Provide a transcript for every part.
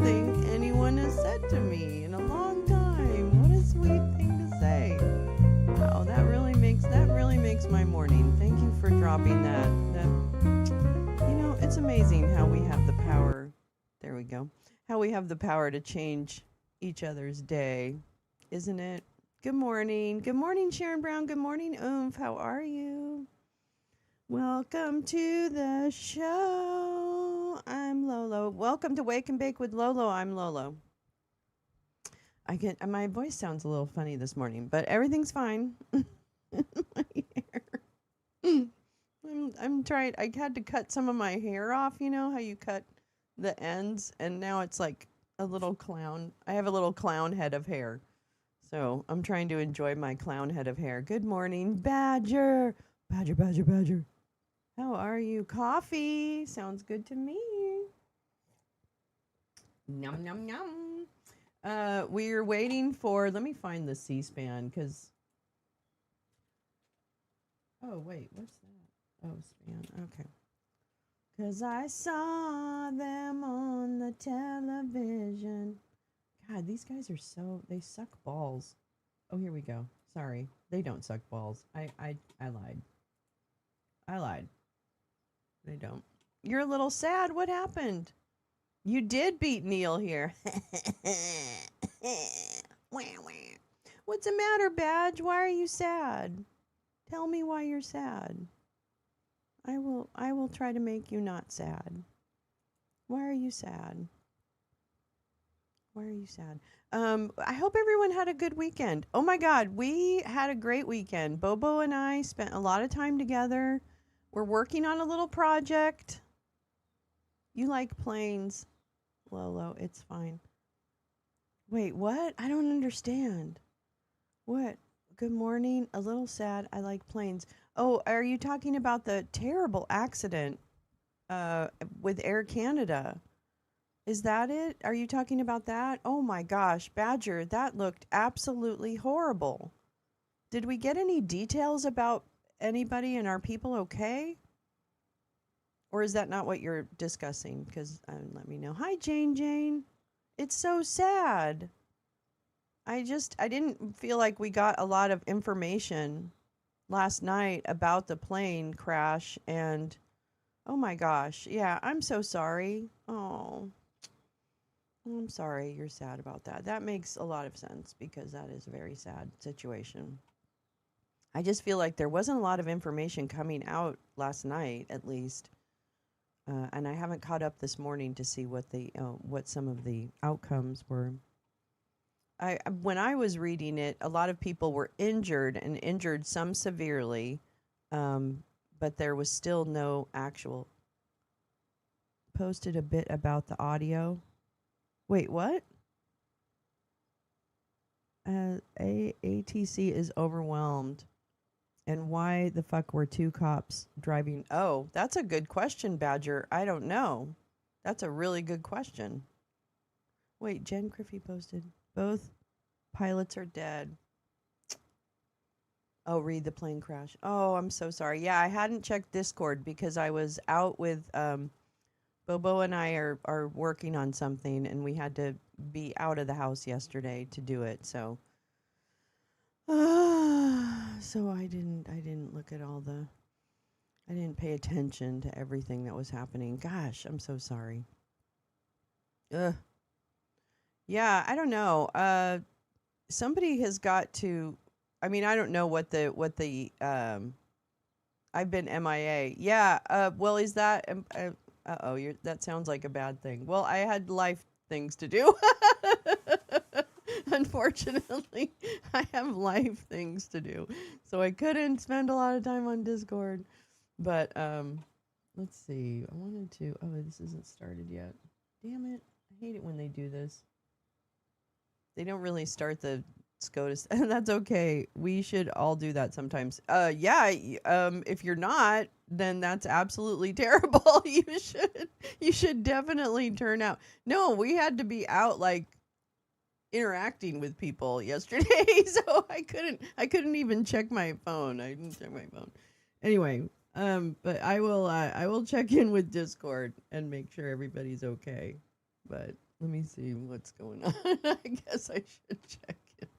thing anyone has said to me in a long time. What a sweet thing to say. Wow, that really makes my morning. Thank you for dropping that. It's amazing how we have the power. There we go. How we have the power to change each other's day, isn't it? Good morning. Good morning, Sharon Brown. Good morning, Oomph. How are you? Welcome to the show. I'm Lolo. Welcome to Wake and Bake with Lolo. I'm Lolo. My voice sounds a little funny this morning, but everything's fine. My hair. I'm trying. I had to cut some of my hair off. You know how you cut the ends, and now it's like a little clown. I have a little clown head of hair, so I'm trying to enjoy my clown head of hair. Good morning, Badger. Badger, Badger, Badger. How are you? Coffee sounds good to me. Yum yum yum. We're waiting for. Let me find the C-SPAN because. Oh wait, what's that? Oh, span. Okay. Because I saw them on the television. God, these guys are they suck balls. Oh, here we go. Sorry. They don't suck balls. I lied. I lied. They don't. You're a little sad. What happened? You did beat Neil here. What's the matter, Badge? Why are you sad? Tell me why you're sad. I will try to make you not sad. Why are you sad? Why are you sad? I hope everyone had a good weekend. Oh my God, we had a great weekend. Bobo and I spent a lot of time together. We're working on a little project. You like planes, Lolo. It's fine. Wait, what? I don't understand. What? Good morning. A little sad. I like planes. Oh, are you talking about the terrible accident with Air Canada? Is that it? Are you talking about that? Oh my gosh, Badger, that looked absolutely horrible. Did we get any details about anybody and are people okay? Or is that not what you're discussing? Because let me know. Hi, Jane. It's so sad. I didn't feel like we got a lot of information last night about the plane crash and oh my gosh. Yeah, I'm so sorry. Oh, I'm sorry you're sad about that. That makes a lot of sense because that is a very sad situation. I just feel like there wasn't a lot of information coming out last night, at least. And I haven't caught up this morning to see what some of the outcomes were. When I was reading it, a lot of people were injured, some severely, but there was still no actual. Posted a bit about the audio. Wait, what? ATC is overwhelmed. And why the fuck were two cops driving? Oh, that's a good question, Badger. I don't know. That's a really good question. Wait, Jen Griffey posted. Both pilots are dead. Oh, read the plane crash. Oh, I'm so sorry. Yeah, I hadn't checked Discord because I was out with Bobo and I are working on something and we had to be out of the house yesterday to do it. So so I didn't look at I didn't pay attention to everything that was happening. Gosh, I'm so sorry. Ugh. Yeah, I don't know. Somebody has got to. I mean, I don't know what the. I've been MIA. Yeah. Well, is that? That sounds like a bad thing. Well, I had life things to do. Unfortunately, I have life things to do, so I couldn't spend a lot of time on Discord. But let's see. I wanted to. Oh, this isn't started yet. Damn it! I hate it when they do this. They don't really start the SCOTUS, and that's okay. We should all do that sometimes. Yeah. If you're not, then that's absolutely terrible. You should definitely turn out. No, we had to be out like interacting with people yesterday, so I couldn't even check my phone. I didn't check my phone. Anyway, but I will check in with Discord and make sure everybody's okay. But Let me see what's going on. I guess I should check it.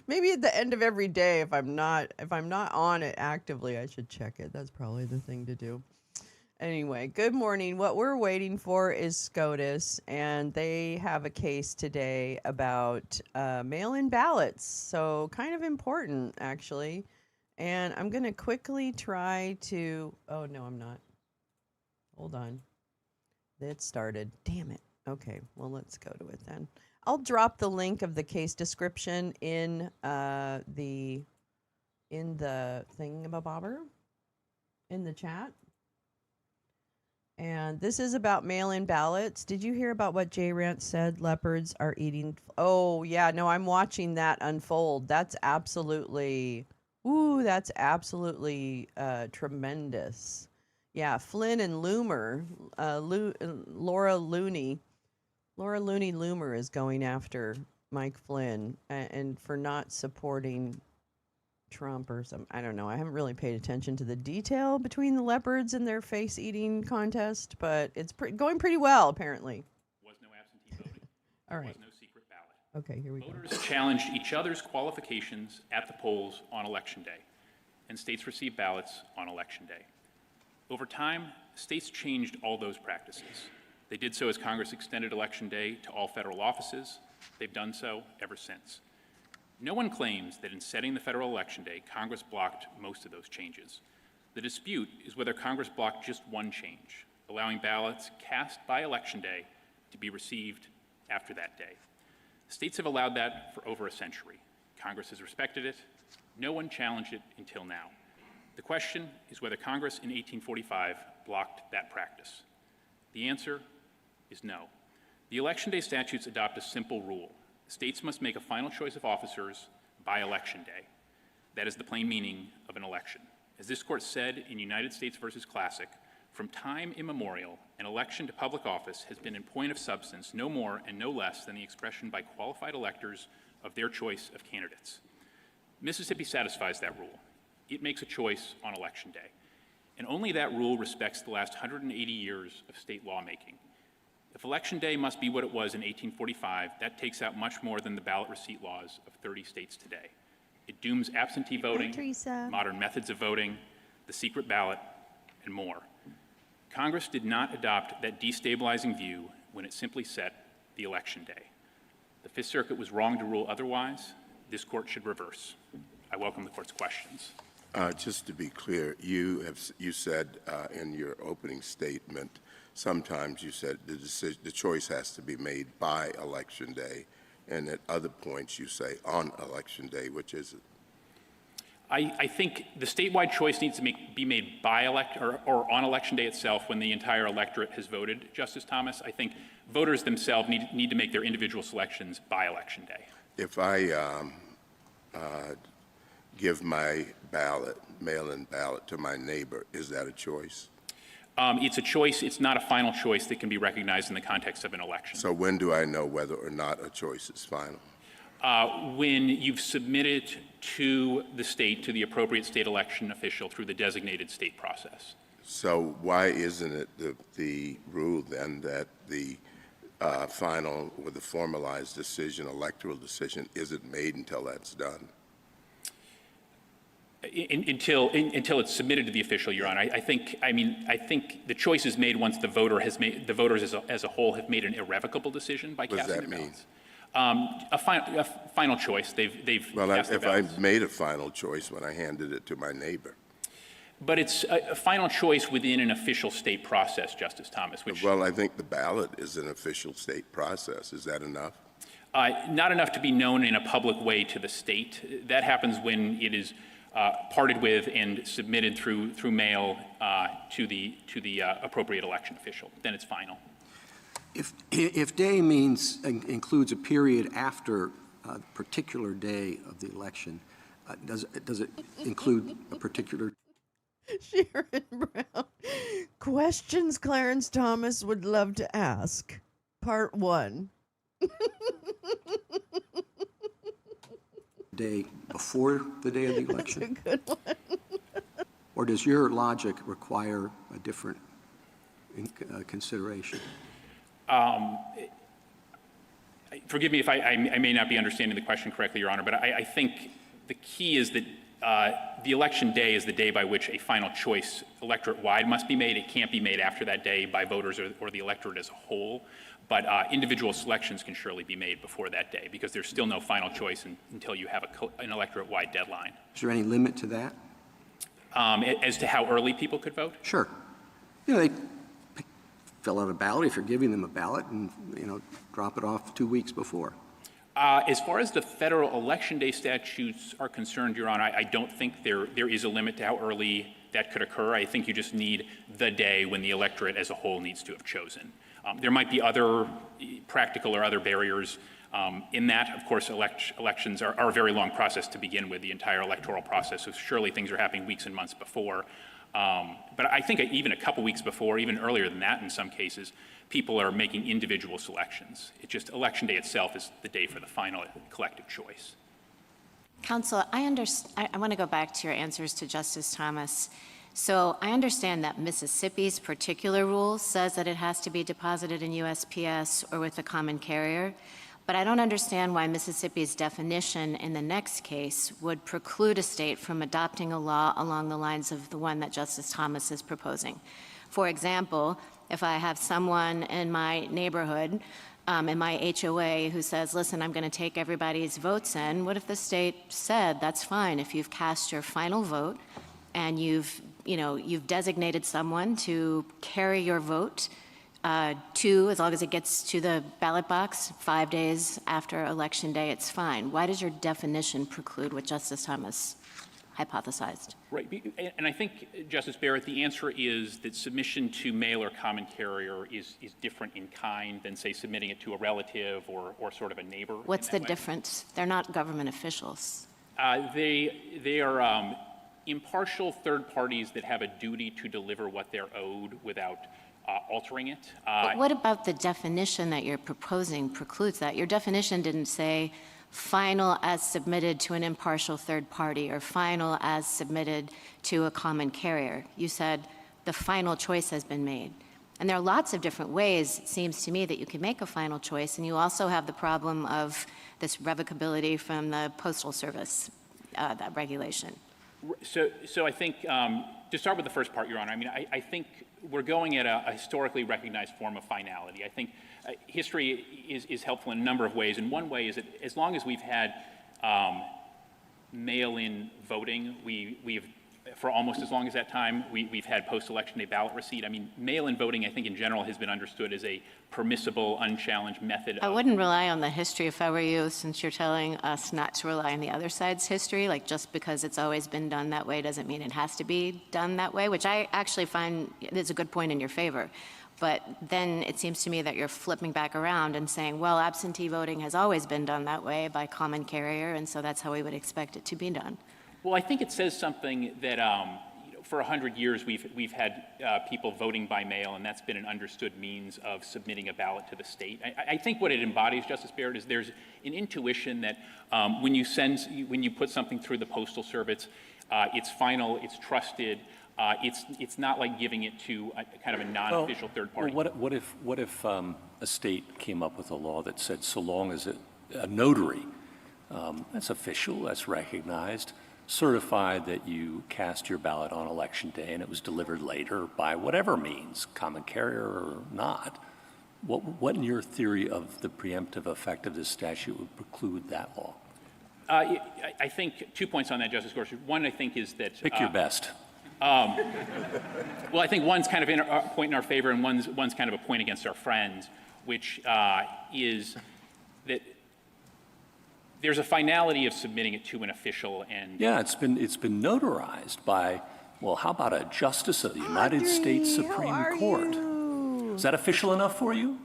Maybe at the end of every day, if I'm not on it actively, I should check it. That's probably the thing to do. Anyway, good morning. What we're waiting for is SCOTUS, and they have a case today about mail-in ballots. So kind of important, actually. And I'm going to quickly try to... Oh, no, I'm not. Hold on. It started. Damn it. Okay, well, let's go to it then. I'll drop the link of the case description in the thingamabobber in the chat. And this is about mail-in ballots. Did you hear about what Jay Rant said? Leopards are eating. Oh, yeah, no, I'm watching that unfold. That's absolutely, that's absolutely tremendous. Yeah, Flynn and Loomer, Laura Looney Loomer is going after Mike Flynn and for not supporting Trump or some, I don't know. I haven't really paid attention to the detail between the leopards and their face eating contest, but it's going pretty well, apparently. Was no absentee voting. All right. Was no secret ballot. Okay, here we go. Voters challenged each other's qualifications at the polls on Election Day, and states received ballots on Election Day. Over time, states changed all those practices. They did so as Congress extended Election Day to all federal offices. They've done so ever since. No one claims that in setting the federal election day, Congress blocked most of those changes. The dispute is whether Congress blocked just one change, allowing ballots cast by Election Day to be received after that day. States have allowed that for over a century. Congress has respected it. No one challenged it until now. The question is whether Congress in 1845 blocked that practice. The answer is no. The Election Day statutes adopt a simple rule. States must make a final choice of officers by Election Day. That is the plain meaning of an election. As this court said in United States versus Classic, from time immemorial, an election to public office has been in point of substance no more and no less than the expression by qualified electors of their choice of candidates. Mississippi satisfies that rule. It makes a choice on Election Day. And only that rule respects the last 180 years of state lawmaking. If Election Day must be what it was in 1845, that takes out much more than the ballot receipt laws of 30 states today. It dooms absentee voting, modern methods of voting, the secret ballot, and more. Congress did not adopt that destabilizing view when it simply set the Election Day. The Fifth Circuit was wrong to rule otherwise. This court should reverse. I welcome the court's questions. Just to be clear, you said in your opening statement, sometimes you said the choice has to be made by Election Day, and at other points you say on Election Day. Which is it? I think the statewide choice needs to be made by or on Election Day itself when the entire electorate has voted, Justice Thomas. I think voters themselves need to make their individual selections by Election Day. If I give my ballot, mail-in ballot to my neighbor, is that a choice? It's a choice. It's not a final choice that can be recognized in the context of an election. So when do I know whether or not a choice is final? When you've submitted to the state, to the appropriate state election official through the designated state process. So why isn't it the rule then that the final or the formalized decision, electoral decision, isn't made until that's done? Until it's submitted to the official, Your Honor. I think the choice is made once the voters as a whole have made an irrevocable decision by casting their ballots. A final choice. Well, if I made a final choice when I handed it to my neighbor. But it's a final choice within an official state process, Justice Thomas. Well, I think the ballot is an official state process. Is that enough? Not enough to be known in a public way to the state. That happens when it is parted with and submitted through mail to the appropriate election official. Then it's final. If day includes a period after a particular day of the election, does it include a particular? Sharon Brown. Questions Clarence Thomas would love to ask. Part 1. Day before the day of the election? That's a good one. Or does your logic require a different consideration? Forgive me if I may not be understanding the question correctly, Your Honor, but I think the key is that the election day is the day by which a final choice electorate-wide must be made. It can't be made after that day by voters or the electorate as a whole, but individual selections can surely be made before that day because there's still no final choice until you have an electorate-wide deadline. Is there any limit to that? As to how early people could vote? Sure. You know, they fill out a ballot if you're giving them a ballot and, you know, drop it off 2 weeks before. As far as the federal election day statutes are concerned, Your Honor, I don't think there is a limit to how early that could occur. I think you just need the day when the electorate as a whole needs to have chosen. There might be other practical or other barriers in that. Of course, elections are a very long process to begin with, the entire electoral process, so surely things are happening weeks and months before. But I think even a couple weeks before, even earlier than that in some cases, people are making individual selections. It's just election day itself is the day for the final collective choice. Counsel, I want to go back to your answers to Justice Thomas. So I understand that Mississippi's particular rule says that it has to be deposited in USPS or with a common carrier, but I don't understand why Mississippi's definition in the next case would preclude a state from adopting a law along the lines of the one that Justice Thomas is proposing. For example, if I have someone in my neighborhood, in my HOA, who says, listen, I'm going to take everybody's votes in, what if the state said, that's fine, if you've cast your final vote and you've designated someone to carry your vote as long as it gets to the ballot box 5 days after Election Day, it's fine. Why does your definition preclude what Justice Thomas hypothesized? Right, and I think, Justice Barrett, the answer is that submission to mail or common carrier is different in kind than, say, submitting it to a relative or sort of a neighbor. What's the difference? They're not government officials. They are impartial third parties that have a duty to deliver what they're owed without altering it. But what about the definition that you're proposing precludes that? Your definition didn't say final as submitted to an impartial third party or final as submitted to a common carrier. You said the final choice has been made. And there are lots of different ways, it seems to me, that you can make a final choice, and you also have the problem of this revocability from the Postal Service, that regulation. So I think, to start with the first part, Your Honor, I mean, I think we're going at a historically recognized form of finality. I think history is helpful in a number of ways, and one way is that as long as we've had mail-in voting, we've for almost as long as that time, we've had post-election day ballot receipt. I mean, mail-in voting, I think in general, has been understood as a permissible, unchallenged method. I wouldn't rely on the history if I were you, since you're telling us not to rely on the other side's history. Like, just because it's always been done that way doesn't mean it has to be done that way, which I actually find is a good point in your favor. But then it seems to me that you're flipping back around and saying, well, absentee voting has always been done that way by common carrier, and so that's how we would expect it to be done. Well, I think it says something that for 100 years we've had people voting by mail, and that's been an understood means of submitting a ballot to the state. I think what it embodies, Justice Barrett, is there's an intuition that when you put something through the Postal Service, it's final, it's trusted. It's not like giving it to a kind of a non-official third party. Well, what if a state came up with a law that said so long as a notary, that's official, that's recognized, certified that you cast your ballot on Election Day and it was delivered later by whatever means, common carrier or not, what in your theory of the preemptive effect of this statute would preclude that law? I think 2 points on that, Justice Gorsuch. One, I think, is that— Pick your best. Well, I think one's kind of a point in our favor and one's kind of a point against our friends, which is that there's a finality of submitting it to an official and— Yeah, it's been notarized by, well, how about a justice of the United States Supreme Court? Is that official enough for you?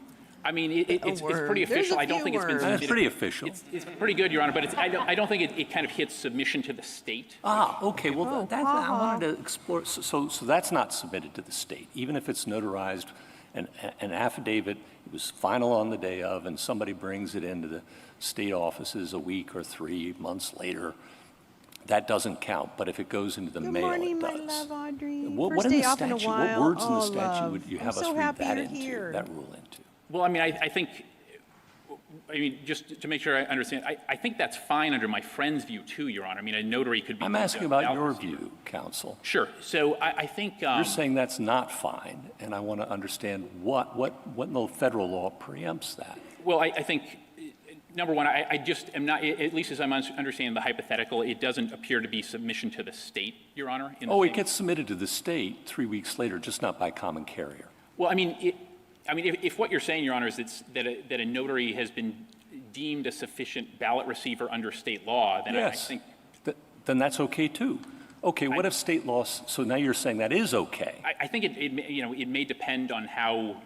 I mean, it's pretty official. I don't think it's been submitted. It's pretty official. It's pretty good, Your Honor, but I don't think it kind of hits submission to the state. Okay. Well, I wanted to explore. So that's not submitted to the state, even if it's notarized, an affidavit. It was final on the day of, and somebody brings it into the state offices a week or 3 months later. That doesn't count. But if it goes into the mail, it does. Good morning, my love, Audrey. What in the statute? What words in the statute love. would you I'm have us so read happy that you're into? here. That rule into? Well, I mean, I think I mean, just to make sure I understand, I think that's fine under my friend's view too, Your Honor. I mean, a notary could be. I'm asking about your view, counsel. Sure. So I think. You're saying that's not fine, and I want to understand what in the federal law preempts that. Well, I think, number one, I just am not, at least as I'm understanding the hypothetical, it doesn't appear to be submission to the state, Your Honor. It gets submitted to the state 3 weeks later, just not by common carrier. Well, I mean, if what you're saying, Your Honor, is that a notary has been deemed a sufficient ballot receiver under state law, then yes. I think. Then that's okay too. Okay, what if state law? So now you're saying that is okay. I think it may depend on how.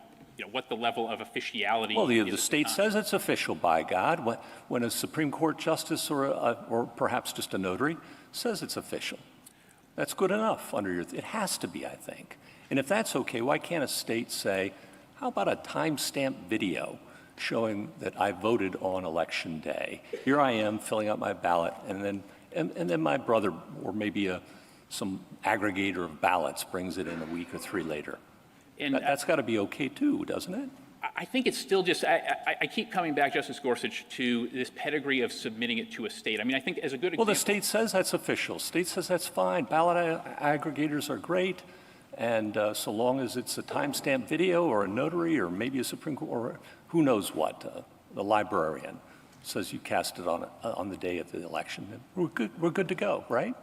What the level of officiality well, is. The state says it's official, by God. When a Supreme Court justice or perhaps just a notary says it's official, that's good enough under your. It has to be, I think. And if that's okay, why can't a state say, how about a timestamp video showing that I voted on election day? Here I am filling out my ballot, and then my brother or maybe some aggregator of ballots brings it in a week or 3 later. And that's got to be okay too, doesn't it? I think it's still just, I keep coming back, Justice Gorsuch, to this pedigree of submitting it to a state. I mean, I think as a good example. Well, the state says that's official. State says that's fine. Ballot aggregators are great. And so long as it's a timestamp video or a notary or maybe a Supreme Court or who knows what, the librarian says you cast it on the day of the election, we're good to go, right?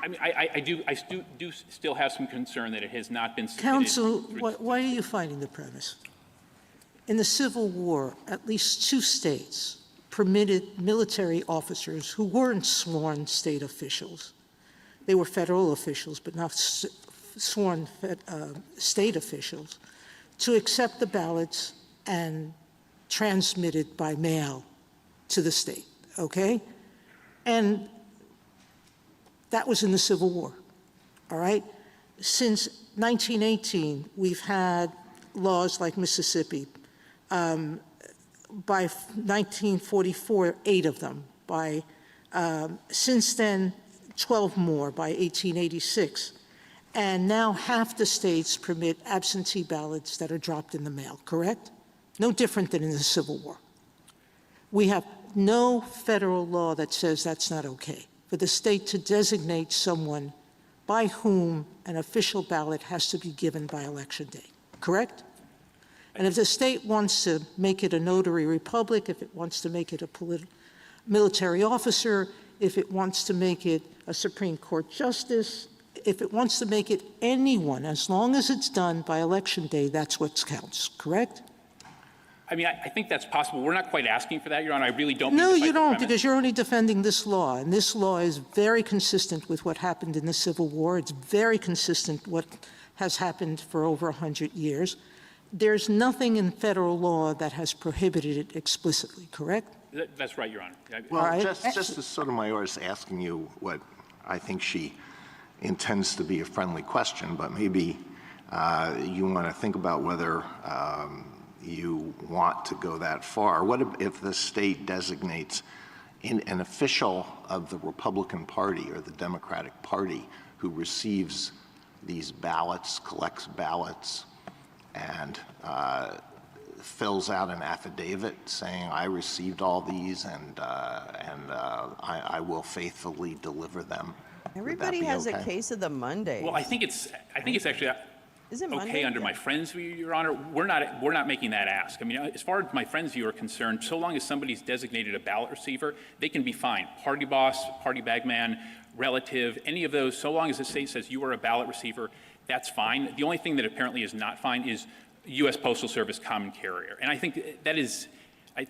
I mean, I do still have some concern that it has not been submitted. Counsel, why are you fighting the premise? In the Civil War, at least 2 states permitted military officers who weren't sworn state officials. They were federal officials, but not sworn state officials, to accept the ballots and transmit it by mail to the state, okay? And that was in the Civil War, all right? Since 1918, we've had laws like Mississippi. By 1944, 8 of them. Since then, 12 more by 1886. And now half the states permit absentee ballots that are dropped in the mail, correct? No different than in the Civil War. We have no federal law that says that's not okay, for the state to designate someone by whom an official ballot has to be given by election day, correct? And if the state wants to make it a notary republic, if it wants to make it a military officer, if it wants to make it a Supreme Court justice, if it wants to make it anyone, as long as it's done by election day, that's what counts, correct? I mean, I think that's possible. We're not quite asking for that, Your Honor. I really don't. No, you don't, because you're only defending this law, and this law is very consistent with what happened in the Civil War. It's very consistent with what has happened for over 100 years. There's nothing in federal law that has prohibited it explicitly, correct? That's right, Your Honor. Well, right. Justice Sotomayor is asking you what I think she intends to be a friendly question, but maybe you want to think about whether you want to go that far. What if the state designates an official of the Republican Party or the Democratic Party who receives these ballots, collects ballots, and fills out an affidavit saying, I received all these and I will faithfully deliver them? Everybody has okay? a case of the Mondays. Well, I think it's actually Is it okay Monday? under my friend's view, Your Honor. We're not making that ask. I mean, as far as my friend's view are concerned, so long as somebody's designated a ballot receiver, they can be fine. Party boss, party bagman, relative, any of those, so long as the state says you are a ballot receiver, that's fine. The only thing that apparently is not fine is U.S. Postal Service common carrier. And I think that is, a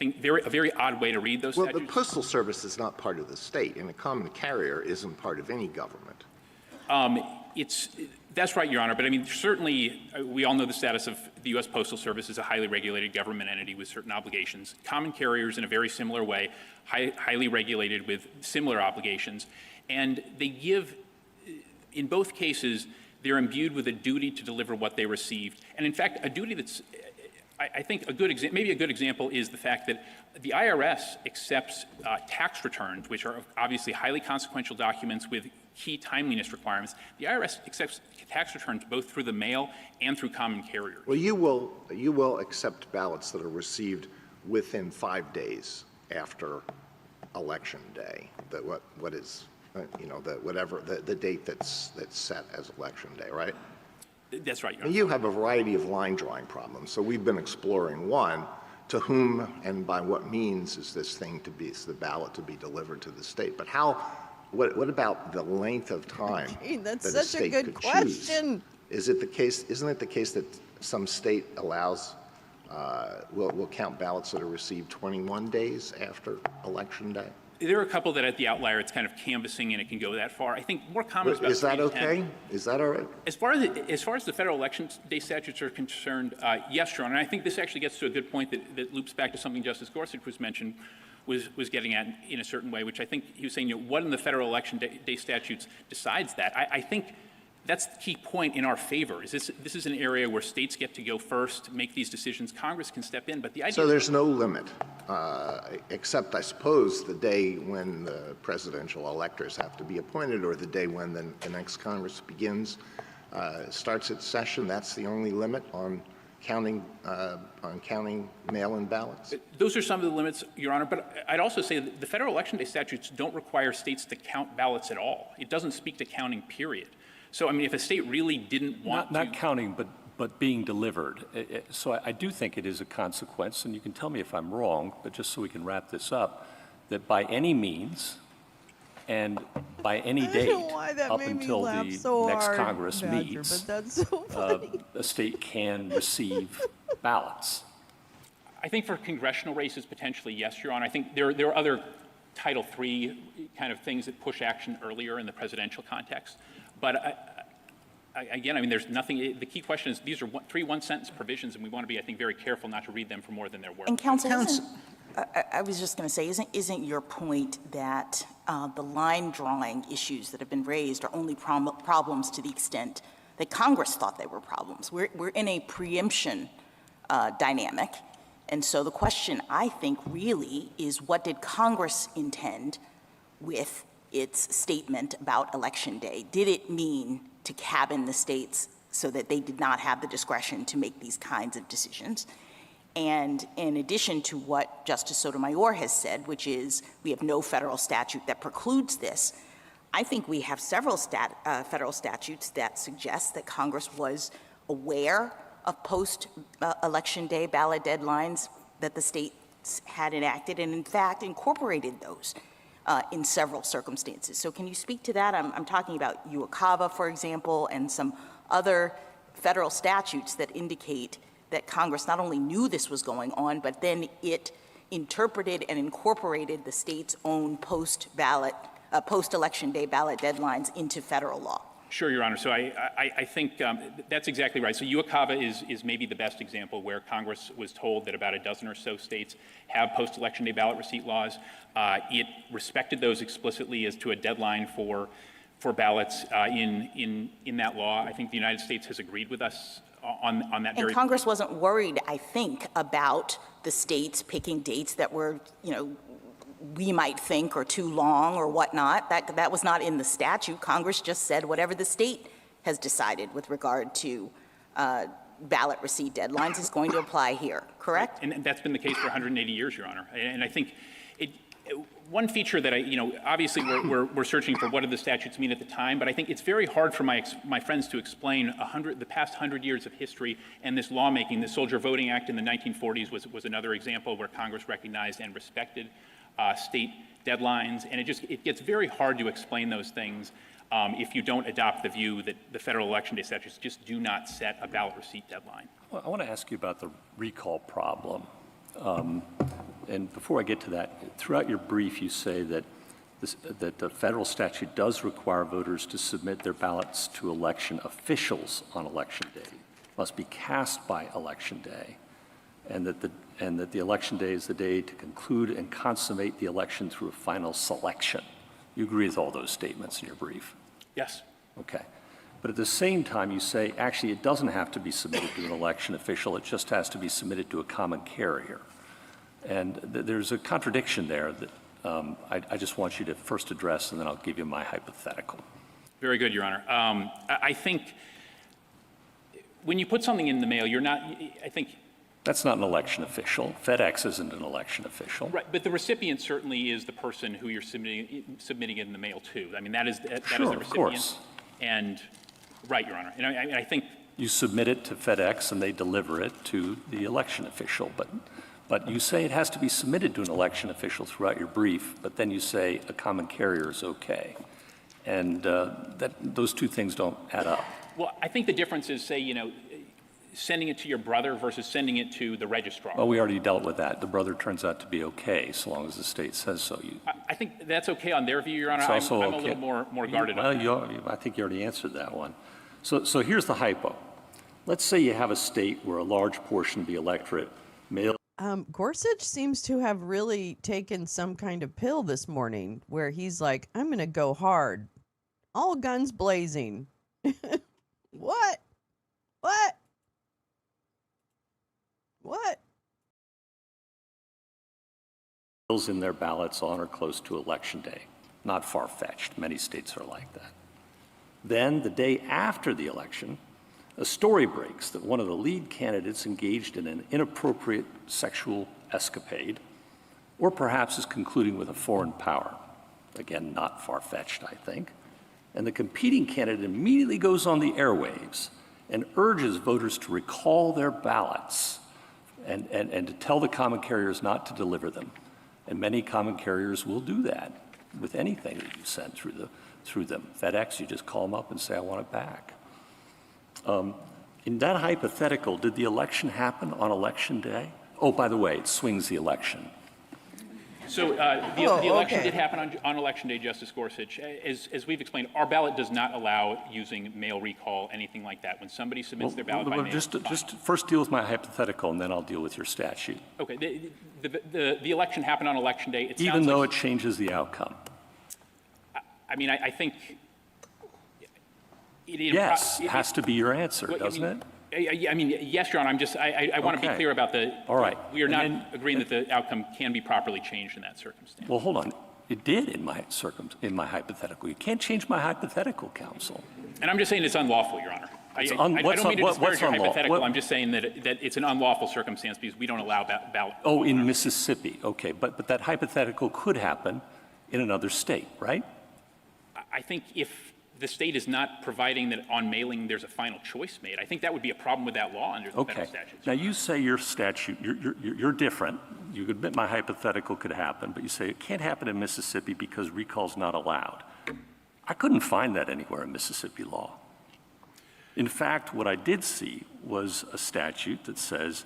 very odd way to read those statutes. Well, the Postal Service is not part of the state, and a common carrier isn't part of any government. That's right, Your Honor. But I mean, certainly, we all know the status of the U.S. Postal Service as a highly regulated government entity with certain obligations. Common carriers, in a very similar way, highly regulated with similar obligations. And they give, in both cases, they're imbued with a duty to deliver what they received. And in fact, a duty that's, I think, maybe a good example is the fact that the IRS accepts tax returns, which are obviously highly consequential documents with key timeliness requirements. The IRS accepts tax returns both through the mail and through common carriers. Well, you will accept ballots that are received within 5 days after Election Day, that what is, the date that's set as Election Day, right? That's right, Your And Honor. you have a variety of line drawing problems. So we've been exploring one, to whom and by what means is the ballot to be delivered to the state? But what about the length of time Gee, that's that a such a state good could question. choose? Isn't it the case that some state allows, will count ballots that are received 21 days after Election Day? There are a couple that at the outlier, it's kind of canvassing and it can go that far. I think more common is about Is that 3 to 10. okay? Is that all right? As far as the federal election day statutes are concerned, yes, Your Honor. And I think this actually gets to a good point that loops back to something Justice Gorsuch was getting at in a certain way, which I think he was saying, what in the federal election day statutes decides that? I think that's the key point in our favor. This is an area where states get to go first, make these decisions. Congress can step in, but the idea. So there's no limit, except I suppose the day when the presidential electors have to be appointed, or the day when the next Congress begins, starts its session. That's the only limit on counting mail-in ballots. Those are some of the limits, Your Honor. But I'd also say that the federal election day statutes don't require states to count ballots at all. It doesn't speak to counting, period. So, I mean, if a state really didn't want Not counting, but being delivered. So I do think it is a consequence, and you can tell me if I'm wrong, but just so we can wrap this up, that by any means and by any date up until the next Congress meets, but that's so funny. a state can receive ballots. I think for congressional races, potentially, yes, Your Honor. I think there are other Title III kind of things that push action earlier in the presidential context. But again, I mean, there's nothing. The key question is these are 3 one-sentence provisions, and we want to be, I think, very careful not to read them for more than they're worth. And counsel, I was just going to say, isn't your point that the line drawing issues that have been raised are only problems to the extent that Congress thought they were problems? We're in a preemption dynamic, and so the question, I think, really is what did Congress intend with its statement about Election Day? Did it mean to cabin the states so that they did not have the discretion to make these kinds of decisions? And in addition to what Justice Sotomayor has said, which is we have no federal statute that precludes this, I think we have several federal statutes that suggest that Congress was aware of post-Election Day ballot deadlines that the states had enacted and, in fact, incorporated those in several circumstances. So can you speak to that? I'm talking about UOCAVA, for example, and some other federal statutes that indicate that Congress not only knew this was going on, but then it interpreted and incorporated the state's own post-Election Day ballot deadlines into federal law. Sure, Your Honor. So I think that's exactly right. So UOCAVA is maybe the best example where Congress was told that about a dozen or so states have post-Election Day ballot receipt laws. It respected those explicitly as to a deadline for ballots in that law. I think the United States has agreed with us on that very. And Congress wasn't worried, I think, about the states picking dates that were, we might think are too long or whatnot. That was not in the statute. Congress just said whatever the state has decided with regard to ballot receipt deadlines is going to apply here, correct? And that's been the case for 180 years, Your Honor. And I think one feature that obviously we're searching for what do the statutes mean at the time, but I think it's very hard for my friends to explain the past 100 years of history and this lawmaking. The Soldier Voting Act in the 1940s was another example where Congress recognized and respected state deadlines, and it gets very hard to explain those things if you don't adopt the view that the federal election day statutes just do not set a ballot receipt deadline. Well, I want to ask you about the recall problem. And before I get to that, throughout your brief you say that the federal statute does require voters to submit their ballots to election officials on Election Day, must be cast by Election Day, and that the Election Day is the day to conclude and consummate the election through a final selection. You agree with all those statements in your brief? Yes. Okay. But at the same time, you say, actually, it doesn't have to be submitted to an election official. It just has to be submitted to a common carrier. And there's a contradiction there that I just want you to first address, and then I'll give you my hypothetical. Very good, Your Honor. I think when you put something in the mail, you're not, I think That's not an election official. FedEx isn't an election official. Right, but the recipient certainly is the person who you're submitting it in the mail to. I mean, that is the Sure, recipient. of course. And, right, Your Honor. And I think You submit it to FedEx and they deliver it to the election official. But you say it has to be submitted to an election official throughout your brief, but then you say a common carrier is okay. And those two things don't add up. well, I think the difference is, say, sending it to your brother versus sending it to the registrar. Well, we already dealt with that. The brother turns out to be okay, so long as the state says so. I think that's okay on their view, Your Honor. It's also I'm a okay. little more guarded on that. Well, I think you already answered that one. So here's the hypo. Let's say you have a state where a large portion of the electorate mail. Gorsuch seems to have really taken some kind of pill this morning where he's like, I'm going to go hard. All guns blazing. What? What? What? In their ballots on or close to Election Day. Not far-fetched. Many states are like that. Then, the day after the election, a story breaks that one of the lead candidates engaged in an inappropriate sexual escapade, or perhaps is concluding with a foreign power. Again, not far-fetched, I think. And the competing candidate immediately goes on the airwaves and urges voters to recall their ballots and to tell the common carriers not to deliver them. And many common carriers will do that with anything that you send through them. FedEx, you just call them up and say, I want it back. In that hypothetical, did the election happen on Election Day? Oh, by the way, it swings the election. So the election okay. did happen on Election Day, Justice Gorsuch. As we've explained, our ballot does not allow using mail recall, anything like that. When somebody submits their ballot by mail, Just first deal with my hypothetical, and then I'll deal with your statute. okay, the election happened on Election Day. It Even sounds though like, it changes the outcome. I mean, I think Yes, has to be your answer, doesn't it? I mean, yes, Your Honor. I want to be Okay. clear about All right. We are And not then- agreeing that the outcome can be properly changed in that circumstance. Well, hold on. It did in my hypothetical. You can't change my hypothetical, counsel. And I'm just saying it's unlawful, Your Honor. I don't mean to what's disparage your unlawful? hypothetical. I'm just saying that it's an unlawful circumstance because we don't allow ballot. Oh, in Mississippi. Okay, but that hypothetical could happen in another state, right? I think if the state is not providing that on mailing there's a final choice made, I think that would be a problem with that law under the federal Okay. statutes. Now, you say your statute, you're different. You admit my hypothetical could happen, but you say it can't happen in Mississippi because recall's not allowed. I couldn't find that anywhere in Mississippi law. In fact, what I did see was a statute that says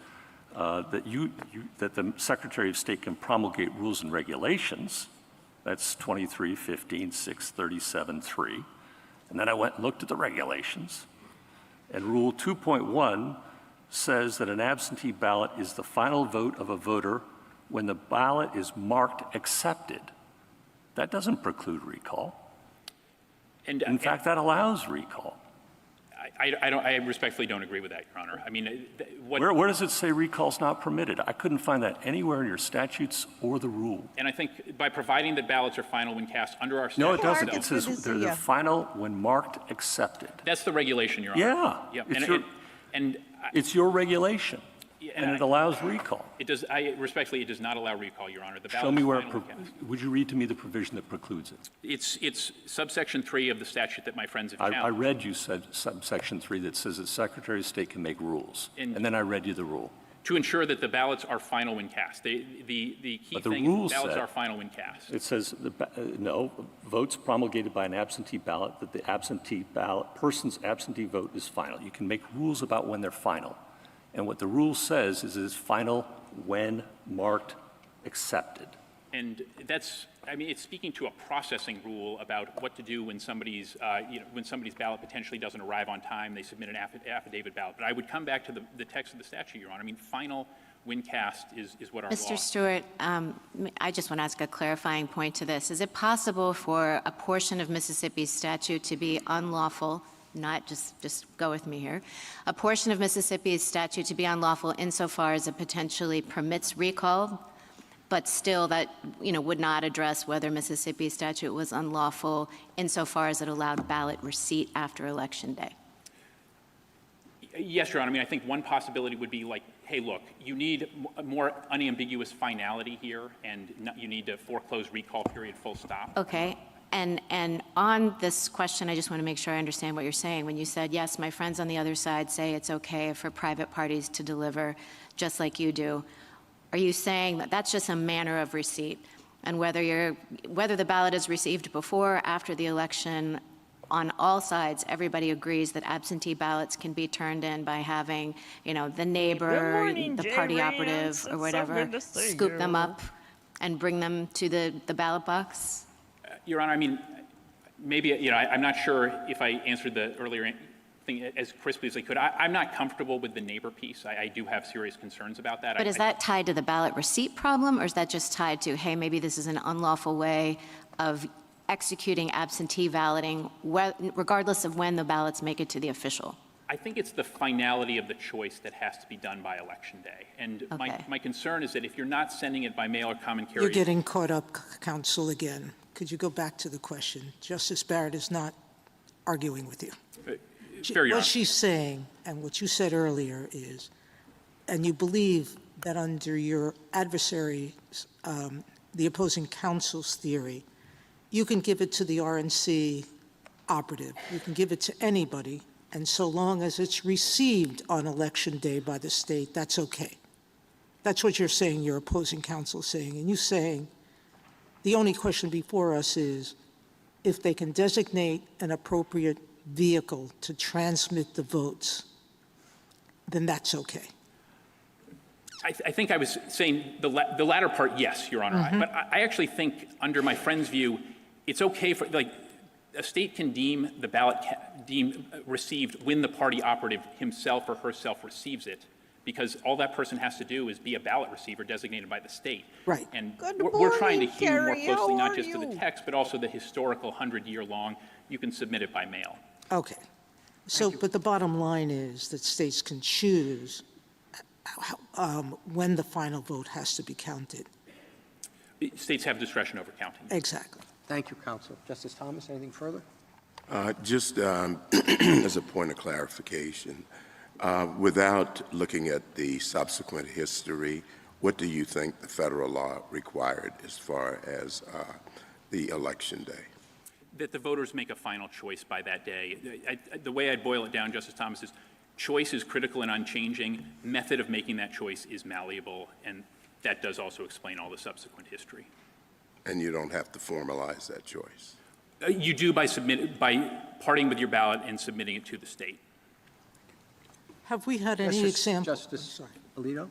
that the Secretary of State can promulgate rules and regulations. That's 23-15-637-3. And then I went and looked at the regulations. And Rule 2.1 says that an absentee ballot is the final vote of a voter when the ballot is marked accepted. That doesn't preclude recall. And In fact, that allows recall. I respectfully don't agree with that, Your Honor. I mean, Where does it say recall's not permitted? I couldn't find that anywhere in your statutes or the rule. and I think by providing that ballots are final when cast under our statute. No, it doesn't. Mark, It it's says good to they're see the ya. final when marked accepted. That's the regulation, Your Honor. Yeah. Yeah. It's your regulation, and and it allows recall. it does. Respectfully, it does not allow recall, Your Honor. The ballot Show me is where, final when cast. would you read to me the provision that precludes it? It's subsection 3 of the statute that my friends have I challenged. read you said subsection 3 that says that Secretary of State can make rules, And- and then I read you the rule. To ensure that the ballots are final when cast. The key But the thing rule is ballots said- are final when cast. It says, no, votes promulgated by an absentee ballot, that the absentee ballot, person's absentee vote is final. You can make rules about when they're final. And what the rule says is it's final when marked accepted. And that's, I mean, it's speaking to a processing rule about what to do when somebody's ballot potentially doesn't arrive on time, they submit an affidavit ballot. But I would come back to the text of the statute, Your Honor. I mean, final when cast is what our law. Mr. Stewart, I just want to ask a clarifying point to this. Is it possible for a portion of Mississippi's statute to be unlawful, not just go with me here, a portion of Mississippi's statute to be unlawful insofar as it potentially permits recall, but still that, would not address whether Mississippi's statute was unlawful insofar as it allowed ballot receipt after Election Day? Yes, Your Honor. I mean, I think one possibility would be like hey, look, you need more unambiguous finality here, and you need to foreclose recall period full stop. Okay. And on this question, I just want to make sure I understand what you're saying. When you said, yes, my friends on the other side say it's okay for private parties to deliver just like you do, are you saying that that's just a manner of receipt? And whether the ballot is received before or after the election, on all sides, everybody agrees that absentee ballots can be turned in by having, the neighbor, the party operative, or whatever, scoop them up and bring them to the ballot box? Your Honor, I mean, maybe, I'm not sure if I answered the earlier thing as crisply as I could. I'm not comfortable with the neighbor piece. I do have serious concerns about that. But is that tied to the ballot receipt problem, or is that just tied to, hey, maybe this is an unlawful way of executing absentee balloting, regardless of when the ballots make it to the official? I think it's the finality of the choice that has to be done by Election Day. And Okay. my concern is that if you're not sending it by mail or common carrier. You're getting caught up, counsel, again. Could you go back to the question? Justice Barrett is not arguing with you. Fair, Your What Honor. she's saying, and what you said earlier is, and you believe that under your adversary's, the opposing counsel's theory, you can give it to the RNC operative, you can give it to anybody, and so long as it's received on Election Day by the state, that's okay. That's what you're saying, your opposing counsel is saying, and you're saying the only question before us is if they can designate an appropriate vehicle to transmit the votes, then that's okay. I think I was saying the latter part, yes, Your Honor. But I actually think, under my friend's view, it's okay for, a state can deem the ballot received when the party operative himself or herself receives it, because all that person has to do is be a ballot receiver designated by the state. Right. And Good we're trying to morning, hew more Carrie. closely, How not are just to the you? text, but also the historical 100-year-long, you can submit it by mail. Okay. So, but the bottom line is that states can choose when the final vote has to be counted. States have discretion over counting. Exactly. Thank you, counsel. Justice Thomas, anything further? Just as a point of clarification, without looking at the subsequent history, what do you think the federal law required as far as the election day? That the voters make a final choice by that day. The way I'd boil it down, Justice Thomas, is choice is critical and unchanging. Method of making that choice is malleable, and that does also explain all the subsequent history. And you don't have to formalize that choice. You do by parting with your ballot and submitting it to the state. Have we had any examples? Justice Alito?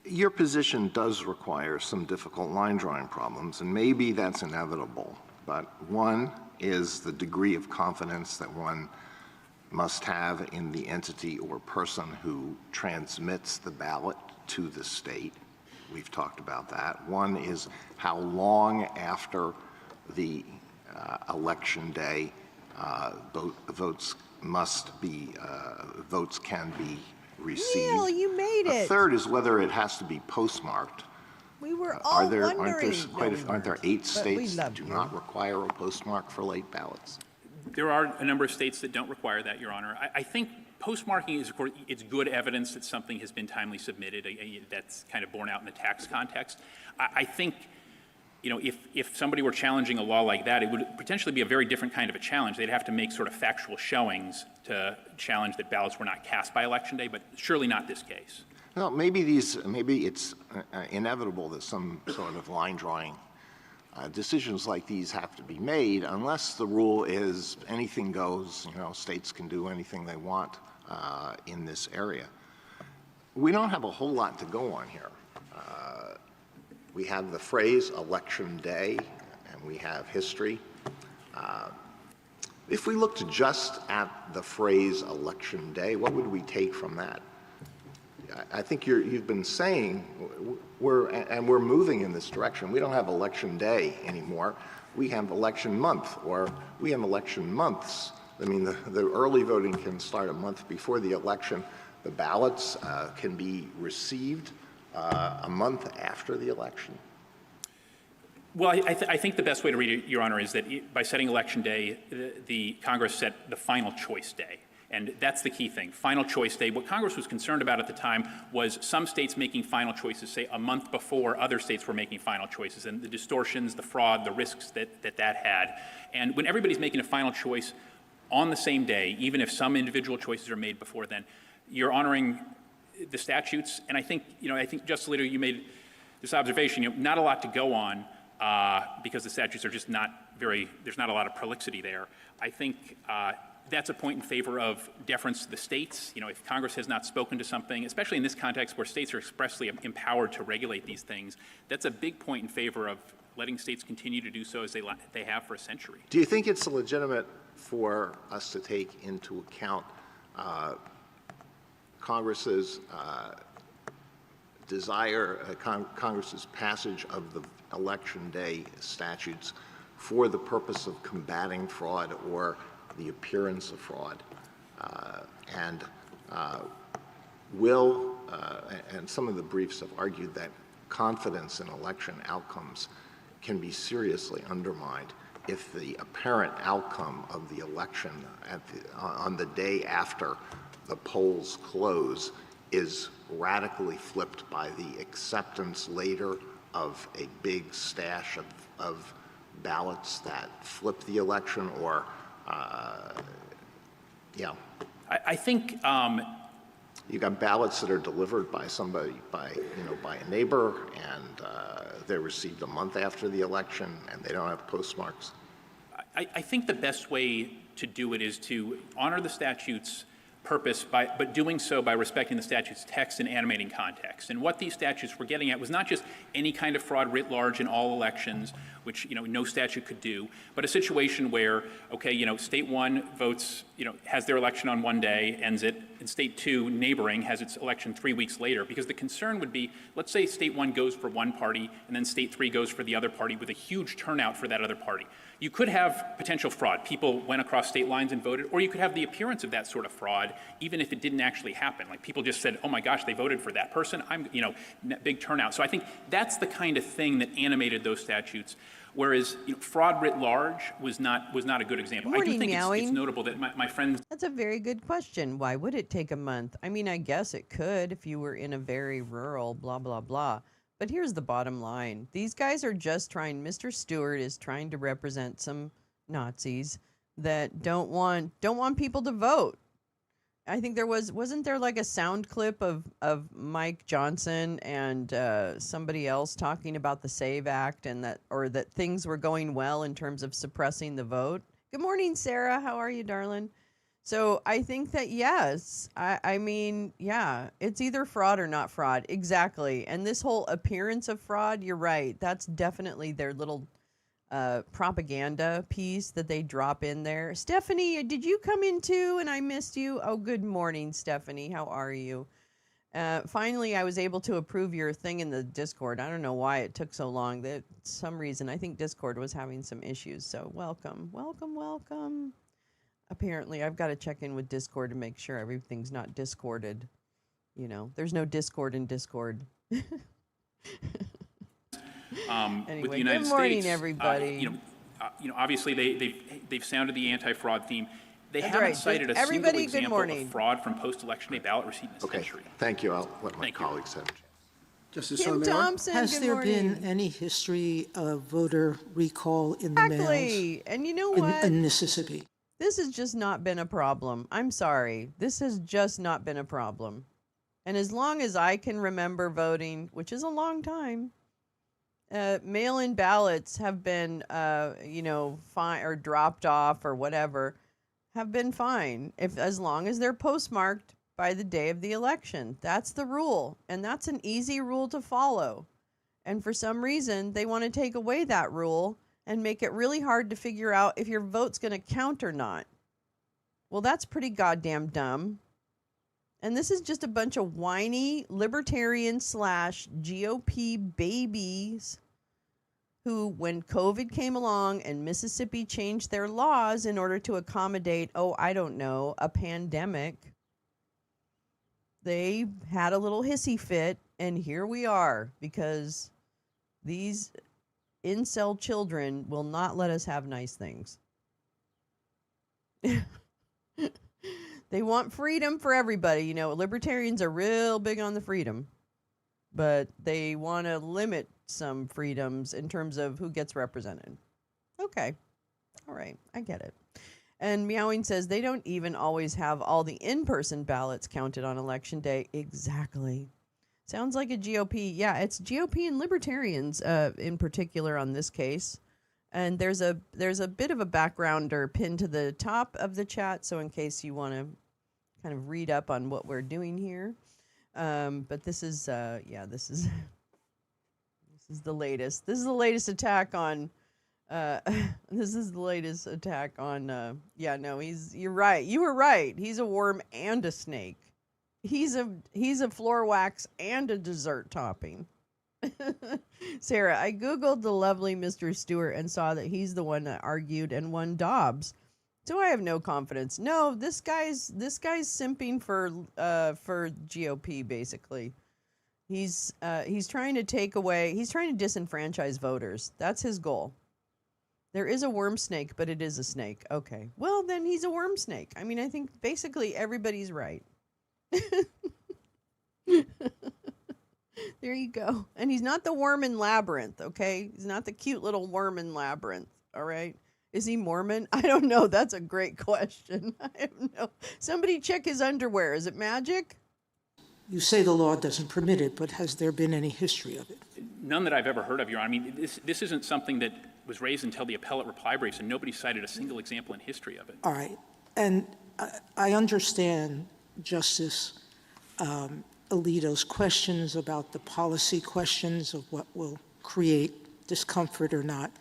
Your position does require some difficult line drawing problems, and maybe that's inevitable. But one is the degree of confidence that one must have in the entity or person who transmits the ballot to the state. We've talked about that. One is how long after the election day votes can be received. Neil, you made A it. third is whether it has to be postmarked. We were all wondering. Aren't there 8 But we states that love do you. not require a postmark for late ballots? There are a number of states that don't require that, Your Honor. I think postmarking is, of course, it's good evidence that something has been timely submitted. That's kind of borne out in the tax context. I think, if somebody were challenging a law like that, it would potentially be a very different kind of a challenge. They'd have to make sort of factual showings to challenge that ballots were not cast by Election Day, but surely not this case. Well, maybe it's inevitable that some sort of line drawing decisions like these have to be made, unless the rule is anything goes. States can do anything they want in this area. We don't have a whole lot to go on here. We have the phrase election day, and we have history. If we looked just at the phrase election day, what would we take from that? I think you've been saying we're moving in this direction. We don't have election day anymore. We have election month, or we have election months. I mean, the early voting can start a month before the election. The ballots can be received a month after the election. Well, I think the best way to read it, Your Honor, is that by setting Election Day, the Congress set the final choice day. And that's the key thing, final choice day. What Congress was concerned about at the time was some states making final choices, say a month before other states were making final choices, and the distortions, the fraud, the risks that had. And when everybody's making a final choice on the same day, even if some individual choices are made before then, you're honoring the statutes. And I think Justice Alito, you made this observation, not a lot to go on because the statutes are just there's not a lot of prolixity there. I think that's a point in favor of deference to the states. If Congress has not spoken to something, especially in this context where states are expressly empowered to regulate these things, that's a big point in favor of letting states continue to do so as they have for a century. Do you think it's legitimate for us to take into account Congress's Congress's passage of the Election Day statutes for the purpose of combating fraud or the appearance of fraud? And some of the briefs have argued that confidence in election outcomes can be seriously undermined if the apparent outcome of the election on the day after the polls close is radically flipped by the acceptance later of a big stash of ballots that flip the election, or I think you got ballots that are delivered by somebody, by a neighbor, and they're received a month after the election, and they don't have postmarks. I think the best way to do it is to honor the statute's purpose, but doing so by respecting the statute's text and animating context. And what these statutes were getting at was not just any kind of fraud writ large in all elections, which no statute could do, but a situation where, state one votes, has their election on one day, ends it, and state two, neighboring, has its election 3 weeks later. Because the concern would be, let's say state one goes for one party, and then state three goes for the other party with a huge turnout for that other party. You could have potential fraud. People went across state lines and voted, or you could have the appearance of that sort of fraud, even if it didn't actually happen. Like people just said, oh my gosh, they voted for that person. Big turnout. So I think that's the kind of thing that animated those statutes. Whereas fraud writ large was not a good example. Morning, I do think it's Meowing. notable that my friends. That's a very good question. Why would it take a month? I mean, I guess it could if you were in a very rural blah, blah, blah. But here's the bottom line. These guys are just Mr. Stewart is trying to represent some Nazis that don't want people to vote. I think wasn't there like a sound clip of Mike Johnson and somebody else talking about the SAVE Act and that things were going well in terms of suppressing the vote. Good morning, Sarah. How are you, darling? So I think that, yes, I mean, yeah, it's either fraud or not fraud. Exactly. And this whole appearance of fraud, you're right. That's definitely their little propaganda piece that they drop in there. Stephanie, did you come in too and I missed you? Oh, good morning, Stephanie. How are you? Finally, I was able to approve your thing in the Discord. I don't know why it took so long. That some reason, I think Discord was having some issues. So welcome, welcome, welcome. Apparently, I've got to check in with Discord to make sure everything's not discorded. There's no Discord in Discord. Anyway, with the United good morning, States, everybody. Obviously they've sounded the anti-fraud theme. They That's haven't right. cited a Everybody, single good example morning. of fraud from post-election day ballot receipt in this century. Thank you. I'll let my Thank you. colleagues have. Justice Kim Sotomayor? Thompson, Has good there morning. been any history of voter recall in the mails Exactly. And you know what? in Mississippi? This has just not been a problem. I'm sorry. This has just not been a problem. And as long as I can remember voting, which is a long time, mail-in ballots have been, fine or dropped off or whatever, have been fine as long as they're postmarked by the day of the election. That's the rule, and that's an easy rule to follow. And for some reason, they want to take away that rule and make it really hard to figure out if your vote's going to count or not. Well, that's pretty goddamn dumb. And this is just a bunch of whiny libertarian / GOP babies who, when COVID came along and Mississippi changed their laws in order to accommodate, a pandemic, they had a little hissy fit, and here we are, because these incel children will not let us have nice things. They want freedom for everybody. You know, libertarians are real big on the freedom, but they want to limit some freedoms in terms of who gets represented. Okay. All right. I get it. And Meowing says they don't even always have all the in-person ballots counted on election day. Exactly. Sounds like a GOP. Yeah, it's GOP and libertarians in particular on this case. And there's a bit of a backgrounder pinned to the top of the chat, so in case you want to kind of read up on what we're doing here. But this is this is the latest. This is the latest attack on. This is the latest attack on. You're right. You were right. He's a worm and a snake. He's a floor wax and a dessert topping. Sarah, I googled the lovely Mr. Stewart and saw that he's the one that argued and won Dobbs. So I have no confidence. No, this guy's simping for GOP basically. He's trying to take away. He's trying to disenfranchise voters. That's his goal. There is a worm snake, but it is a snake. Okay. Well, then he's a worm snake. I mean, I think basically everybody's right. There you go. And he's not the worm in Labyrinth, okay? He's not the cute little worm in Labyrinth, all right? Is he Mormon? I don't know. That's a great question. I don't know. Somebody check his underwear. Is it magic? You say the law doesn't permit it, but has there been any history of it? None that I've ever heard of, Your Honor. I mean, this isn't something that was raised until the appellate reply briefs, and nobody cited a single example in history of it. All right. And I understand Justice Alito's questions about the policy questions of what will create discomfort or not.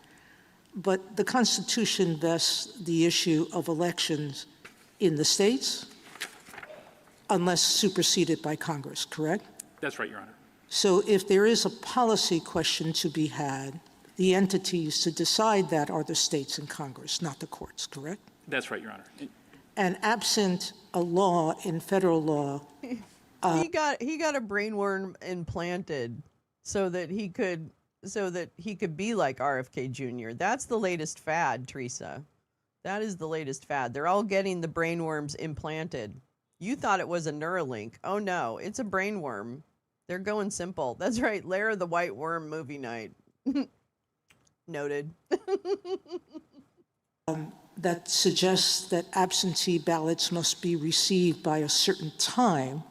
But the Constitution vests the issue of elections in the states unless superseded by Congress, correct? That's right, Your Honor. So if there is a policy question to be had, the entities to decide that are the states and Congress, not the courts, correct? That's right, Your Honor. And absent a law in federal law, he got a brainworm implanted so that he could be like RFK Jr. That's the latest fad, Teresa. That is the latest fad. They're all getting the brainworms implanted. You thought it was a Neuralink. Oh no, it's a brainworm. They're going simple. That's right, Lair of the White Worm movie night. Noted. that suggests that absentee ballots must be received by a certain time.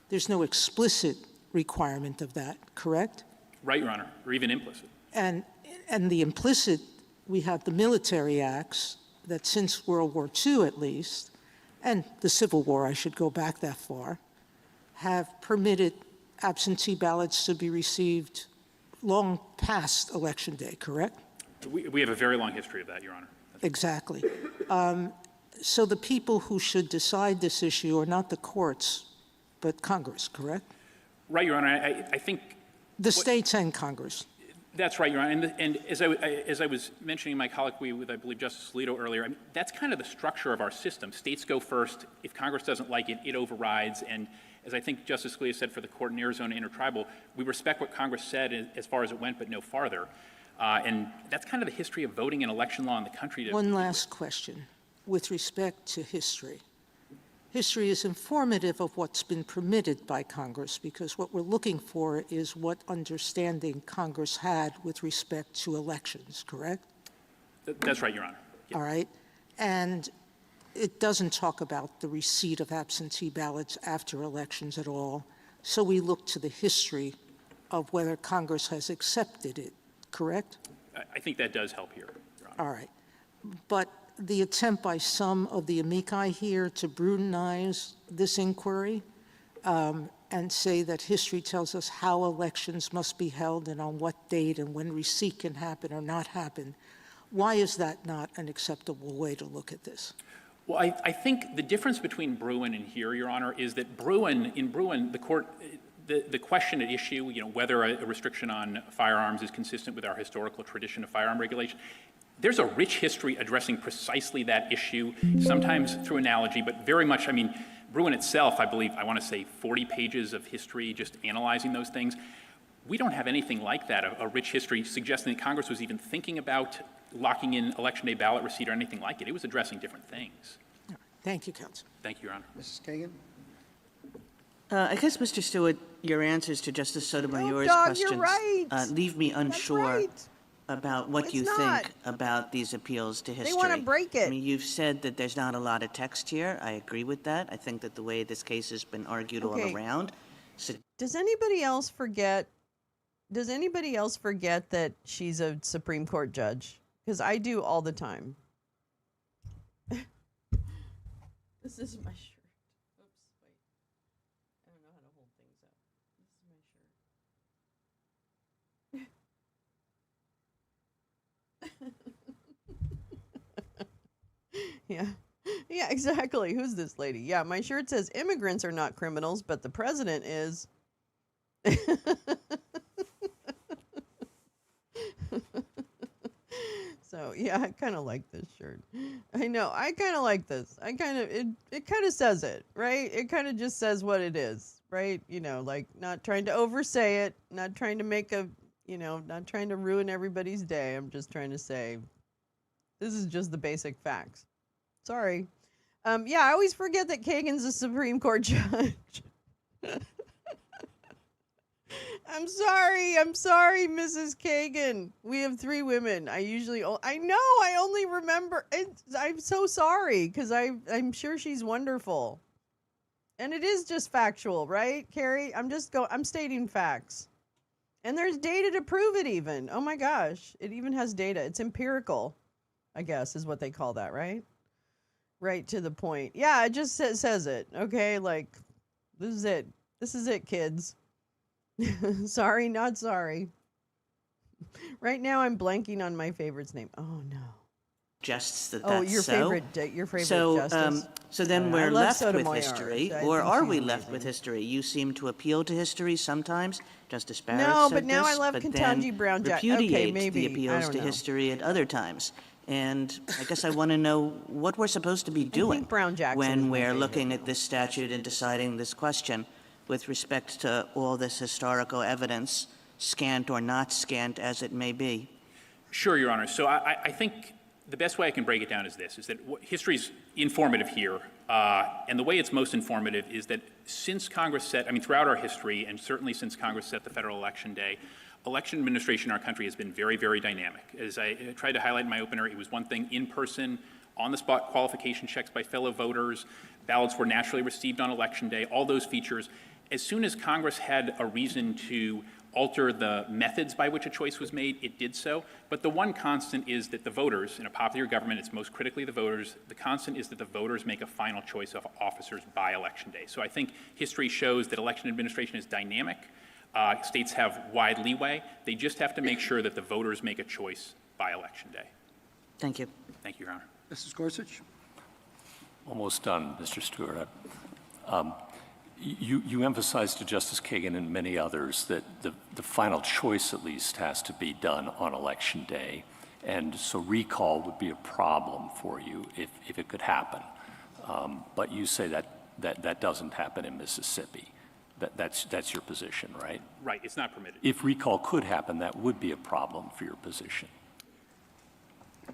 There's no explicit requirement of that, correct? Right, Your Honor, or even implicit. And the implicit, we have the military acts that since World War II at least, and the Civil War, I should go back that far, have permitted absentee ballots to be received long past Election Day, correct? We have a very long history of that, Your Honor. Exactly. So the people who should decide this issue are not the courts, but Congress, correct? Right, Your Honor. I think the states and Congress. That's right, Your Honor. And as I was mentioning my colloquy with, I believe, Justice Alito earlier, I mean, that's kind of the structure of our system. States go first. If Congress doesn't like it, it overrides. And as I think Justice Scalia said for the court in Arizona Intertribal, we respect what Congress said as far as it went, but no farther. And that's kind of the history of voting and election law in the country. One last question with respect to history. History is informative of what's been permitted by Congress, because what we're looking for is what understanding Congress had with respect to elections, correct? That's right, Your Honor. Yeah. All right. And it doesn't talk about the receipt of absentee ballots after elections at all. So we look to the history of whether Congress has accepted it, correct? I think that does help here, Your Honor. All right. But the attempt by some of the amici here to brutalize this inquiry and say that history tells us how elections must be held and on what date and when receipt can happen or not happen, why is that not an acceptable way to look at this? Well, I think the difference between Bruin and here, Your Honor, is that in Bruin, the court, the question at issue, whether a restriction on firearms is consistent with our historical tradition of firearm regulation, there's a rich history addressing precisely that issue, sometimes through analogy, but very much, Bruin itself, I believe, I want to say 40 pages of history just analyzing those things. We don't have anything like that, a rich history suggesting that Congress was even thinking about locking in Election Day ballot receipt or anything like it. It was addressing different things. Thank you, Counsel. Thank you, Your Honor. Mrs. Kagan? I guess, Mr. Stewart, your answers to Justice Sotomayor's Doug, questions you're right. Leave me unsure right. about what It's you not. think about these appeals to history. They want to break it. I mean, you've said that there's not a lot of text here. I agree with that. I think that the way this case has been argued Okay. all around. Does anybody else forget that she's a Supreme Court judge? Because I do all the time. This is my shirt. Oops, wait. I don't know how to hold things up. This is my shirt. Yeah. Yeah, exactly. Who's this lady? Yeah, my shirt says immigrants are not criminals, but the president is. So, yeah, I kind of like this shirt. I know, I kind of like this. It kind of says it, right? It kind of just says what it is, right? You know, like not trying to oversay it, not trying to make not trying to ruin everybody's day. I'm just trying to say, this is just the basic facts. Sorry. Yeah, I always forget that Kagan's a Supreme Court judge. I'm sorry, Mrs. Kagan. We have 3 women. I only remember. I'm so sorry, because I'm sure she's wonderful. And it is just factual, right, Carrie? I'm stating facts. And there's data to prove it even. Oh my gosh. It even has data. It's empirical, I guess, is what they call that, right? Right to the point. Yeah, it just says it. Okay, like, this is it. This is it, kids. Sorry, not sorry. Right now, I'm blanking on my favorite's name. Oh no. Suggests that Oh, that's your so. favorite So, justice. so then we're I love left with Sotomayor. history, I or think are she's we left amazing. with history? You seem to appeal to history sometimes. Justice Barrett No, said but now I this, love but Ketanji then Brown Jackson. repudiates Okay, maybe. the appeals I to don't know. history at other times. And I guess I want to know what we're supposed to be doing Brown Jackson is when my we're favorite. looking at this statute and deciding this question with respect to all this historical evidence, scant or not scant as it may be. Sure, Your Honor. So I think the best way I can break it down is this, is that history is informative here. And the way it's most informative is that since Congress throughout our history, and certainly since Congress set the federal election day, election administration in our country has been very, very dynamic. As I tried to highlight in my opener, it was one thing in person, on-the-spot qualification checks by fellow voters, ballots were naturally received on election day, all those features. As soon as Congress had a reason to alter the methods by which a choice was made, it did so. But the one constant is that the voters, in a popular government, it's most critically the voters, the constant is that the voters make a final choice of officers by election day. So I think history shows that election administration is dynamic. States have wide leeway. They just have to make sure that the voters make a choice by election day. Thank you. Thank you, Your Honor. Mrs. Gorsuch? Almost done, Mr. Stewart. You emphasized to Justice Kagan and many others that the final choice, at least, has to be done on Election Day. And so recall would be a problem for you if it could happen. But you say that doesn't happen in Mississippi. That's your position, right? Right, it's not permitted. If recall could happen, that would be a problem for your position.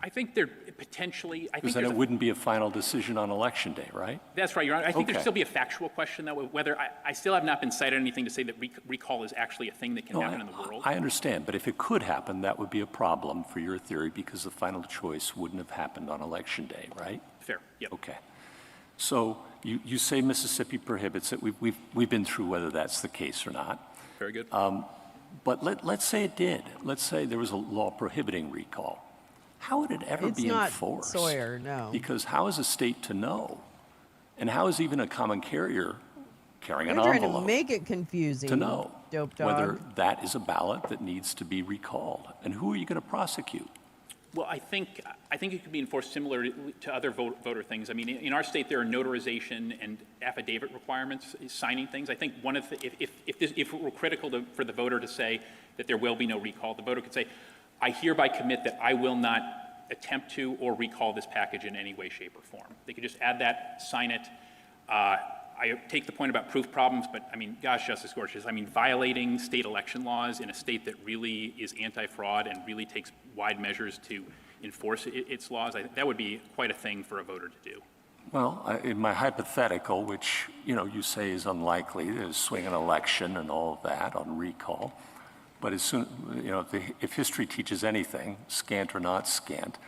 I think there potentially, Because then it wouldn't be a final decision on Election Day, right? That's right, Your Honor. I think Okay. there'd still be a factual question, though, whether I still have not been cited anything to say that recall is actually a thing that can happen in the world. I understand, but if it could happen, that would be a problem for your theory because the final choice wouldn't have happened on Election Day, right? Fair, yep. Okay. So you say Mississippi prohibits it. We've been through whether that's the case or not. Very good. But let's say it did. Let's say there was a law prohibiting recall. How would it ever be enforced? It's not Sawyer, no. Because how is a state to know? And how is even a common carrier carrying an You're trying envelope to make it confusing. to know Dope dog. whether that is a ballot that needs to be recalled? And who are you going to prosecute? Well, I think it could be enforced similar to other voter things. I mean, in our state, there are notarization and affidavit requirements, signing things. I think one of the, if it were critical for the voter to say that there will be no recall, the voter could say, I hereby commit that I will not attempt to or recall this package in any way, shape, or form. They could just add that, sign it. I take the point about proof problems, but I mean, gosh, Justice Gorsuch, I mean, violating state election laws in a state that really is anti-fraud and really takes wide measures to enforce its laws, that would be quite a thing for a voter to do. Well, in my hypothetical, which, you say is unlikely, to swing an election and all of that on recall, but as soon, if history teaches anything, scant or not scant,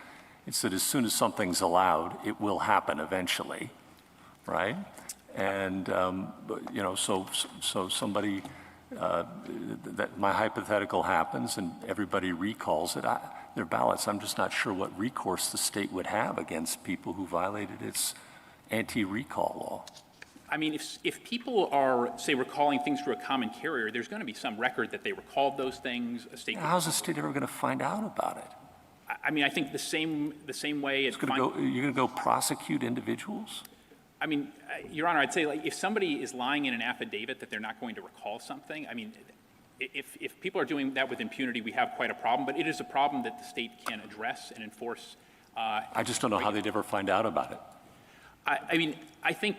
it's that as soon as something's allowed, it will happen eventually, right? And, so somebody, that my hypothetical happens and everybody recalls it, their ballots, I'm just not sure what recourse the state would have against people who violated its anti-recall law. I mean, if people are, say, recalling things through a common carrier, there's going to be some record that they recalled those things. A state. How's the state ever going to find out about it? I mean, I think the same way you're going to go prosecute individuals? I mean, Your Honor, I'd say, like, if somebody is lying in an affidavit that they're not going to recall something, I mean, if people are doing that with impunity, we have quite a problem. But it is a problem that the state can address and enforce. I just don't know how they'd ever find out about it. I mean, I think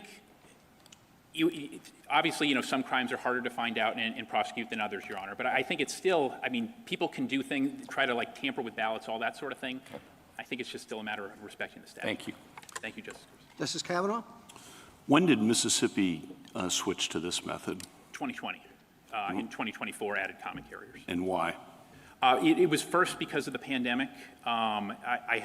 obviously, some crimes are harder to find out and prosecute than others, Your Honor. But I think it's still, I mean, people can do things, try to like tamper with ballots, all that sort of thing. I think it's just still a matter of respecting the statute. Thank you. Thank you, Justice. Justice Kavanaugh? When did Mississippi switch to this method? 2020. In 2024, added common carriers. And why? It was first because of the pandemic. I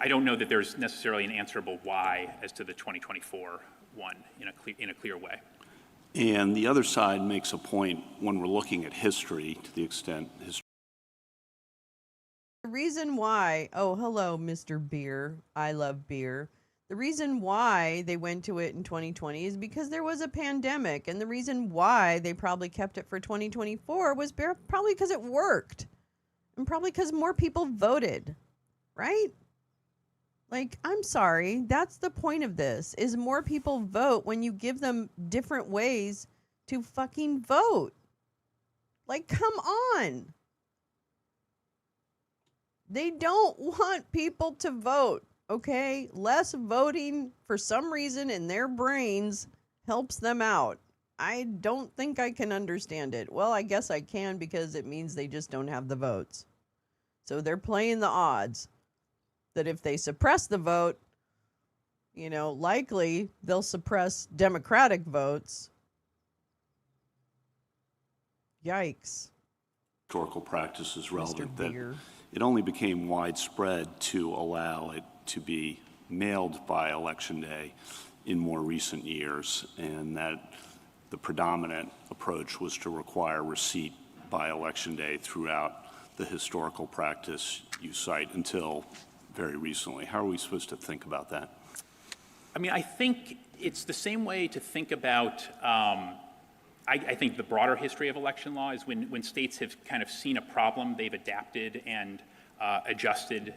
don't know that there's necessarily an answerable why as to the 2024 one in a clear way. And the other side makes a point when we're looking at history, to the extent history. The reason why, oh, hello, Mr. Beer. I love beer. The reason why they went to it in 2020 is because there was a pandemic. And the reason why they probably kept it for 2024 was probably because it worked. And probably because more people voted, right? Like, I'm sorry, that's the point of this, is more people vote when you give them different ways to fucking vote. Like, come on. They don't want people to vote, okay? Less voting, for some reason, in their brains helps them out. I don't think I can understand it. Well, I guess I can, because it means they just don't have the votes. So they're playing the odds that if they suppress the vote, likely they'll suppress Democratic votes. Yikes. Historical practice is relevant. Mr. Beer. It only became widespread to allow it to be mailed by Election Day in more recent years, and that the predominant approach was to require receipt by Election Day throughout the historical practice you cite until very recently. How are we supposed to think about that? I mean, I think it's the same way to think about, I think the broader history of election law is when states have kind of seen a problem, they've adapted and adjusted,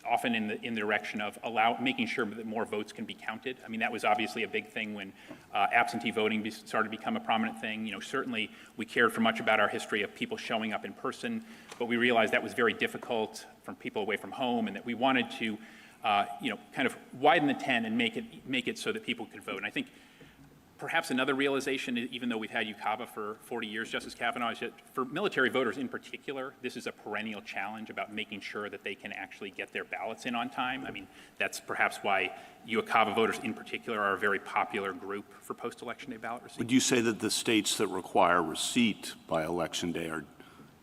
often in the direction of making sure that more votes can be counted. I mean, that was obviously a big thing when absentee voting started to become a prominent thing. Certainly we cared for much about our history of people showing up in person, but we realized that was very difficult from people away from home, and that we wanted to, kind of widen the tent and make it so that people could vote. And I think perhaps another realization, even though we've had UCAVA for 40 years, Justice Kavanaugh, is that for military voters in particular, this is a perennial challenge about making sure that they can actually get their ballots in on time. I mean, that's perhaps why UCAVA voters in particular are a very popular group for post-election day ballot receipt. Would you say that the states that require receipt by Election Day are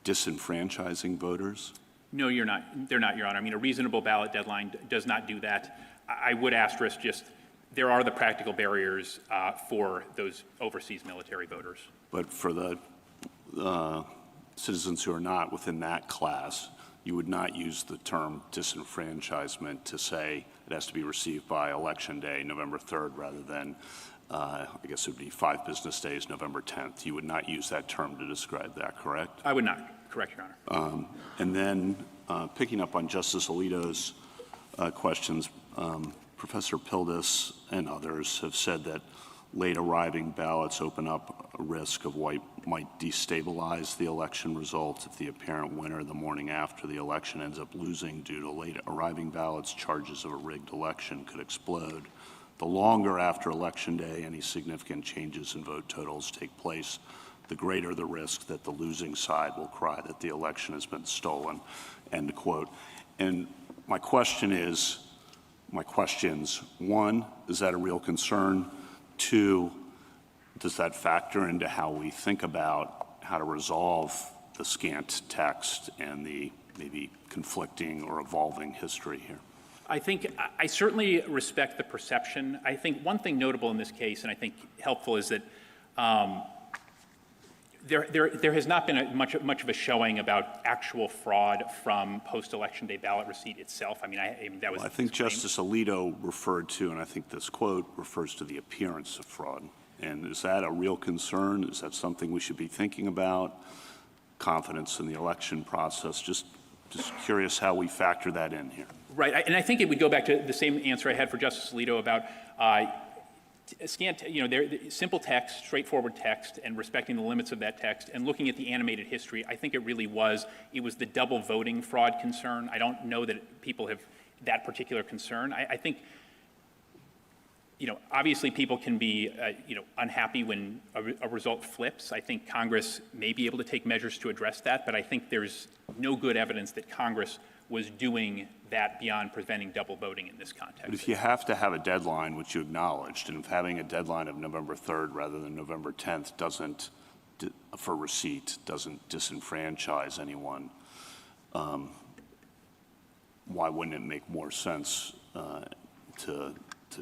disenfranchising voters? No, they're not, Your Honor. I mean, a reasonable ballot deadline does not do that. I would asterisk just, there are the practical barriers for those overseas military voters. But for the citizens who are not within that class, you would not use the term disenfranchisement to say it has to be received by Election Day, November 3rd, rather than, I guess it would be 5 business days, November 10th. You would not use that term to describe that, correct? I would not. Correct, Your Honor. And then picking up on Justice Alito's questions, Professor Pildes and others have said that late arriving ballots open up a risk of what might destabilize the election result if the apparent winner the morning after the election ends up losing due to late arriving ballots. Charges of a rigged election could explode. The longer after Election Day any significant changes in vote totals take place, the greater the risk that the losing side will cry that the election has been stolen, end quote. And my question is, my questions. One, is that a real concern? Two, does that factor into how we think about how to resolve the scant text and the maybe conflicting or evolving history here? I think I certainly respect the perception. I think one thing notable in this case, and I think helpful, is that there has not been much of a showing about actual fraud from post-election day ballot receipt itself. I mean, that was. Well, I think Justice Alito referred to, and I think this quote refers to the appearance of fraud. And is that a real concern? Is that something we should be thinking about? Confidence in the election process? Just curious how we factor that in here. Right, and I think it would go back to the same answer I had for Justice Alito about simple text, straightforward text, and respecting the limits of that text, and looking at the animated history. I think it was the double voting fraud concern. I don't know that people have that particular concern. I think, obviously people can be, unhappy when a result flips. I think Congress may be able to take measures to address that, but I think there's no good evidence that Congress was doing that beyond preventing double voting in this context. But if you have to have a deadline, which you acknowledged, and if having a deadline of November 3rd rather than November 10th for receipt doesn't disenfranchise anyone, why wouldn't it make more sense to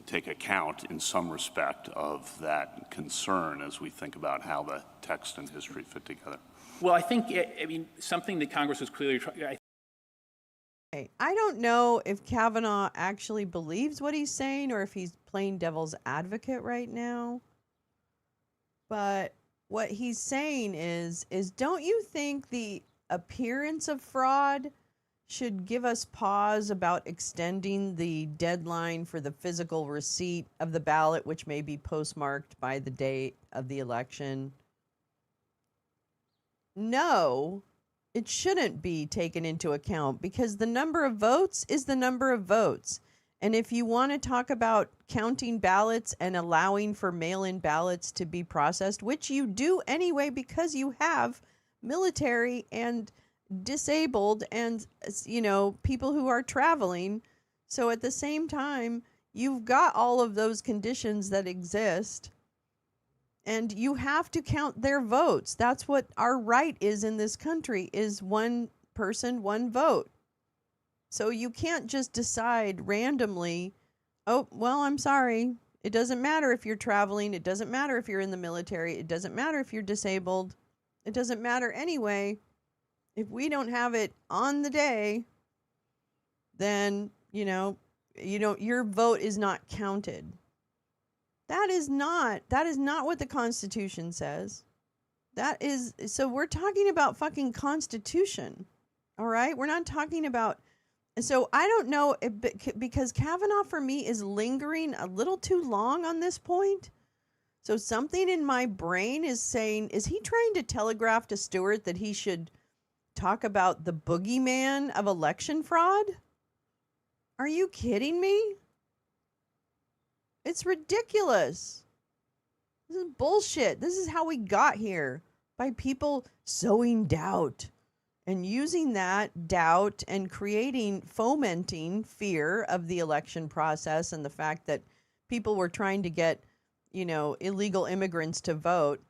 take account in some respect of that concern as we think about how the text and history fit together? Well, I think, something that Congress was clearly trying. I don't know if Kavanaugh actually believes what he's saying or if he's playing devil's advocate right now. But what he's saying is don't you think the appearance of fraud should give us pause about extending the deadline for the physical receipt of the ballot, which may be postmarked by the date of the election? No, it shouldn't be taken into account because the number of votes is the number of votes. And if you want to talk about counting ballots and allowing for mail-in ballots to be processed, which you do anyway because you have military and disabled and, people who are traveling. So at the same time, you've got all of those conditions that exist. And you have to count their votes. That's what our right is in this country, is one person, one vote. So you can't just decide randomly, oh, well, I'm sorry. It doesn't matter if you're traveling. It doesn't matter if you're in the military. It doesn't matter if you're disabled. It doesn't matter anyway. If we don't have it on the day, then, your vote is not counted. That is not what the Constitution says. So we're talking about fucking Constitution, all right? We're not talking about, so I don't know, because Kavanaugh for me is lingering a little too long on this point. So something in my brain is saying, is he trying to telegraph to Stewart that he should talk about the boogeyman of election fraud? Are you kidding me? It's ridiculous. This is bullshit. This is how we got here, by people sowing doubt and using that doubt and fomenting fear of the election process and the fact that people were trying to get, illegal immigrants to vote.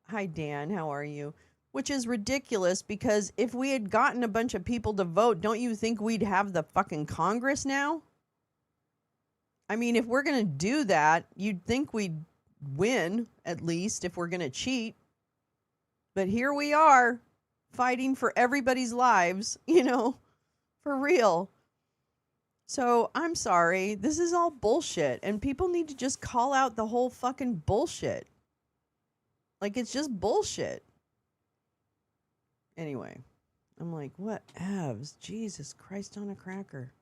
Hi, Dan. How are you? Which is ridiculous because if we had gotten a bunch of people to vote, don't you think we'd have the fucking Congress now? I mean, if we're going to do that, you'd think we'd win, at least, if we're going to cheat. But here we are, fighting for everybody's lives, for real. So, I'm sorry, this is all bullshit, and people need to just call out the whole fucking bullshit. Like, it's just bullshit. Anyway, I'm like, what evs? Jesus Christ on a cracker.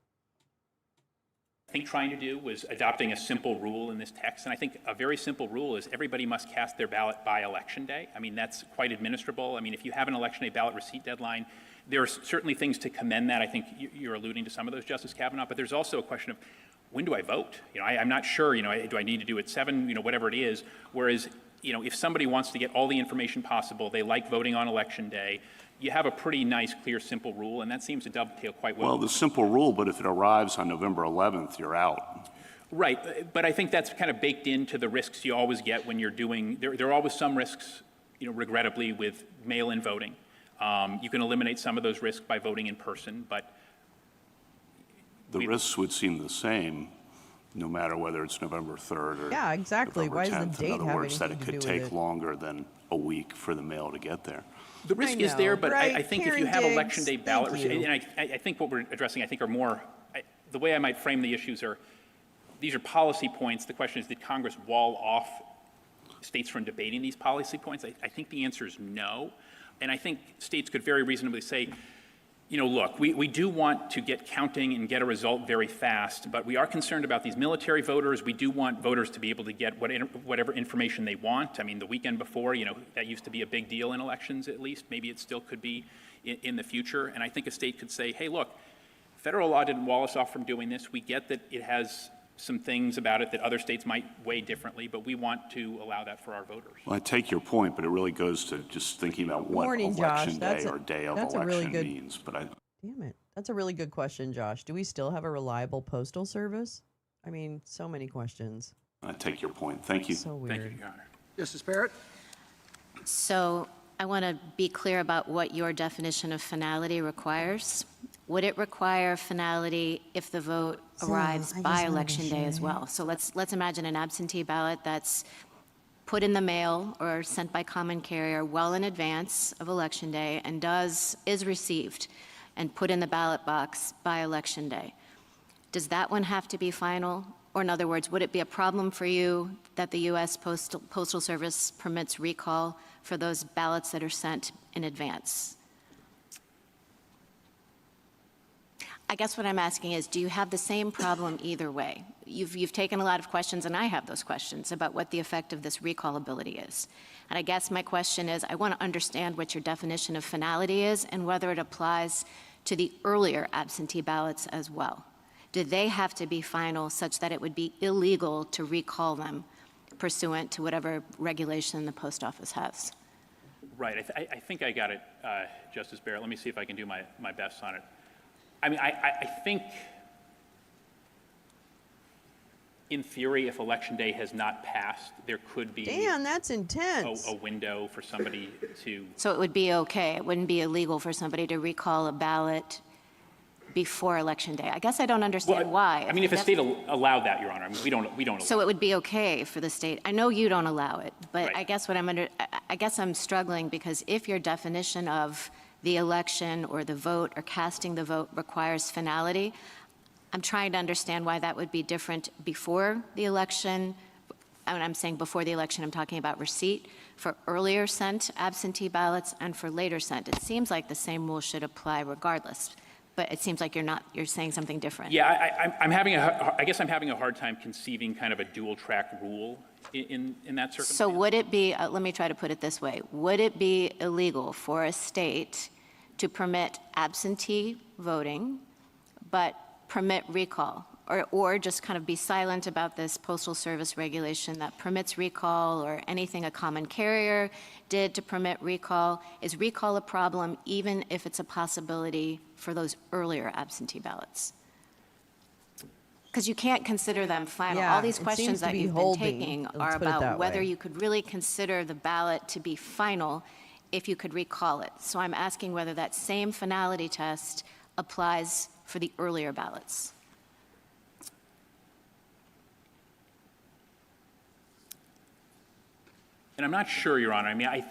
I think trying to do was adopting a simple rule in this text. And I think a very simple rule is everybody must cast their ballot by election day. I mean, that's quite administrable. I mean, if you have an election day ballot receipt deadline, there are certainly things to commend that. I think you're alluding to some of those, Justice Kavanaugh, but there's also a question of when do I vote? I'm not sure, do I need to do it 7, whatever it is. Whereas, if somebody wants to get all the information possible, they like voting on election day, you have a pretty nice, clear, simple rule, and that seems to dovetail quite well. Well, the simple rule, but if it arrives on November 11th, you're out. Right, but I think that's kind of baked into the risks you always get when you're doing, there are always some risks, regrettably, with mail-in voting. You can eliminate some of those risks by voting in person, but The risks would seem the same, no matter whether it's November 3rd or Yeah, exactly. November Why does 10th. the date In other have words, that anything it to could do with take it? longer than a week for the mail to get there. the risk is know, there, but right, I think if Karen you have Diggs, election day ballot, thank you. and I think what we're addressing, I think are more, the way I might frame the issues are, these are policy points. The question is, did Congress wall off states from debating these policy points? I think the answer is no. And I think states could very reasonably say, look, we do want to get counting and get a result very fast, but we are concerned about these military voters. We do want voters to be able to get whatever information they want. I mean, the weekend before, that used to be a big deal in elections, at least. Maybe it still could be in the future. And I think a state could say, hey, look, federal law didn't wall us off from doing this. We get that it has some things about it that other states might weigh differently, but we want to allow that for our voters. Well, I take your point, but it really goes to just thinking about what Morning, election Josh. day or day of that's a really election good- means. But Damn it. That's a really good question, Josh. Do we still have a reliable postal service? I mean, so many questions. I take your point. Thank you. So weird. Thank you, Your Honor. Justice Barrett? So I want to be clear about what your definition of finality requires. Would it require finality if the vote arrives by election day as well? So let's imagine an absentee ballot that's put in the mail or sent by common carrier well in advance of election day and is received and put in the ballot box by election day. Does that one have to be final? Or in other words, would it be a problem for you that the U.S. Postal Service permits recall for those ballots that are sent in advance? I guess what I'm asking is, do you have the same problem either way? You've taken a lot of questions, and I have those questions about what the effect of this recallability is. And I guess my question is, I want to understand what your definition of finality is and whether it applies to the earlier absentee ballots as well. Do they have to be final such that it would be illegal to recall them pursuant to whatever regulation the post office has? Right. I think I got it, Justice Barrett. Let me see if I can do my best on it. I mean, I think, in theory, if Election Day has not passed, there could be Dan, that's intense. a window for somebody to. So it would be okay, it wouldn't be illegal for somebody to recall a ballot before Election Day. I guess I don't understand why. I mean, if a state allowed that, Your Honor, I mean, we don't allow So it would be okay for the state. I know you don't allow it, but Right. I guess I'm struggling because if your definition of the election or the vote or casting the vote requires finality, I'm trying to understand why that would be different before the election. When I'm saying before the election, I'm talking about receipt for earlier sent absentee ballots and for later sent. It seems like the same rule should apply regardless, but it seems like you're saying something different. Yeah, I guess I'm having a hard time conceiving kind of a dual track rule in that circumstance. So would it be, let me try to put it this way, would it be illegal for a state to permit absentee voting, but permit recall? Or just kind of be silent about this Postal Service regulation that permits recall or anything a common carrier did to permit recall? Is recall a problem even if it's a possibility for those earlier absentee ballots? Because you can't consider them final. Yeah, All these it questions seems to that be you've holding. been taking Let's are put it that about whether way. you could really consider the ballot to be final if you could recall it. So I'm asking whether that same finality test applies for the earlier ballots. And I'm not sure, Your Honor. I mean, I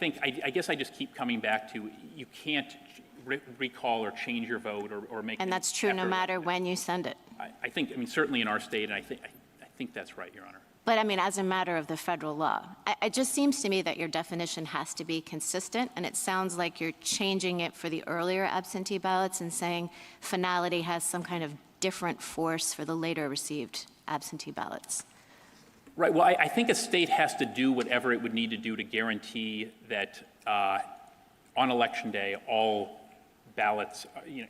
guess I just keep coming back to you can't recall or change your vote or make. And that's true no after- matter when you send it. I mean, certainly in our state, and I think that's right, Your Honor. But I mean, as a matter of the federal law, it just seems to me that your definition has to be consistent, and it sounds like you're changing it for the earlier absentee ballots and saying finality has some kind of different force for the later received absentee ballots. Right. Well, I think a state has to do whatever it would need to do to guarantee that on Election Day, all ballots,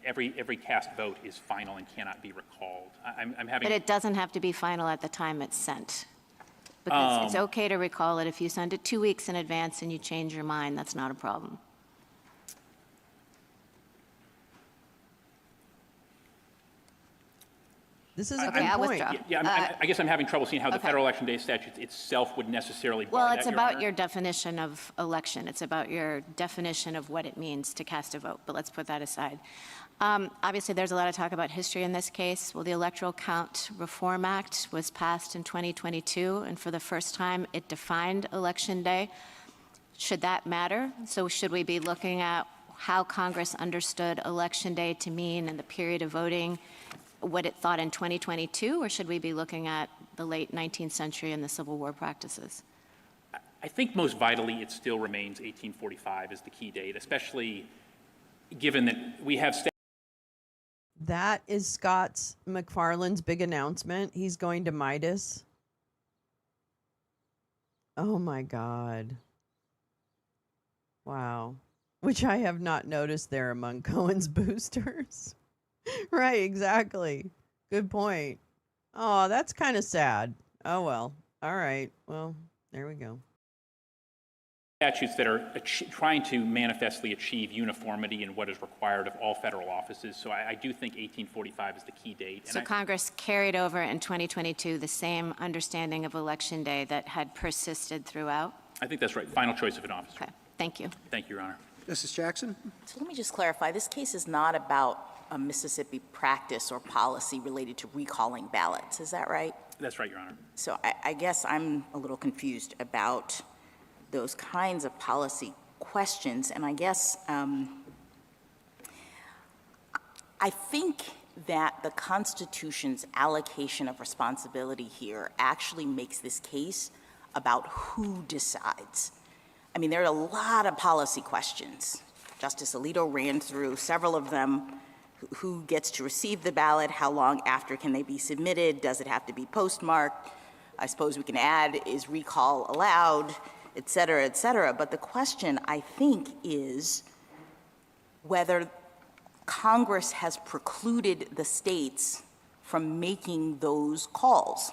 every cast vote is final and cannot be recalled. I'm having. But it doesn't have to be final at the time it's sent. Because it's okay to recall it if you send it 2 weeks in advance and you change your mind, that's not a problem. This is a Okay, good I'll point. withdraw. I guess I'm having trouble seeing how the Okay. federal election day statute itself would necessarily bar Well, that, it's Your about Honor. your definition of election. It's about your definition of what it means to cast a vote, but let's put that aside. Obviously, there's a lot of talk about history in this case. Well, the Electoral Count Reform Act was passed in 2022, and for the first time, it defined Election Day. Should that matter? So should we be looking at how Congress understood Election Day to mean in the period of voting, what it thought in 2022, or should we be looking at the late 19th century and the Civil War practices? I think most vitally, it still remains 1845 as the key date, especially given that we have That is Scott McFarland's big announcement. He's going to Midas. Oh my God. Wow. Which I have not noticed there among Cohen's boosters. Right, exactly. Good point. Oh, that's kind of sad. Oh, well. All right. Well, there we go. statutes that are trying to manifestly achieve uniformity in what is required of all federal offices. So I do think 1845 is the key date. So Congress carried over in 2022 the same understanding of Election Day that had persisted throughout? I think that's right. Final choice of an officer. Okay, thank you. Thank you, Your Honor. Justice Jackson? So let me just clarify, this case is not about a Mississippi practice or policy related to recalling ballots, is that right? That's right, Your Honor. So I guess I'm a little confused about those kinds of policy questions, and I guess I think that the Constitution's allocation of responsibility here actually makes this case about who decides. I mean, there are a lot of policy questions. Justice Alito ran through several of them. Who gets to receive the ballot? How long after can they be submitted? Does it have to be postmarked? I suppose we can add, is recall allowed, et cetera, et cetera. But the question, I think, is whether Congress has precluded the states from making those calls,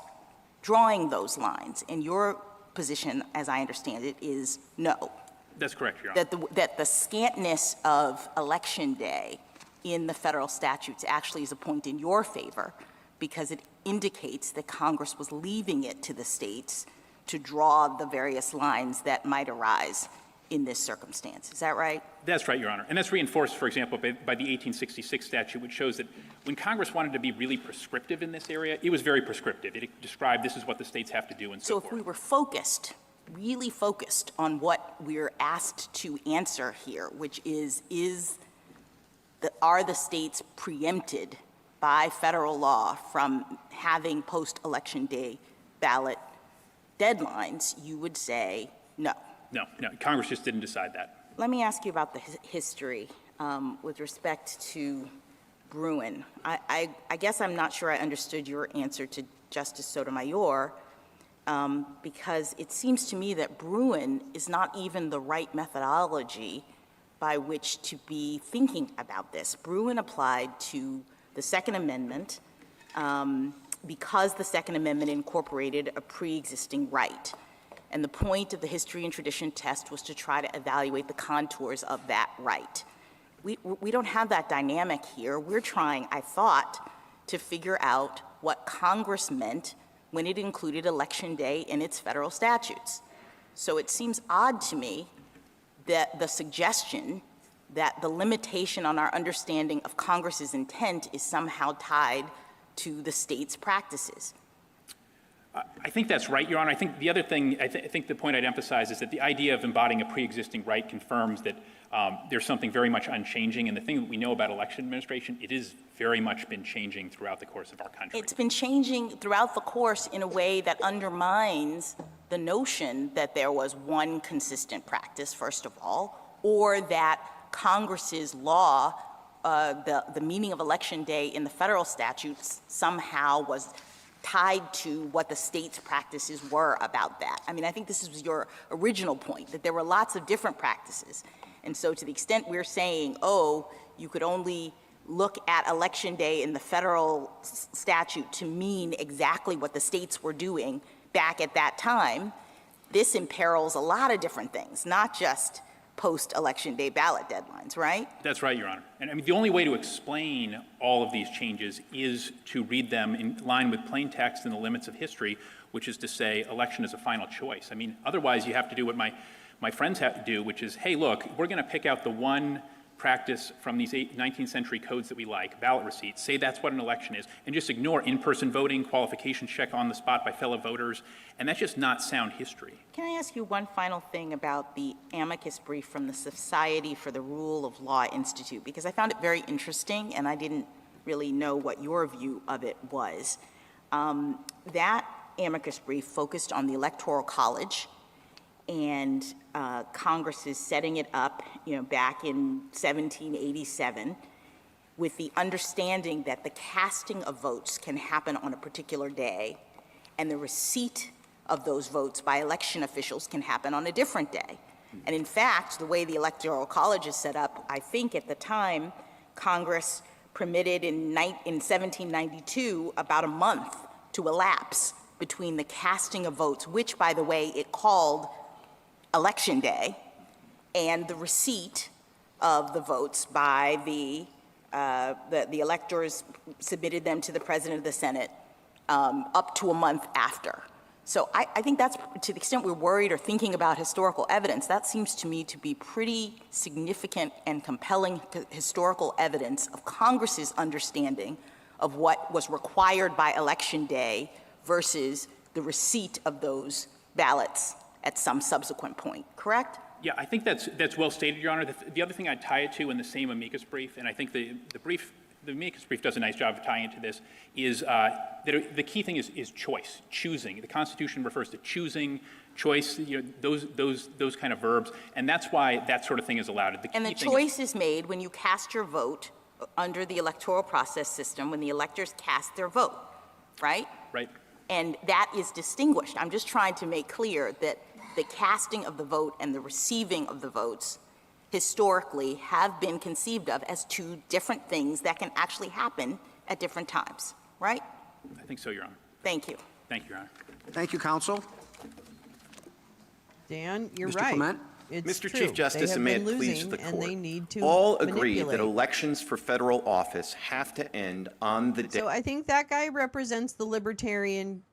drawing those lines. And your position, as I understand it, is no. That's correct, Your Honor. That the scantness of Election Day in the federal statutes actually is a point in your favor because it indicates that Congress was leaving it to the states to draw the various lines that might arise in this circumstance. Is that right? That's right, Your Honor. And that's reinforced, for example, by the 1866 statute, which shows that when Congress wanted to be really prescriptive in this area, it was very prescriptive. It described this is what the states have to do and so forth. So if we were focused, really focused on what we're asked to answer here, which is are the states preempted by federal law from having post-election day ballot deadlines, you would say no. No, Congress just didn't decide that. Let me ask you about the history with respect to Bruen. I guess I'm not sure I understood your answer to Justice Sotomayor because it seems to me that Bruen is not even the right methodology by which to be thinking about this. Bruen applied to the Second Amendment because the Second Amendment incorporated a pre-existing right. And the point of the history and tradition test was to try to evaluate the contours of that right. We don't have that dynamic here. We're trying, I thought, to figure out what Congress meant when it included Election Day in its federal statutes. So it seems odd to me that the suggestion that the limitation on our understanding of Congress's intent is somehow tied to the state's practices. I think that's right, Your Honor. I think the other thing, I think the point I'd emphasize is that the idea of embodying a pre-existing right confirms that there's something very much unchanging. And the thing that we know about election administration, it is very much been changing throughout the course of our country. It's been changing throughout the course in a way that undermines the notion that there was one consistent practice, first of all, or that Congress's law, the meaning of Election Day in the federal statutes somehow was tied to what the state's practices were about that. I mean, I think this is your original point, that there were lots of different practices. And so to the extent we're saying, oh, you could only look at Election Day in the federal statute to mean exactly what the states were doing back at that time, this imperils a lot of different things, not just post-election day ballot deadlines, right? That's right, Your Honor. And I mean, the only way to explain all of these changes is to read them in line with plain text and the limits of history, which is to say election is a final choice. I mean, otherwise you have to do what my friends have to do, which is, hey, look, we're going to pick out the one practice from these 19th century codes that we like, ballot receipts, say that's what an election is, and just ignore in-person voting, qualifications check on the spot by fellow voters, and that's just not sound history. Can I ask you one final thing about the amicus brief from the Society for the Rule of Law Institute? Because I found it very interesting, and I didn't really know what your view of it was. That amicus brief focused on the Electoral College and Congress is setting it up, back in 1787 with the understanding that the casting of votes can happen on a particular day and the receipt of those votes by election officials can happen on a different day. And in fact, the way the Electoral College is set up, I think at the time, Congress permitted in 1792 about a month to elapse between the casting of votes, which, by the way, it called Election Day, and the receipt of the votes by the electors submitted them to the President of the Senate up to a month after. So I think that's, to the extent we're worried or thinking about historical evidence, that seems to me to be pretty significant and compelling historical evidence of Congress's understanding of what was required by Election Day versus the receipt of those ballots at some subsequent point, correct? Yeah, I think that's well stated, Your Honor. The other thing I'd tie it to in the same amicus brief, and I think the amicus brief does a nice job of tying into this, is that the key thing is choice, choosing. The Constitution refers to choosing, choice, those kind of verbs, and that's why that sort of thing is allowed. And the choice is made when you cast your vote under the electoral process system, when the electors cast their vote, right? Right. And that is distinguished. I'm just trying to make clear that the casting of the vote and the receiving of the votes historically have been conceived of as two different things that can actually happen at different times, right? I think so, Your Honor. Thank you. Thank you, Your Honor. Thank you, counsel. Dan, you're Mr. right. Clement? It's Mr. true. Chief Justice, They and may have it been please losing, the and they court, need to all agree that manipulate. elections for federal office have to end on the day. So I think that guy represents the Libertarian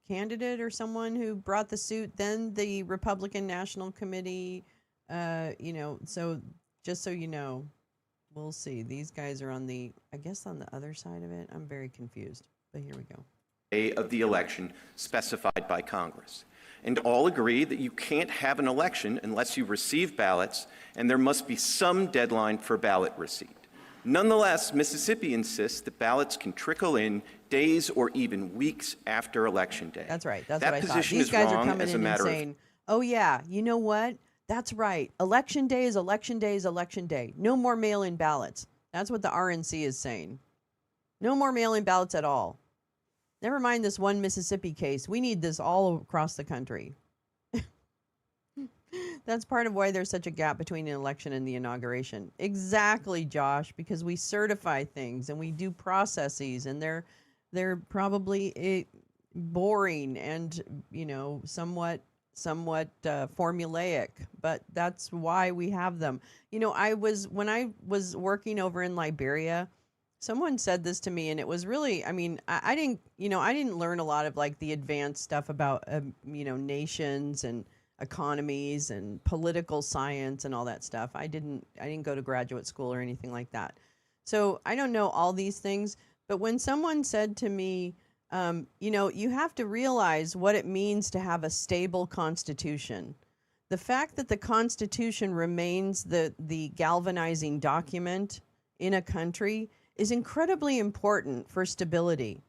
candidate or someone who brought the suit, then the Republican National Committee, so just so you know, we'll see. These guys are on the other side of it. I'm very confused, but here we go. Day of the election specified by Congress. And all agree that you can't have an election unless you receive ballots, and there must be some deadline for ballot receipt. Nonetheless, Mississippi insists that ballots can trickle in days or even weeks after Election Day. That's right. That's that what I thought. position These is guys are wrong coming as a in and matter saying, oh yeah, you know what? That's right. Election Day is Election Day is Election Day. No more mail-in ballots. That's what the RNC is saying. No more mail-in ballots at all. Never mind this one Mississippi case. We need this all across the country. That's part of why there's such a gap between an election and the inauguration. Exactly, Josh, because we certify things and we do processes, and they're probably boring and somewhat formulaic, but that's why we have them. When I was working over in Liberia, someone said this to me, and it was really, I didn't learn a lot of like the advanced stuff about nations and economies and political science and all that stuff. I didn't go to graduate school or anything like that. So I don't know all these things, but when someone said to me, you have to realize what it means to have a stable constitution. The fact that the Constitution remains the galvanizing document in a country is incredibly important for stability.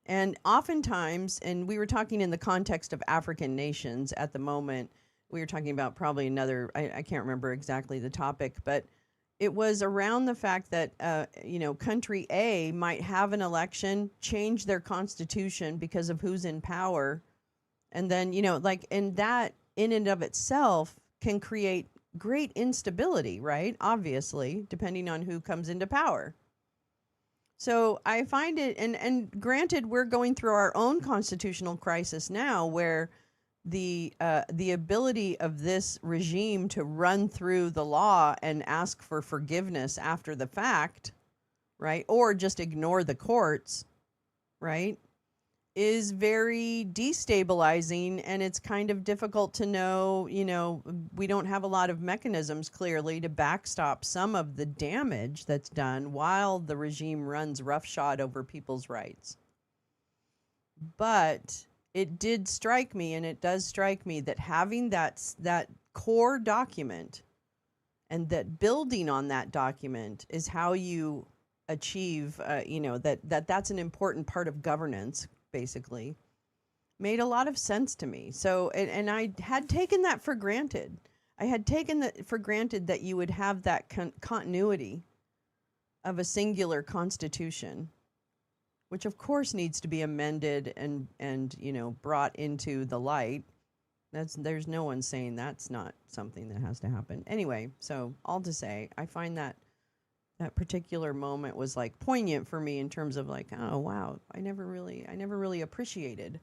And oftentimes, and we were talking in the context of African nations at the moment, we were talking about probably another, I can't remember exactly the topic, but it was around the fact that, country A might have an election, change their constitution because of who's in power. And then, and that in and of itself can create great instability, right? Obviously, depending on who comes into power. So I find it, and granted, we're going through our own constitutional crisis now where the ability of this regime to run through the law and ask for forgiveness after the fact, right, or just ignore the courts, right, is very destabilizing, and it's kind of difficult to know, we don't have a lot of mechanisms clearly to backstop some of the damage that's done while the regime runs roughshod over people's rights. But it did strike me, and it does strike me, that having that core document and that building on that document is how you achieve, that's an important part of governance, basically, made a lot of sense to me. So, and I had taken that for granted. I had taken that for granted that you would have that continuity of a singular constitution, which of course needs to be amended and brought into the light. There's no one saying that's not something that has to happen. Anyway, so all to say, I find that particular moment was like poignant for me in terms of like, oh wow, I never really appreciated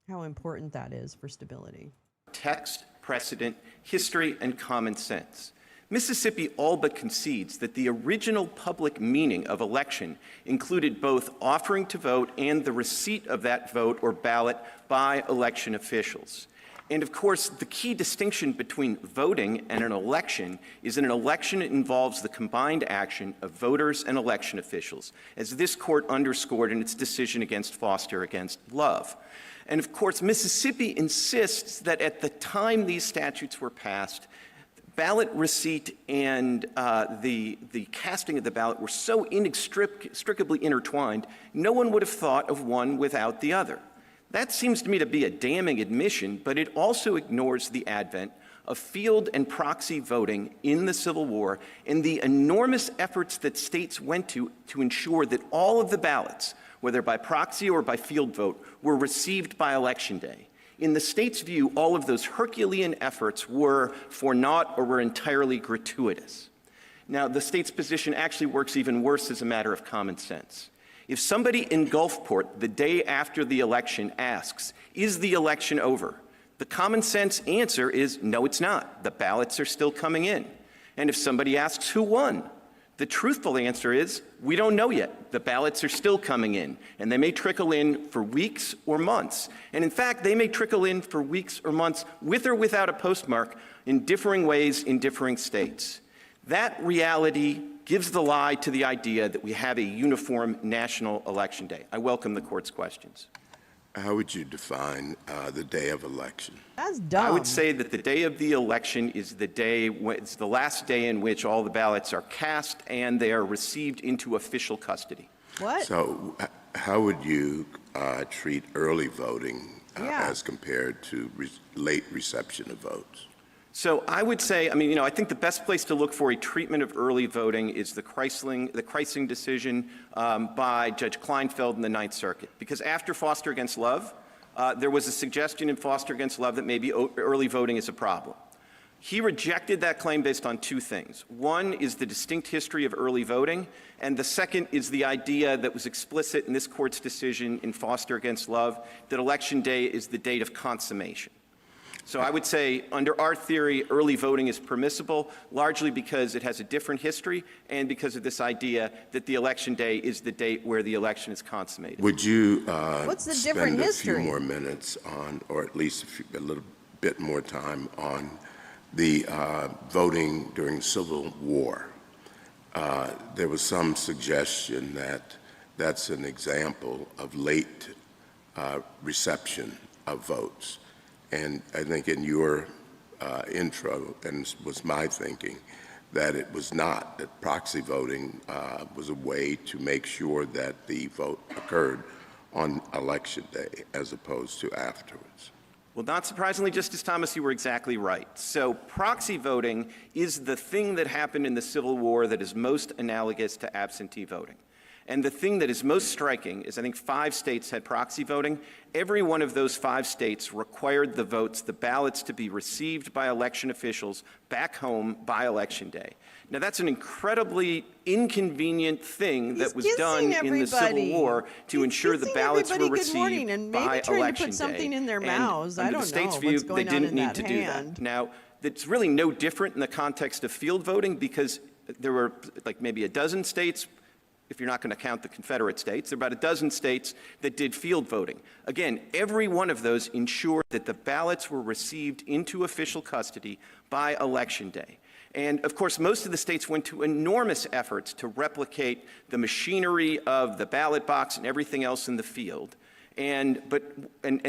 how important that is for stability. Text, precedent, history, and common sense. Mississippi all but concedes that the original public meaning of election included both offering to vote and the receipt of that vote or ballot by election officials. And of course, the key distinction between voting and an election is that an election involves the combined action of voters and election officials, as this court underscored in its decision against Foster against Love. And of course, Mississippi insists that at the time these statutes were passed, ballot receipt and the casting of the ballot were so inextricably intertwined, no one would have thought of one without the other. That seems to me to be a damning admission, but it also ignores the advent of field and proxy voting in the Civil War and the enormous efforts that states went to ensure that all of the ballots, whether by proxy or by field vote, were received by Election Day. In the state's view, all of those Herculean efforts were for naught or were entirely gratuitous. Now, the state's position actually works even worse as a matter of common sense. If somebody in Gulfport the day after the election asks, is the election over? The common sense answer is, no, it's not. The ballots are still coming in. And if somebody asks who won, the truthful answer is, we don't know yet. The ballots are still coming in, and they may trickle in for weeks or months. And in fact, they may trickle in for weeks or months with or without a postmark in differing ways in differing states. That reality gives the lie to the idea that we have a uniform national election day. I welcome the court's questions. How would you define the day of election? That's dumb. I would say that the day of the election is it's the last day in which all the ballots are cast and they are received into official custody. What? So how would you treat early voting as compared to late reception of votes? So I would say, I think the best place to look for a treatment of early voting is the Kreising decision by Judge Kleinfeld in the Ninth Circuit. Because after Foster against Love, there was a suggestion in Foster against Love that maybe early voting is a problem. He rejected that claim based on two things. One is the distinct history of early voting, and the second is the idea that was explicit in this court's decision in Foster against Love that Election Day is the date of consummation. So I would say, under our theory, early voting is permissible, largely because it has a different history and because of this idea that the election day is the date where the election is consummated. Would you What's the different spend a history? few more minutes on, or at least a little bit more time on the voting during the Civil War? There was some suggestion that that's an example of late reception of votes. And I think in your intro, and was my thinking, that it was not, that proxy voting was a way to make sure that the vote occurred on Election Day as opposed to afterwards. Well, not surprisingly, Justice Thomas, you were exactly right. So proxy voting is the thing that happened in the Civil War that is most analogous to absentee voting. And the thing that is most striking is I think 5 states had proxy voting. Every one of those 5 states required the votes, the ballots, to be received by election officials back home by Election Day. Now, that's an incredibly inconvenient thing that was done in the Civil War to ensure the ballots were received by Election Day. And maybe trying to put something in their mouths. I don't know what's going on in that hand. They didn't need to do that. Now, it's really no different in the context of field voting because there were like maybe a dozen states, if you're not going to count the Confederate states, there are about a dozen states that did field voting. Again, every one of those ensured that the ballots were received into official custody by Election Day. And of course, most of the states went to enormous efforts to replicate the machinery of the ballot box and everything else in the field. And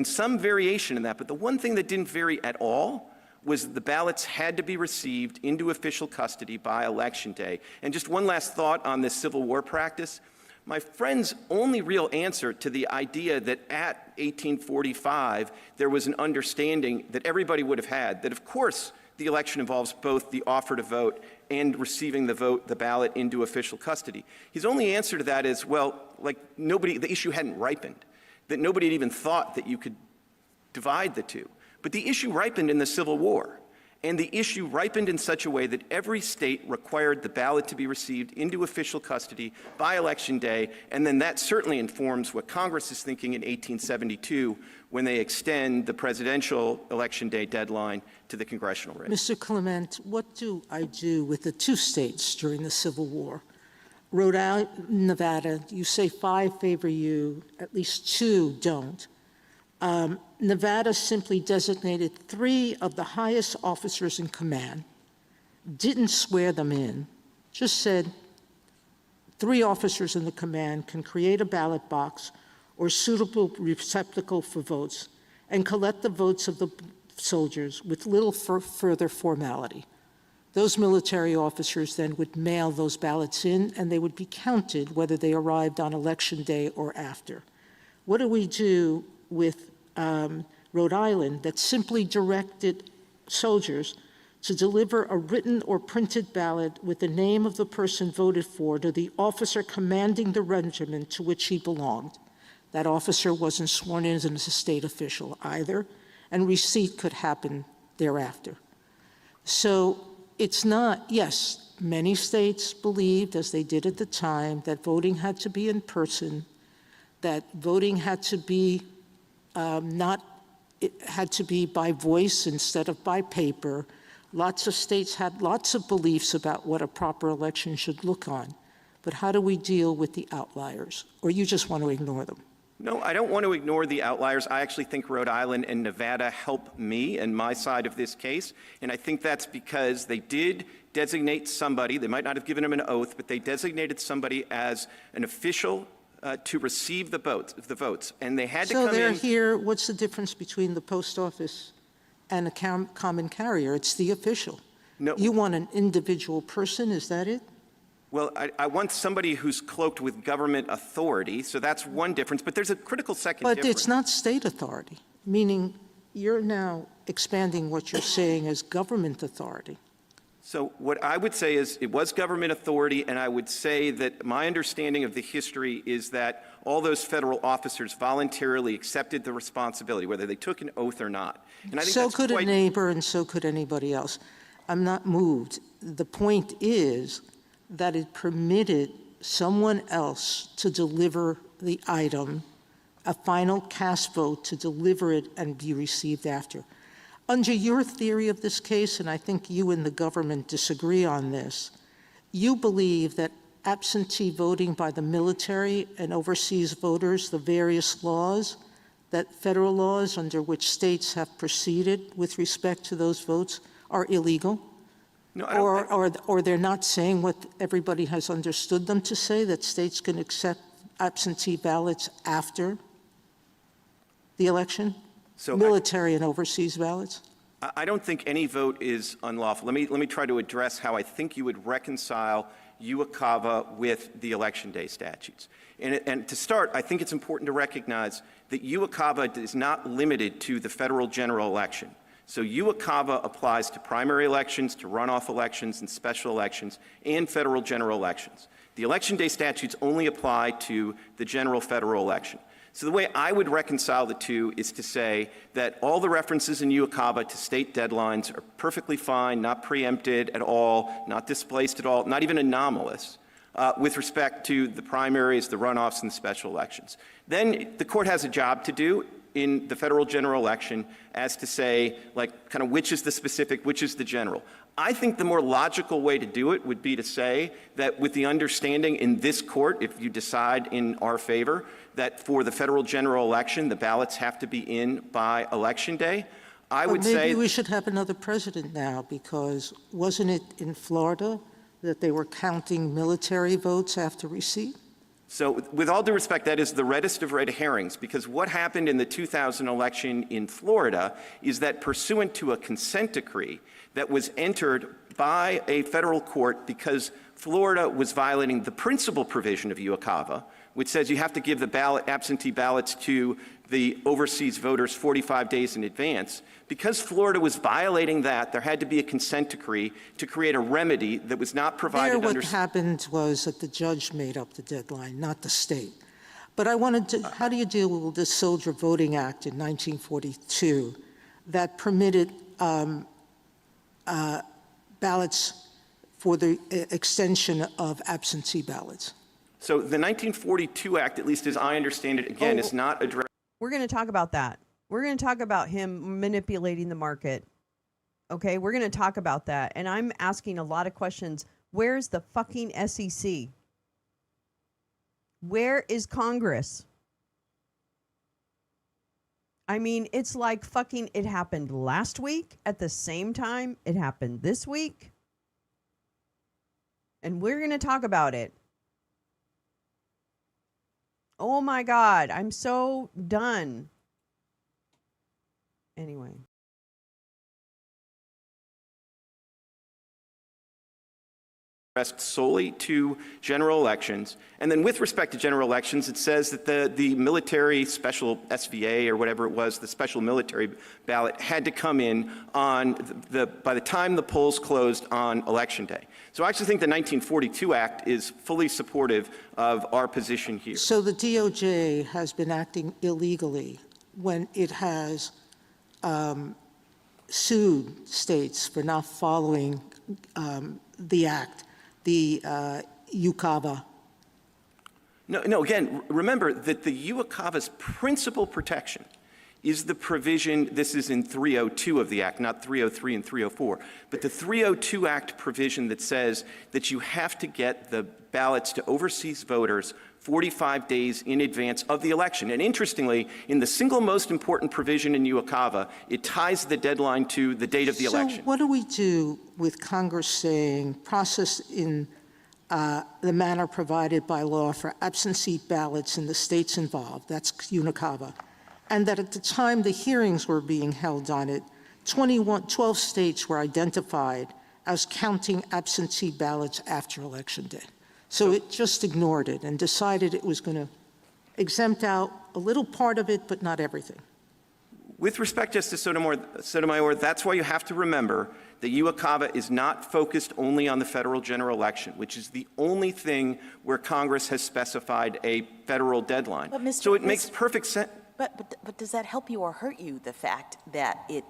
some variation in that, but the one thing that didn't vary at all was the ballots had to be received into official custody by Election Day. And just one last thought on this Civil War practice. My friend's only real answer to the idea that at 1845 there was an understanding that everybody would have had that, of course, the election involves both the offer to vote and receiving the ballot into official custody. His only answer to that is, well, like the issue hadn't ripened, that nobody had even thought that you could divide the two. But the issue ripened in the Civil War, and the issue ripened in such a way that every state required the ballot to be received into official custody by Election Day, and then that certainly informs what Congress is thinking in 1872 when they extend the presidential Election Day deadline to the congressional race. Mr. Clement, what do I do with the 2 states during the Civil War? Rhode Island, Nevada, you say 5 favor you, at least 2 don't. Nevada simply designated 3 of the highest officers in command, didn't swear them in, just said 3 officers in the command can create a ballot box or suitable receptacle for votes and collect the votes of the soldiers with little further formality. Those military officers then would mail those ballots in, and they would be counted whether they arrived on Election Day or after. What do we do with Rhode Island that simply directed soldiers to deliver a written or printed ballot with the name of the person voted for to the officer commanding the regiment to which he belonged? That officer wasn't sworn in as a state official either, and receipt could happen thereafter. So it's not, yes, many states believed, as they did at the time, that voting had to be in person, that voting had to be it had to be by voice instead of by paper. Lots of states had lots of beliefs about what a proper election should look on. But how do we deal with the outliers? Or you just want to ignore them? No, I don't want to ignore the outliers. I actually think Rhode Island and Nevada help me and my side of this case. And I think that's because they did designate somebody, they might not have given him an oath, but they designated somebody as an official to receive the votes, and they had to come in. So they're here, what's the difference between the post office and a common carrier? It's the official. No. You want an individual person, is that it? Well, I want somebody who's cloaked with government authority, so that's one difference, but there's a critical second difference. But it's not state authority, meaning you're now expanding what you're saying as government authority. So what I would say is it was government authority, and I would say that my understanding of the history is that all those federal officers voluntarily accepted the responsibility, whether they took an oath or not. And I think so that's could a neighbor, and so could anybody else. I'm not moved. The point is that it permitted someone else to deliver the item, a final cast vote to deliver it and be received after. Under your theory of this case, and I think you and the government disagree on this, you believe that absentee voting by the military and overseas voters, the various laws, that federal laws under which states have proceeded with respect to those votes are illegal? No, or they're not saying what everybody has understood them to say, that states can accept absentee ballots after the election? So military and overseas ballots? I don't think any vote is unlawful. Let me try to address how I think you would reconcile UACAVA with the Election Day statutes. And to start, I think it's important to recognize that UACAVA is not limited to the federal general election. So UACAVA applies to primary elections, to runoff elections and special elections, and federal general elections. The Election Day statutes only apply to the general federal election. So the way I would reconcile the two is to say that all the references in UOCAVA to state deadlines are perfectly fine, not preempted at all, not displaced at all, not even anomalous with respect to the primaries, the runoffs, and the special elections. Then the court has a job to do in the federal general election as to say, like, kind of which is the specific, which is the general. I think the more logical way to do it would be to say that with the understanding in this court, if you decide in our favor, that for the federal general election, the ballots have to be in by Election Day, I would say— Maybe we should have another president now, because wasn't it in Florida that they were counting military votes after receipt? So with all due respect, that is the reddest of red herrings, because what happened in the 2000 election in Florida is that pursuant to a consent decree that was entered by a federal court because Florida was violating the principal provision of UOCAVA, which says you have to give the absentee ballots to the overseas voters 45 days in advance. Because Florida was violating that, there had to be a consent decree to create a remedy that was not provided There, under— what happened was that the judge made up the deadline, not the state. But I wanted to— how do you deal with the Soldier Voting Act in 1942 that permitted ballots for the extension of absentee ballots? So the 1942 Act, at least as I understand it, again, is not addressed. We're going to talk about that. We're going to talk about him manipulating the market. Okay, we're going to talk about that. And I'm asking a lot of questions. Where's the fucking SEC? Where is Congress? I mean, it's like fucking, it happened last week at the same time. It happened this week. And we're going to talk about it. Oh my God, I'm so done. Anyway. Solely to general elections. And then with respect to general elections, it says that the military special SVA or whatever it was, the special military ballot had to come in on by the time the polls closed on Election Day. So I actually think the 1942 Act is fully supportive of our position here. So the DOJ has been acting illegally when it has sued states for not following the act, the UOCAVA. No, again, remember that the UOCAVA's principal protection is the provision— this is in 302 of the Act, not 303 and 304, but the 302 Act provision that says that you have to get the ballots to overseas voters 45 days in advance of the election. And interestingly, in the single most important provision in UOCAVA, it ties the deadline to the date of the election. So what do we do with Congress saying process in the manner provided by law for absentee ballots in the states involved? That's UOCAVA. And that at the time the hearings were being held on it, 12 states were identified as counting absentee ballots after Election Day. So it just ignored it and decided it was going to exempt out a little part of it, but not everything. With respect, Justice Sotomayor, that's why you have to remember that UOCAVA is not focused only on the federal general election, which is the only thing where Congress has specified a federal deadline. So it makes perfect sense. But does that help you or hurt you, the fact that it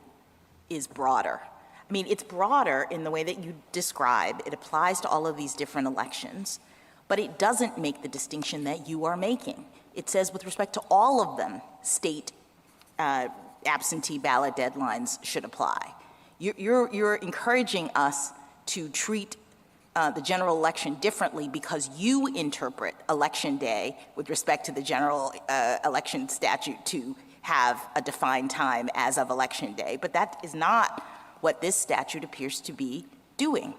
is broader? I mean, it's broader in the way that you describe. It applies to all of these different elections, but it doesn't make the distinction that you are making. It says with respect to all of them, state absentee ballot deadlines should apply. You're encouraging us to treat the general election differently because you interpret Election Day with respect to the general election statute to have a defined time as of Election Day. But that is not what this statute appears to be doing.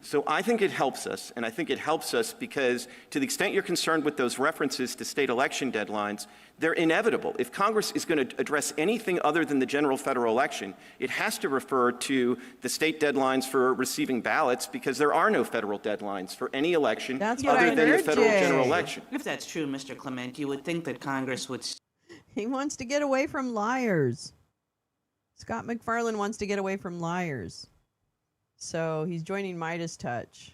So I think it helps us, and I think it helps us because to the extent you're concerned with those references to state election deadlines, they're inevitable. If Congress is going to address anything other than the general federal election, it has to refer to the state deadlines for receiving ballots because there are no federal deadlines for any election other than the federal general election. If that's true, Mr. Clement, you would think that Congress would— He wants to get away from liars. Scott McFarlane wants to get away from liars. So he's joining Midas Touch.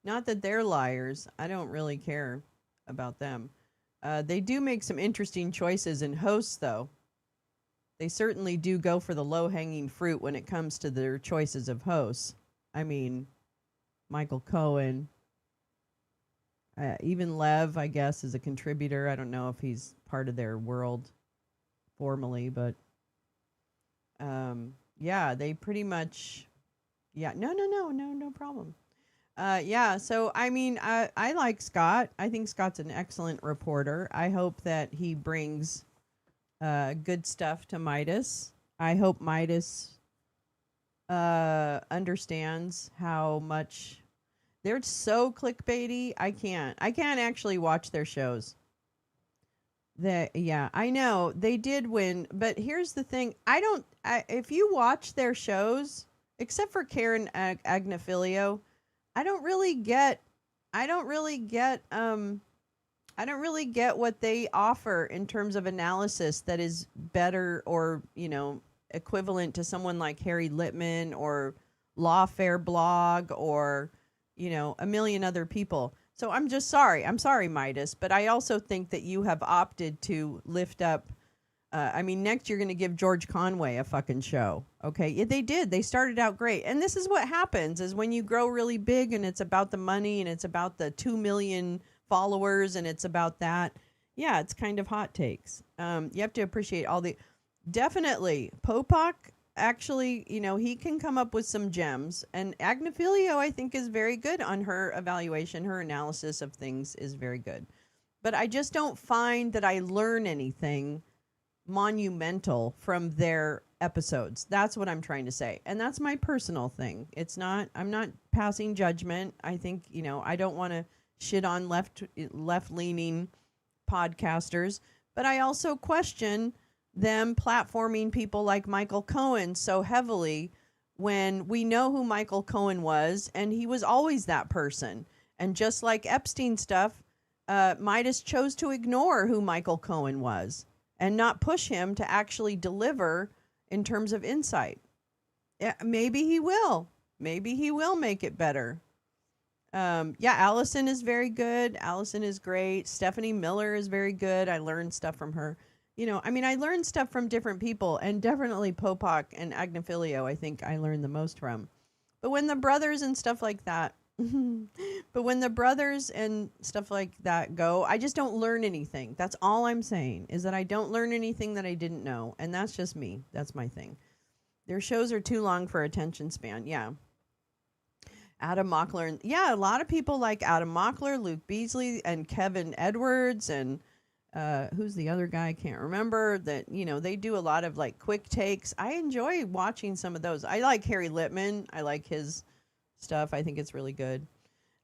Not that they're liars. I don't really care about them. They do make some interesting choices in hosts, though. They certainly do go for the low-hanging fruit when it comes to their choices of hosts. I mean, Michael Cohen, even Lev, I guess, is a contributor. I don't know if he's part of their world formally, but yeah, they pretty much, yeah, no problem. Yeah, so I mean, I like Scott. I think Scott's an excellent reporter. I hope that he brings good stuff to Midas. I hope Midas understands how much they're so clickbaity. I can't actually watch their shows. Yeah, I know they did win, but here's the thing: if you watch their shows, except for Karen Agnifilio, I don't really get what they offer in terms of analysis that is better or, equivalent to someone like Harry Littman or Lawfare Blog or, a million other people. So I'm just sorry. I'm sorry, Midas, but I also think that you have opted to lift up. Next you're going to give George Conway a fucking show. Okay. Yeah, they did. They started out great. And this is what happens is when you grow really big and it's about the money and it's about the 2 million followers and it's about that. Yeah, it's kind of hot takes. You have to appreciate definitely Popok actually, he can come up with some gems, and Agnifilio I think is very good on her evaluation. Her analysis of things is very good, but I just don't find that I learn anything monumental from their episodes. That's what I'm trying to say, and that's my personal thing. I'm not passing judgment. I think, I don't want to shit on left-leaning podcasters, but I also question them platforming people like Michael Cohen so heavily when we know who Michael Cohen was, and he was always that person. And just like Epstein stuff, Midas chose to ignore who Michael Cohen was and not push him to actually deliver in terms of insight. Yeah, maybe he will. Maybe he will make it better. Yeah, Allison is very good. Allison is great. Stephanie Miller is very good. I learned stuff from her. I learned stuff from different people, and definitely Popok and Agnifilio I think I learned the most from. But when the brothers and stuff like that, go, I just don't learn anything. That's all I'm saying, is that I don't learn anything that I didn't know, and that's just me. That's my thing. Their shows are too long for attention span. Yeah. Adam Mockler. Yeah, a lot of people like Adam Mockler, Luke Beasley, and Kevin Edwards, and who's the other guy? I can't remember. That, they do a lot of like quick takes. I enjoy watching some of those. I like Harry Littman. I like his stuff. I think it's really good.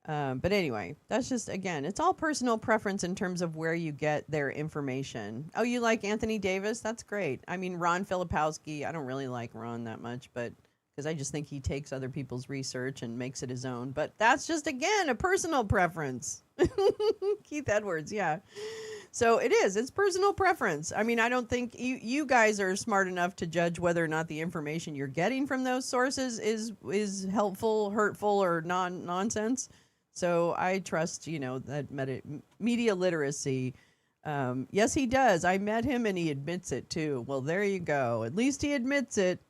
But anyway, that's just, again, it's all personal preference in terms of where you get their information. Oh, you like Anthony Davis? That's great. Ron Filipowski, I don't really like Ron that much, but because I just think he takes other people's research and makes it his own. But that's just, again, a personal preference. Keith Edwards, yeah. So it's personal preference. I don't think you guys are smart enough to judge whether or not the information you're getting from those sources is helpful, hurtful, or nonsense. So I trust, that media literacy. Yes, he does. I met him and he admits it too. Well, there you go. At least he admits it.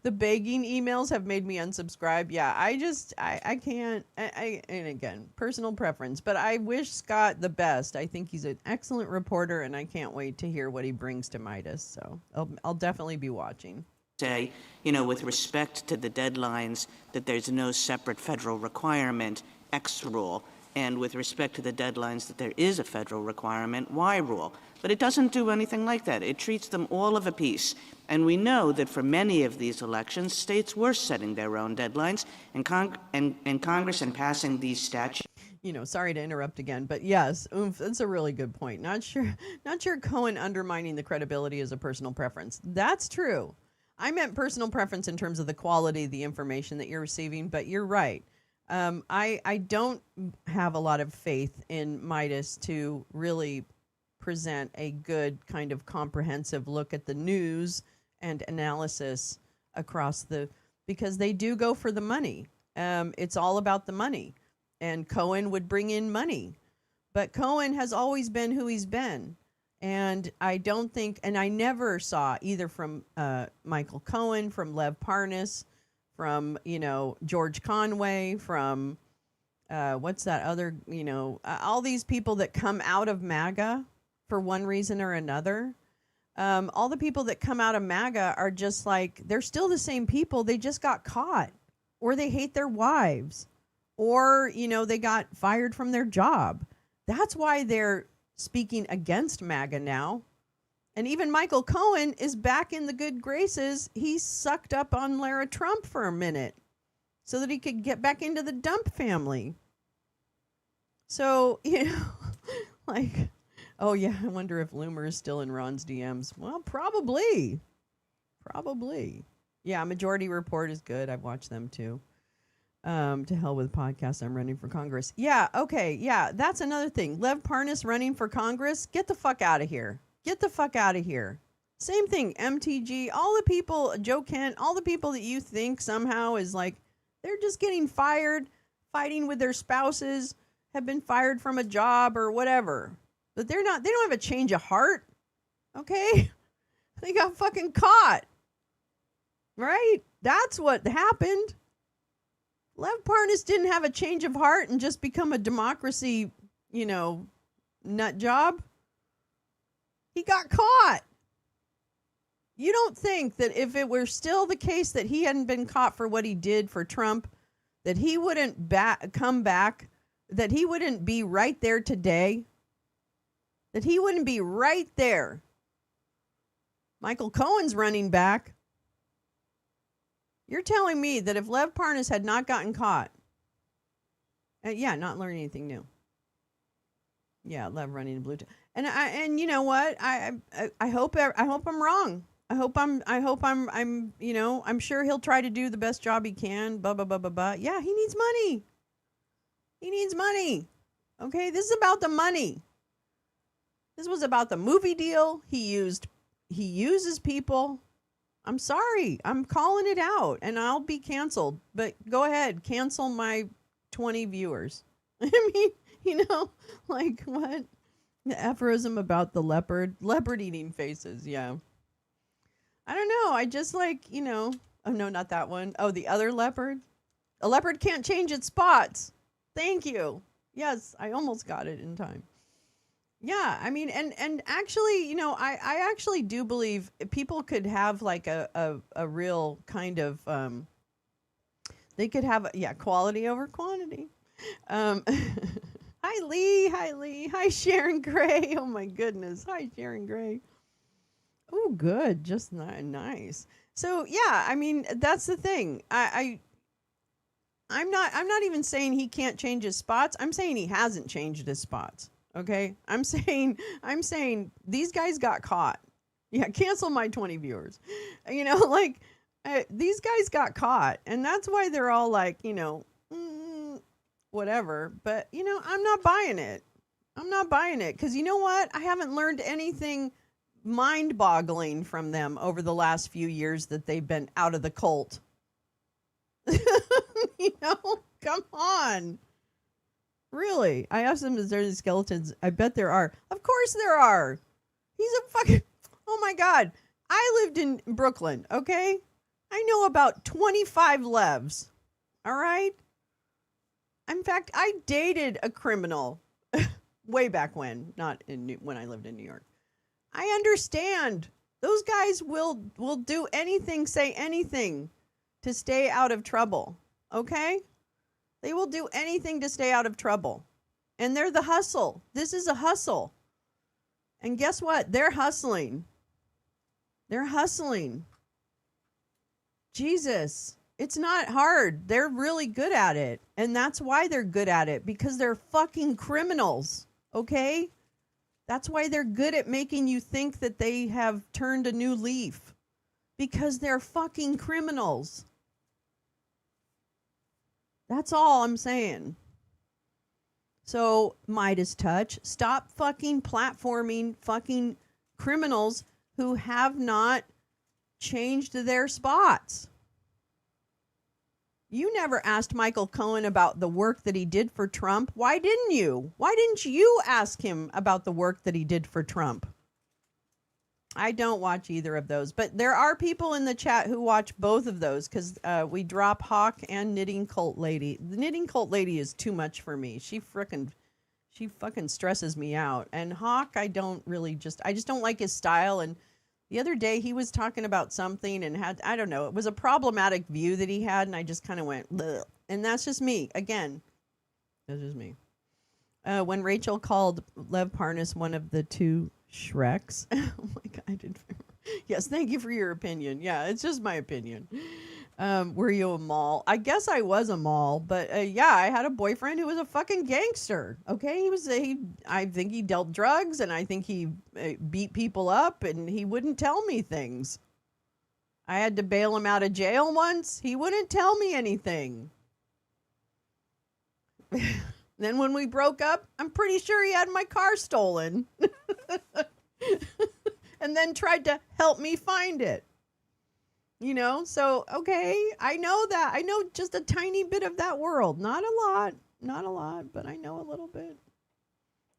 The begging emails have made me unsubscribe. Yeah, I can't. And again, personal preference. But I wish Scott the best. I think he's an excellent reporter, and I can't wait to hear what he brings to Midas. So I'll definitely be watching. Say, with respect to the deadlines, that there's no separate federal requirement, X rule. And with respect to the deadlines that there is a federal requirement, Y rule. But it doesn't do anything like that. It treats them all of a piece. And we know that for many of these elections, states were setting their own deadlines, and Congress and passing these statutes. Sorry to interrupt again, but yes, that's a really good point. Not sure Cohen undermining the credibility is a personal preference. That's true. I meant personal preference in terms of the quality of the information that you're receiving, but you're right. I don't have a lot of faith in Midas to really present a good kind of comprehensive look at the news and analysis across because they do go for the money. It's all about the money. And Cohen would bring in money. But Cohen has always been who he's been. And I don't think, and I never saw either from Michael Cohen, from Lev Parnas, from, George Conway, from, what's that other, all these people that come out of MAGA for one reason or another. All the people that come out of MAGA are just like, they're still the same people. They just got caught, or they hate their wives, or, they got fired from their job. That's why they're speaking against MAGA now. And even Michael Cohen is back in the good graces. He sucked up on Lara Trump for a minute so that he could get back into the Dump family. So, like, oh yeah, I wonder if Loomer is still in Ron's DMs. Well, probably. Yeah, Majority Report is good. I've watched them too. To hell with podcasts. I'm running for Congress. Yeah, okay, yeah, that's another thing. Lev Parnas running for Congress. Get the fuck out of here. Get the fuck out of here. Same thing, MTG, all the people, Joe Kent, all the people that you think somehow is like, they're just getting fired, fighting with their spouses, have been fired from a job or whatever. But they don't have a change of heart. Okay? They got fucking caught. Right? That's what happened. Lev Parnas didn't have a change of heart and just become a democracy, nut job. He got caught. You don't think that if it were still the case that he hadn't been caught for what he did for Trump, that he wouldn't come back, that he wouldn't be right there today, that he wouldn't be right there. Michael Cohen's running back. You're telling me that if Lev Parnas had not gotten caught, not learning anything new. Yeah, Lev running the blue. And you know what? I hope I'm wrong. I hope I'm I'm sure he'll try to do the best job he can. Blah blah blah blah blah. Yeah, he needs money. He needs money. Okay, this is about the money. This was about the movie deal. He uses people. I'm sorry. I'm calling it out, and I'll be canceled. But go ahead, cancel my 20 viewers. I mean, like what? The aphorism about the leopard eating faces. Yeah. I don't know. I just like, oh no, not that one. Oh, the other leopard. A leopard can't change its spots. Thank you. Yes, I almost got it in time. Yeah, I mean, and actually, I actually do believe people could have like a real kind of, they could have, quality over quantity. Hi, Lee. Hi, Sharon Gray. Oh, my goodness. Hi, Sharon Gray. Oh, good. Just nice. So, yeah, I mean, that's the thing. I'm not even saying he can't change his spots. I'm saying he hasn't changed his spots. Okay? I'm saying these guys got caught. Yeah, cancel my 20 viewers. These guys got caught, and that's why they're all like, whatever. But, I'm not buying it. I'm not buying it because you know what? I haven't learned anything mind-boggling from them over the last few years that they've been out of the cult. Come on. Really? I asked them, is there any skeletons? I bet there are. Of course there are. He's a fucking, oh my God. I lived in Brooklyn, okay? I know about 25 Levs, all right? In fact, I dated a criminal way back when, not when I lived in New York. I understand. Those guys will do anything, say anything to stay out of trouble, okay? They will do anything to stay out of trouble. And they're the hustle. This is a hustle. And guess what? They're hustling. They're hustling. Jesus. It's not hard. They're really good at it. And that's why they're good at it. Because they're fucking criminals. Okay? That's why they're good at making you think that they have turned a new leaf. Because they're fucking criminals. That's all I'm saying. So, Midas Touch, stop fucking platforming fucking criminals who have not changed their spots. You never asked Michael Cohen about the work that he did for Trump. Why didn't you? Why didn't you ask him about the work that he did for Trump? I don't watch either of those, but there are people in the chat who watch both of those because we drop Hawk and Knitting Cult Lady. The Knitting Cult Lady is too much for me. She fucking stresses me out. And Hawk, I just don't like his style. And the other day he was talking about something and I don't know, it was a problematic view that he had, and I just kind of went, bleh. And that's just me. Again, that's just me. When Rachel called Lev Parnas one of the two Shreks. Oh my God, I didn't. Yes, thank you for your opinion. Yeah, it's just my opinion. Were you a mall? I guess I was a mall, but yeah, I had a boyfriend who was a fucking gangster. Okay, I think he dealt drugs, and I think he beat people up, and he wouldn't tell me things. I had to bail him out of jail once. He wouldn't tell me anything. Then when we broke up, I'm pretty sure he had my car stolen. And then tried to help me find it. You know, so, okay, I know that. I know just a tiny bit of that world. Not a lot, but I know a little bit.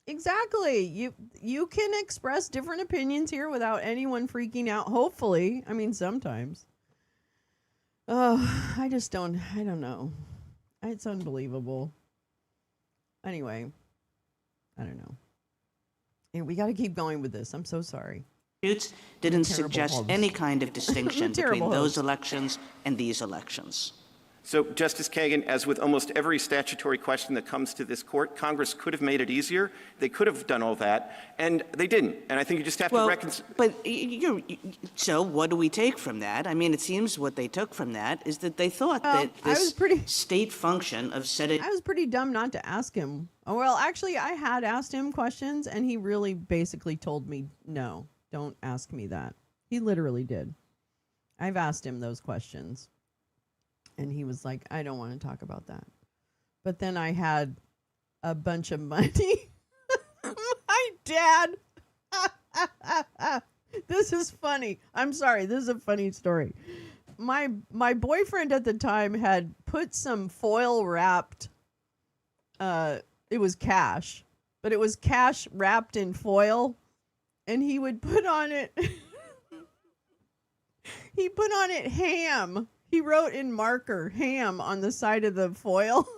Exactly. You can express different opinions here without anyone freaking out, hopefully. I mean, sometimes. Oh, I don't know. It's unbelievable. Anyway, I don't know. And we got to keep going with this. I'm so sorry. Didn't suggest any kind of distinction between those elections and these elections. So, Justice Kagan, as with almost every statutory question that comes to this court, Congress could have made it easier. They could have done all that, and they didn't. And I think you just have to reconcile. But so what do we take from that? I mean, it seems what they took from that is that they thought that this state function of setting... I was pretty dumb not to ask him. Oh, well, actually, I had asked him questions, and he really basically told me, no, don't ask me that. He literally did. I've asked him those questions. And he was like, I don't want to talk about that. But then I had a bunch of money. My dad. This is funny. I'm sorry. This is a funny story. My boyfriend at the time had put some foil wrapped, it was cash, but it was cash wrapped in foil. And he would put on it, ham. He wrote in marker, ham, on the side of the foil.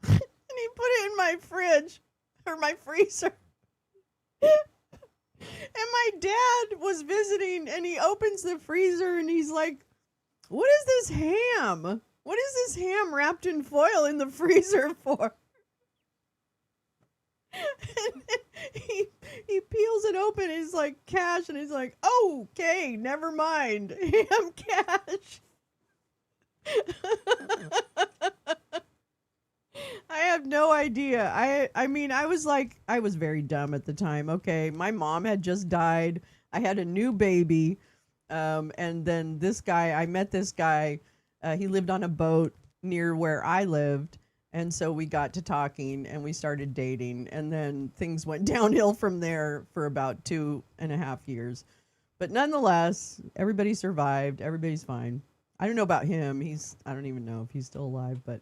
And he put it in my fridge, or my freezer. And my dad was visiting, and he opens the freezer, and he's like, what is this ham? What is this ham wrapped in foil in the freezer for? And he peels it open, and he's like, cash, and he's like, oh, okay, never mind. Ham cash. I have no idea. I mean, I was very dumb at the time. Okay, my mom had just died. I had a new baby. And then I met this guy. He lived on a boat near where I lived. And so we got to talking, and we started dating, and then things went downhill from there for about 2.5 years. But nonetheless, everybody survived. Everybody's fine. I don't know about him. I don't even know if he's still alive, but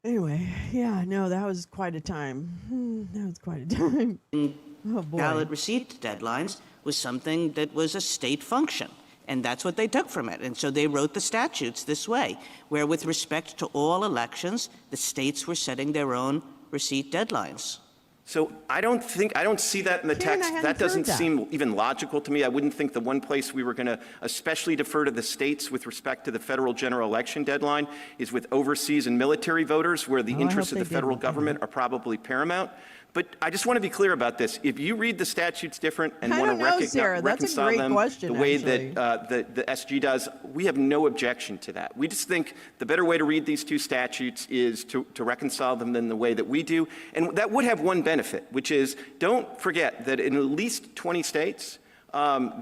anyway, yeah, no, that was quite a time. That was quite a time. Oh, boy. Ballot receipt deadlines was something that was a state function. And that's what they took from it. And so they wrote the statutes this way, where with respect to all elections, the states were setting their own receipt deadlines. So I don't see that in the text. That doesn't seem even logical to me. I wouldn't think the one place we were going to especially defer to the states with respect to the federal general election deadline is with overseas and military voters, where the interests of the federal government are probably paramount. But I just want to be clear about this. If you read the statutes different and want to reconcile them the way that the SG does, we have no objection to that. We just think the better way to read these two statutes is to reconcile them in the way that we do. And that would have one benefit, which is don't forget that in at least 20 states,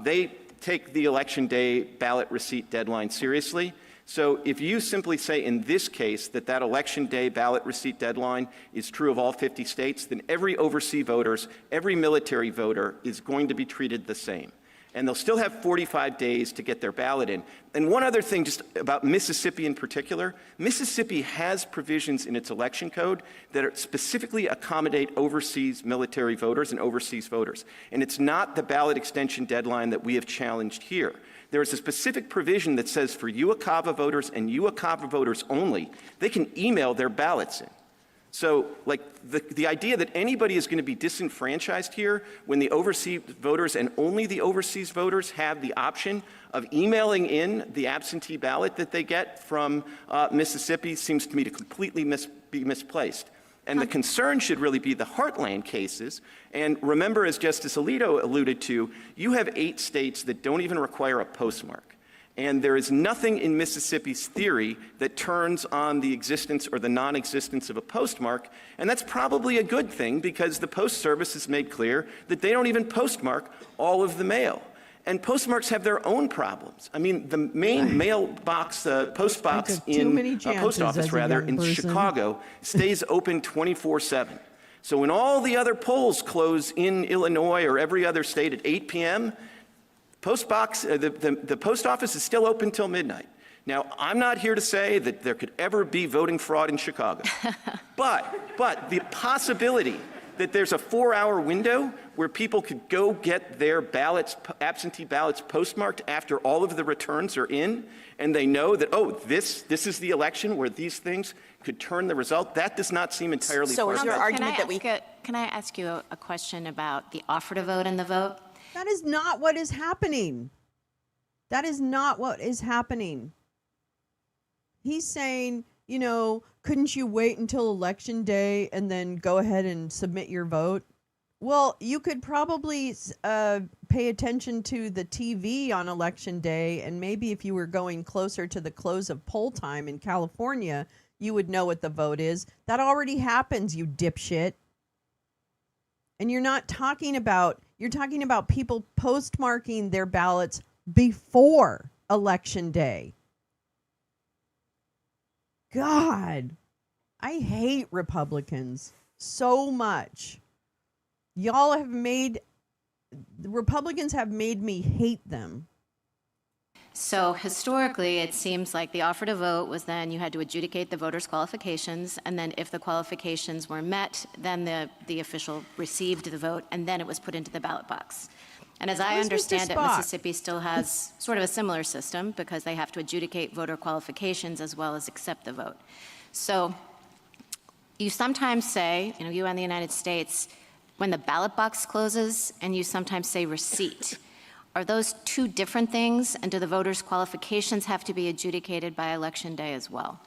they take the election day ballot receipt deadline seriously. So if you simply say in this case that election day ballot receipt deadline is true of all 50 states, then every overseas voters, every military voter is going to be treated the same. and they'll still have 45 days to get their ballot in. And one other thing just about Mississippi in particular, Mississippi has provisions in its election code that specifically accommodate overseas military voters and overseas voters. And it's not the ballot extension deadline that we have challenged here. There is a specific provision that says for UOCAVA voters and UOCAVA voters only, they can email their ballots in. So, like, the idea that anybody is going to be disenfranchised here when the overseas voters and only the overseas voters have the option of emailing in the absentee ballot that they get from Mississippi seems to me to completely be misplaced. And the concern should really be the heartland cases. And remember, as Justice Alito alluded to, you have 8 states that don't even require a postmark. And there is nothing in Mississippi's theory that turns on the existence or the non-existence of a postmark, and that's probably a good thing because the Post Service has made clear that they don't even postmark all of the mail. And postmarks have their own problems. I mean, the main mailbox, post box in post office rather in Chicago stays open 24/7. So when all the other polls close in Illinois or every other state at 8 p.m., the post office is still open till midnight. Now, I'm not here to say that there could ever be voting fraud in Chicago, but the possibility that there's a 4-hour window where people could go get their ballots, absentee ballots postmarked after all of the returns are in, and they know that, oh, this is the election where these things could turn the result, that does not seem entirely So is your argument that we... Can I ask you a question about the offer to vote and the vote? That is not what is happening. That is not what is happening. He's saying, you know, couldn't you wait until election day and then go ahead and submit your vote? Well, you could probably pay attention to the TV on election day, and maybe if you were going closer to the close of poll time in California, you would know what the vote is. That already happens, you dipshit. And you're talking about people postmarking their ballots before election day. God, I hate Republicans so much. The Republicans have made me hate them. So historically, it seems like the offer to vote was then you had to adjudicate the voters' qualifications, and then if the qualifications were met, then the official received the vote, and then it was put into the ballot box. And as I understand it, Mississippi still has sort of a similar system because they have to adjudicate voter qualifications as well as accept the vote. So you sometimes say, you and the United States, when the ballot box closes, and you sometimes say receipt. Are those two different things, and do the voters' qualifications have to be adjudicated by election day as well?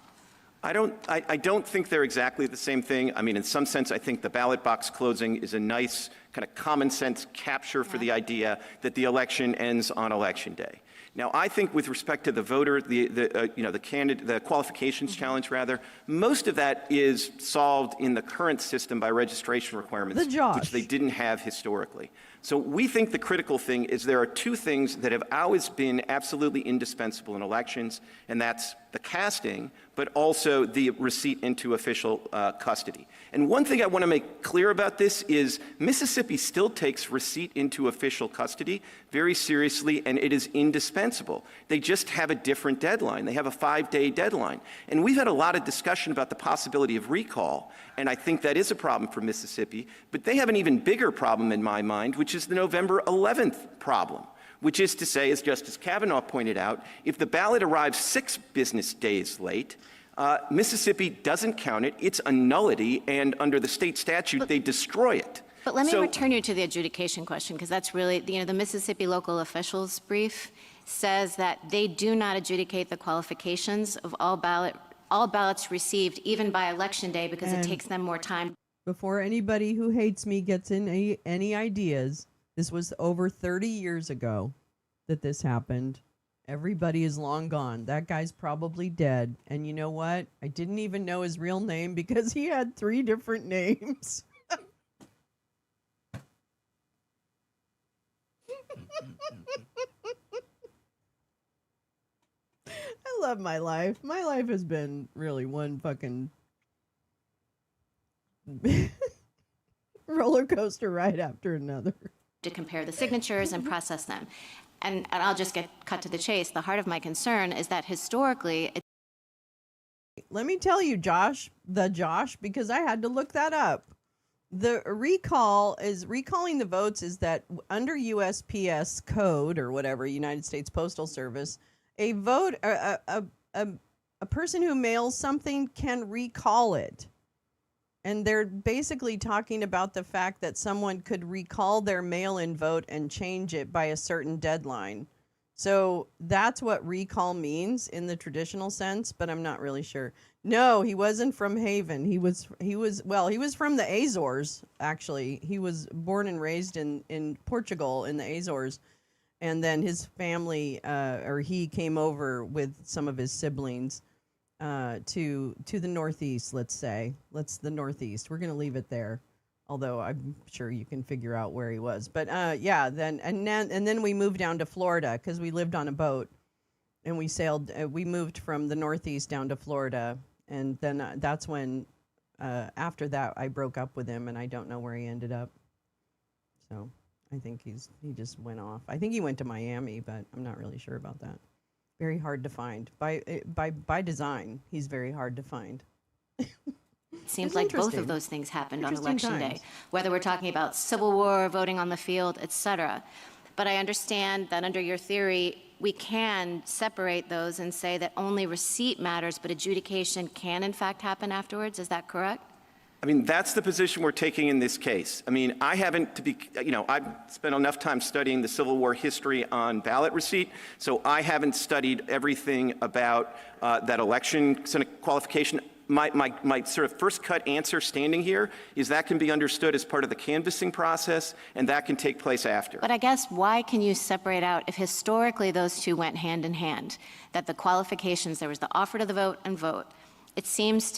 I don't think they're exactly the same thing. I mean, in some sense, I think the ballot box closing is a nice kind of common sense capture for the idea that the election ends on election day. Now, I think with respect to the voter, the qualifications challenge rather, most of that is solved in the current system by registration requirements, which they didn't have historically. So we think the critical thing is there are two things that have always been absolutely indispensable in elections, and that's the casting, but also the receipt into official custody. And one thing I want to make clear about this is Mississippi still takes receipt into official custody very seriously, and it is indispensable. They just have a different deadline. They have a 5-day deadline. And we've had a lot of discussion about the possibility of recall, and I think that is a problem for Mississippi, but they have an even bigger problem in my mind, which is the November 11th problem, which is to say, as Justice Kavanaugh pointed out, if the ballot arrives 6 business days late, Mississippi doesn't count it, it's a nullity, and under the state statute, they destroy it. But let me return you to the adjudication question, because that's really, the Mississippi local officials brief says that they do not adjudicate the qualifications of all ballots received, even by election day, because it takes them more time. Before anybody who hates me gets in any ideas, this was over 30 years ago that this happened. Everybody is long gone. That guy's probably dead. And you know what? I didn't even know his real name because he had 3 different names. I love my life. My life has been really one fucking roller coaster ride after another. to compare the signatures and process them. And I'll just get cut to the chase. The heart of my concern is that historically, Let me tell you, Josh, because I had to look that up. The recalling the votes is that under USPS code or whatever, United States Postal Service, a person who mails something can recall it. And they're basically talking about the fact that someone could recall their mail-in vote and change it by a certain deadline. So that's what recall means in the traditional sense, but I'm not really sure. No, he wasn't from Haven. He was from the Azores, actually. He was born and raised in Portugal in the Azores. And then his family, he came over with some of his siblings to the Northeast, let's say. The Northeast. We're going to leave it there. Although I'm sure you can figure out where he was. But then we moved down to Florida because we lived on a boat, and we sailed. We moved from the Northeast down to Florida, and then that's when, after that, I broke up with him, and I don't know where he ended up. So I think he just went off. I think he went to Miami, but I'm not really sure about that. Very hard to find by design. He's very hard to find. it seems like both of those things happened on Election Day, whether we're talking about Civil War, voting on the field, et cetera. But I understand that under your theory, we can separate those and say that only receipt matters, but adjudication can in fact happen afterwards. Is that correct? I mean, that's the position we're taking in this case. I mean, I've spent enough time studying the Civil War history on ballot receipt, so I haven't studied everything about that election qualification. My sort of first cut answer standing here is that can be understood as part of the canvassing process, and that can take place after. But I guess why can you separate out if historically those two went hand in hand, that the qualifications, there was the offer to the vote and vote. It seems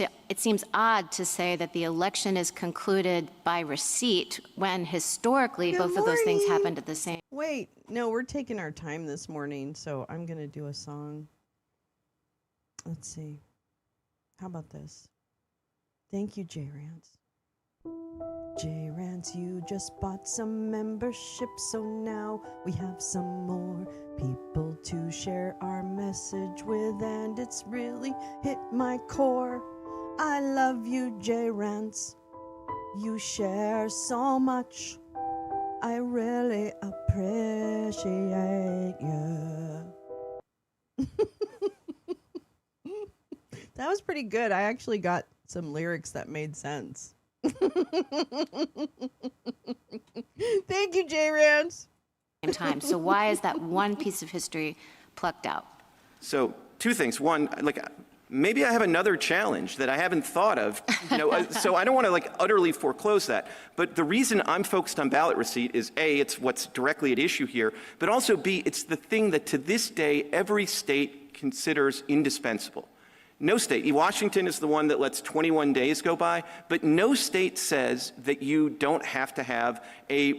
odd to say that the election is concluded by receipt when historically both of those things happened at the same. Wait, no, we're taking our time this morning, so I'm going to do a song. Let's see. How about this? Thank you, J. Rance. J. Rance, you just bought some membership, so now we have some more people to share our message with, and it's really hit my core. I love you, J. Rance. You share so much. I really appreciate you. That was pretty good. I actually got some lyrics that made sense. Thank you, J. Rance. Time. So why is that one piece of history plucked out? So two things. One, maybe I have another challenge that I haven't thought of. So I don't want to utterly foreclose that. But the reason I'm focused on ballot receipt is A, it's what's directly at issue here, but also B, it's the thing that to this day every state considers indispensable. No state, Washington is the one that lets 21 days go by, but no state says that you don't have to have a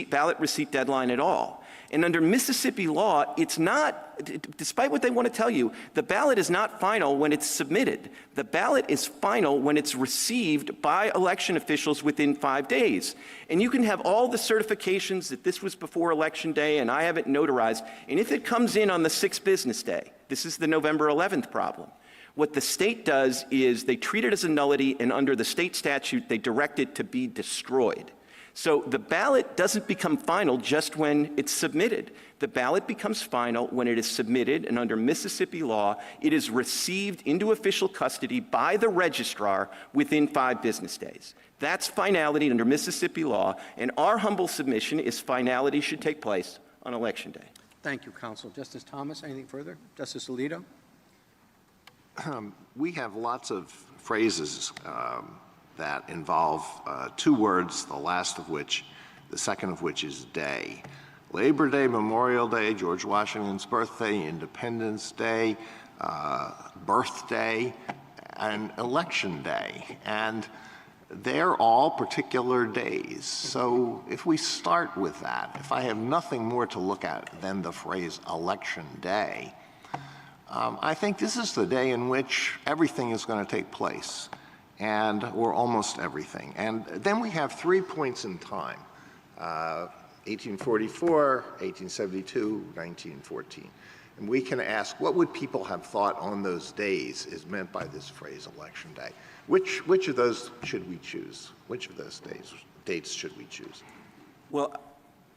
ballot receipt deadline at all. And under Mississippi law, it's not, despite what they want to tell you, the ballot is not final when it's submitted. The ballot is final when it's received by election officials within 5 days. And you can have all the certifications that this was before Election Day and I have it notarized, and if it comes in on the 6th business day, this is the November 11th problem. What the state does is they treat it as a nullity, and under the state statute, they direct it to be destroyed. So the ballot doesn't become final just when it's submitted. The ballot becomes final when it is submitted, and under Mississippi law, it is received into official custody by the registrar within 5 business days. That's finality under Mississippi law, and our humble submission is finality should take place on Election Day. Thank you, Counsel. Justice Thomas, anything further? Justice Alito? We have lots of phrases that involve 2 words, the second of which is day. Labor Day, Memorial Day, George Washington's birthday, Independence Day, birthday, and Election Day. And they're all particular days. So if we start with that, if I have nothing more to look at than the phrase Election Day, I think this is the day in which everything is going to take place, or almost everything. And then we have 3 points in time 1844, 1872, 1914. And we can ask, what would people have thought on those days is meant by this phrase, Election Day? Which of those should we choose? Which of those dates should we choose? Well,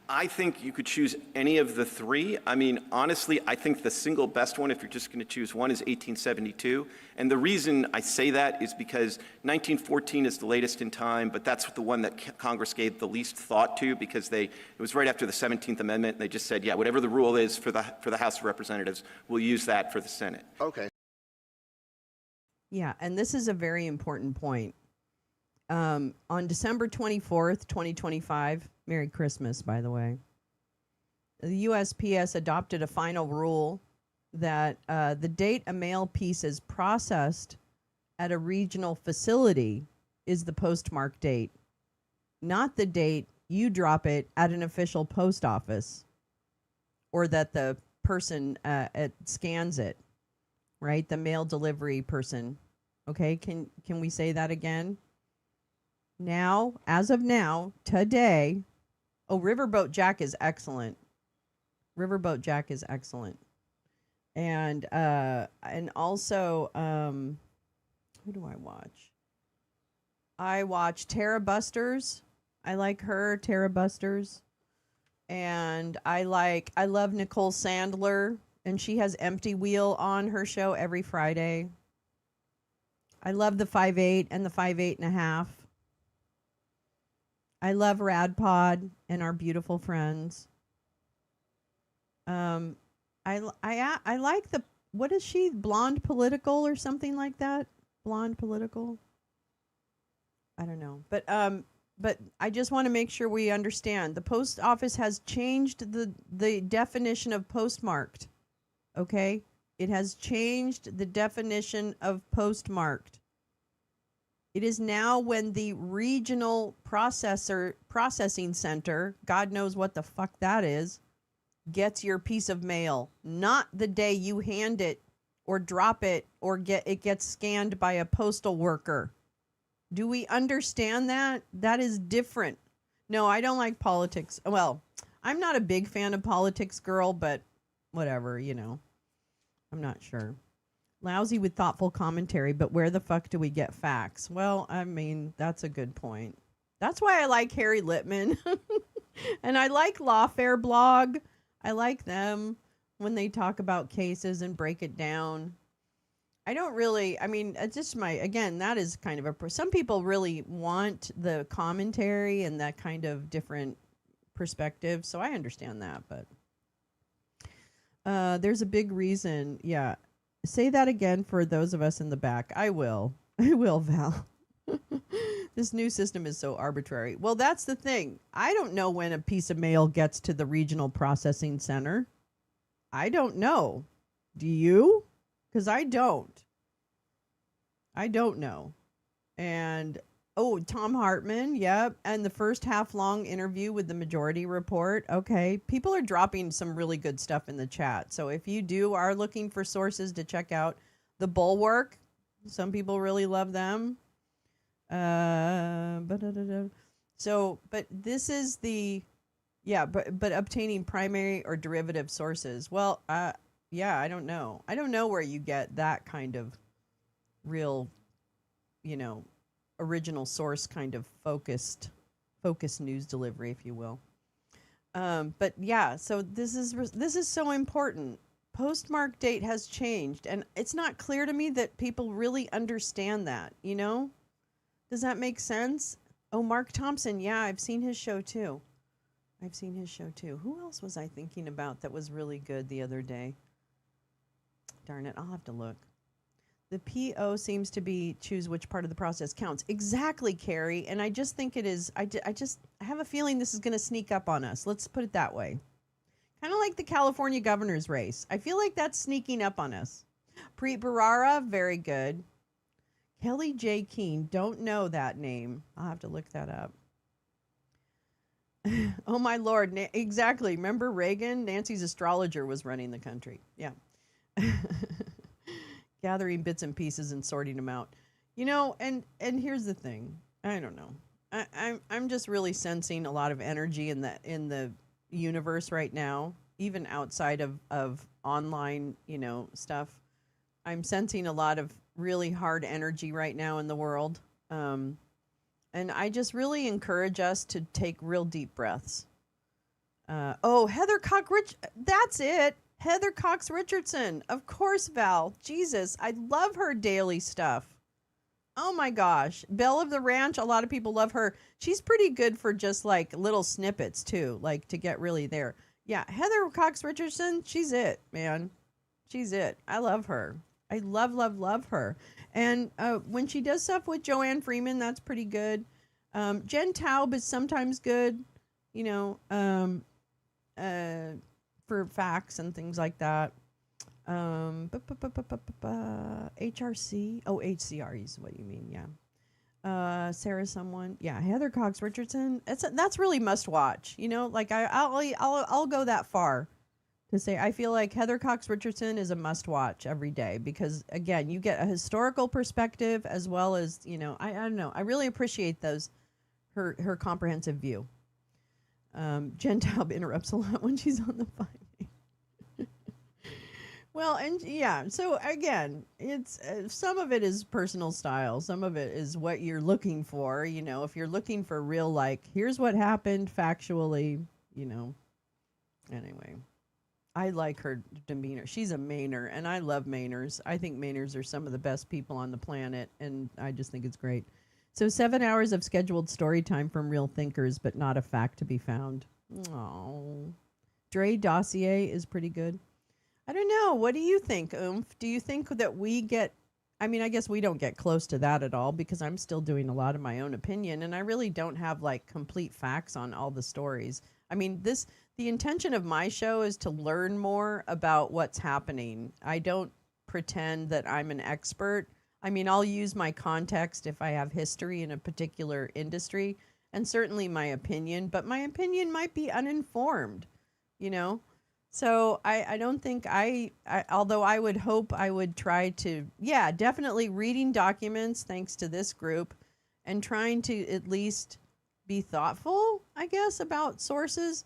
I think you could choose any of the three. I mean, honestly, I think the single best one, if you're just going to choose one, is 1872. And the reason I say that is because 1914 is the latest in time, but that's the one that Congress gave the least thought to, because it was right after the 17th Amendment, and they just said, yeah, whatever the rule is for the House of Representatives, we'll use that for the Senate. Okay. Yeah, and this is a very important point. On December 24th, 2025, Merry Christmas, by the way, the USPS adopted a final rule that the date a mail piece is processed at a regional facility is the postmark date, not the date you drop it at an official post office or that the person scans it, right? The mail delivery person. Okay, can we say that again? Now, as of now, today, Riverboat Jack is excellent. Riverboat Jack is excellent. And also, who do I watch? I watch Tara Busters. I like her, Tara Busters. And I love Nicole Sandler, and she has Empty Wheel on her show every Friday. I love the 5'8" and the 5'8.5". I love RadPod and our beautiful friends. I like the, what is she, Blonde Political or something like that? Blonde Political? I don't know. But I just want to make sure we understand. The post office has changed the definition of postmarked. Okay? It has changed the definition of postmarked. It is now when the regional processing center, God knows what the fuck that is, gets your piece of mail, not the day you hand it or drop it or it gets scanned by a postal worker. Do we understand that? That is different. No, I don't like politics. Well, I'm not a big fan of politics, girl, but whatever, I'm not sure. Lousy with thoughtful commentary, but where the fuck do we get facts? Well, I mean, that's a good point. That's why I like Harry Littman. And I like Lawfare Blog. I like them when they talk about cases and break it down. I don't really, I mean, it's just again, that is kind of some people really want the commentary and that kind of different perspective. So I understand that, but there's a big reason. Yeah. Say that again for those of us in the back. I will, Val. This new system is so arbitrary. Well, that's the thing. I don't know when a piece of mail gets to the regional processing center. I don't know. Do you? Because I don't. I don't know. And, Tom Hartman, yep. And the first half-long interview with the Majority Report. Okay. People are dropping some really good stuff in the chat. So if you are looking for sources to check out, The Bulwark, some people really love them. But this is but obtaining primary or derivative sources. Well, I don't know. I don't know where you get that kind of real, original source kind of focused news delivery, if you will. But yeah, so this is so important. Postmark date has changed, and it's not clear to me that people really understand that, Does that make sense? Oh, Mark Thompson. Yeah, I've seen his show too. Who else was I thinking about that was really good the other day? Darn it, I'll have to look. The PO seems to be choose which part of the process counts. Exactly, Carrie. And I just think it is, I have a feeling this is going to sneak up on us. Let's put it that way. Kind of like the California governor's race. I feel like that's sneaking up on us. Preet Bharara, very good. Kelly J. Keene, don't know that name. I'll have to look that up. Oh, my Lord. Exactly. Remember Reagan? Nancy's astrologer was running the country. Yeah. Gathering bits and pieces and sorting them out. And here's the thing. I don't know. I'm just really sensing a lot of energy in the universe right now, even outside of online, stuff. I'm sensing a lot of really hard energy right now in the world. And I just really encourage us to take real deep breaths. Heather that's it. Heather Cox Richardson. Of course, Val. Jesus, I love her daily stuff. Oh my gosh. Belle of the Ranch, a lot of people love her. She's pretty good for just like little snippets too, like to get really there. Yeah, Heather Cox Richardson, she's it, man. She's it. I love her. I love her. And when she does stuff with Joanne Freeman, that's pretty good. Jen Taub is sometimes good, for facts and things like that. HRC. Oh, HCR is what you mean. Yeah. Sarah someone. Yeah. Heather Cox Richardson. That's really must watch. Like I'll go that far to say I feel like Heather Cox Richardson is a must watch every day because again, you get a historical perspective as well as, I don't know. I really appreciate her comprehensive view. Jen Taub interrupts a lot when she's on the phone. Well, and yeah, so again, it's some of it is personal style. Some of it is what you're looking for. If you're looking for real, like, here's what happened factually, Anyway, I like her demeanor. She's a Mainer, and I love Mainers. I think Mainers are some of the best people on the planet, and I just think it's great. So 7 hours of scheduled story time from real thinkers, but not a fact to be found. Oh, Dre Dossier is pretty good. I don't know. What do you think, Oomph? Do you think that we get... I mean, I guess we don't get close to that at all because I'm still doing a lot of my own opinion, and I really don't have, like, complete facts on all the stories. I mean, the intention of my show is to learn more about what's happening. I don't pretend that I'm an expert. I mean, I'll use my context if I have history in a particular industry, and certainly my opinion, but my opinion might be uninformed, So I don't think although I would hope I would try to, definitely reading documents thanks to this group and trying to at least be thoughtful, I guess, about sources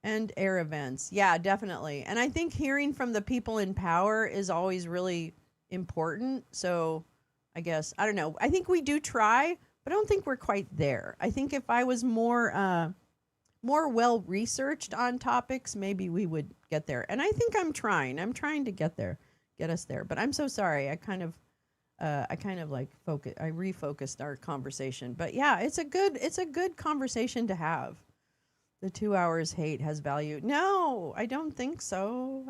and air events. Yeah, definitely. And I think hearing from the people in power is always really important. So I guess, I don't know. I think we do try, but I don't think we're quite there. I think if I was more well-researched on topics, maybe we would get there. And I think I'm trying to get us there. But I'm so sorry. I refocused our conversation. But yeah, it's a good conversation to have. The 2 hours hate has value. No, I don't think so.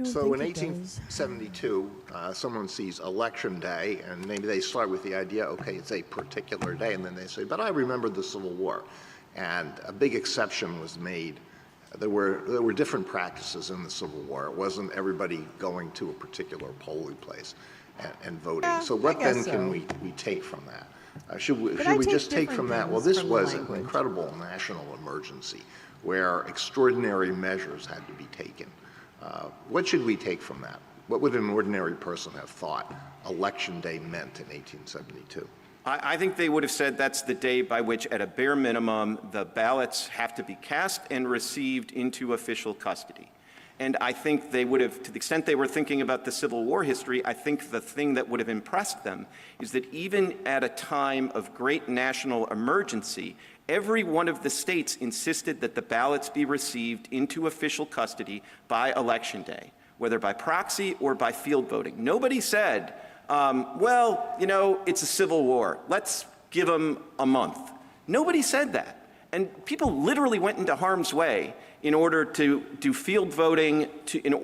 So in 1872, someone sees Election Day, and maybe they start with the idea, okay, it's a particular day, and then they say, but I remember the Civil War. And a big exception was made. There were different practices in the Civil War. It wasn't everybody going to a particular polling place and voting. Yeah, so what then can we take from that? Should we just take from that, well, this was an incredible national emergency where extraordinary measures had to be taken. What should we take from that? What would an ordinary person have thought Election Day meant in 1872? I think they would have said that's the day by which, at a bare minimum, the ballots have to be cast and received into official custody. And I think they would have, to the extent they were thinking about the Civil War history, I think the thing that would have impressed them is that even at a time of great national emergency, every one of the states insisted that the ballots be received into official custody by Election Day, whether by proxy or by field voting. Nobody said, it's a civil war. Let's give them a month. Nobody said that. And people literally went into harm's way in order to do field voting,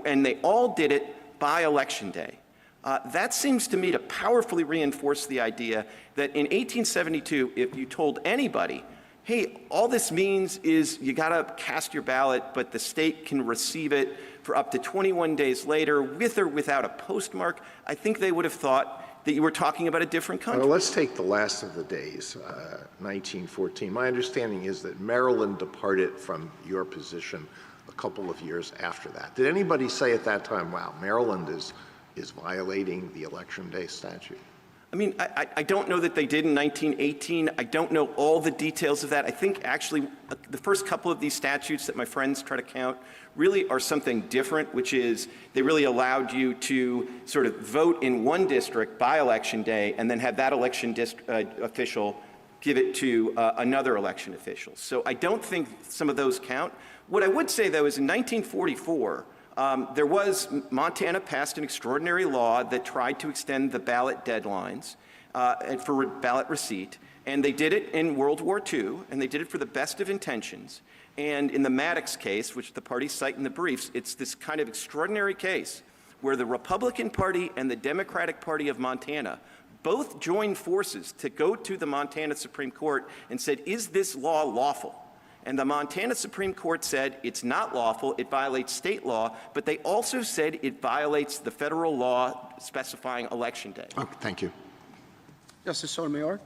and they all did it by Election Day. That seems to me to powerfully reinforce the idea that in 1872, if you told anybody, hey, all this means is you got to cast your ballot, but the state can receive it for up to 21 days later with or without a postmark, I think they would have thought that you were talking about a different country. Well, let's take the last of the days, 1914. My understanding is that Maryland departed from your position a couple of years after that. Did anybody say at that time, wow, Maryland is violating the Election Day statute? I mean, I don't know that they did in 1918. I don't know all the details of that. I think actually the first couple of these statutes that my friends try to count really are something different, which is they really allowed you to sort of vote in one district by election day and then have that election official give it to another election official. So I don't think some of those count. What I would say, though, is in 1944, Montana passed an extraordinary law that tried to extend the ballot deadlines for ballot receipt, and they did it in World War II, and they did it for the best of intentions. And in the Maddox case, which the parties cite in the briefs, it's this kind of extraordinary case where the Republican Party and the Democratic Party of Montana both joined forces to go to the Montana Supreme Court and said, is this law lawful? And the Montana Supreme Court said it's not lawful, it violates state law, but they also said it violates the federal law specifying election day. Okay, thank you. Justice Sotomayor?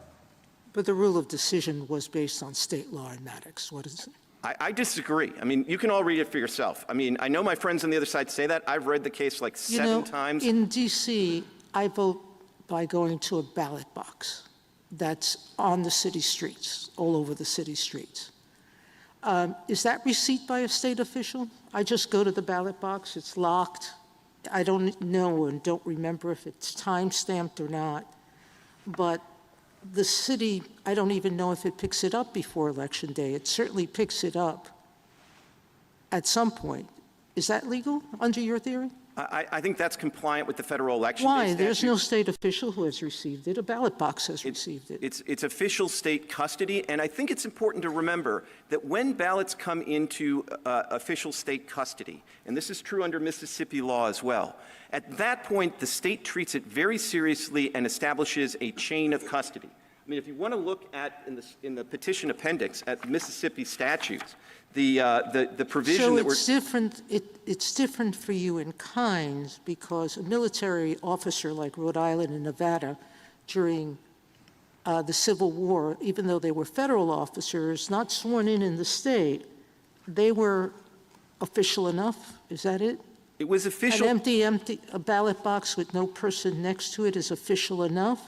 But the rule of decision was based on state law in Maddox. What is it? I disagree. I mean, you can all read it for yourself. I mean, I know my friends on the other side say that. I've read the case like seven times. In D.C., I vote by going to a ballot box that's on the city streets, all over the city streets. Is that receipt by a state official? I just go to the ballot box, it's locked. I don't know and don't remember if it's time-stamped or not. But the city, I don't even know if it picks it up before Election Day. It certainly picks it up at some point. Is that legal under your theory? I think that's compliant with the federal election day Why? statute. There's no state official who has received it. A ballot box has received it. It's official state custody, and I think it's important to remember that when ballots come into official state custody, and this is true under Mississippi law as well, at that point the state treats it very seriously and establishes a chain of custody. I mean, if you want to look at in the petition appendix at Mississippi statutes, the provision so that it's different. It's different for you in kinds because a military officer like Rhode Island and Nevada during the Civil War, even though they were federal officers, not sworn in the state, they were official enough. Is that it? it was official. An empty a ballot box with no person next to it is official enough.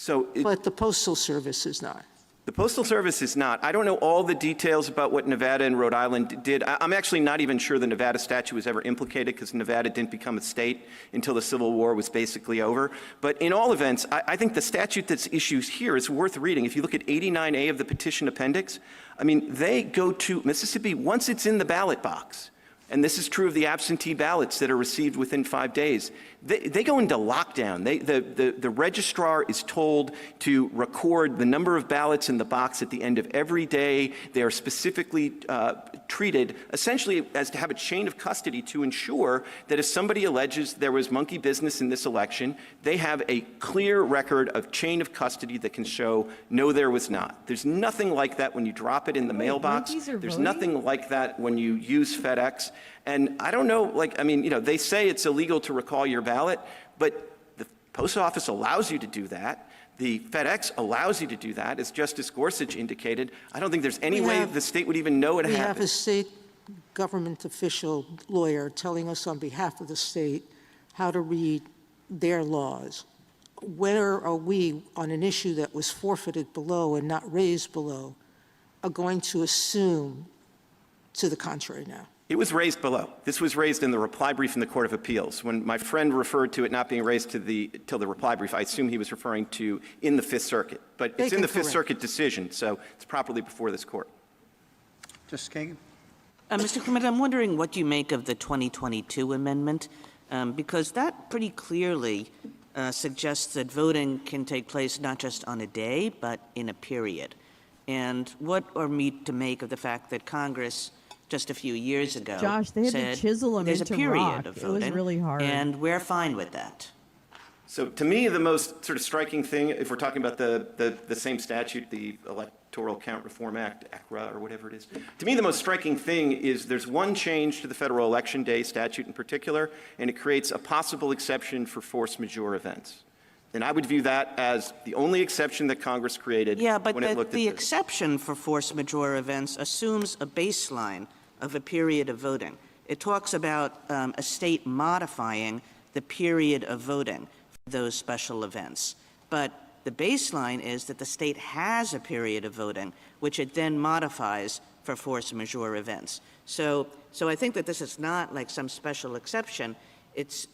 But the Postal Service is not. The Postal Service is not. I don't know all the details about what Nevada and Rhode Island did. I'm actually not even sure the Nevada statute was ever implicated because Nevada didn't become a state until the Civil War was basically over. But in all events, I think the statute that's issued here is worth reading. If you look at 89A of the petition appendix, I mean, they go to Mississippi once it's in the ballot box. And this is true of the absentee ballots that are received within 5 days. They go into lockdown. The registrar is told to record the number of ballots in the box at the end of every day. They are specifically treated essentially as to have a chain of custody to ensure that if somebody alleges there was monkey business in this election, they have a clear record of chain of custody that can show, no, there was not. There's nothing like that when you drop it in the mailbox. There's nothing like that when you use FedEx. And I don't know, like, I mean, you know, they say it's illegal to recall your ballot, but the post office allows you to do that. The FedEx allows you to do that. As Justice Gorsuch indicated, I don't think there's any way the state would even know it happened. We have a state government official lawyer telling us on behalf of the state how to read their laws. Where are we on an issue that was forfeited below and not raised below are going to assume to the contrary now? It was raised below. This was raised in the reply brief in the Court of Appeals. When my friend referred to it not being raised till the reply brief, I assume he was referring to in the Fifth Circuit. But it's in the Fifth Circuit decision, so it's properly before this Court. Justice Kagan? Mr. Clement, I'm wondering what you make of the 2022 amendment, because that pretty clearly suggests that voting can take place not just on a day, but in a period. And what are we to make of the fact that Congress just a few years ago Josh, they had said to chisel them there's a into period rock. of It voting, was really hard. and we're fine with that. So to me, the most sort of striking thing, if we're talking about the same statute, the Electoral Count Reform Act, ACRA, or whatever it is, to me the most striking thing is there's one change to the federal election day statute in particular, and it creates a possible exception for force majeure events. And I would view that as the only exception that Congress created when it looked at this. But the exception for force majeure events assumes a baseline of a period of voting. It talks about a state modifying the period of voting for those special events. But the baseline is that the state has a period of voting, which it then modifies for force majeure events. So I think that this is not like some special exception. It's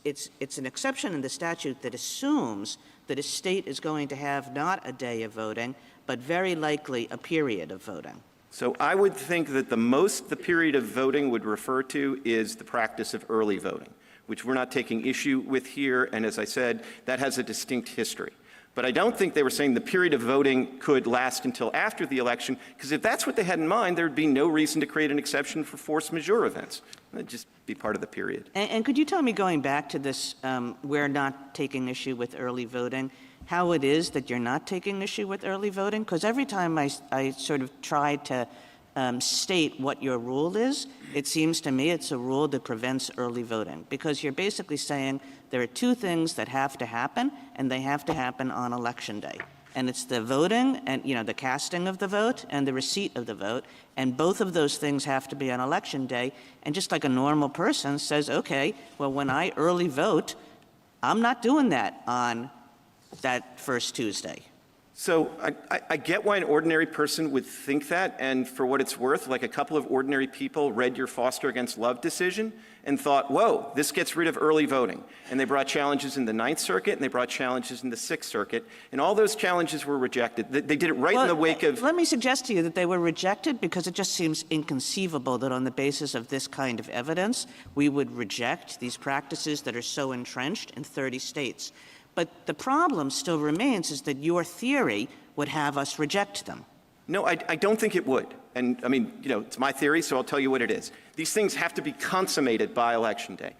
an exception in the statute that assumes that a state is going to have not a day of voting, but very likely a period of voting. So I would think that the period of voting would refer to is the practice of early voting, which we're not taking issue with here. And as I said, that has a distinct history. But I don't think they were saying the period of voting could last until after the election, because if that's what they had in mind, there would be no reason to create an exception for force majeure events. It would just be part of the period. And could you tell me, going back to this, we're not taking issue with early voting, how it is that you're not taking issue with early voting? Because every time I sort of try to state what your rule is, it seems to me it's a rule that prevents early voting, because you're basically saying there are two things that have to happen, and they have to happen on Election Day. And it's the voting and, the casting of the vote and the receipt of the vote, and both of those things have to be on Election Day. And just like a normal person says, okay, well, when I early vote, I'm not doing that on that first Tuesday. So I get why an ordinary person would think that, and for what it's worth, like a couple of ordinary people read your Foster against Love decision and thought, whoa, this gets rid of early voting. And they brought challenges in the Ninth Circuit, and they brought challenges in the Sixth Circuit, and all those challenges were rejected. They did it right in the wake of... Let me suggest to you that they were rejected because it just seems inconceivable that on the basis of this kind of evidence, we would reject these practices that are so entrenched in 30 states. But the problem still remains is that your theory would have us reject them. No, I don't think it would. And I mean, it's my theory, so I'll tell you what it is. These things have to be consummated by Election Day.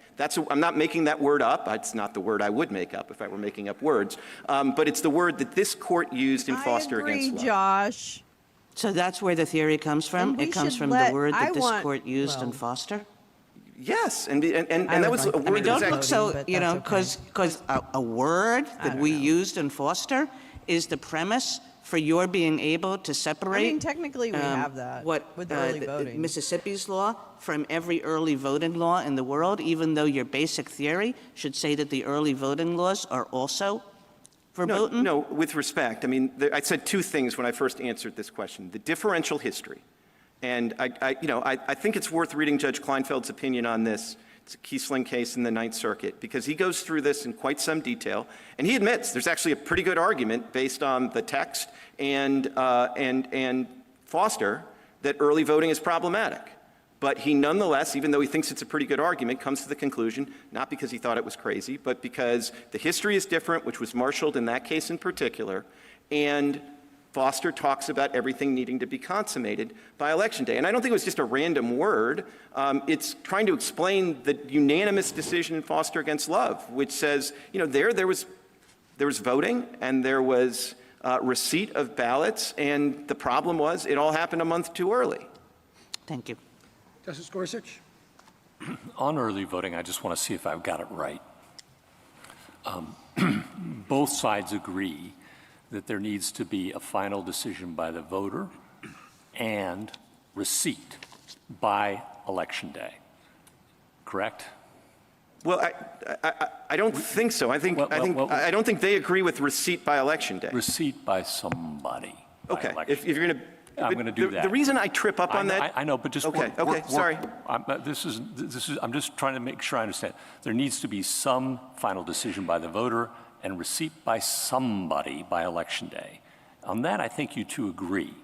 I'm not making that word up. It's not the word I would make up if I were making up words. But it's the word that this court used in Foster against Love. Josh. So that's where the theory comes from? It comes from the word that this court used in Foster? Yes, and that was a word. I mean, don't that look so, because a word that we used in Foster is the premise for your being able to separate. I mean, technically we have that with early voting. Mississippi's law from every early voting law in the world, even though your basic theory should say that the early voting laws are also verboten? No, with respect. I mean, I said two things when I first answered this question. The differential history. And I think it's worth reading Judge Kleinfeld's opinion on this. It's a Kiesling case in the Ninth Circuit, because he goes through this in quite some detail, and he admits there's actually a pretty good argument based on the text and Foster that early voting is problematic. But he nonetheless, even though he thinks it's a pretty good argument, comes to the conclusion, not because he thought it was crazy, but because the history is different, which was marshaled in that case in particular, and Foster talks about everything needing to be consummated by Election Day. And I don't think it was just a random word. It's trying to explain the unanimous decision in Foster against Love, which says, there was voting and there was receipt of ballots, and the problem was it all happened a month too early. Thank you. Justice Gorsuch? On early voting, I just want to see if I've got it right. Both sides agree that there needs to be a final decision by the voter and receipt by Election Day, correct? Well, I don't think so. I don't think they agree with receipt by Election Day. Receipt by somebody. Okay, if you're going to... I'm going to do that. The reason I trip up on that... I know, but just... Okay, sorry. I'm just trying to make sure I understand. There needs to be some final decision by the voter and receipt by somebody by Election Day. On that, I think you two agree.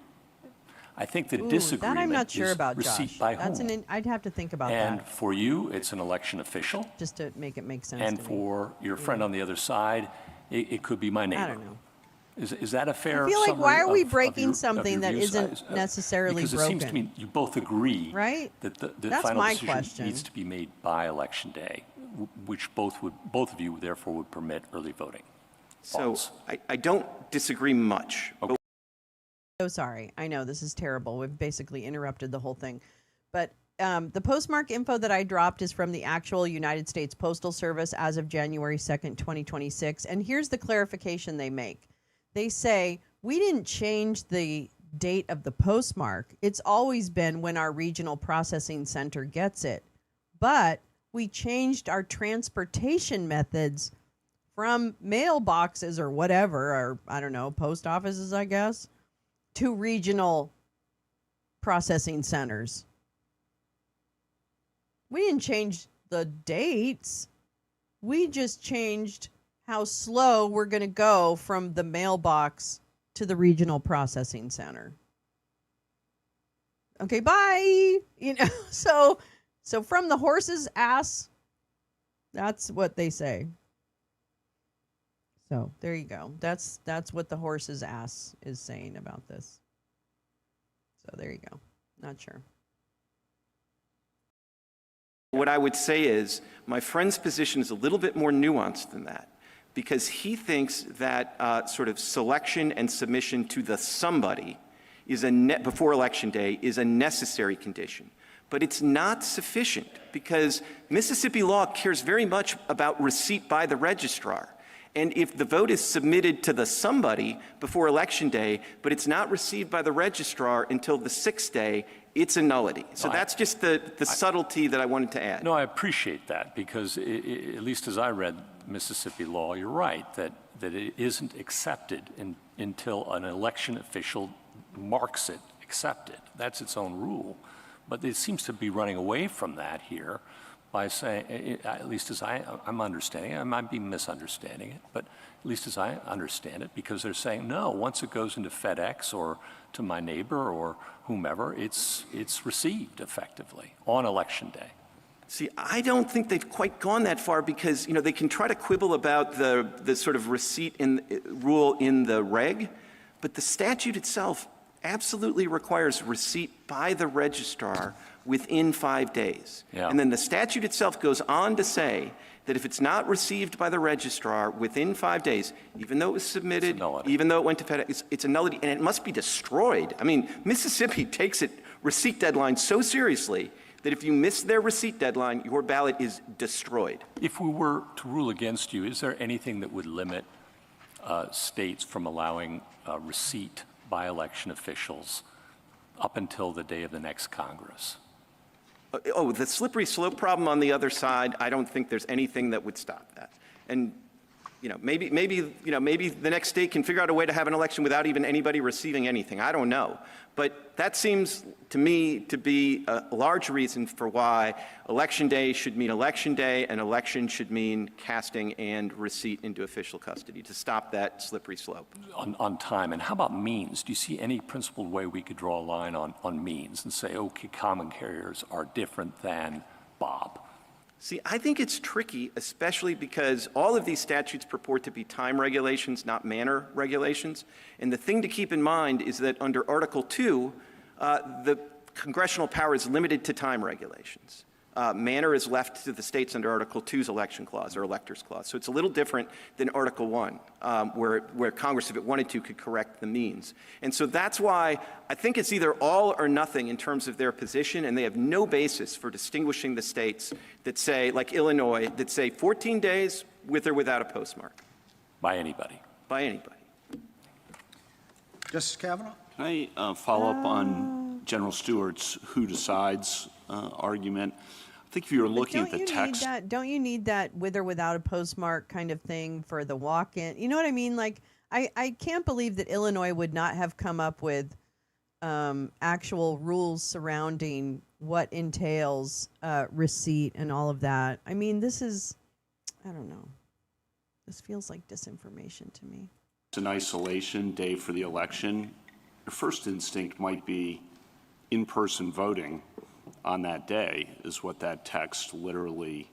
I think the disagreement that I'm not sure is about, receipt Josh. by That's whom. I'd have to think about And that. for you, it's an election official. Just to make it make sense And to me. for your friend on the other side, it could be my neighbor. I don't know. Is that a fair I feel like, summary why are we of breaking your something that views? isn't necessarily because broken? Because it seems to me you both agree right? that the That's final my decision question. needs to be made by Election Day, which both of you therefore would permit early voting. So I don't disagree much. Okay. So sorry. I know this is terrible. We've basically interrupted the whole thing. But the postmark info that I dropped is from the actual United States Postal Service as of January 2nd, 2026. And here's the clarification they make. They say, we didn't change the date of the postmark. It's always been when our regional processing center gets it. But we changed our transportation methods from mailboxes or whatever, or I don't know, post offices, I guess, to regional processing centers. We didn't change the dates. We just changed how slow we're going to go from the mailbox to the regional processing center. Okay, bye. You know, so from the horse's ass, that's what they say. So there you go. That's what the horse's ass is saying about this. So there you go. Not sure. What I would say is my friend's position is a little bit more nuanced than that, because he thinks that sort of selection and submission to the somebody is before Election Day is a necessary condition. But it's not sufficient, because Mississippi law cares very much about receipt by the registrar. And if the vote is submitted to the somebody before Election Day, but it's not received by the registrar until the 6th day, it's a nullity. So that's just the subtlety that I wanted to add. No, I appreciate that, because at least as I read Mississippi law, you're right, that it isn't accepted until an election official marks it accepted. That's its own rule. But it seems to be running away from that here by saying, at least as I'm understanding it, I might be misunderstanding it, but at least as I understand it, because they're saying, no, once it goes into FedEx or to my neighbor or whomever, it's received effectively on Election Day. See, I don't think they've quite gone that far, because, you know, they can try to quibble about the sort of receipt rule in the reg, but the statute itself absolutely requires receipt by the registrar within 5 days. Yeah. And then the statute itself goes on to say that if it's not received by the registrar within 5 days, even though it was submitted, even though it went to FedEx, it's a nullity, and it must be destroyed. I mean, Mississippi takes its receipt deadline so seriously that if you miss their receipt deadline, your ballot is destroyed. If we were to rule against you, is there anything that would limit states from allowing receipt by election officials up until the day of the next Congress? Oh, the slippery slope problem on the other side, I don't think there's anything that would stop that. And, you know, maybe the next state can figure out a way to have an election without even anybody receiving anything. I don't know. But that seems to me to be a large reason for why Election Day should mean Election Day, and election should mean casting and receipt into official custody, to stop that slippery slope. On time. And how about means? Do you see any principled way we could draw a line on means and say, okay, common carriers are different than Bob? See, I think it's tricky, especially because all of these statutes purport to be time regulations, not manner regulations. And the thing to keep in mind is that under Article 2, the congressional power is limited to time regulations. Manner is left to the states under Article 2's election clause or electors clause. So it's a little different than Article 1, where Congress, if it wanted to, could correct the means. And so that's why I think it's either all or nothing in terms of their position, and they have no basis for distinguishing the states that say, like Illinois, that say 14 days with or without a postmark. By anybody. By anybody. Justice Kavanaugh? Can I follow up on General Stewart's who decides argument? I think if you were looking at the text. Don't you need that with or without a postmark kind of thing for the walk-in? You know what I mean? Like, I can't believe that Illinois would not have come up with actual rules surrounding what entails receipt and all of that. I mean, this is, I don't know. This feels like disinformation to me. It's an isolation day for the election. Your first instinct might be in-person voting on that day is what that text literally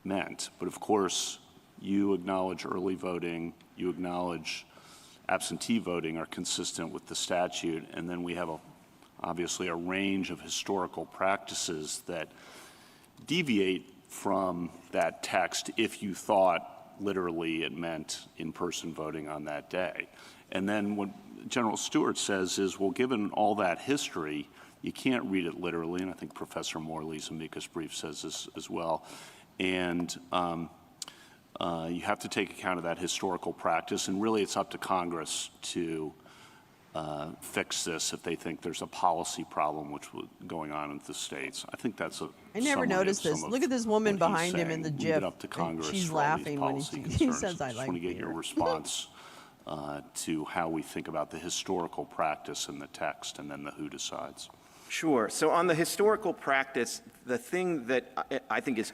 meant. But of course, you acknowledge early voting, you acknowledge absentee voting are consistent with the statute, and then we have obviously a range of historical practices that deviate from that text if you thought literally it meant in-person voting on that day. And then what General Stewart says is, well, given all that history, you can't read it literally, and I think Professor Morley's amicus brief says this as well. And you have to take account of that historical practice, and really it's up to Congress to fix this if they think there's a policy problem which was going on in the states. I think that's a. I never noticed this. Look at this woman behind him in the Leave GIF. it up to Congress She's for all these laughing when policy he concerns. says, "I just like want to get your beer." response to how we think about the historical practice in the text, and then the who decides. Sure. So on the historical practice, the thing that I think is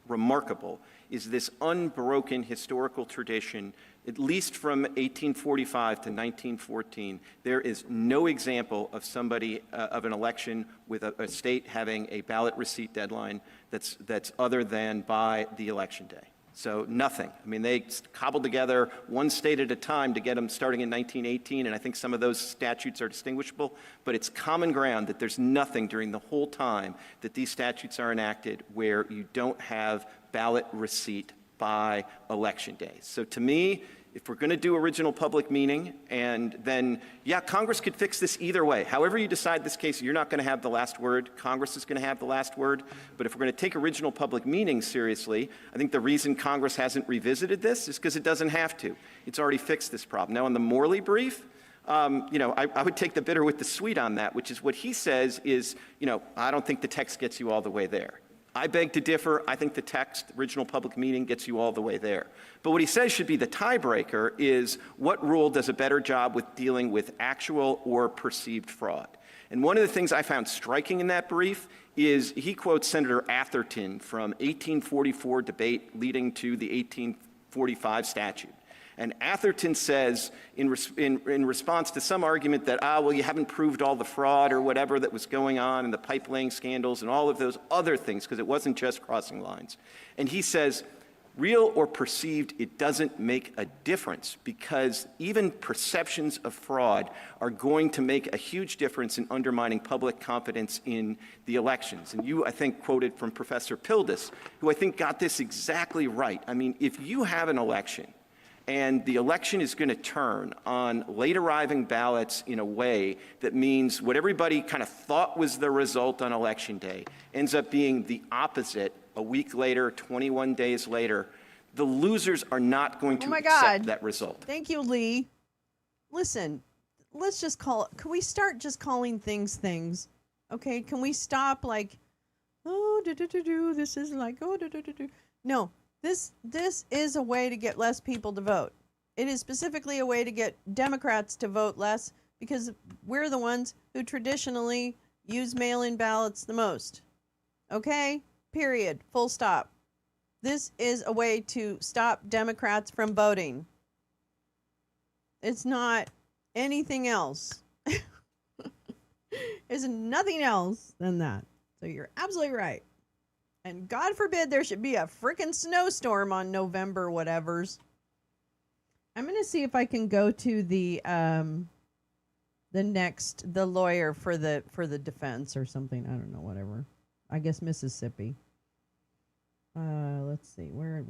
remarkable is this unbroken historical tradition, at least from 1845 to 1914. There is no example of somebody, of an election with a state having a ballot receipt deadline that's other than by the election day. So nothing. I mean, they cobbled together one state at a time to get them starting in 1918, and I think some of those statutes are distinguishable, but it's common ground that there's nothing during the whole time that these statutes are enacted where you don't have ballot receipt by election day. So to me, if we're going to do original public meaning, and then, yeah, Congress could fix this either way. However you decide this case, you're not going to have the last word. Congress is going to have the last word. But if we're going to take original public meaning seriously, I think the reason Congress hasn't revisited this is because it doesn't have to. It's already fixed this problem. Now, in the Morley brief, I would take the bitter with the sweet on that, which is what he says is, I don't think the text gets you all the way there. I beg to differ. I think the text, original public meaning, gets you all the way there. But what he says should be the tiebreaker is what rule does a better job with dealing with actual or perceived fraud? And one of the things I found striking in that brief is he quotes Senator Atherton from 1844 debate leading to the 1845 statute. And Atherton says, in response to some argument that, well, you haven't proved all the fraud or whatever that was going on and the pipe laying scandals and all of those other things, because it wasn't just crossing lines. And he says, real or perceived, it doesn't make a difference, because even perceptions of fraud are going to make a huge difference in undermining public confidence in the elections. And you, I think, quoted from Professor Pildes, who I think got this exactly right. I mean, if you have an election, and the election is going to turn on late arriving ballots in a way that means what everybody kind of thought was the result on election day ends up being the opposite a week later, 21 days later. The losers are not going to accept that result. Thank you, Lee. Listen, let's just can we start just calling things things? Okay, can we stop like, this is like, No. This is a way to get less people to vote. It is specifically a way to get Democrats to vote less, because we're the ones who traditionally use mail-in ballots the most. Okay? Period. Full stop. This is a way to stop Democrats from voting. It's not anything else. It's nothing else than that. So you're absolutely right. And God forbid there should be a frickin' snowstorm on November whatevers. I'm going to see if I can go to the lawyer for the defense or something. I don't know, whatever. I guess Mississippi. Let's see. Where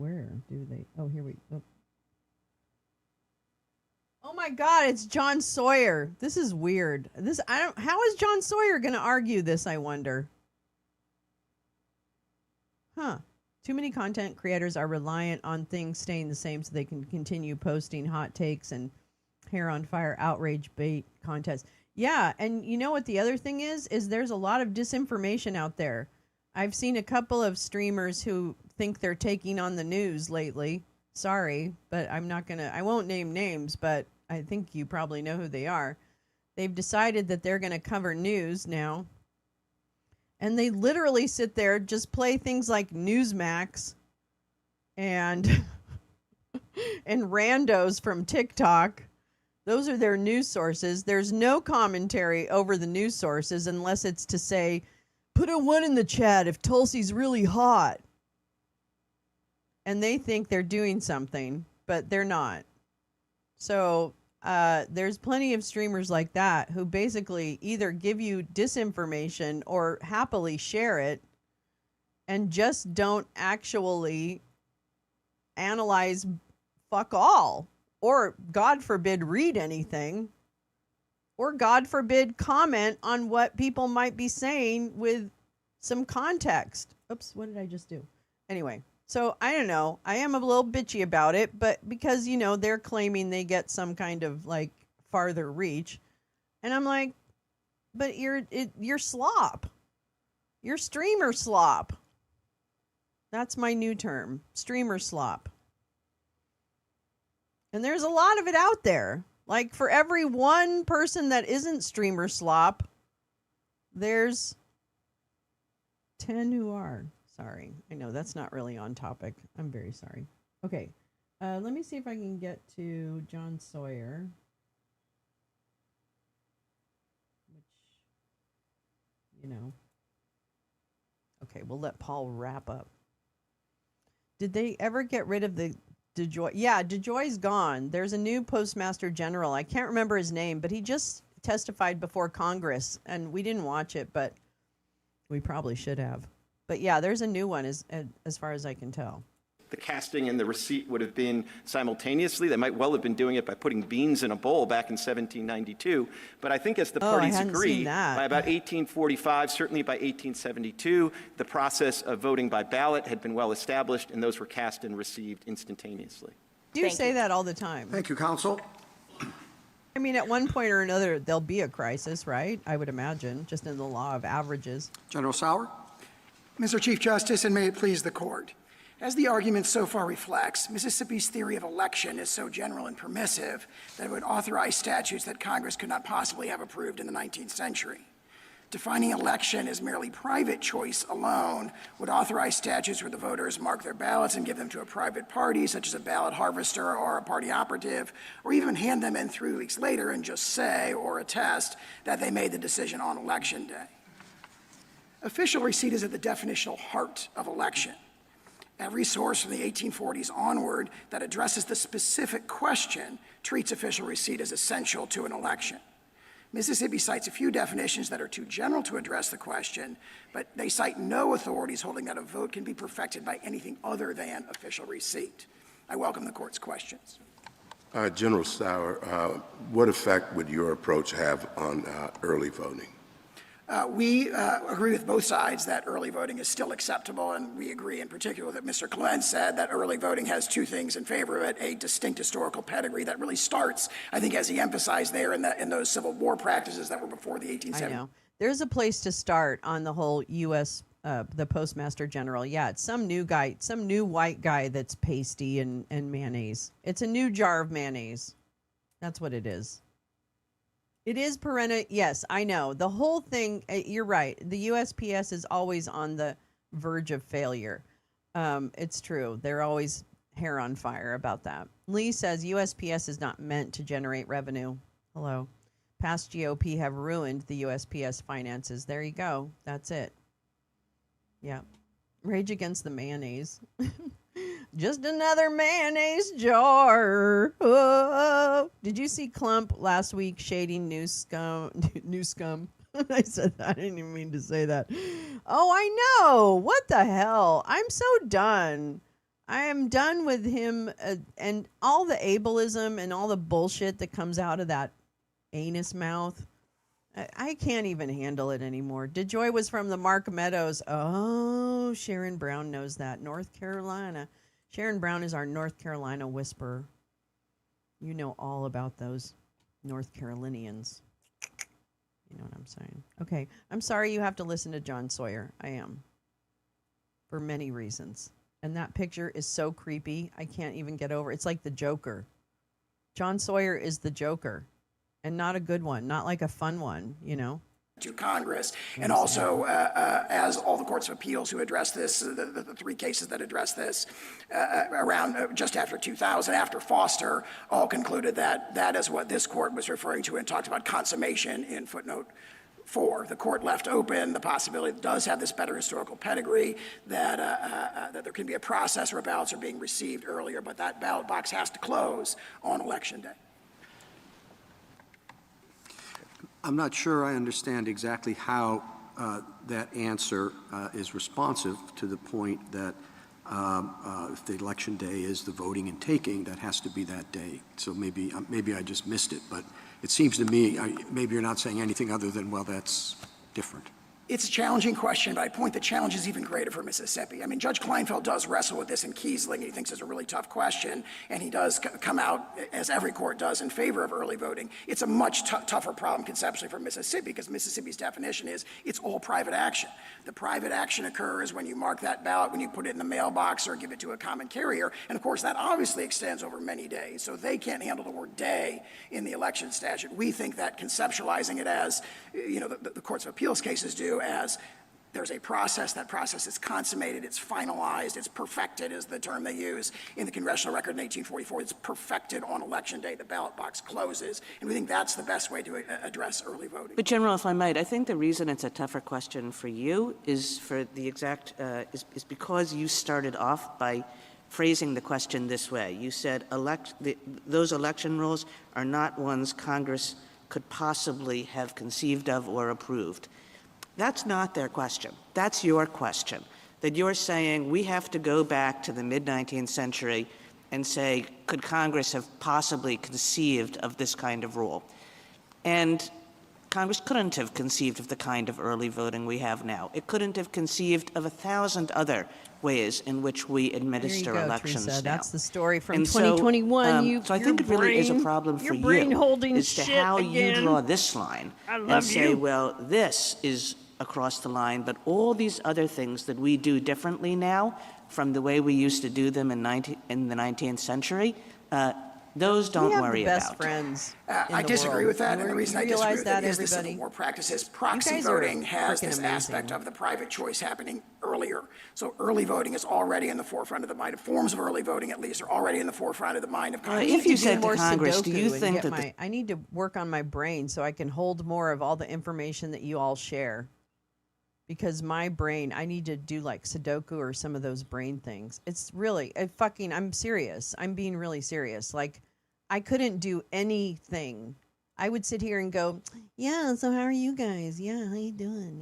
do they? Oh, here we go. Oh my God, it's John Sawyer. This is weird. How is John Sawyer going to argue this, I wonder? Too many content creators are reliant on things staying the same so they can continue posting hot takes and hair on fire outrage bait contests. Yeah, and you know what the other thing is there's a lot of disinformation out there. I've seen a couple of streamers who think they're taking on the news lately. Sorry, but I won't name names, but I think you probably know who they are. They've decided that they're going to cover news now. And they literally sit there, just play things like Newsmax and and randos from TikTok. Those are their news sources. There's no commentary over the news sources unless it's to say, put a 1 in the chat if Tulsi's really hot. And they think they're doing something, but they're not. So there's plenty of streamers like that who basically either give you disinformation or happily share it and just don't actually analyze fuck all, or God forbid read anything, or God forbid comment on what people might be saying with some context. Oops, what did I just do? Anyway. So, I don't know. I am a little bitchy about it, but because, they're claiming they get some kind of, farther reach. And I'm like, but you're slop. You're streamer slop. That's my new term, streamer slop. And there's a lot of it out there. Like, for every one person that isn't streamer slop, there's 10 who are. Sorry. I know that's not really on topic. I'm very sorry. Okay. Let me see if I can get to John Sawyer. Which, okay, we'll let Paul wrap up. Did they ever get rid of the DeJoy? Yeah, DeJoy's gone. There's a new Postmaster General. I can't remember his name, but he just testified before Congress, and we didn't watch it, but we probably should have. But yeah, there's a new one as far as I can tell. The casting and the receipt would have been simultaneously. They might well have been doing it by putting beans in a bowl back in 1792. But I think as the parties agree, by about 1845, certainly by 1872, the process of voting by ballot had been well established, and those were cast and received instantaneously. You say that all the time. Thank you, counsel. I mean, at one point or another, there'll be a crisis, right? I would imagine, just in the law of averages. General Sauer? Mr. Chief Justice, and may it please the court. As the argument so far reflects, Mississippi's theory of election is so general and permissive that it would authorize statutes that Congress could not possibly have approved in the 19th century. Defining election as merely private choice alone would authorize statutes where the voters mark their ballots and give them to a private party, such as a ballot harvester or a party operative, or even hand them in 3 weeks later and just say or attest that they made the decision on Election Day. Official receipt is at the definitional heart of election. Every source from the 1840s onward that addresses the specific question treats official receipt as essential to an election. Mississippi cites a few definitions that are too general to address the question, but they cite no authorities holding that a vote can be perfected by anything other than official receipt. I welcome the court's questions. General Sauer, what effect would your approach have on early voting? We agree with both sides that early voting is still acceptable, and we agree in particular that Mr. Clement said that early voting has two things in favor of it: a distinct historical pedigree that really starts, I think, as he emphasized there, in those Civil War practices that were before the 1870s. I know. There's a place to start on the whole U.S., the Postmaster General. Yeah, it's some new guy, some new white guy that's pasty and mayonnaise. It's a new jar of mayonnaise. That's what it is. It is perennial. Yes, I know. The whole thing, you're right. The USPS is always on the verge of failure. It's true. They're always hair on fire about that. Lee says USPS is not meant to generate revenue. Hello. Past GOP have ruined the USPS finances. There you go. That's it. Yeah. Rage against the mayonnaise. Just another mayonnaise jar. Oh. Did you see Clump last week shading new scum? I said that. I didn't even mean to say that. Oh, I know. What the hell? I'm so done. I am done with him and all the ableism and all the bullshit that comes out of that anus mouth. I can't even handle it anymore. DeJoy was from the Mark Meadows. Oh, Sharon Brown knows that. North Carolina. Sharon Brown is our North Carolina whisperer. You know all about those North Carolinians. You know what I'm saying? Okay. I'm sorry you have to listen to John Sawyer. I am. For many reasons. And that picture is so creepy. I can't even get over it. It's like the Joker. John Sawyer is the Joker. And not a good one. Not like a fun one, you know? To Congress, and also as all the courts of appeals who address this, the three cases that address this around just after 2000, after Foster, all concluded that that is what this court was referring to and talked about consummation in footnote 4. The court left open the possibility it does have this better historical pedigree, that there can be a process where ballots are being received earlier, but that ballot box has to close on Election Day. I'm not sure I understand exactly how that answer is responsive to the point that if the election day is the voting and taking, that has to be that day. So maybe I just missed it, but it seems to me maybe you're not saying anything other than, well, that's different. It's a challenging question, but I point the challenge is even greater for Mississippi. I mean, Judge Kleinfeld does wrestle with this in Kiesling. He thinks it's a really tough question, and he does come out, as every court does, in favor of early voting. It's a much tougher problem conceptually for Mississippi, because Mississippi's definition is it's all private action. The private action occurs when you mark that ballot, when you put it in the mailbox or give it to a common carrier, and of course that obviously extends over many days, so they can't handle the word day in the election statute. We think that conceptualizing it as, you know, the courts of appeals cases do, as there's a process, that process is consummated, it's finalized, it's perfected is the term they use in the congressional record in 1844. It's perfected on election day, the ballot box closes, and we think that's the best way to address early voting. But General, if I might, I think the reason it's a tougher question for you is for the exact, is because you started off by phrasing the question this way. You said those election rules are not ones Congress could possibly have conceived of or approved. That's not their question. That's your question, that you're saying we have to go back to the mid-19th century and say, could Congress have possibly conceived of this kind of rule? And Congress couldn't have conceived of the kind of early voting we have now. It couldn't have conceived of 1,000 other ways in which we administer there you go, elections Teresa. now. That's the story from And 2021. So I think it really is a problem for you holding as to shit how again. you draw this line and say, well, this is across the line, but all these other things that we do differently now from the way we used to do them in the 19th century, those don't worry We have the about. best friends. I disagree with that, and the reason I disagree with that, it is the everybody? Civil War practices. Proxy guys are voting has freaking this amazing. aspect of the private choice happening earlier. So early voting is already in the forefront of the mind. Forms of early voting, at least, are already in the forefront of the mind of Congress. If you said to more Congress, do Sudoku you and think get that I need to work on my brain so I can hold more of all the information that you all share. Because my brain, I need to do like Sudoku or some of those brain things. It's really, I'm serious. I'm being really serious. Like, I couldn't do anything. I would sit here and go, yeah, so how are you guys? Yeah, how you doing?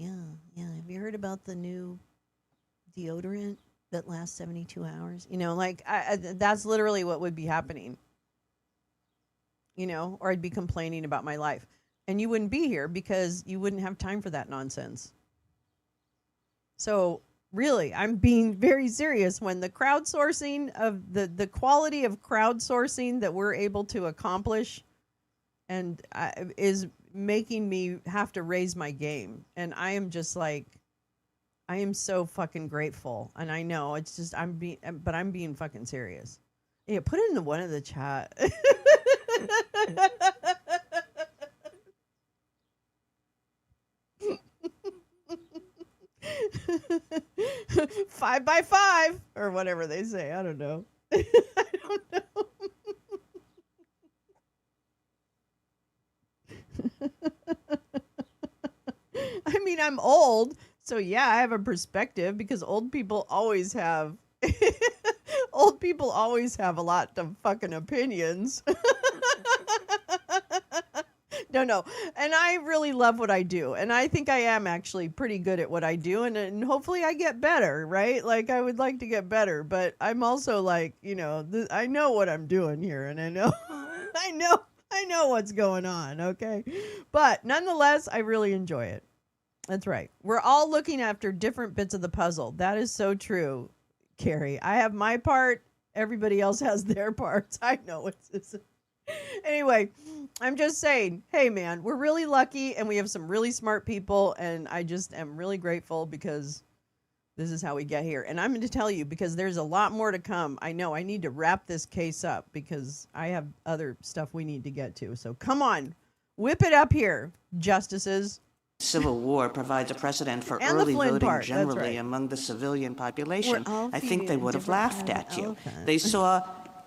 Yeah. Have you heard about the new deodorant that lasts 72 hours? You know, like, that's literally what would be happening. You know, or I'd be complaining about my life. And you wouldn't be here because you wouldn't have time for that nonsense. So really, I'm being very serious when the crowdsourcing of the quality of crowdsourcing that we're able to accomplish and is making me have to raise my game. And I am just like, I am so fucking grateful. And I know it's just, I'm being fucking serious. Yeah, put it in one of the chat. 5 by 5 or whatever they say. I don't know. I don't know. I mean, I'm old, so yeah, I have a perspective because old people always have a lot of fucking opinions. No. And I really love what I do. And I think I am actually pretty good at what I do. And hopefully I get better, right? Like, I would like to get better. But I'm also like, you know, I know what I'm doing here. And I know, I know what's going on, okay? But nonetheless, I really enjoy it. That's right. We're all looking after different bits of the puzzle. That is so true, Carrie. I have my part. Everybody else has their parts. I know it's anyway, I'm just saying, hey man, we're really lucky and we have some really smart people, and I just am really grateful because this is how we get here. And I'm going to tell you, because there's a lot more to come. I know I need to wrap this case up because I have other stuff we need to get to. So come on, whip it up here, justices. Civil War provides a precedent for And the early Flynn voting part, that's generally right. among the civilian population. We're all I think they feeding would have different laughed kind of at you. elephant. They saw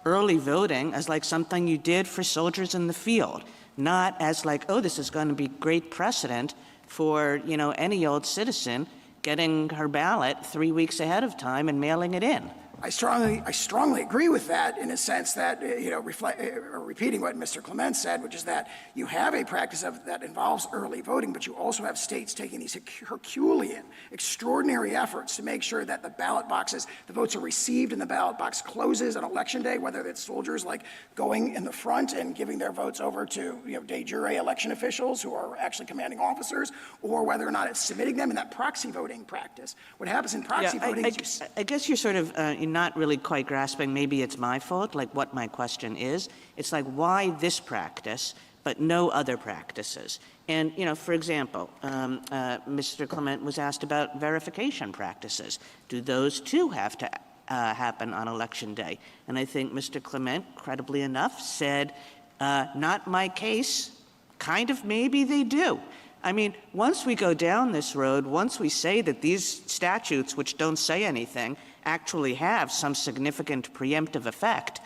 early voting as like something you did for soldiers in the field, not as like, oh, this is going to be great precedent for, you know, any old citizen getting her ballot 3 weeks ahead of time and mailing it in. I strongly agree with that in a sense that, repeating what Mr. Clement said, which is that you have a practice that involves early voting, but you also have states taking these Herculean, extraordinary efforts to make sure that the ballot boxes, the votes are received and the ballot box closes on election day, whether it's soldiers like going in the front and giving their votes over to, de jure election officials who are actually commanding officers, or whether or not it's submitting them in that proxy voting practice. What happens in proxy voting is I guess you're sort of not really quite grasping, maybe it's my fault, like what my question is. It's like, why this practice, but no other practices? And, for example, Mr. Clement was asked about verification practices. Do those too have to happen on Election Day? And I think Mr. Clement, credibly enough, said, not my case, kind of maybe they do. I mean, once we go down this road, once we say that these statutes, which don't say anything, actually have some significant preemptive effect,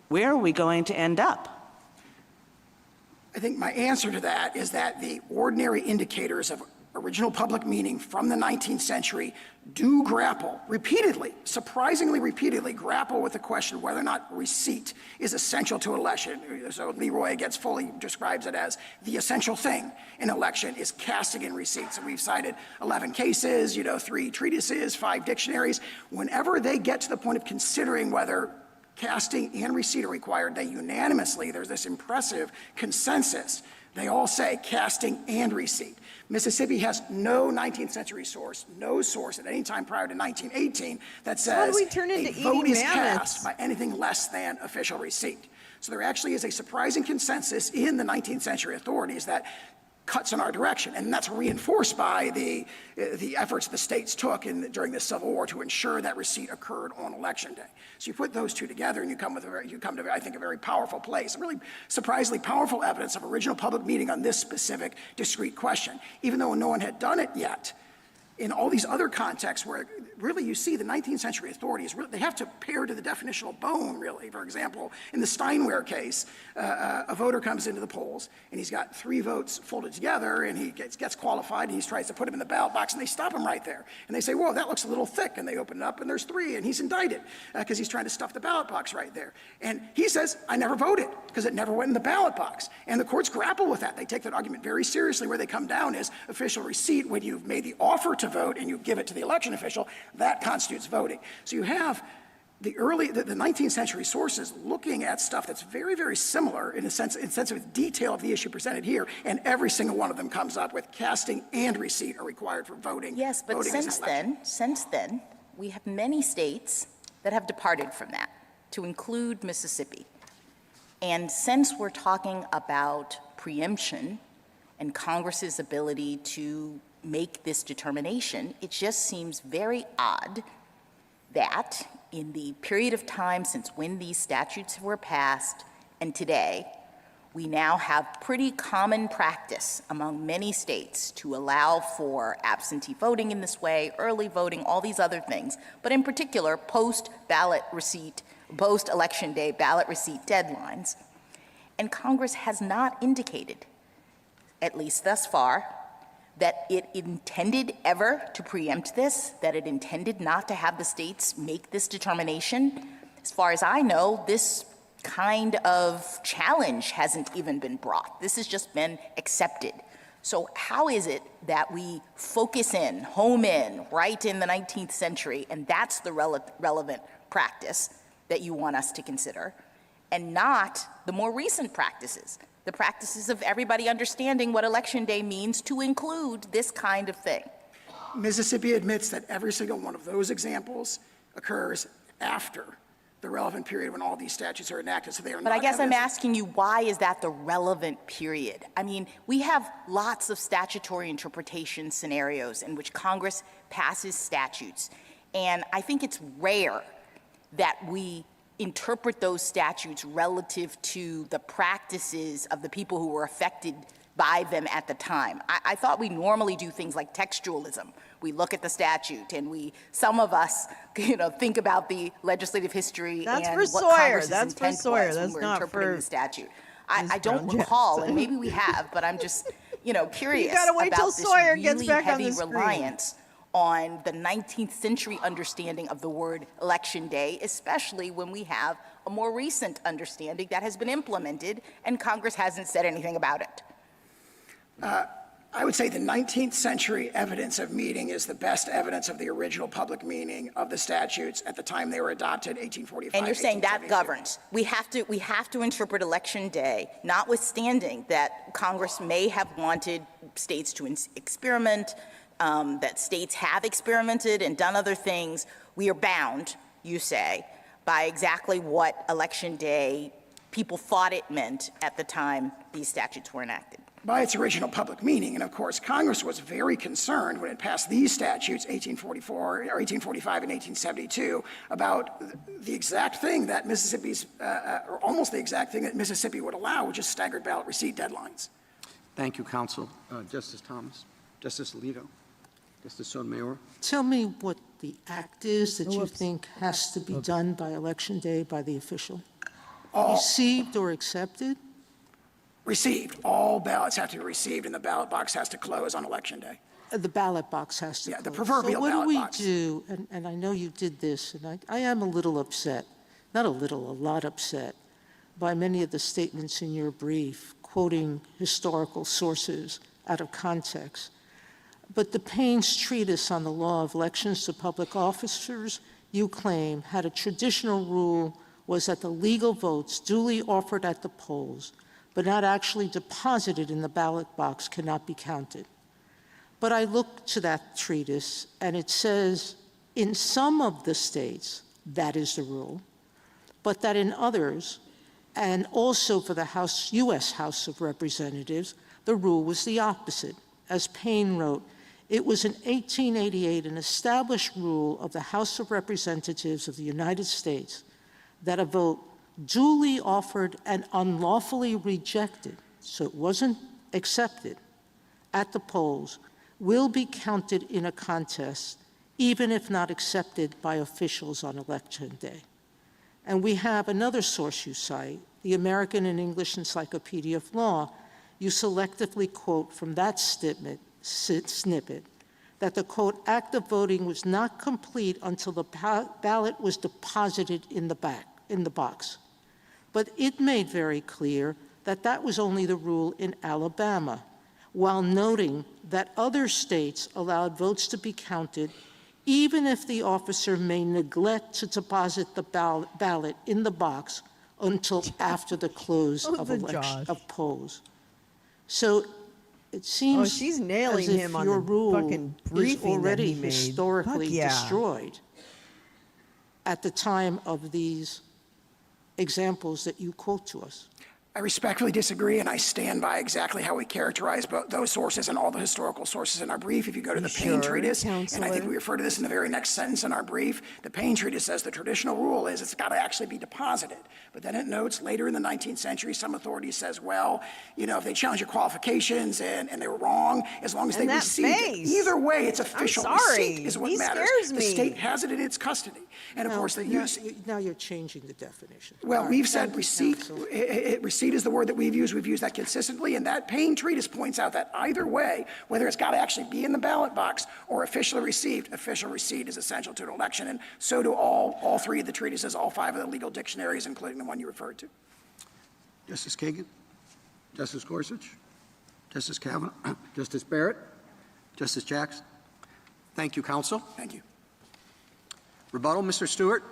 where are we going to end up? I think my answer to that is that the ordinary indicators of original public meaning from the 19th century do grapple repeatedly, surprisingly repeatedly grapple with the question of whether or not receipt is essential to election. So Leroy describes it as the essential thing in election is casting and receipt. So we've cited 11 cases, 3 treatises, 5 dictionaries. Whenever they get to the point of considering whether casting and receipt are required, they unanimously, there's this impressive consensus. They all say casting and receipt. Mississippi has no 19th century source, no source at any time prior to 1918 that says a vote is cast by anything less than official receipt. So there actually is a surprising consensus in the 19th century authorities that cuts in our direction, and that's reinforced by the efforts the states took during the Civil War to ensure that receipt occurred on Election Day. So you put those two together, and you come to, I think, a very powerful place, really surprisingly powerful evidence of original public meaning on this specific discrete question, even though no one had done it yet. In all these other contexts where really you see the 19th century authorities, they have to pair to the definitional bone, really. For example, in the Steinware case, a voter comes into the polls and he's got 3 votes folded together and he gets qualified and he tries to put them in the ballot box and they stop him right there. And they say, whoa, that looks a little thick. And they open it up and there's 3 and he's indicted because he's trying to stuff the ballot box right there. And he says, I never voted because it never went in the ballot box. And the courts grapple with that. They take that argument very seriously. Where they come down is official receipt when you've made the offer to vote and you give it to the election official, that constitutes voting. So you have the 19th century sources looking at stuff that's very, very similar in sense of detail of the issue presented here, and every single one of them comes up with casting and receipt are required for voting. Yes, but since then, we have many states that have departed from that, to include Mississippi. And since we're talking about preemption and Congress's ability to make this determination, it just seems very odd that in the period of time since when these statutes were passed and today, we now have pretty common practice among many states to allow for absentee voting in this way, early voting, all these other things, but in particular, post-election day ballot receipt deadlines. And Congress has not indicated, at least thus far, that it intended ever to preempt this, that it intended not to have the states make this determination. As far as I know, this kind of challenge hasn't even been brought. This has just been accepted. So how is it that we focus in, home in, right in the 19th century, and that's the relevant practice that you want us to consider, and not the more recent practices? The practices of everybody understanding what Election Day means to include this kind of thing. Mississippi admits that every single one of those examples occurs after the relevant period when all these statutes are enacted, so they are not. But I guess I'm asking you, why is that the relevant period? I mean, we have lots of statutory interpretation scenarios in which Congress passes statutes, and I think it's rare that we interpret those statutes relative to the practices of the people who were affected by them at the time. I thought we normally do things like textualism. We look at the statute and some of us, think about the legislative history and what Congress's intent was when we're interpreting the statute. I don't recall, and maybe we have, but I'm just, curious about this really heavy reliance on the 19th century understanding of the word election day, especially when we have a more recent understanding that has been implemented and Congress hasn't said anything about it? I would say the 19th century evidence of meaning is the best evidence of the original public meaning of the statutes at the time they were adopted, 1845. And you're saying that governs. We have to interpret election day, notwithstanding that Congress may have wanted states to experiment, that states have experimented and done other things. We are bound, you say, by exactly what election day people thought it meant at the time these statutes were enacted. By its original public meaning. And of course, Congress was very concerned when it passed these statutes, 1844 or 1845 and 1872, about the exact thing that Mississippi's, or almost the exact thing that Mississippi would allow, which is staggered ballot receipt deadlines. Thank you, counsel. Justice Thomas, Justice Alito, Justice Sotomayor. Tell me what the act is that you think has to be done by Election Day by the official. Received or accepted? Received. All ballots have to be received, and the ballot box has to close on Election Day. The ballot box has to Yeah, close. the proverbial so ballot box. What do we do, and I know you did this, and I am a little upset, not a little, a lot upset, by many of the statements in your brief, quoting historical sources out of context. But the Payne's treatise on the law of elections to public officers, you claim, had a traditional rule was that the legal votes duly offered at the polls but not actually deposited in the ballot box cannot be counted. But I look to that treatise, and it says in some of the states that is the rule, but that in others, and also for the U.S. House of Representatives, the rule was the opposite. As Payne wrote, it was in 1888 an established rule of the House of Representatives of the United States that a vote duly offered and unlawfully rejected, so it wasn't accepted, at the polls, will be counted in a contest, even if not accepted by officials on Election Day. And we have another source you cite, the American and English Encyclopedia of Law. You selectively quote from that snippet that the, quote, act of voting was not complete until the ballot was deposited in the box. But it made very clear that that was only the rule in Alabama, while noting that other states allowed votes to be counted even if the officer may neglect to deposit the ballot in the box until after the close of polls. So it seems she's nailing as if him on your the rule fucking is briefing already that he made. historically Fuck yeah. destroyed at the time of these examples that you quote to us. I respectfully disagree, and I stand by exactly how we characterize both those sources and all the historical sources in our brief. If you go to the Payne Treatise, and I think we refer to this in the very next sentence in our brief, the Payne Treatise says the traditional rule is it's got to actually be deposited. But then it notes later in the 19th century, some authority says, well, you know, if they challenge your qualifications and they were wrong, as long as they received it. Either way, it's official receipt is what matters. The state has it in its custody. And of course, they use... Now you're changing the definition. Well, we've said receipt. Receipt is the word that we've used. We've used that consistently, and that Payne Treatise points out that either way, whether it's got to actually be in the ballot box or officially received, official receipt is essential to an election, and so do all three of the treatises, all five of the legal dictionaries, including the one you referred to. Justice Kagan, Justice Gorsuch, Justice Kavanaugh, Justice Barrett, Justice Jackson. Thank you, counsel. Thank you. Rebuttal, Mr. Stewart.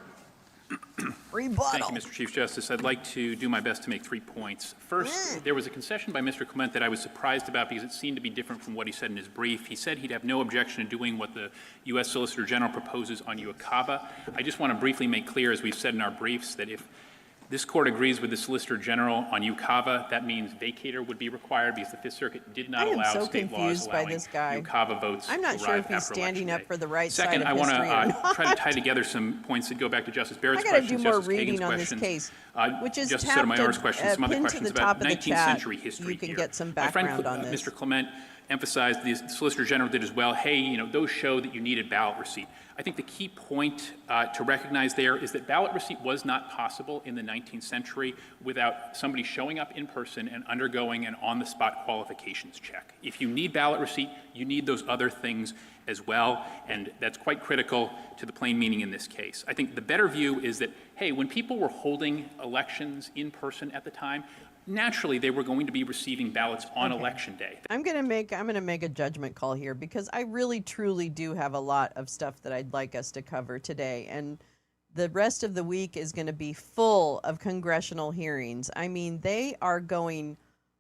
Rebuttal. Thank you, Mr. Chief Justice. I'd like to do my best to make 3 points. First, there was a concession by Mr. Clement that I was surprised about because it seemed to be different from what he said in his brief. He said he'd have no objection to doing what the U.S. Solicitor General proposes on UACABA. I just want to briefly make clear, as we've said in our briefs, that if this court agrees with the Solicitor General on UCAVA, that means vacator would be required because the Fifth Circuit did not allow state laws allowing UCAVA votes I'm not to sure arrive if he's after standing Election up for the right Day. Second, side of history I want to try to tie together some points that go back to Justice Barrett's questions, do more Justice reading Kagan's on this questions. case. Which is Justice tapped Sotomayor's question, some other pinned to questions the top about of the 19th chat. century history You can here. get some My friend, background on this. Mr. Clement emphasized, the Solicitor General did as well, hey, you know, those show that you needed ballot receipt. I think the key point to recognize there is that ballot receipt was not possible in the 19th century without somebody showing up in person and undergoing an on-the-spot qualifications check. If you need ballot receipt, you need those other things as well, and that's quite critical to the plain meaning in this case. I think the better view is that, hey, when people were holding elections in person at the time, naturally they were going to be receiving ballots on election day. I'm gonna make a judgment call here because I really truly do have a lot of stuff that I'd like us to cover today, and the rest of the week is going to be full of congressional hearings. I mean, they are going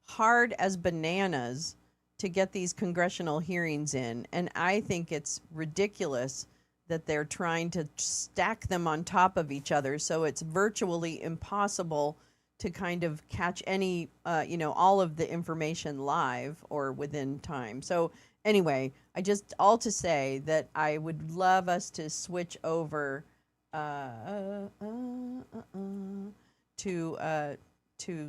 hard as bananas to get these congressional hearings in, and I think it's ridiculous that they're trying to stack them on top of each other, so it's virtually impossible to kind of catch any, all of the information live or within time. So anyway, all to say that I would love us to switch over to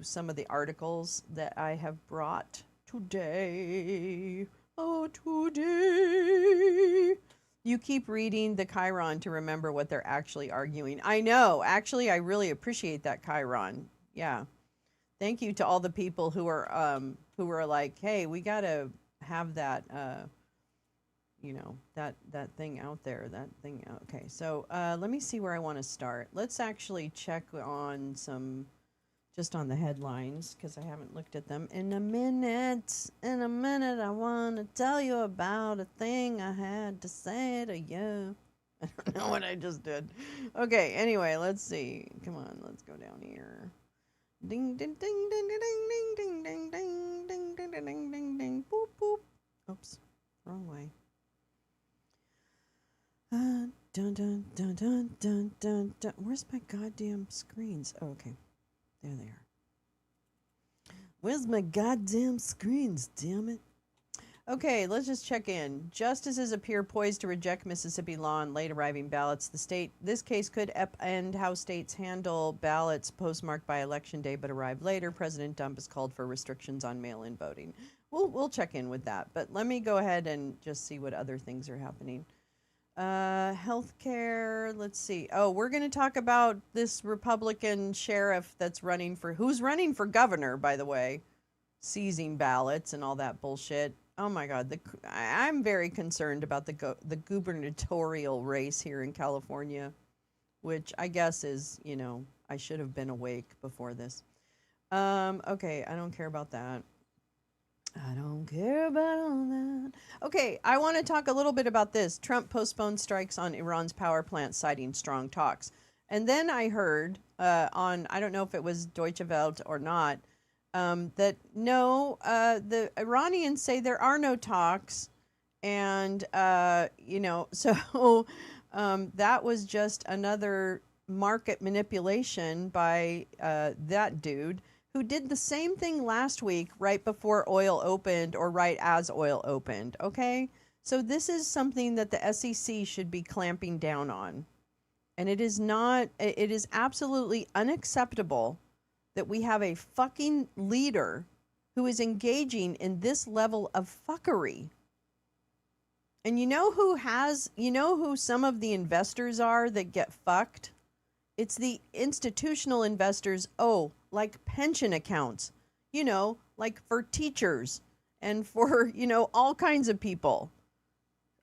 some of the articles that I have brought today. Oh, today. You keep reading the Chiron to remember what they're actually arguing. I know. Actually, I really appreciate that, Chiron. Yeah. Thank you to all the people who are like, hey, we got to have that, that thing out there, Okay. So let me see where I want to start. Let's actually check on just on the headlines, because I haven't looked at them in a minute. In a minute, I want to tell you about a thing I had to say to you. I don't know what I just did. Okay, anyway, let's see. Come on, let's go down here. Ding, ding, ding, ding, ding, ding, ding, ding, ding, ding, ding, ding, ding, ding, ding, boop, boop. Oops, wrong way. Dun, dun, dun, dun, dun, dun, dun. Where's my goddamn screens? Oh, okay. There they are. Where's my goddamn screens, damn it? Okay, let's just check in. Justices appear poised to reject Mississippi law on late arriving ballots. This case could upend how states handle ballots postmarked by Election Day but arrive later. President Trump has called for restrictions on mail-in voting. We'll check in with that, but let me go ahead and just see what other things are happening. Healthcare, let's see. Oh, we're going to talk about this Republican sheriff who's running for governor, by the way, seizing ballots and all that bullshit. Oh my God, I'm very concerned about the gubernatorial race here in California, which I guess is, I should have been awake before this. Okay, I don't care about that. I don't care about all that. Okay, I want to talk a little bit about this. Trump postponed strikes on Iran's power plant, citing strong talks. And then I heard I don't know if it was Deutsche Welle or not, that no, the Iranians say there are no talks. And, so that was just another market manipulation by that dude, who did the same thing last week right before oil opened or right as oil opened, okay? So this is something that the SEC should be clamping down on. And it is absolutely unacceptable that we have a fucking leader who is engaging in this level of fuckery. And you know who some of the investors are that get fucked? It's the institutional investors, like pension accounts, like for teachers and for, all kinds of people.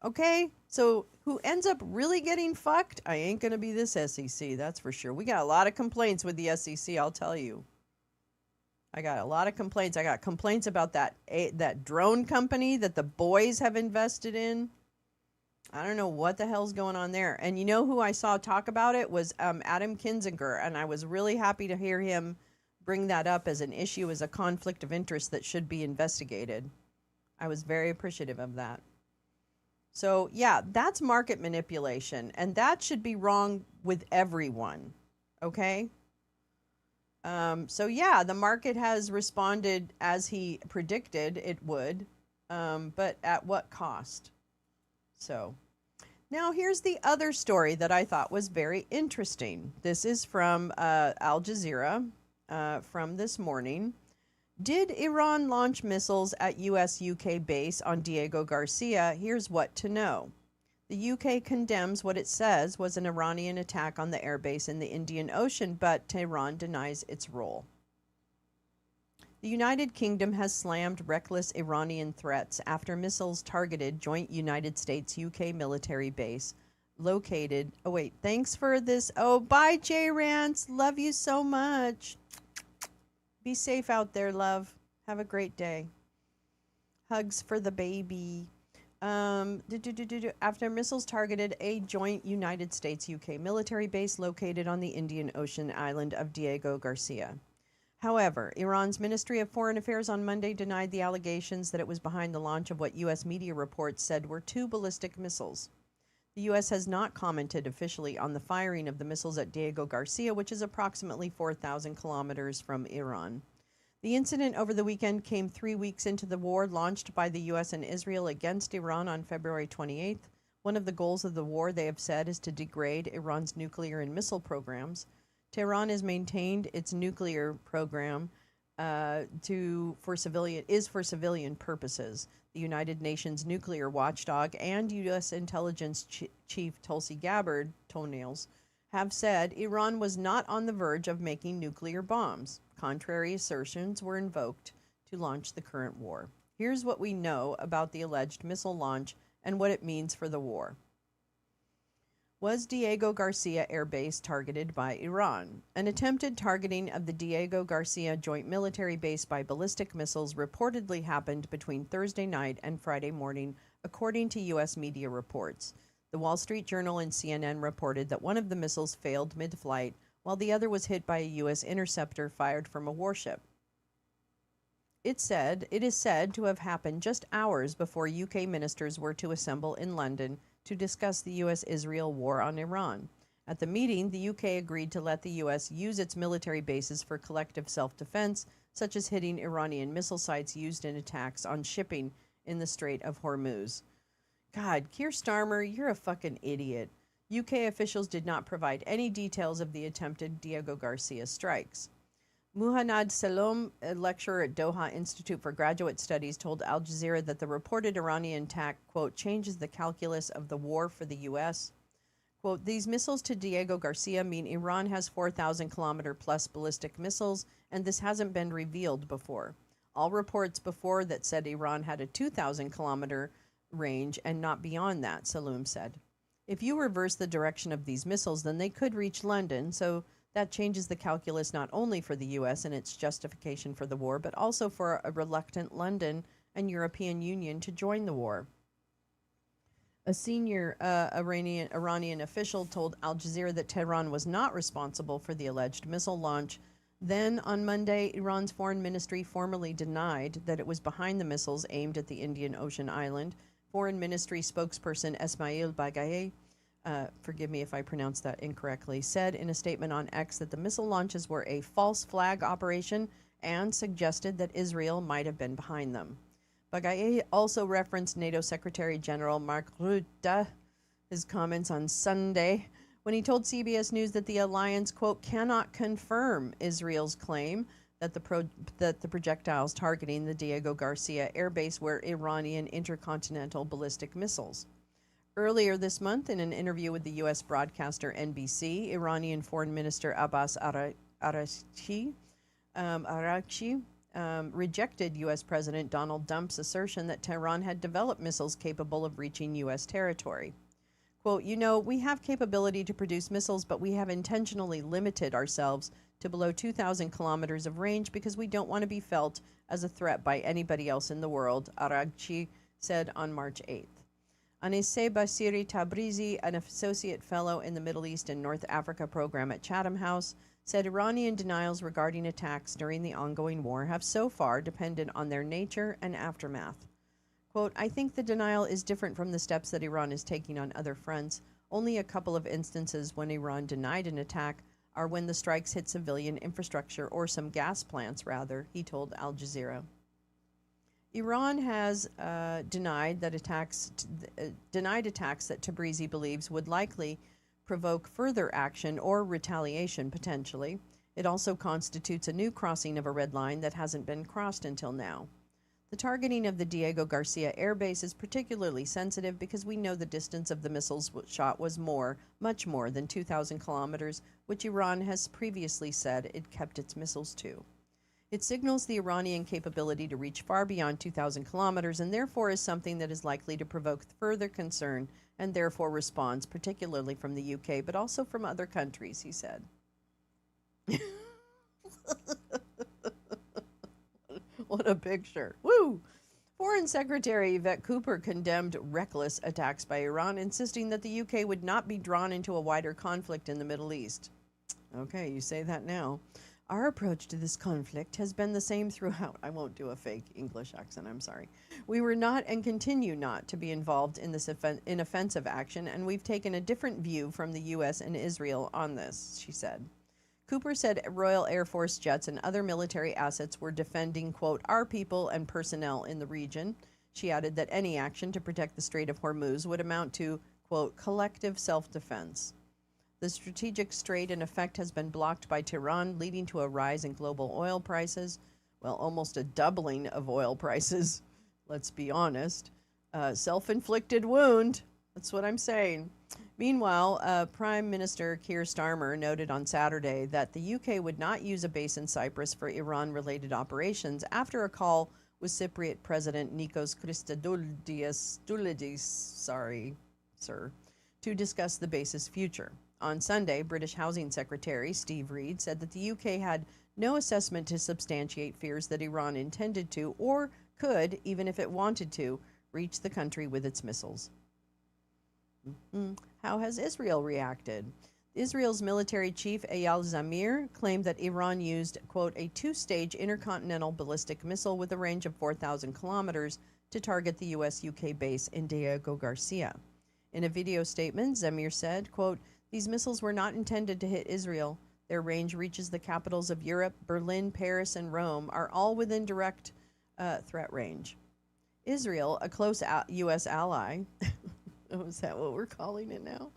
Okay? So who ends up really getting fucked? I ain't going to be this SEC, that's for sure. We got a lot of complaints with the SEC, I'll tell you. I got a lot of complaints. I got complaints about that drone company that the boys have invested in. I don't know what the hell's going on there. And you know who I saw talk about it was Adam Kinzinger, and I was really happy to hear him bring that up as an issue, as a conflict of interest that should be investigated. I was very appreciative of that. So yeah, that's market manipulation, and that should be wrong with everyone, okay? So yeah, the market has responded as he predicted it would, but at what cost? So Now, here's the other story that I thought was very interesting. This is from Al Jazeera from this morning. Did Iran launch missiles at U.S.-UK base on Diego Garcia? Here's what to know. The UK condemns what it says was an Iranian attack on the airbase in the Indian Ocean, but Tehran denies its role. The United Kingdom has slammed reckless Iranian threats after missiles targeted joint United States-UK military base located... Oh, wait. Thanks for this. Oh, bye, J. Rance. Love you so much. Be safe out there, love. Have a great day. Hugs for the baby. After missiles targeted a joint United States-UK military base located on the Indian Ocean island of Diego Garcia. However, Iran's Ministry of Foreign Affairs on Monday denied the allegations that it was behind the launch of what U.S. media reports said were 2 ballistic missiles. The U.S. has not commented officially on the firing of the missiles at Diego Garcia, which is approximately 4,000 kilometers from Iran. The incident over the weekend came 3 weeks into the war launched by the U.S. and Israel against Iran on February 28th. One of the goals of the war, they have said, is to degrade Iran's nuclear and missile programs. Tehran has maintained its nuclear program for civilian purposes. The United Nations nuclear watchdog and U.S. intelligence chief Tulsi Gabbard, toenails, have said Iran was not on the verge of making nuclear bombs. Contrary assertions were invoked to launch the current war. Here's what we know about the alleged missile launch and what it means for the war. Was Diego Garcia Air Base targeted by Iran? An attempted targeting of the Diego Garcia joint military base by ballistic missiles reportedly happened between Thursday night and Friday morning, according to U.S. media reports. The Wall Street Journal and CNN reported that one of the missiles failed mid-flight, while the other was hit by a U.S. interceptor fired from a warship. It is said to have happened just hours before UK ministers were to assemble in London to discuss the U.S.-Israel war on Iran. At the meeting, the UK agreed to let the U.S. use its military bases for collective self-defense, such as hitting Iranian missile sites used in attacks on shipping in the Strait of Hormuz. God, Keir Starmer, you're a fucking idiot. UK officials did not provide any details of the attempted Diego Garcia strikes. Muhannad Salom, a lecturer at Doha Institute for Graduate Studies, told Al Jazeera that the reported Iranian attack, quote, changes the calculus of the war for the U.S. Quote, these missiles to Diego Garcia mean Iran has 4,000-kilometer plus ballistic missiles, and this hasn't been revealed before. All reports before that said Iran had a 2,000-kilometer range and not beyond that, Salom said. If you reverse the direction of these missiles, then they could reach London, so that changes the calculus not only for the U.S. and its justification for the war, but also for a reluctant London and European Union to join the war. A senior Iranian official told Al Jazeera that Tehran was not responsible for the alleged missile launch. Then, on Monday, Iran's foreign ministry formally denied that it was behind the missiles aimed at the Indian Ocean island. Foreign Ministry spokesperson Esmail Baghaei, forgive me if I pronounced that incorrectly, said in a statement on X that the missile launches were a false flag operation and suggested that Israel might have been behind them. Baghaei also referenced NATO Secretary General Mark Rutte, his comments on Sunday, when he told CBS News that the alliance, quote, cannot confirm Israel's claim that the projectiles targeting the Diego Garcia air base were Iranian intercontinental ballistic missiles. Earlier this month, in an interview with the U.S. broadcaster NBC, Iranian Foreign Minister Abbas Araghchi rejected U.S. President Donald Trump's assertion that Tehran had developed missiles capable of reaching U.S. territory. Quote, you know, we have capability to produce missiles, but we have intentionally limited ourselves to below 2,000 kilometers of range because we don't want to be felt as a threat by anybody else in the world, Araghchi said on March 8th. Anisseh Basiri Tabrizi, an associate fellow in the Middle East and North Africa program at Chatham House, said Iranian denials regarding attacks during the ongoing war have so far depended on their nature and aftermath. Quote, I think the denial is different from the steps that Iran is taking on other fronts. Only a couple of instances when Iran denied an attack are when the strikes hit civilian infrastructure or some gas plants, rather, he told Al Jazeera. Iran has denied attacks that Tabrizi believes would likely provoke further action or retaliation potentially. It also constitutes a new crossing of a red line that hasn't been crossed until now. The targeting of the Diego Garcia Air Base is particularly sensitive because we know the distance of the missiles shot was much more than 2,000 kilometers, which Iran has previously said it kept its missiles to. It signals the Iranian capability to reach far beyond 2,000 kilometers and therefore is something that is likely to provoke further concern and therefore response, particularly from the UK, but also from other countries, he said. What a picture. Woo! Foreign Secretary Yvette Cooper condemned reckless attacks by Iran, insisting that the UK would not be drawn into a wider conflict in the Middle East. Okay, you say that now. Our approach to this conflict has been the same throughout. I won't do a fake English accent, I'm sorry. We were not and continue not to be involved in this offensive action, and we've taken a different view from the U.S. and Israel on this, she said. Cooper said Royal Air Force jets and other military assets were defending, quote, our people and personnel in the region. She added that any action to protect the Strait of Hormuz would amount to, quote, collective self-defense. The strategic strait, in effect, has been blocked by Tehran, leading to a rise in global oil prices. Well, almost a doubling of oil prices, let's be honest. Self-inflicted wound, that's what I'm saying. Meanwhile, Prime Minister Keir Starmer noted on Saturday that the UK would not use a base in Cyprus for Iran-related operations after a call with Cypriot President Nikos Christodoulidis, sorry, sir, to discuss the base's future. On Sunday, British Housing Secretary Steve Reed said that the UK had no assessment to substantiate fears that Iran intended to, or could, even if it wanted to, reach the country with its missiles. How has Israel reacted? Israel's military chief Eyal Zamir claimed that Iran used, quote, a two-stage intercontinental ballistic missile with a range of 4,000 kilometers to target the U.S.-UK base in Diego Garcia. In a video statement, Zamir said, quote, these missiles were not intended to hit Israel. Their range reaches the capitals of Europe. Berlin, Paris, and Rome are all within direct threat range. Israel, a close U.S. ally, is that what we're calling it now?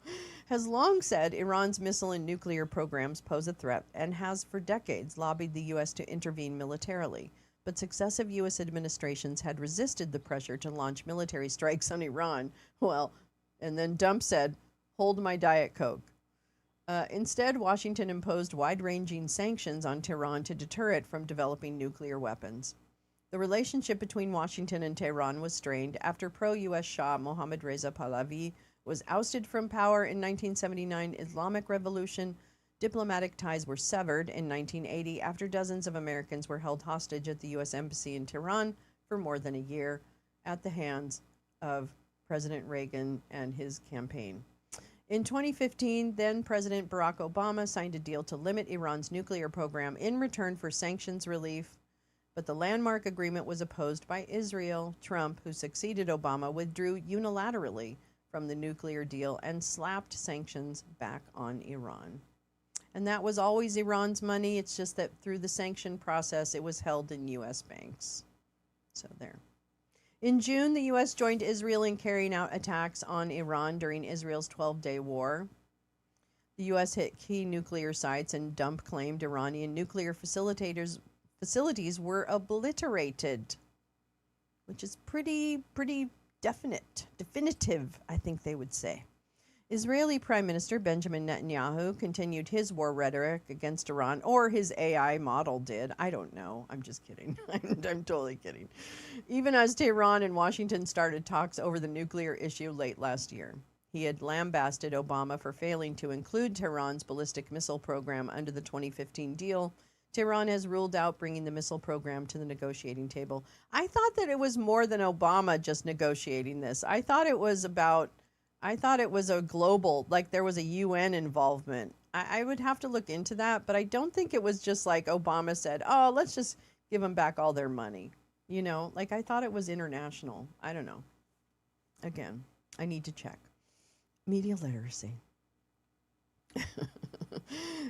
Has long said Iran's missile and nuclear programs pose a threat and has for decades lobbied the U.S. to intervene militarily. But successive U.S. administrations had resisted the pressure to launch military strikes on Iran. Well, and then Trump said, hold my Diet Coke. Instead, Washington imposed wide-ranging sanctions on Tehran to deter it from developing nuclear weapons. The relationship between Washington and Tehran was strained after pro-U.S. Shah Mohammad Reza Pahlavi was ousted from power in 1979 Islamic Revolution. Diplomatic ties were severed in 1980 after dozens of Americans were held hostage at the U.S. Embassy in Tehran for more than a year at the hands of President Reagan and his campaign. In 2015, then President Barack Obama signed a deal to limit Iran's nuclear program in return for sanctions relief, but the landmark agreement was opposed by Israel. Trump, who succeeded Obama, withdrew unilaterally from the nuclear deal and slapped sanctions back on Iran. And that was always Iran's money. It's just that through the sanction process, it was held in U.S. banks. So there. In June, the U.S. joined Israel in carrying out attacks on Iran during Israel's 12-day war. The U.S. hit key nuclear sites and Trump claimed Iranian nuclear facilities were obliterated, which is pretty definitive, I think they would say. Israeli Prime Minister Benjamin Netanyahu continued his war rhetoric against Iran, or his AI model did. I don't know. I'm just kidding. I'm totally kidding. Even as Tehran and Washington started talks over the nuclear issue late last year. He had lambasted Obama for failing to include Tehran's ballistic missile program under the 2015 deal. Tehran has ruled out bringing the missile program to the negotiating table. I thought that it was more than Obama just negotiating this. I thought it was a global, like there was a UN involvement. I would have to look into that, but I don't think it was just like Obama said, oh, let's just give them back all their money. You know, like I thought it was international. I don't know. Again, I need to check. Media literacy.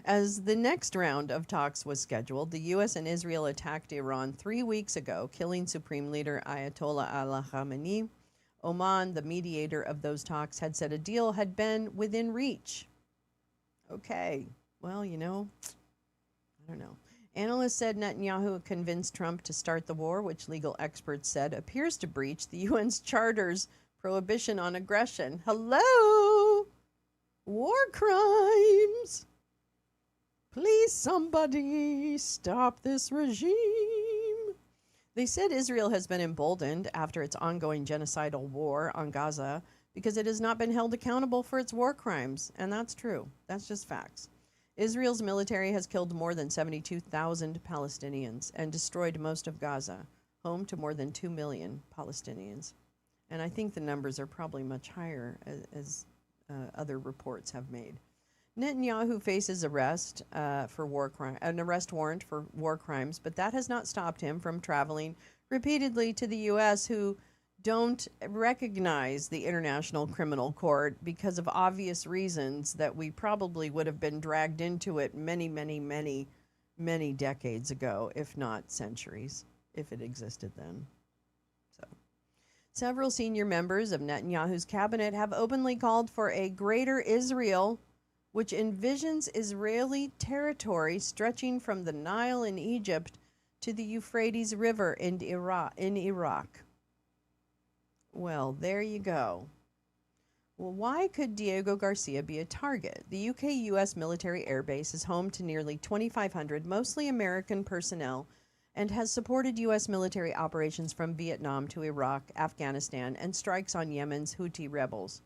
As the next round of talks was scheduled, the U.S. and Israel attacked Iran 3 weeks ago, killing Supreme Leader Ayatollah Ali Khamenei. Oman, the mediator of those talks, had said a deal had been within reach. Okay, well, I don't know. Analysts said Netanyahu convinced Trump to start the war, which legal experts said appears to breach the UN's Charter's prohibition on aggression. Hello? War crimes. Please, somebody, stop this regime. They said Israel has been emboldened after its ongoing genocidal war on Gaza because it has not been held accountable for its war crimes. And that's true. That's just facts. Israel's military has killed more than 72,000 Palestinians and destroyed most of Gaza, home to more than 2 million Palestinians. And I think the numbers are probably much higher, as other reports have made. Netanyahu faces arrest for an arrest warrant for war crimes, but that has not stopped him from traveling repeatedly to the U.S., who don't recognize the International Criminal Court because of obvious reasons that we probably would have been dragged into it many, many, many, many decades ago, if not centuries, if it existed then. Several senior members of Netanyahu's cabinet have openly called for a greater Israel, which envisions Israeli territory stretching from the Nile in Egypt to the Euphrates River in Iraq. Well, there you go. Well, why could Diego Garcia be a target? The UK-US military airbase is home to nearly 2,500 mostly American personnel and has supported U.S. military operations from Vietnam to Iraq, Afghanistan, and strikes on Yemen's Houthi rebels.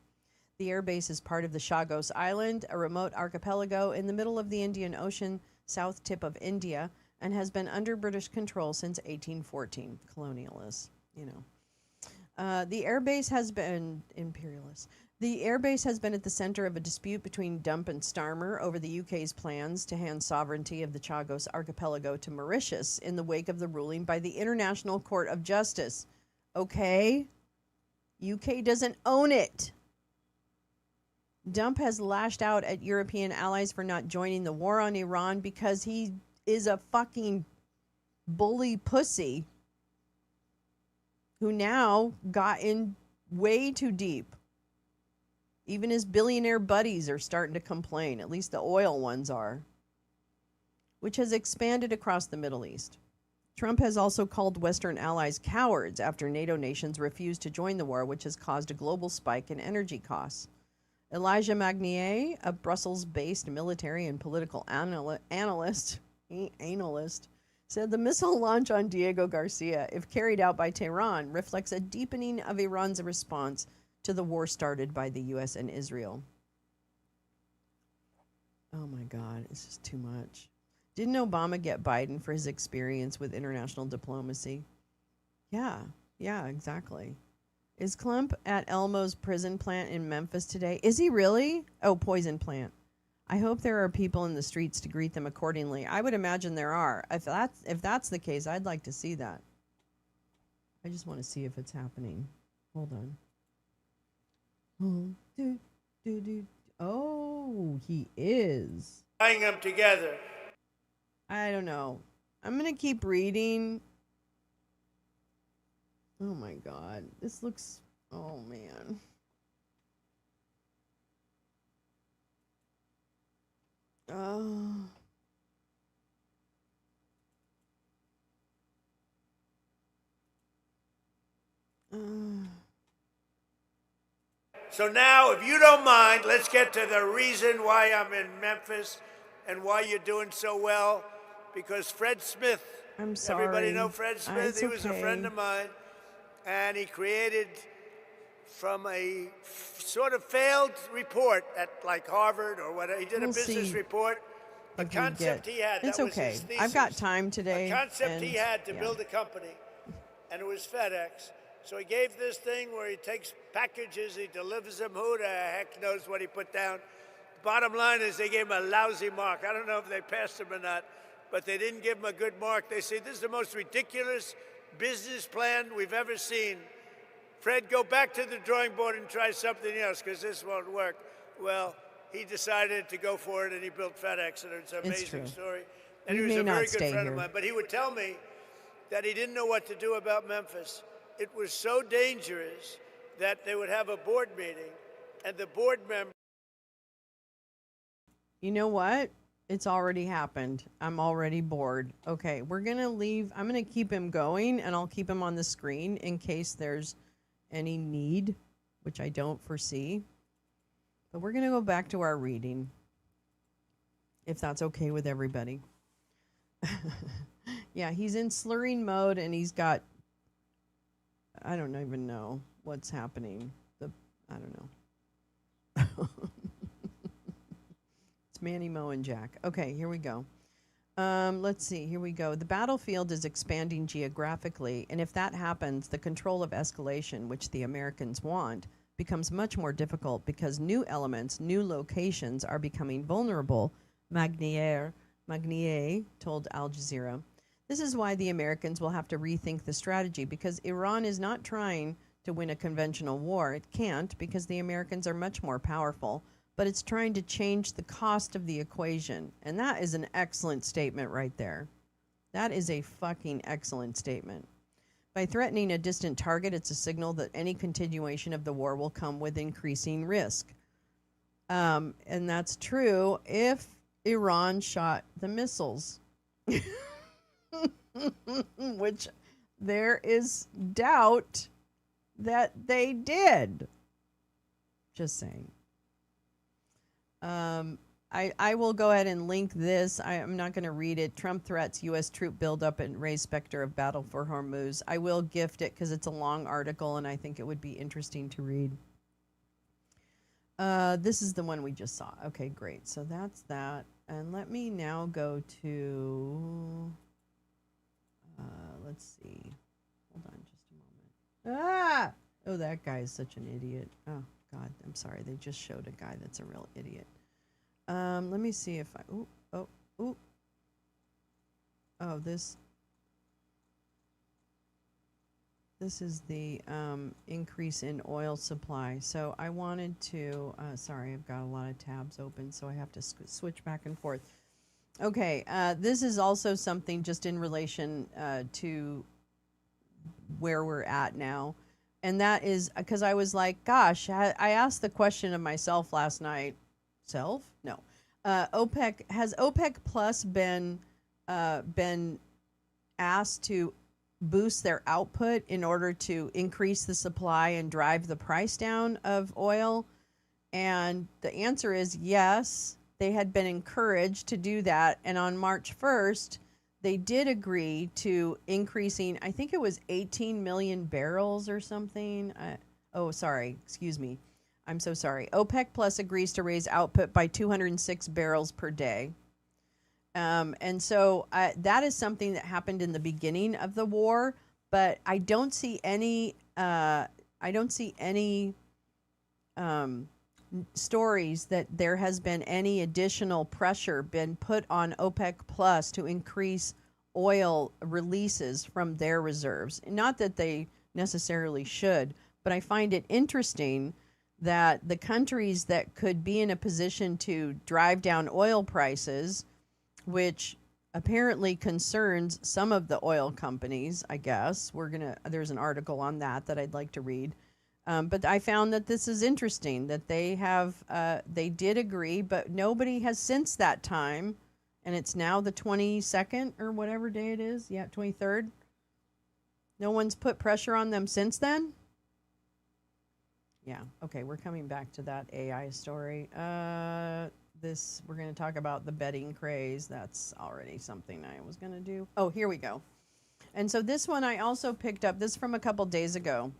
The airbase is part of the Chagos Island, a remote archipelago in the middle of the Indian Ocean, south tip of India, and has been under British control since 1814. Colonialists, the airbase has been imperialist. The airbase has been at the center of a dispute between Dump and Starmer over the UK's plans to hand sovereignty of the Chagos archipelago to Mauritius in the wake of the ruling by the International Court of Justice. Okay? UK doesn't own it. Dump has lashed out at European allies for not joining the war on Iran because he is a fucking bully pussy who now got in way too deep. Even his billionaire buddies are starting to complain, at least the oil ones are, which has expanded across the Middle East. Trump has also called Western allies cowards after NATO nations refused to join the war, which has caused a global spike in energy costs. Elijah Magnier, a Brussels-based military and political analyst, said the missile launch on Diego Garcia, if carried out by Tehran, reflects a deepening of Iran's response to the war started by the U.S. and Israel. Oh my God, it's just too much. Didn't Obama get Biden for his experience with international diplomacy? Yeah, exactly. Is Klump at Elmo's prison plant in Memphis today? Is he really? Oh, poison plant. I hope there are people in the streets to greet them accordingly. I would imagine there are. If that's the case, I'd like to see that. I just want to see if it's happening. Hold on. Oh, he is. Tying them together. I don't know. I'm going to keep reading. Oh my God. This looks, oh man. So now, if you don't mind, let's get to the reason why I'm in Memphis and why you're doing so well. Because Fred Smith, I'm sorry. Everybody know Fred Smith? It's He was a okay. friend of mine. And he created, from a sort of failed report at like Harvard or whatever, he did We'll a business see report. The if we concept get- he had, It's that was okay. his thesis. I've got time today. The concept and- he had to yeah. build a company, and it was FedEx. So he gave this thing where he takes packages, he delivers them. Who the heck knows what he put down? Bottom line is they gave him a lousy mark. I don't know if they passed him or not, but they didn't give him a good mark. They say, this is the most ridiculous business plan we've ever seen. Fred, go back to the drawing board and try something else, because this won't work. Well, he decided to go for it and he built FedEx, and it's an It's amazing true. story. And He he was may a not very good stay friend here. of mine, but he would tell me that he didn't know what to do about Memphis. It was so dangerous that they would have a board meeting, and the board member. You know what? It's already happened. I'm already bored. Okay, we're going to leave. I'm going to keep him going, and I'll keep him on the screen in case there's any need, which I don't foresee. But we're going to go back to our reading, if that's okay with everybody. Yeah, he's in slurring mode, and he's got, I don't even know what's happening. I don't know. It's Manny, Mo, and Jack. Okay, here we go. Let's see. Here we go. The battlefield is expanding geographically, and if that happens, the control of escalation, which the Americans want, becomes much more difficult because new elements, new locations are becoming vulnerable, Magnier told Al Jazeera. This is why the Americans will have to rethink the strategy, because Iran is not trying to win a conventional war. It can't, because the Americans are much more powerful, but it's trying to change the cost of the equation. And that is an excellent statement right there. That is a fucking excellent statement. By threatening a distant target, it's a signal that any continuation of the war will come with increasing risk. And that's true if Iran shot the missiles, which there is doubt that they did. Just saying. I will go ahead and link this. I'm not going to read it. Trump threats U.S. troop buildup and raise specter of battle for Hormuz. I will gift it because it's a long article and I think it would be interesting to read. This is the one we just saw. Okay, great. So that's that. And let me now go to, let's see. Hold on just a moment. Ah! Oh, that guy is such an idiot. Oh, God, I'm sorry. They just showed a guy that's a real idiot. Let me see if I, this is the increase in oil supply. So I wanted to, sorry, I've got a lot of tabs open, so I have to switch back and forth. Okay, this is also something just in relation to where we're at now. And that is because I was like, gosh, I asked the question of myself last night. No. OPEC, has OPEC Plus been asked to boost their output in order to increase the supply and drive the price down of oil? And the answer is yes. They had been encouraged to do that. And on March 1st, they did agree to increasing, I think it was 18 million barrels or something. Excuse me. I'm so sorry. OPEC Plus agrees to raise output by 206 barrels per day. And so that is something that happened in the beginning of the war, but I don't see any stories that there has been any additional pressure been put on OPEC Plus to increase oil releases from their reserves. Not that they necessarily should, but I find it interesting that the countries that could be in a position to drive down oil prices, which apparently concerns some of the oil companies, I guess. There's an article on that I'd like to read. But I found that this is interesting, that they did agree, but nobody has since that time, and it's now the 22nd or whatever day it is. Yeah, 23rd. No one's put pressure on them since then? Yeah, okay, we're coming back to that AI story. We're going to talk about the betting craze. That's already something I was going to do. Oh, here we go. And so this one I also picked up. This from a couple days ago,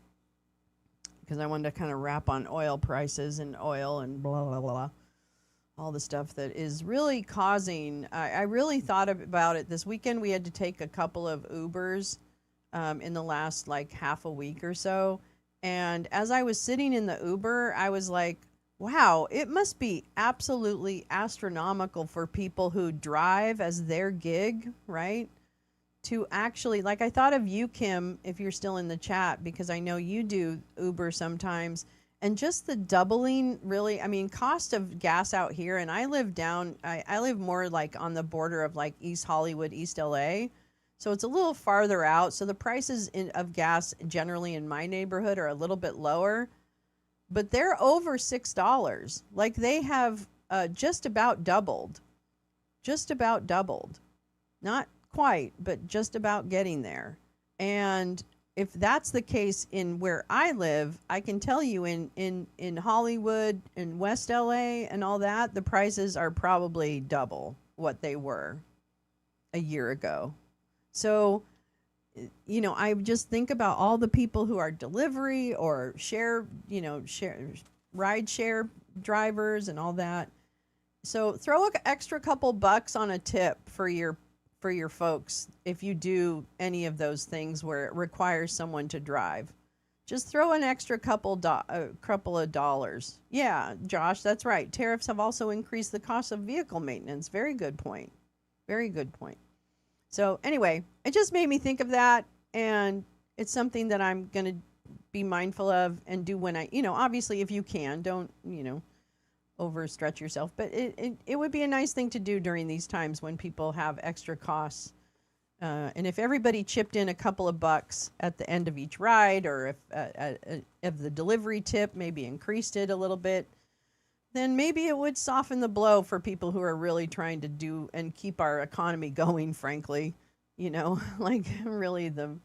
because I wanted to kind of wrap on oil prices and oil and blah, blah, blah, all the stuff that is really causing, I really thought about it. This weekend we had to take a couple of Ubers in the last like half a week or so. And as I was sitting in the Uber, I was like, wow, it must be absolutely astronomical for people who drive as their gig, right? To actually, like, I thought of you, Kim, if you're still in the chat, because I know you do Uber sometimes, And just the doubling, really, I mean, cost of gas out here, and I live I live more like on the border of like East Hollywood, East LA. So it's a little farther out. So the prices of gas generally in my neighborhood are a little bit lower, but they're over $6. Like they have just about doubled. Just about doubled. Not quite, but just about getting there. And if that's the case in where I live, I can tell you in Hollywood and West LA and all that, the prices are probably double what they were a year ago. So, you know, I just think about all the people who are delivery or ride share drivers and all that. So throw an extra couple bucks on a tip for your folks if you do any of those things where it requires someone to drive. Just throw an extra couple of dollars. Yeah, Josh, that's right. Tariffs have also increased the cost of vehicle maintenance. Very good point. Very good point. So anyway, it just made me think of that, and it's something that I'm going to be mindful of and do when obviously if you can, don't, overstretch yourself, but it would be a nice thing to do during these times when people have extra costs. And if everybody chipped in a couple of bucks at the end of each ride, or if the delivery tip maybe increased it a little bit, then maybe it would soften the blow for people who are really trying to do and keep our economy going, frankly. Like really the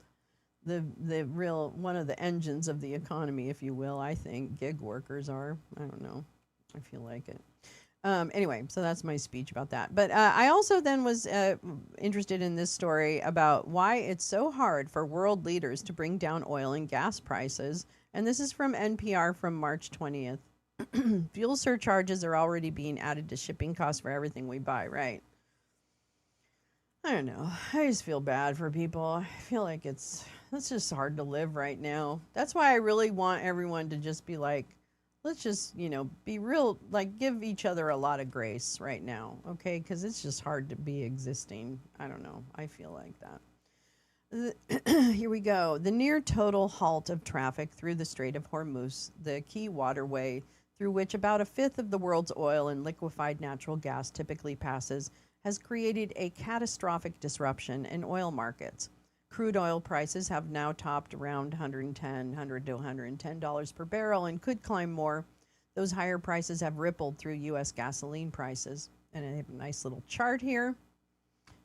real one of the engines of the economy, if you will. I think gig workers are. I don't know. I feel like it. Anyway, so that's my speech about that. But I also then was interested in this story about why it's so hard for world leaders to bring down oil and gas prices. And this is from NPR from March 20th. Fuel surcharges are already being added to shipping costs for everything we buy, right? I don't know. I just feel bad for people. I feel like it's just hard to live right now. That's why I really want everyone to just be like, let's just, be real, like give each other a lot of grace right now, okay? Because it's just hard to be existing. I don't know. I feel like that. Here we go. The near total halt of traffic through the Strait of Hormuz, the key waterway through which about a fifth of the world's oil and liquefied natural gas typically passes, has created a catastrophic disruption in oil markets. Crude oil prices have now topped around $100 to $110 per barrel and could climb more. Those higher prices have rippled through U.S. gasoline prices. And I have a nice little chart here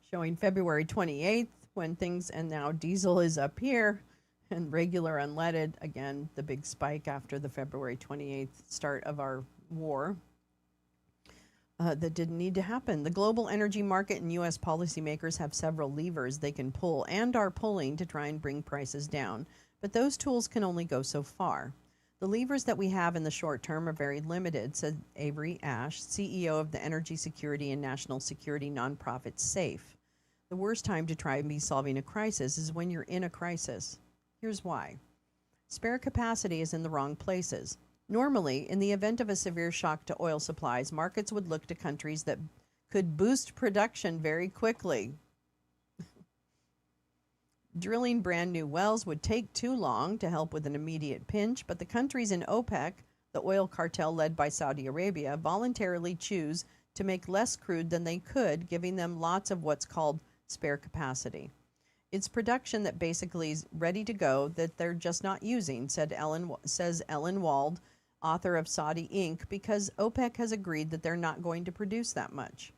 showing February 28th and now diesel is up here. And regular unleaded, again, the big spike after the February 28th start of our war. That didn't need to happen. The global energy market and U.S. policymakers have several levers they can pull and are pulling to try and bring prices down. But those tools can only go so far. The levers that we have in the short term are very limited, said Avery Ash, CEO of the energy security and national security nonprofit SAFE. The worst time to try and be solving a crisis is when you're in a crisis. Here's why. Spare capacity is in the wrong places. Normally, in the event of a severe shock to oil supplies, markets would look to countries that could boost production very quickly. Drilling brand new wells would take too long to help with an immediate pinch, but the countries in OPEC, the oil cartel led by Saudi Arabia, voluntarily choose to make less crude than they could, giving them lots of what's called spare capacity. It's production that basically is ready to go that they're just not using, says Ellen Wald, author of Saudi Inc., because OPEC has agreed that they're not going to produce that much.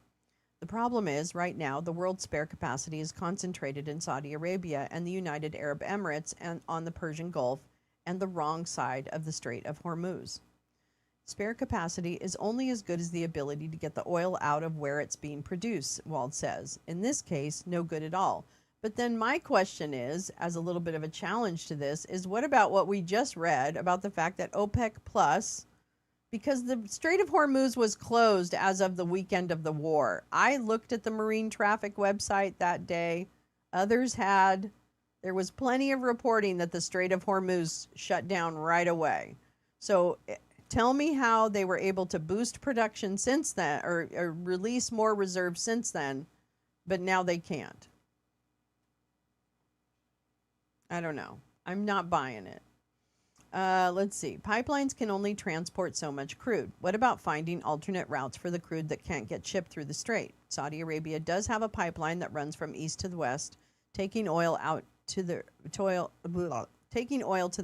The problem is, right now, the world's spare capacity is concentrated in Saudi Arabia and the United Arab Emirates and on the Persian Gulf and the wrong side of the Strait of Hormuz. Spare capacity is only as good as the ability to get the oil out of where it's being produced, Wald says. In this case, no good at all. But then my question is, as a little bit of a challenge to this, is what about what we just read about the fact that OPEC Plus, because the Strait of Hormuz was closed as of the weekend of the war. I looked at the marine traffic website that day. Others had. There was plenty of reporting that the Strait of Hormuz shut down right away. So tell me how they were able to boost production since then, or release more reserves since then, but now they can't. I don't know. I'm not buying it. Let's see. Pipelines can only transport so much crude. What about finding alternate routes for the crude that can't get shipped through the strait? Saudi Arabia does have a pipeline that runs from east to the west, taking oil to the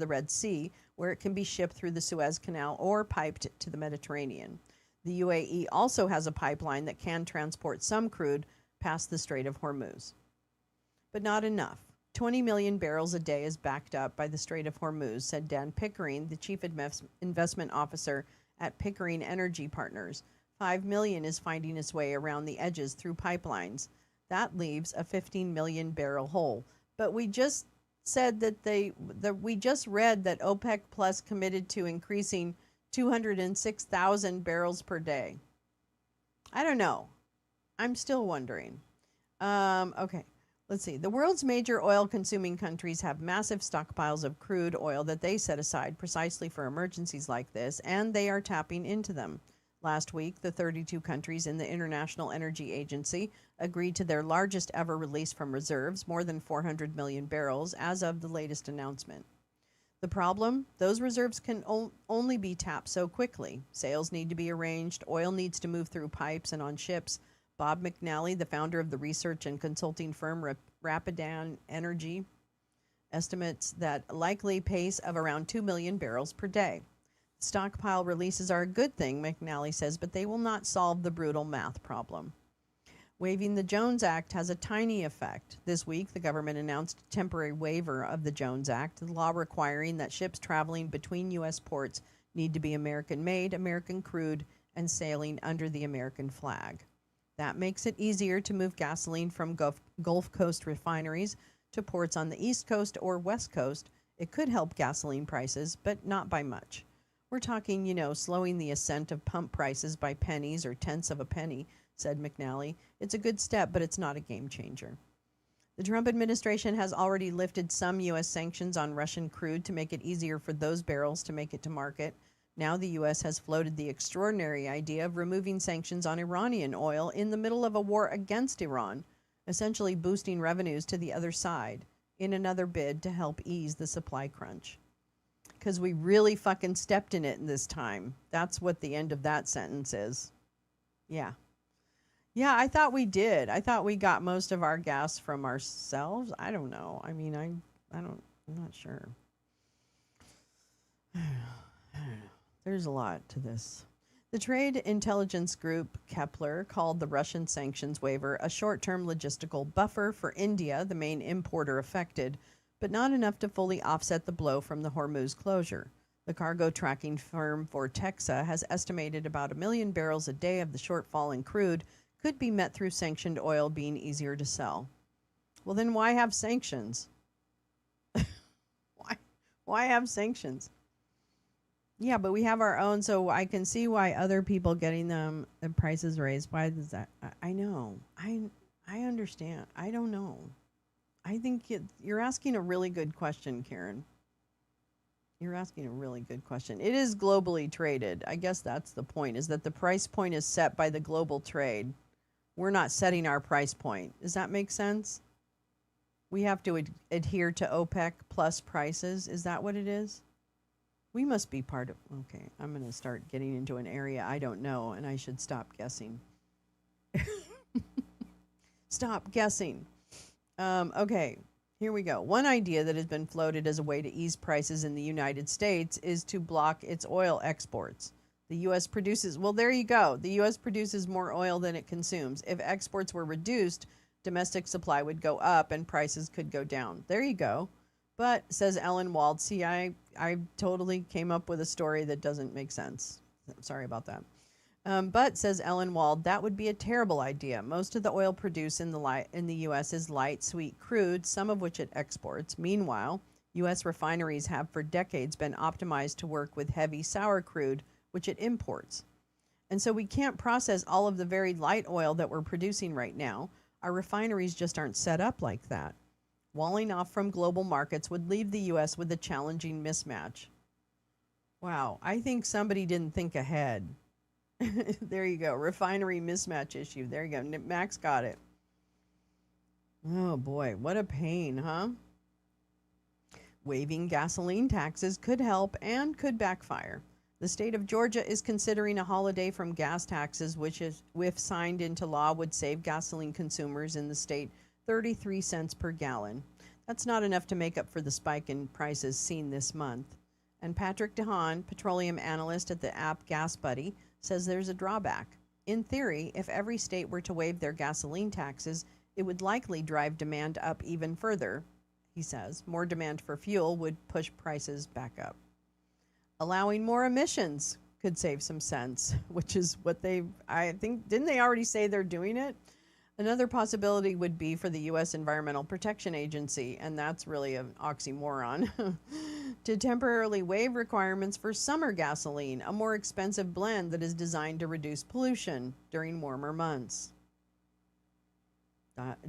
Red Sea, where it can be shipped through the Suez Canal or piped to the Mediterranean. The UAE also has a pipeline that can transport some crude past the Strait of Hormuz. But not enough. 20 million barrels a day is backed up by the Strait of Hormuz, said Dan Pickering, the chief investment officer at Pickering Energy Partners. 5 million is finding its way around the edges through pipelines. That leaves a 15 million barrel hole. But we just said that we just read that OPEC Plus committed to increasing 206,000 barrels per day. I don't know. I'm still wondering. Okay. Let's see. The world's major oil-consuming countries have massive stockpiles of crude oil that they set aside precisely for emergencies like this, and they are tapping into them. Last week, the 32 countries in the International Energy Agency agreed to their largest ever release from reserves, more than 400 million barrels, as of the latest announcement. The problem? Those reserves can only be tapped so quickly. Sales need to be arranged, oil needs to move through pipes and on ships. Bob McNally, the founder of the research and consulting firm Rapidan Energy, estimates that likely pace of around 2 million barrels per day. Stockpile releases are a good thing, McNally says, but they will not solve the brutal math problem. Waiving the Jones Act has a tiny effect. This week, the government announced a temporary waiver of the Jones Act, the law requiring that ships traveling between U.S. ports need to be American-made, American crude, and sailing under the American flag. That makes it easier to move gasoline from Gulf Coast refineries to ports on the East Coast or West Coast. It could help gasoline prices, but not by much. We're talking, slowing the ascent of pump prices by pennies or tenths of a penny, said McNally. It's a good step, but it's not a game changer. The Trump administration has already lifted some U.S. sanctions on Russian crude to make it easier for those barrels to make it to market. Now the U.S. has floated the extraordinary idea of removing sanctions on Iranian oil in the middle of a war against Iran, essentially boosting revenues to the other side in another bid to help ease the supply crunch. Because we really fucking stepped in it this time. That's what the end of that sentence is. Yeah. Yeah, I thought we did. I thought we got most of our gas from ourselves. I don't know. I mean, I'm not sure. There's a lot to this. The trade intelligence group Kepler called the Russian sanctions waiver a short-term logistical buffer for India, the main importer affected, but not enough to fully offset the blow from the Hormuz closure. The cargo tracking firm Vortexa has estimated about 1 million barrels a day of the shortfall in crude could be met through sanctioned oil being easier to sell. Well, then why have sanctions? Why have sanctions? Yeah, but we have our own, so I can see why other people getting them the prices raised. Why does that? I know. I understand. I don't know. I think you're asking a really good question, Karen. You're asking a really good question. It is globally traded. I guess that's the point, is that the price point is set by the global trade. We're not setting our price point. Does that make sense? We have to adhere to OPEC plus prices. Is that what it is? We must be part of... Okay, I'm going to start getting into an area I don't know, and I should stop guessing. Stop guessing. Okay, here we go. One idea that has been floated as a way to ease prices in the United States is to block its oil exports. The U.S. produces... Well, there you go. The U.S. produces more oil than it consumes. If exports were reduced, domestic supply would go up and prices could go down. There you go. But, says Ellen Wald, see, I totally came up with a story that doesn't make sense. Sorry about that. But, says Ellen Wald, that would be a terrible idea. Most of the oil produced in the U.S. is light, sweet crude, some of which it exports. Meanwhile, U.S. refineries have for decades been optimized to work with heavy, sour crude, which it imports. And so we can't process all of the very light oil that we're producing right now. Our refineries just aren't set up like that. Walling off from global markets would leave the U.S. with a challenging mismatch. Wow, I think somebody didn't think ahead. There you go, refinery mismatch issue. There you go, Max got it. Oh boy, what a pain, huh? Waiving gasoline taxes could help and could backfire. The state of Georgia is considering a holiday from gas taxes, which, if signed into law, would save gasoline consumers in the state 33 cents per gallon. That's not enough to make up for the spike in prices seen this month. And Patrick DeHaan, petroleum analyst at the app Gas Buddy, says there's a drawback. In theory, if every state were to waive their gasoline taxes, it would likely drive demand up even further, he says. More demand for fuel would push prices back up. Allowing more emissions could save some cents, which is what I think, didn't they already say they're doing it? Another possibility would be for the U.S. Environmental Protection Agency, and that's really an oxymoron, to temporarily waive requirements for summer gasoline, a more expensive blend that is designed to reduce pollution during warmer months.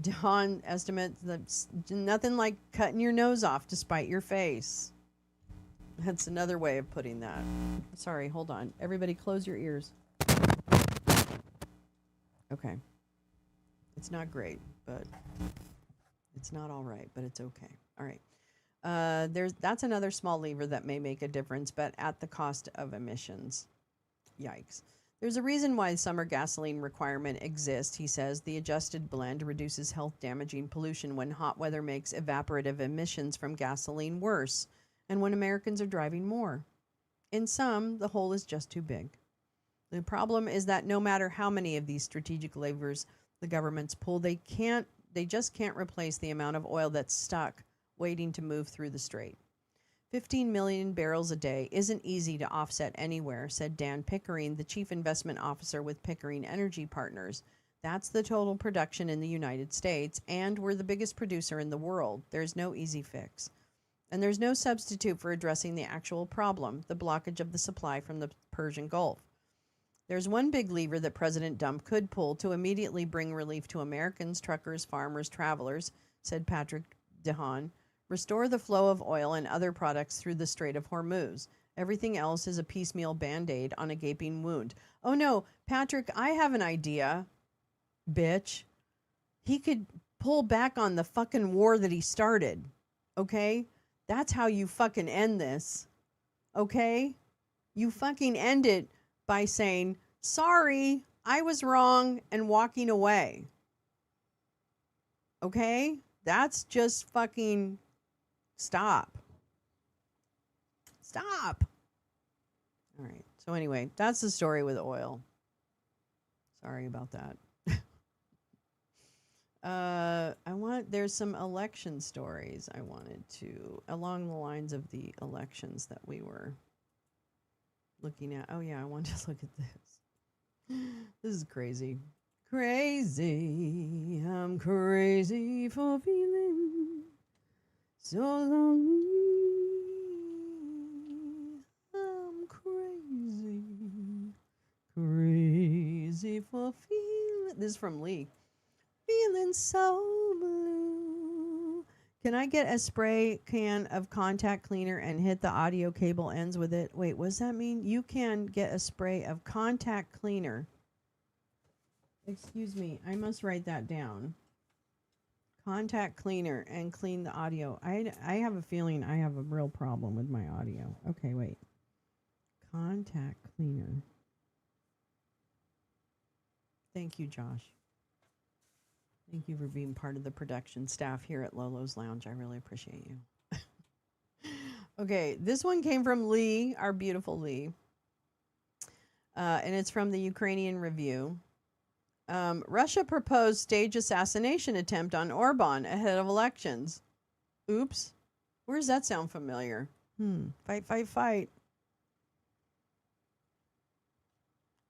DeHaan estimates that's nothing like cutting your nose off to spite your face. That's another way of putting that. Sorry, hold on. Everybody close your ears. Okay. It's not great, but it's not all right, but it's okay. All right. That's another small lever that may make a difference, but at the cost of emissions. Yikes. There's a reason why the summer gasoline requirement exists, he says. The adjusted blend reduces health-damaging pollution when hot weather makes evaporative emissions from gasoline worse, and when Americans are driving more. In sum, the hole is just too big. The problem is that no matter how many of these strategic levers the governments pull, they just can't replace the amount of oil that's stuck waiting to move through the strait. 15 million barrels a day isn't easy to offset anywhere, said Dan Pickering, the chief investment officer with Pickering Energy Partners. That's the total production in the United States, and we're the biggest producer in the world. There's no easy fix. And there's no substitute for addressing the actual problem, the blockage of the supply from the Persian Gulf. There's one big lever that President Trump could pull to immediately bring relief to Americans, truckers, farmers, travelers, said Patrick DeHaan. Restore the flow of oil and other products through the Strait of Hormuz. Everything else is a piecemeal Band-Aid on a gaping wound. Oh no, Patrick, I have an idea, bitch. He could pull back on the fucking war that he started, okay? That's how you fucking end this, okay? You fucking end it by saying, sorry, I was wrong, and walking away. Okay? That's just fucking stop. Stop. All right. So anyway, that's the story with oil. Sorry about that. There's some election stories I wanted to, along the lines of the elections that we were looking at. Oh yeah, I wanted to look at this. This is crazy. Crazy. I'm crazy for feeling so lonely. I'm crazy. Crazy for feeling. This is from Lee. Feeling so blue. Can I get a spray can of contact cleaner and hit the audio cable ends with it? Wait, what does that mean? You can get a spray of contact cleaner. Excuse me, I must write that down. Contact cleaner and clean the audio. I have a feeling I have a real problem with my audio. Okay, wait. Contact cleaner. Thank you, Josh. Thank you for being part of the production staff here at Lolo's Lounge. I really appreciate you. Okay, this one came from Lee, our beautiful Lee. And it's from the Ukrainian Review. Russia proposed stage assassination attempt on Orban ahead of elections. Oops. Where does that sound familiar? Fight, fight, fight.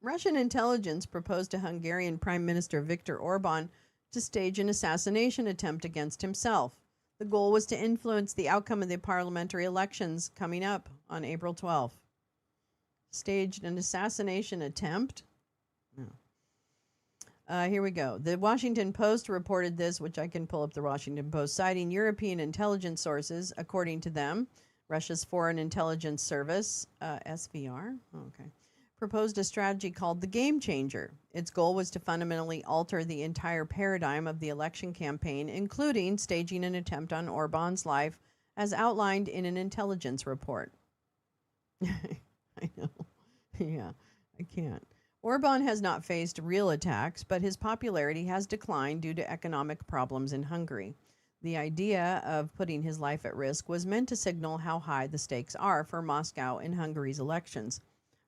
Russian intelligence proposed to Hungarian Prime Minister Viktor Orban to stage an assassination attempt against himself. The goal was to influence the outcome of the parliamentary elections coming up on April 12th. Staged an assassination attempt? No. Here we go. The Washington Post reported this, which I can pull up the Washington Post, citing European intelligence sources. According to them, Russia's Foreign Intelligence Service, SVR, proposed a strategy called the Game Changer. Its goal was to fundamentally alter the entire paradigm of the election campaign, including staging an attempt on Orban's life as outlined in an intelligence report. I know. Yeah, I can't. Orban has not faced real attacks, but his popularity has declined due to economic problems in Hungary. The idea of putting his life at risk was meant to signal how high the stakes are for Moscow in Hungary's elections.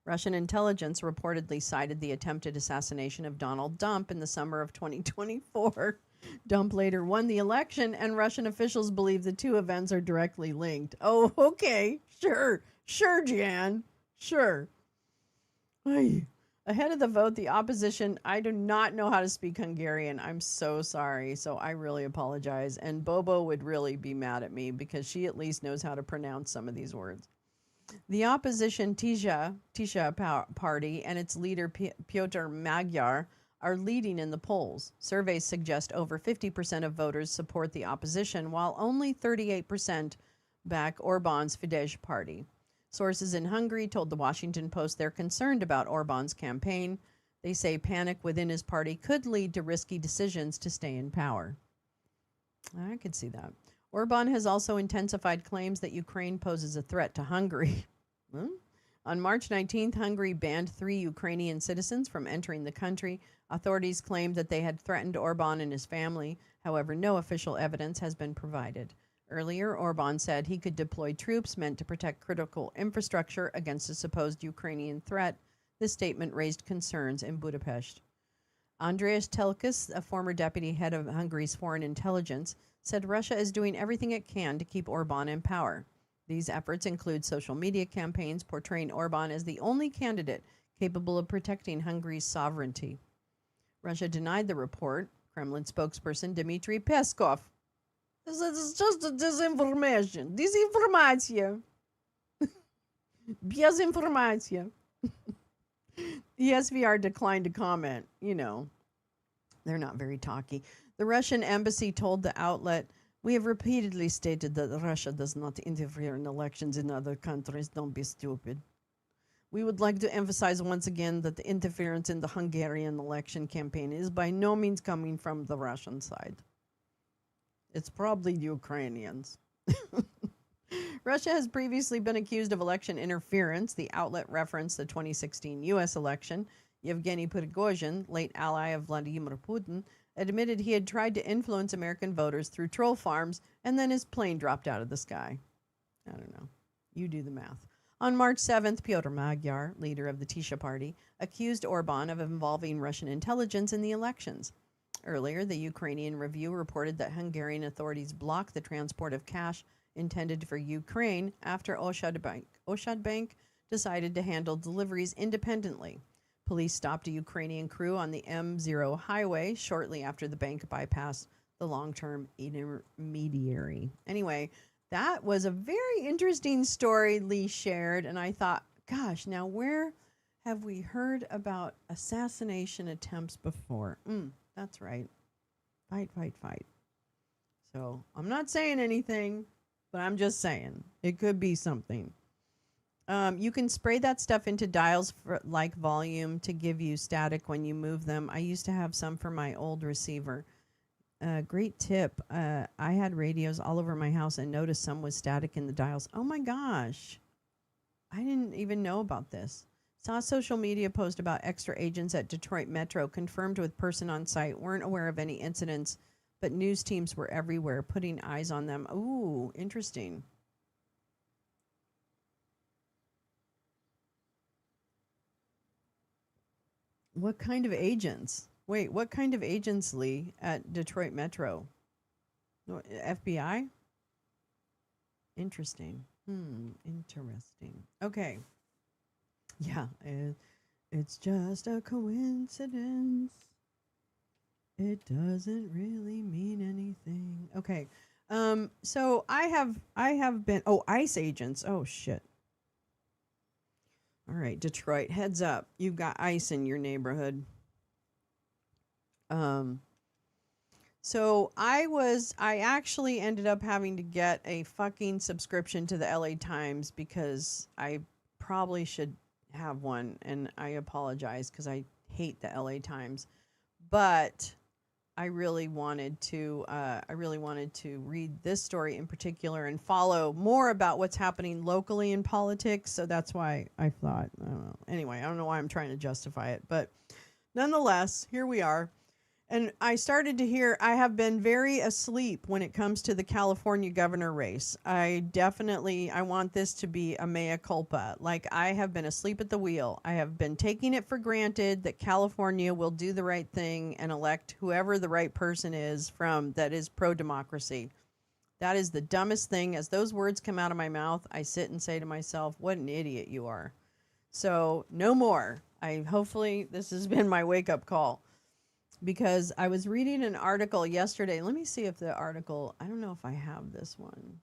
Russian intelligence reportedly cited the attempted assassination of Donald Trump in the summer of 2024. Trump later won the election, and Russian officials believe the two events are directly linked. Oh, okay. Sure, Jan. Sure. Ay. Ahead of the vote, the opposition, I do not know how to speak Hungarian. I'm so sorry. So I really apologize. And Bobo would really be mad at me because she at least knows how to pronounce some of these words. The opposition Tisza party and its leader Piotr Magyar are leading in the polls. Surveys suggest over 50% of voters support the opposition, while only 38% back Orban's Fidesz party. Sources in Hungary told the Washington Post they're concerned about Orban's campaign. They say panic within his party could lead to risky decisions to stay in power. I could see that. Orban has also intensified claims that Ukraine poses a threat to Hungary. On March 19th, Hungary banned 3 Ukrainian citizens from entering the country. Authorities claimed that they had threatened Orban and his family. However, no official evidence has been provided. Earlier, Orban said he could deploy troops meant to protect critical infrastructure against a supposed Ukrainian threat. This statement raised concerns in Budapest. Andreas Telkis, a former deputy head of Hungary's foreign intelligence, said Russia is doing everything it can to keep Orban in power. These efforts include social media campaigns portraying Orban as the only candidate capable of protecting Hungary's sovereignty. Russia denied the report. Kremlin spokesperson Dmitry Peskov. It's just a disinformation. Disinformatia. Desinformatia. The SVR declined to comment. You know, they're not very talky. The Russian embassy told the outlet, "We have repeatedly stated that Russia does not interfere in elections in other countries. Don't be stupid. We would like to emphasize once again that the interference in the Hungarian election campaign is by no means coming from the Russian side. It's probably the Ukrainians." Russia has previously been accused of election interference. The outlet referenced the 2016 U.S. election. Yevgeny Prigozhin, late ally of Vladimir Putin, admitted he had tried to influence American voters through troll farms, and then his plane dropped out of the sky. I don't know. You do the math. On March 7th, Piotr Magyar, leader of the Tisza party, accused Orban of involving Russian intelligence in the elections. Earlier, the Ukrainian Review reported that Hungarian authorities blocked the transport of cash intended for Ukraine after Oshad Bank decided to handle deliveries independently. Police stopped a Ukrainian crew on the M0 highway shortly after the bank bypassed the long-term intermediary. Anyway, that was a very interesting story Lee shared, and I thought, gosh, now where have we heard about assassination attempts before? That's right. Fight. So I'm not saying anything, but I'm just saying it could be something. You can spray that stuff into dials for like volume to give you static when you move them. I used to have some for my old receiver. Great tip. I had radios all over my house and noticed some was static in the dials. Oh my gosh. I didn't even know about this. Saw a social media post about extra agents at Detroit Metro confirmed with person on site, weren't aware of any incidents, but news teams were everywhere putting eyes on them. Ooh, interesting. What kind of agents? Wait, what kind of agents, Lee, at Detroit Metro? FBI? Interesting. Interesting. Okay. Yeah, it's just a coincidence. It doesn't really mean anything. Okay. So I have been ICE agents. Oh shit. All right, Detroit, heads up. You've got ICE in your neighborhood. So I actually ended up having to get a fucking subscription to the LA Times because I probably should have one, and I apologize because I hate the LA Times. But I really wanted to read this story in particular and follow more about what's happening locally in politics. So that's why I thought, I don't know. Anyway, I don't know why I'm trying to justify it, but nonetheless, here we are. And I started to hear, I have been very asleep when it comes to the California governor race. I want this to be a mea culpa. Like, I have been asleep at the wheel. I have been taking it for granted that California will do the right thing and elect whoever the right person is that is pro-democracy. That is the dumbest thing. As those words come out of my mouth, I sit and say to myself, what an idiot you are. So, no more. Hopefully this has been my wake-up call. Because I was reading an article yesterday. Let me see if the article, I don't know if I have this one.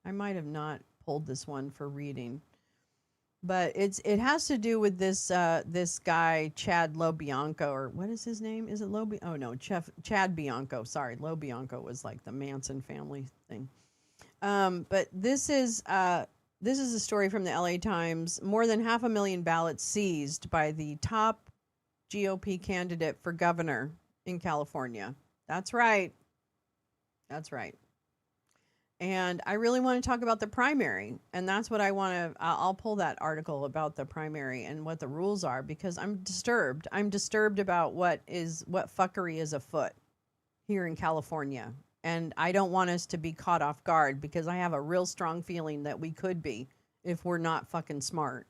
I might have not pulled this one for reading. But it has to do with this guy, Chad LoBianco, or what is his name? Is it Oh, no, Chad Bianco. Sorry, LoBianco was like the Manson family thing. But this is a story from the LA Times. More than 500,000 ballots seized by the top GOP candidate for governor in California. That's right. That's right. And I really want to talk about the primary. And that's what I'll pull that article about the primary and what the rules are, because I'm disturbed. I'm disturbed about what fuckery is afoot here in California. And I don't want us to be caught off guard, because I have a real strong feeling that we could be if we're not fucking smart.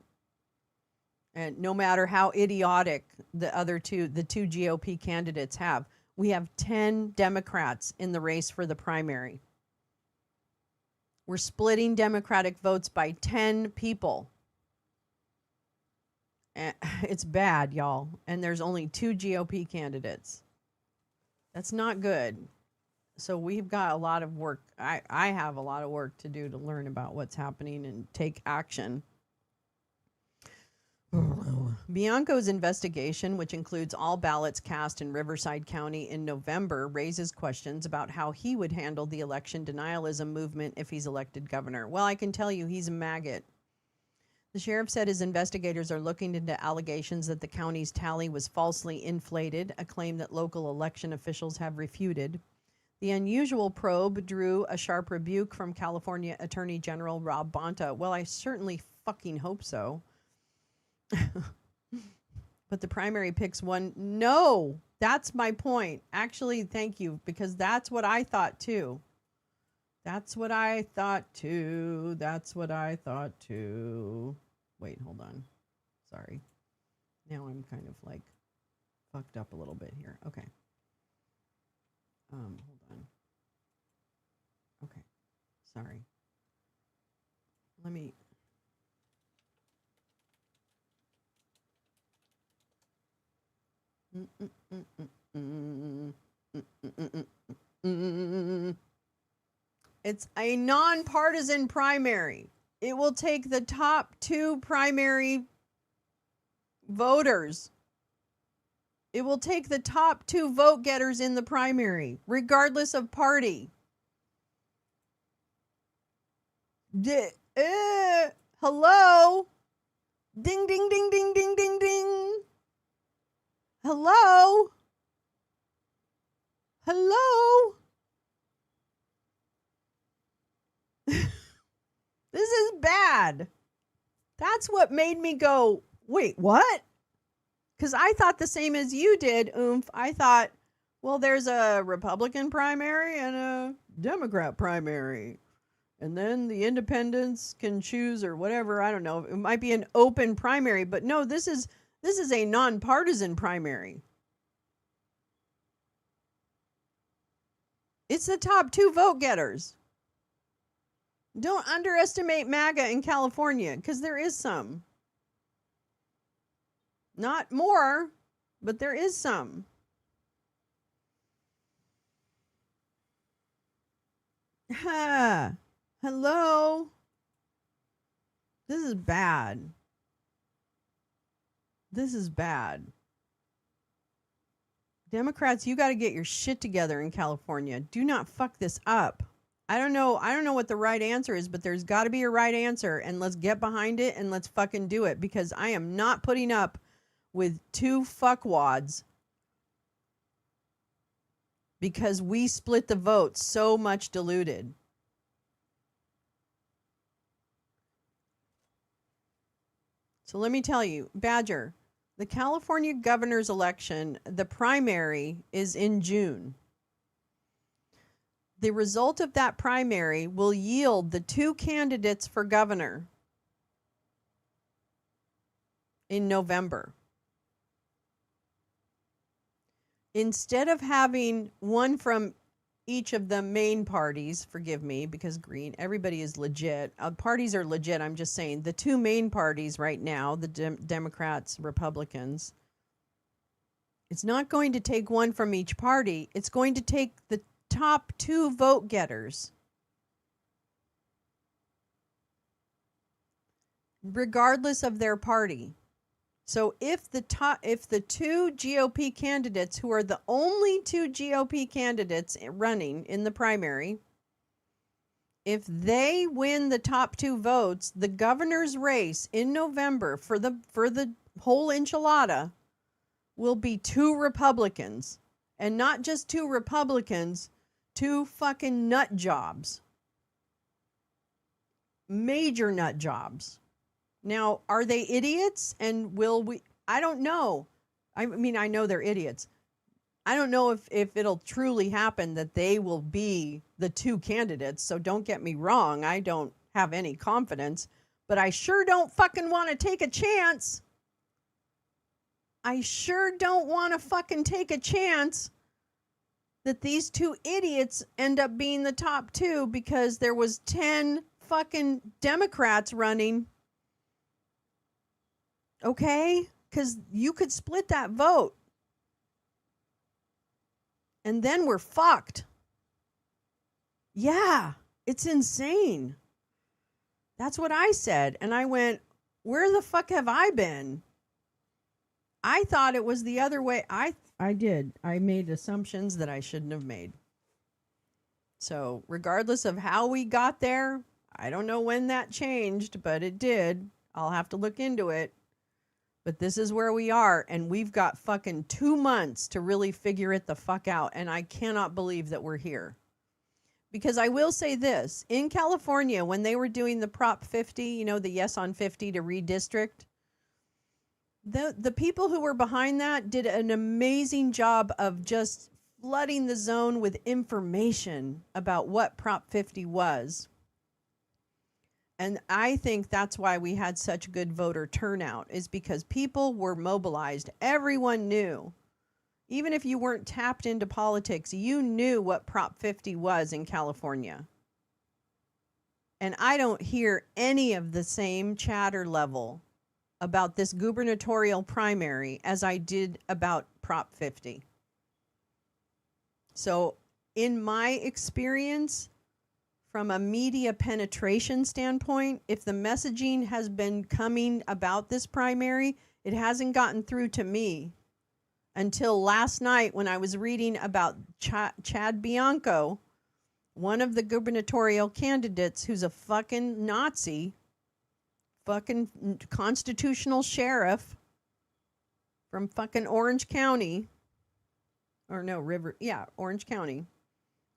And no matter how idiotic the two GOP candidates have, we have 10 Democrats in the race for the primary. We're splitting Democratic votes by 10 people. And it's bad, y'all. And there's only 2 GOP candidates. That's not good. So we've got a lot of work. I have a lot of work to do to learn about what's happening and take action. Bianco's investigation, which includes all ballots cast in Riverside County in November, raises questions about how he would handle the election denialism movement if he's elected governor. Well, I can tell you he's a maggot. The sheriff said his investigators are looking into allegations that the county's tally was falsely inflated, a claim that local election officials have refuted. The unusual probe drew a sharp rebuke from California Attorney General Rob Bonta. Well, I certainly fucking hope so. But the primary picks one. No, that's my point. Actually, thank you, because that's what I thought too. That's what I thought too. Wait, hold on. Sorry. Now I'm kind of like fucked up a little bit here. Okay. Hold on. Okay. Sorry. Let me... It's a nonpartisan primary. It will take the top 2 primary voters. It will take the top 2 vote getters in the primary, regardless of party. Hello? Ding, ding, ding, ding, ding, ding, ding. Hello? Hello? This is bad. That's what made me go, wait, what? Because I thought the same as you did, Oomph. I thought, well, there's a Republican primary and a Democrat primary. And then the independents can choose or whatever. I don't know. It might be an open primary. But no, this is a nonpartisan primary. It's the top 2 vote getters. Don't underestimate MAGA in California, because there is some. Not more, but there is some. Hello? This is bad. This is bad. Democrats, you got to get your shit together in California. Do not fuck this up. I don't know what the right answer is, but there's got to be a right answer, and let's get behind it and let's fucking do it, because I am not putting up with 2 fuckwads because we split the vote so much diluted. So let me tell you, Badger, the California governor's election, the primary is in June. The result of that primary will yield the 2 candidates for governor in November. Instead of having one from each of the main parties, forgive me, because green, everybody is legit. Parties are legit. I'm just saying the 2 main parties right now, the Democrats, Republicans, it's not going to take one from each party. It's going to take the top 2 vote getters, regardless of their party. So if the 2 GOP candidates, who are the only 2 GOP candidates running in the primary, if they win the top 2 votes, the governor's race in November for the whole enchilada will be 2 Republicans, and not just 2 Republicans, 2 fucking nut jobs. Major nut jobs. Now, are they idiots? And will we? I don't know. I mean, I know they're idiots. I don't know if it'll truly happen that they will be the 2 candidates. So don't get me wrong. I don't have any confidence, but I sure don't fucking want to take a chance. I sure don't want to fucking take a chance that these 2 idiots end up being the top 2 because there was 10 fucking Democrats running. Okay? Because you could split that vote. And then we're fucked. Yeah, it's insane. That's what I said. And I went, where the fuck have I been? I thought it was the other way. I did. I made assumptions that I shouldn't have made. So regardless of how we got there, I don't know when that changed, but it did. I'll have to look into it. But this is where we are, and we've got fucking 2 months to really figure it the fuck out, and I cannot believe that we're here. Because I will say this, in California, when they were doing the Prop 50, you know, the yes on 50 to redistrict, the people who were behind that did an amazing job of just flooding the zone with information about what Prop 50 was. And I think that's why we had such good voter turnout, is because people were mobilized. Everyone knew. Even if you weren't tapped into politics, you knew what Prop 50 was in California. And I don't hear any of the same chatter level about this gubernatorial primary as I did about Prop 50. So in my experience, from a media penetration standpoint, if the messaging has been coming about this primary, it hasn't gotten through to me until last night when I was reading about Chad Bianco, one of the gubernatorial candidates who's a fucking Nazi, fucking constitutional sheriff from fucking Orange County. Or no, Orange County.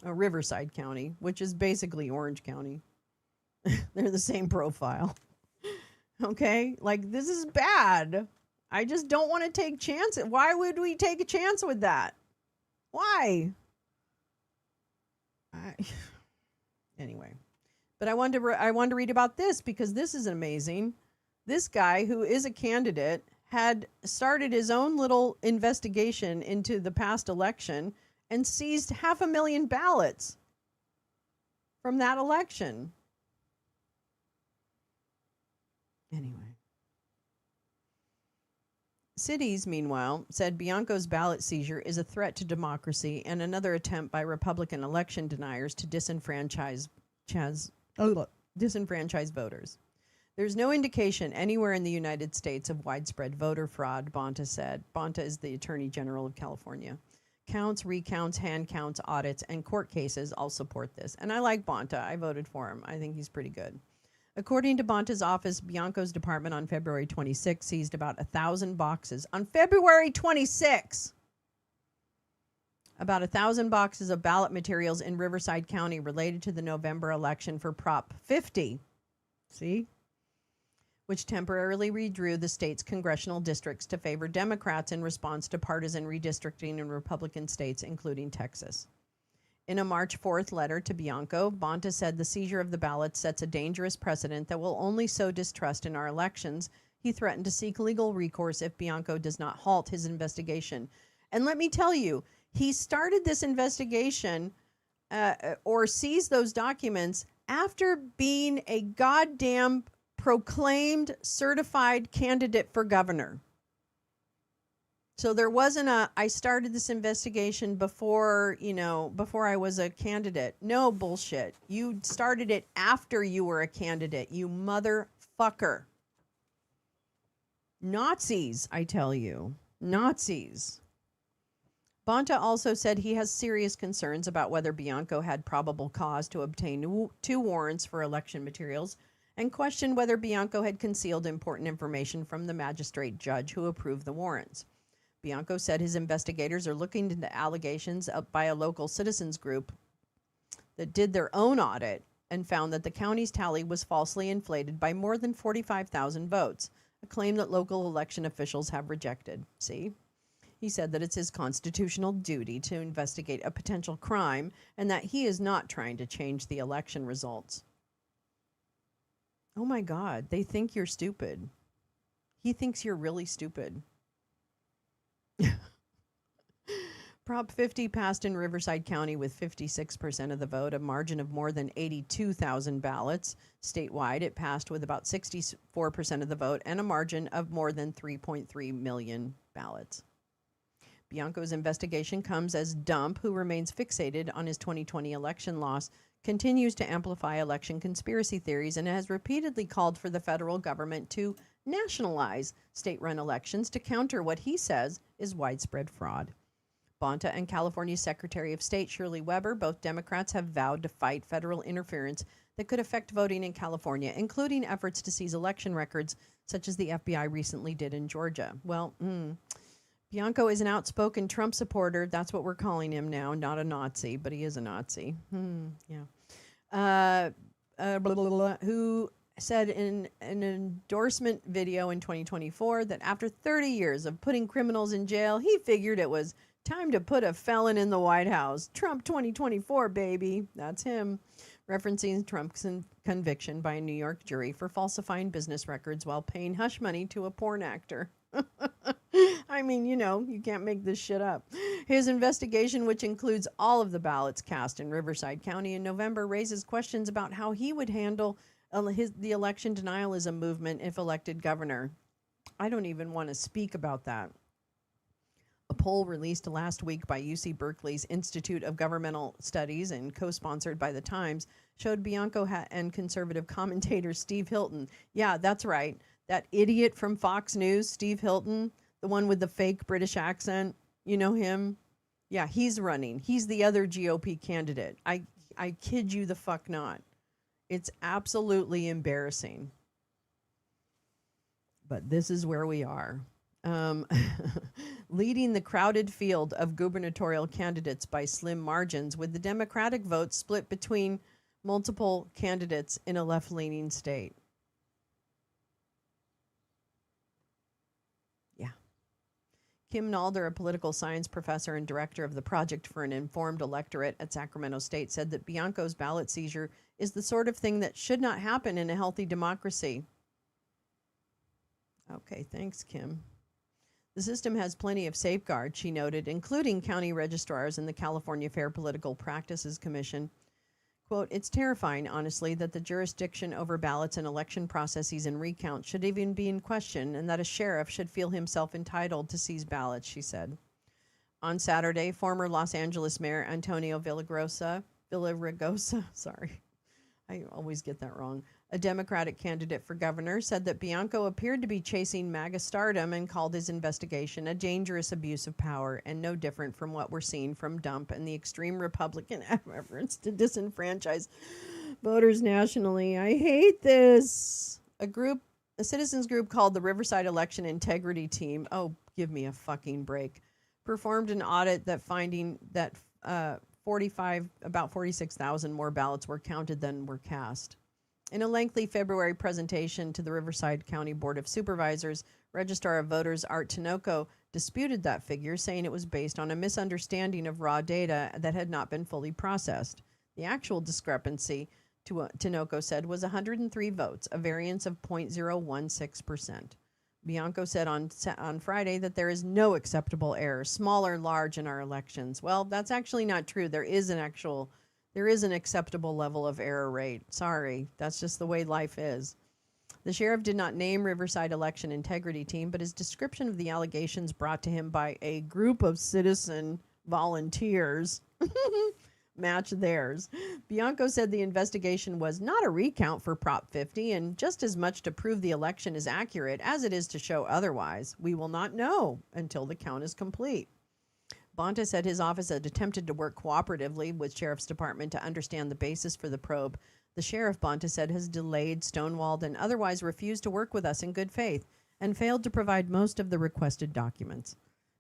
Riverside County, which is basically Orange County. They're the same profile. Okay? Like, this is bad. I just don't want to take chances. Why would we take a chance with that? Why? Anyway. But I wanted to read about this because this is amazing. This guy, who is a candidate, had started his own little investigation into the past election and seized 500,000 ballots from that election. Anyway. Cities, meanwhile, said Bianco's ballot seizure is a threat to democracy and another attempt by Republican election deniers to disenfranchise voters. There's no indication anywhere in the United States of widespread voter fraud, Bonta said. Bonta is the Attorney General of California. Counts, recounts, hand counts, audits, and court cases all support this. And I like Bonta. I voted for him. I think he's pretty good. According to Bonta's office, Bianco's department on February 26 seized about 1,000 boxes. On February 26! about 1,000 boxes of ballot materials in Riverside County related to the November election for Prop 50. See? Which temporarily redrew the state's congressional districts to favor Democrats in response to partisan redistricting in Republican states, including Texas. In a March 4th letter to Bianco, Bonta said the seizure of the ballots sets a dangerous precedent that will only sow distrust in our elections. He threatened to seek legal recourse if Bianco does not halt his investigation. And let me tell you, he started this investigation or seized those documents after being a goddamn proclaimed certified candidate for governor. So there wasn't I started this investigation before I was a candidate. No bullshit. You started it after you were a candidate, you motherfucker. Nazis, I tell you. Nazis. Bonta also said he has serious concerns about whether Bianco had probable cause to obtain 2 warrants for election materials and questioned whether Bianco had concealed important information from the magistrate judge who approved the warrants. Bianco said his investigators are looking into allegations up by a local citizens group that did their own audit and found that the county's tally was falsely inflated by more than 45,000 votes, a claim that local election officials have rejected. See? He said that it's his constitutional duty to investigate a potential crime and that he is not trying to change the election results. Oh my God, they think you're stupid. He thinks you're really stupid. Prop 50 passed in Riverside County with 56% of the vote, a margin of more than 82,000 ballots. Statewide, it passed with about 64% of the vote and a margin of more than 3.3 million ballots. Bianco's investigation comes as Dump, who remains fixated on his 2020 election loss, continues to amplify election conspiracy theories and has repeatedly called for the federal government to nationalize state-run elections to counter what he says is widespread fraud. Bonta and California's Secretary of State Shirley Weber, both Democrats, have vowed to fight federal interference that could affect voting in California, including efforts to seize election records, such as the FBI recently did in Georgia. Well, Bianco is an outspoken Trump supporter. That's what we're calling him now. Not a Nazi, but he is a Nazi. Who said in an endorsement video in 2024 that after 30 years of putting criminals in jail, he figured it was time to put a felon in the White House. Trump 2024, baby. That's him. Referencing Trump's conviction by a New York jury for falsifying business records while paying hush money to a porn actor. I mean, you can't make this shit up. His investigation, which includes all of the ballots cast in Riverside County in November, raises questions about how he would handle the election denialism movement if elected governor. I don't even want to speak about that. A poll released last week by UC Berkeley's Institute of Governmental Studies and co-sponsored by The Times showed Bianco and conservative commentator Steve Hilton. Yeah, that's right. That idiot from Fox News, Steve Hilton, the one with the fake British accent. You know him? Yeah, he's running. He's the other GOP candidate. I kid you the fuck not. It's absolutely embarrassing. But this is where we are. Leading the crowded field of gubernatorial candidates by slim margins, with the Democratic vote split between multiple candidates in a left-leaning state. Yeah. Kim Nalder, a political science professor and director of the Project for an Informed Electorate at Sacramento State, said that Bianco's ballot seizure is the sort of thing that should not happen in a healthy democracy. Okay, thanks, Kim. The system has plenty of safeguards, she noted, including county registrars and the California Fair Political Practices Commission. Quote, it's terrifying, honestly, that the jurisdiction over ballots and election processes and recounts should even be in question, and that a sheriff should feel himself entitled to seize ballots, she said. On Saturday, former Los Angeles Mayor Antonio Villaraigosa, sorry, I always get that wrong, a Democratic candidate for governor, said that Bianco appeared to be chasing MAGA stardom and called his investigation a dangerous abuse of power and no different from what we're seeing from Dump and the extreme Republican efforts to disenfranchise voters nationally. I hate this. A citizens group called the Riverside Election Integrity Team, oh, give me a fucking break, performed an audit that finding that about 46,000 more ballots were counted than were cast. In a lengthy February presentation to the Riverside County Board of Supervisors, Registrar of Voters Art Tinoco disputed that figure, saying it was based on a misunderstanding of raw data that had not been fully processed. The actual discrepancy, Tinoco said, was 103 votes, a variance of 0.016%. Bianco said on Friday that there is no acceptable error, small or large, in our elections. Well, that's actually not true. There is an acceptable level of error rate. Sorry, that's just the way life is. The sheriff did not name Riverside Election Integrity Team, but his description of the allegations brought to him by a group of citizen volunteers match theirs. Bianco said the investigation was not a recount for Prop 50 and just as much to prove the election is accurate as it is to show otherwise. We will not know until the count is complete. Bonta said his office had attempted to work cooperatively with Sheriff's Department to understand the basis for the probe. The sheriff, Bonta said, has delayed, stonewalled, and otherwise refused to work with us in good faith and failed to provide most of the requested documents.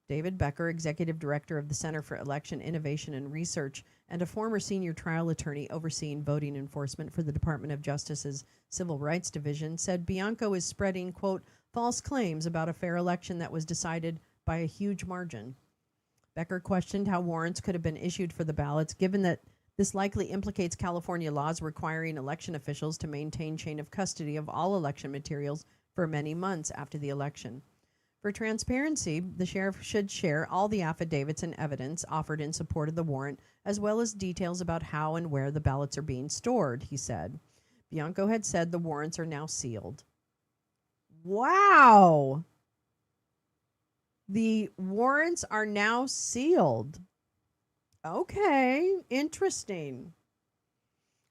David Becker, executive director of the Center for Election Innovation and Research and a former senior trial attorney overseeing voting enforcement for the Department of Justice's Civil Rights Division, said Bianco is spreading, quote, false claims about a fair election that was decided by a huge margin. Becker questioned how warrants could have been issued for the ballots, given that this likely implicates California laws requiring election officials to maintain chain of custody of all election materials for many months after the election. For transparency, the sheriff should share all the affidavits and evidence offered in support of the warrant, as well as details about how and where the ballots are being stored, he said. Bianco had said the warrants are now sealed. Wow! The warrants are now sealed. Okay, interesting.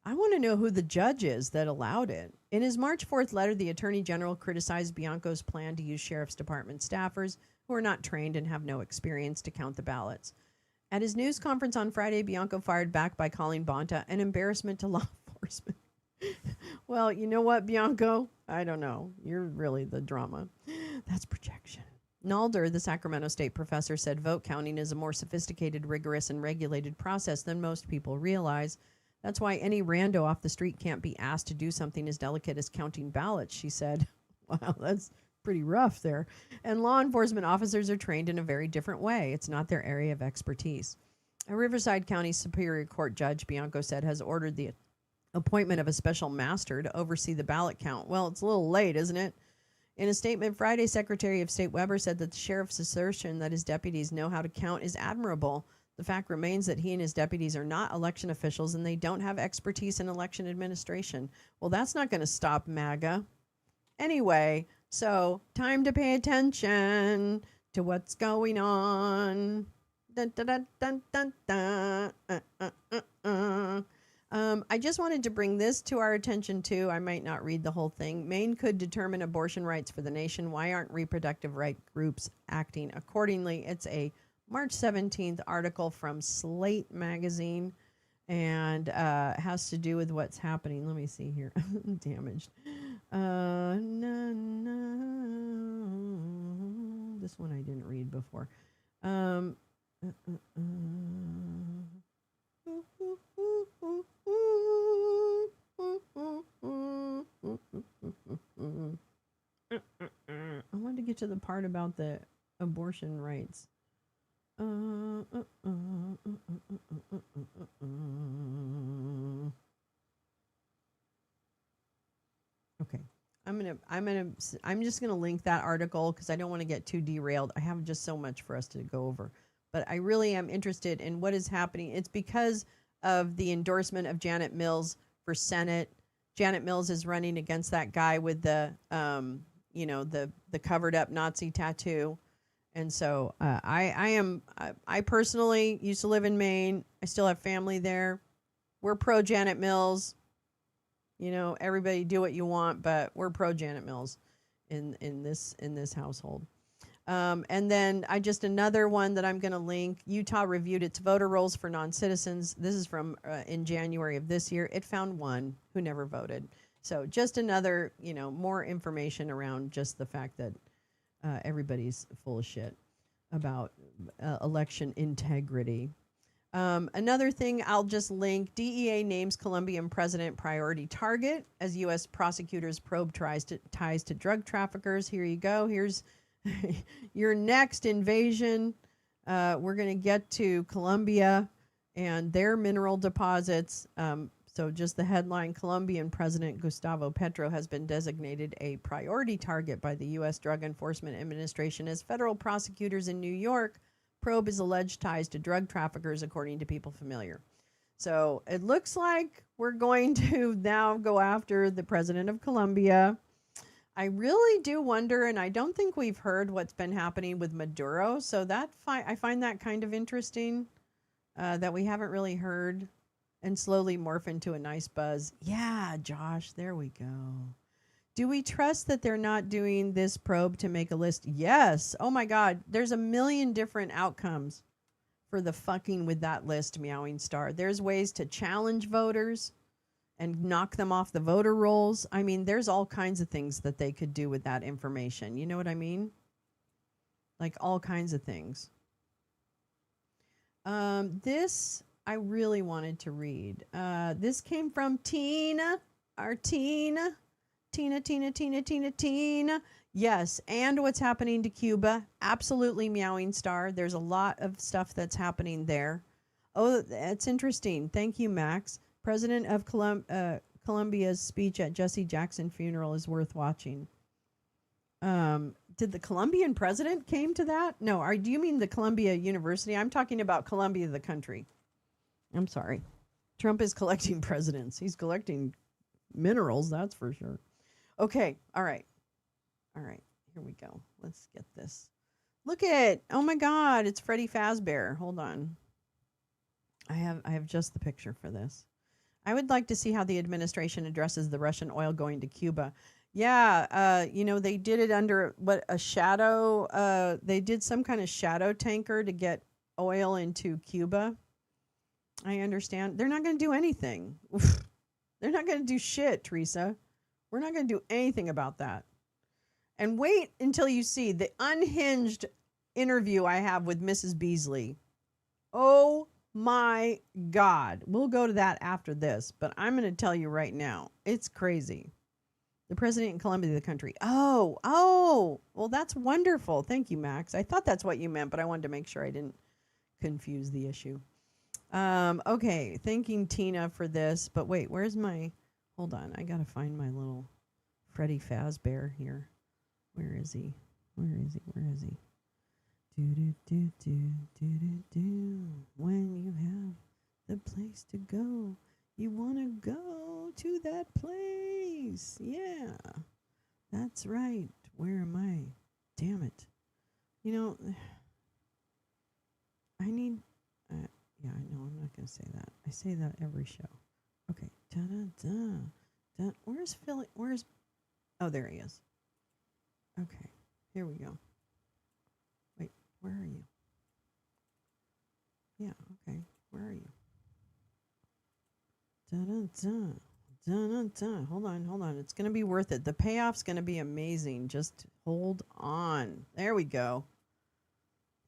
I want to know who the judge is that allowed it. In his March 4th letter, the Attorney General criticized Bianco's plan to use Sheriff's Department staffers who are not trained and have no experience to count the ballots. At his news conference on Friday, Bianco fired back by calling Bonta an embarrassment to law enforcement. Well, you know what, Bianco? I don't know. You're really the drama. That's projection. Nalder, the Sacramento State professor, said vote counting is a more sophisticated, rigorous, and regulated process than most people realize. That's why any rando off the street can't be asked to do something as delicate as counting ballots, she said. Wow, that's pretty rough there. And law enforcement officers are trained in a very different way. It's not their area of expertise. A Riverside County Superior Court judge, Bianco said, has ordered the appointment of a special master to oversee the ballot count. Well, it's a little late, isn't it? In a statement Friday, Secretary of State Weber said that the sheriff's assertion that his deputies know how to count is admirable. The fact remains that he and his deputies are not election officials and they don't have expertise in election administration. Well, that's not going to stop MAGA. Anyway, so time to pay attention to what's going on. Dun, dun, dun, dun, dun, dun. I just wanted to bring this to our attention, too. I might not read the whole thing. Maine could determine abortion rights for the nation. Why aren't reproductive right groups acting accordingly? It's a March 17th article from Slate magazine and has to do with what's happening. Let me see here. Damaged. This one I didn't read before. I'm I wanted to get to the part about the abortion rights. Okay. I'm just gonna link that article because I don't want to get too derailed. I have just so much for us to go over, but I really am interested in what is happening. It's because of the endorsement of Janet Mills for Senate. Janet Mills is running against that guy with the, the covered up Nazi tattoo. And so I personally used to live in Maine. I still have family there. We're pro Janet Mills. You know, everybody do what you want, but we're pro Janet Mills in this household. And then another one that I'm going to link. Utah reviewed its voter rolls for non-citizens. This is from in January of this year. It found one who never voted. So just another, more information around just the fact that everybody's full of shit. about election integrity. Another thing I'll just link, DEA names Colombian president priority target as U.S. prosecutors probe ties to drug traffickers. Here you go. Here's your next invasion. We're going to get to Colombia and their mineral deposits. So just the headline, Colombian President Gustavo Petro has been designated a priority target by the U.S. Drug Enforcement Administration as federal prosecutors in New York probe his alleged ties to drug traffickers, according to people familiar. So it looks like we're going to now go after the president of Colombia. I really do wonder, and I don't think we've heard what's been happening with Maduro, so that I find that kind of interesting, that we haven't really heard, and slowly morph into a nice buzz. Yeah, Josh, there we go. Do we trust that they're not doing this probe to make a list? Yes. Oh my God, there's a million different outcomes for the fucking with that list, Meowing Star. There's ways to challenge voters and knock them off the voter rolls. I mean, there's all kinds of things that they could do with that information. You know what I mean? Like all kinds of things. This I really wanted to read. This came from Tina, our Tina. Tina. Yes, and what's happening to Cuba. Absolutely, Meowing Star. There's a lot of stuff that's happening there. Oh, that's interesting. Thank you, Max. President of Colombia's speech at Jesse Jackson funeral is worth watching. Did the Colombian president came to that? No, do you mean the Columbia University? I'm talking about Colombia, the country. I'm sorry. Trump is collecting presidents. He's collecting minerals, that's for sure. Okay, all right, here we go. Let's get this. Look at, oh my God, it's Freddy Fazbear. Hold on. I have just the picture for this. I would like to see how the administration addresses the Russian oil going to Cuba. Yeah, they did it under a shadow, they did some kind of shadow tanker to get oil into Cuba. I understand. They're not going to do anything. They're not going to do shit, Teresa. We're not going to do anything about that. And wait until you see the unhinged interview I have with Mrs. Beasley. Oh my God. We'll go to that after this, but I'm going to tell you right now. It's crazy. The president in Colombia, the country. Oh, well, that's wonderful. Thank you, Max. I thought that's what you meant, but I wanted to make sure I didn't confuse the issue. Okay, thanking Tina for this, but wait, where's my, hold on, I gotta find my little Freddy Fazbear here. Where is he? When you have the place to go, you wanna go to that place. Yeah, that's right. Where am I? Damn it. I need, yeah, I know, I'm not going to say that. I say that every show. Okay. Da-da-da. Where's Philly? Oh, there he is. Okay. Here we go. Wait, where are you? Yeah, okay. Where are you? Da-da-da. Da-da-da. Hold on. It's going to be worth it. The payoff's going to be amazing. Just hold on. There we go.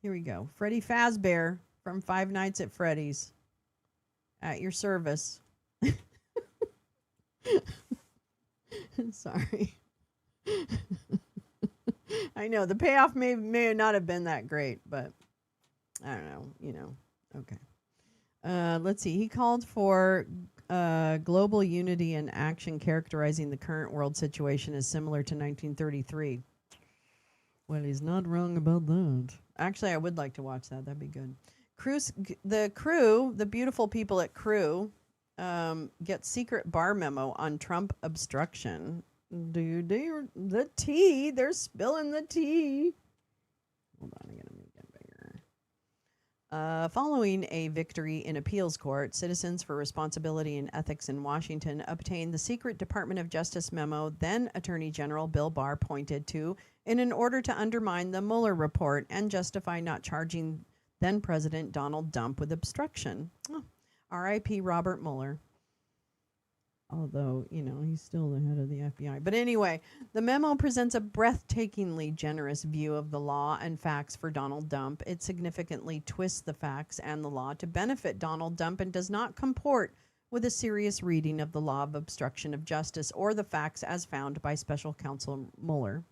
Here we go. Freddy Fazbear from Five Nights at Freddy's. At your service. Sorry. I know, the payoff may not have been that great, but I don't know, okay. Let's see. He called for global unity and action characterizing the current world situation as similar to 1933. Well, he's not wrong about that. Actually, I would like to watch that. That'd be good. The beautiful people at Crew, get secret BARR memo on Trump obstruction. The tea. They're spilling the tea. Hold on, I gotta make it bigger. Following a victory in appeals court, Citizens for Responsibility and Ethics in Washington obtained the secret Department of Justice memo then Attorney General Bill Barr pointed to in an order to undermine the Mueller report and justify not charging then President Donald Trump with obstruction. Oh, R.I.P. Robert Mueller. Although, he's still the head of the FBI. But anyway, the memo presents a breathtakingly generous view of the law and facts for Donald Trump. It significantly twists the facts and the law to benefit Donald Trump and does not comport with a serious reading of the law of obstruction of justice or the facts as found by Special Counsel Mueller.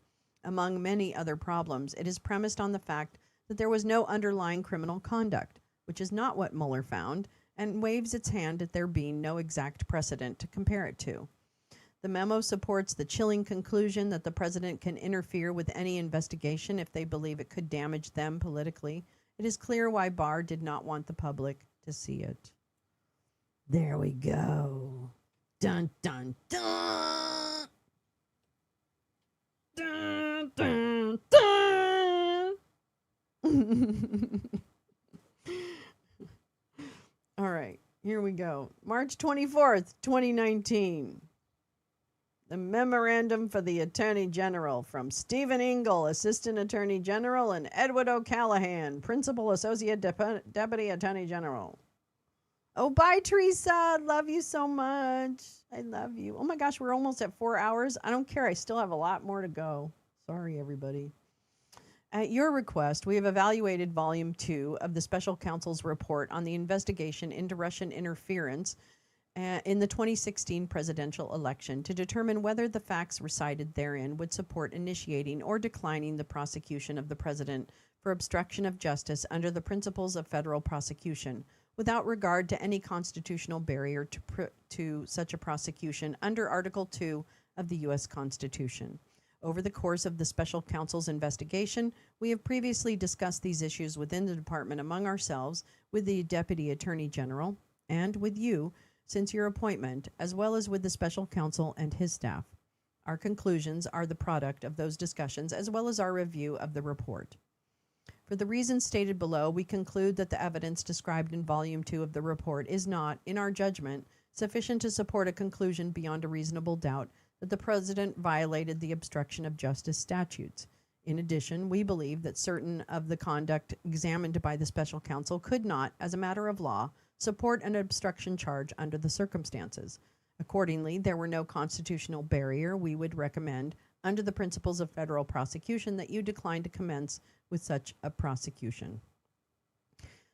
Among many other problems, it is premised on the fact that there was no underlying criminal conduct, which is not what Mueller found, and waves its hand at there being no exact precedent to compare it to. The memo supports the chilling conclusion that the president can interfere with any investigation if they believe it could damage them politically. It is clear why BARR did not want the public to see it. There we go. Dun, dun, dun. Dun, dun, dun. All right, here we go. March 24th, 2019. The memorandum for the Attorney General from Stephen Ingle, Assistant Attorney General, and Edward O'Callahan, Principal Associate Deputy Attorney General. Oh, bye, Teresa. Love you so much. I love you. Oh my gosh, we're almost at 4 hours. I don't care. I still have a lot more to go. Sorry, everybody. At your request, we have evaluated Volume 2 of the Special Counsel's report on the investigation into Russian interference in the 2016 presidential election to determine whether the facts recited therein would support initiating or declining the prosecution of the president for obstruction of justice under the principles of federal prosecution, without regard to any constitutional barrier to such a prosecution under Article 2 of the U.S. Constitution. Over the course of the Special Counsel's investigation, we have previously discussed these issues within the department among ourselves, with the Deputy Attorney General, and with you since your appointment, as well as with the Special Counsel and his staff. Our conclusions are the product of those discussions, as well as our review of the report. For the reasons stated below, we conclude that the evidence described in Volume 2 of the report is not, in our judgment, sufficient to support a conclusion beyond a reasonable doubt that the president violated the obstruction of justice statutes. In addition, we believe that certain of the conduct examined by the Special Counsel could not, as a matter of law, support an obstruction charge under the circumstances. Accordingly, there were no constitutional barrier. We would recommend, under the principles of federal prosecution, that you decline to commence with such a prosecution.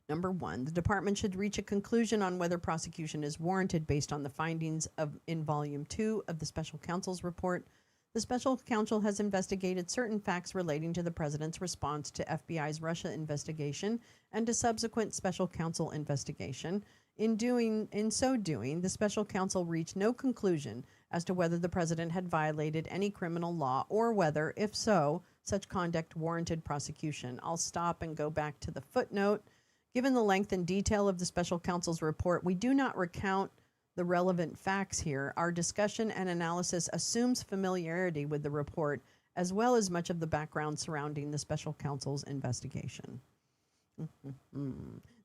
Number 1, the department should reach a conclusion on whether prosecution is warranted based on the findings in Volume 2 of the Special Counsel's report. The Special Counsel has investigated certain facts relating to the president's response to FBI's Russia investigation and to subsequent Special Counsel investigation. In so doing, the Special Counsel reached no conclusion as to whether the president had violated any criminal law or whether, if so, such conduct warranted prosecution. I'll stop and go back to the footnote. Given the length and detail of the Special Counsel's report, we do not recount the relevant facts here. Our discussion and analysis assumes familiarity with the report, as well as much of the background surrounding the Special Counsel's investigation.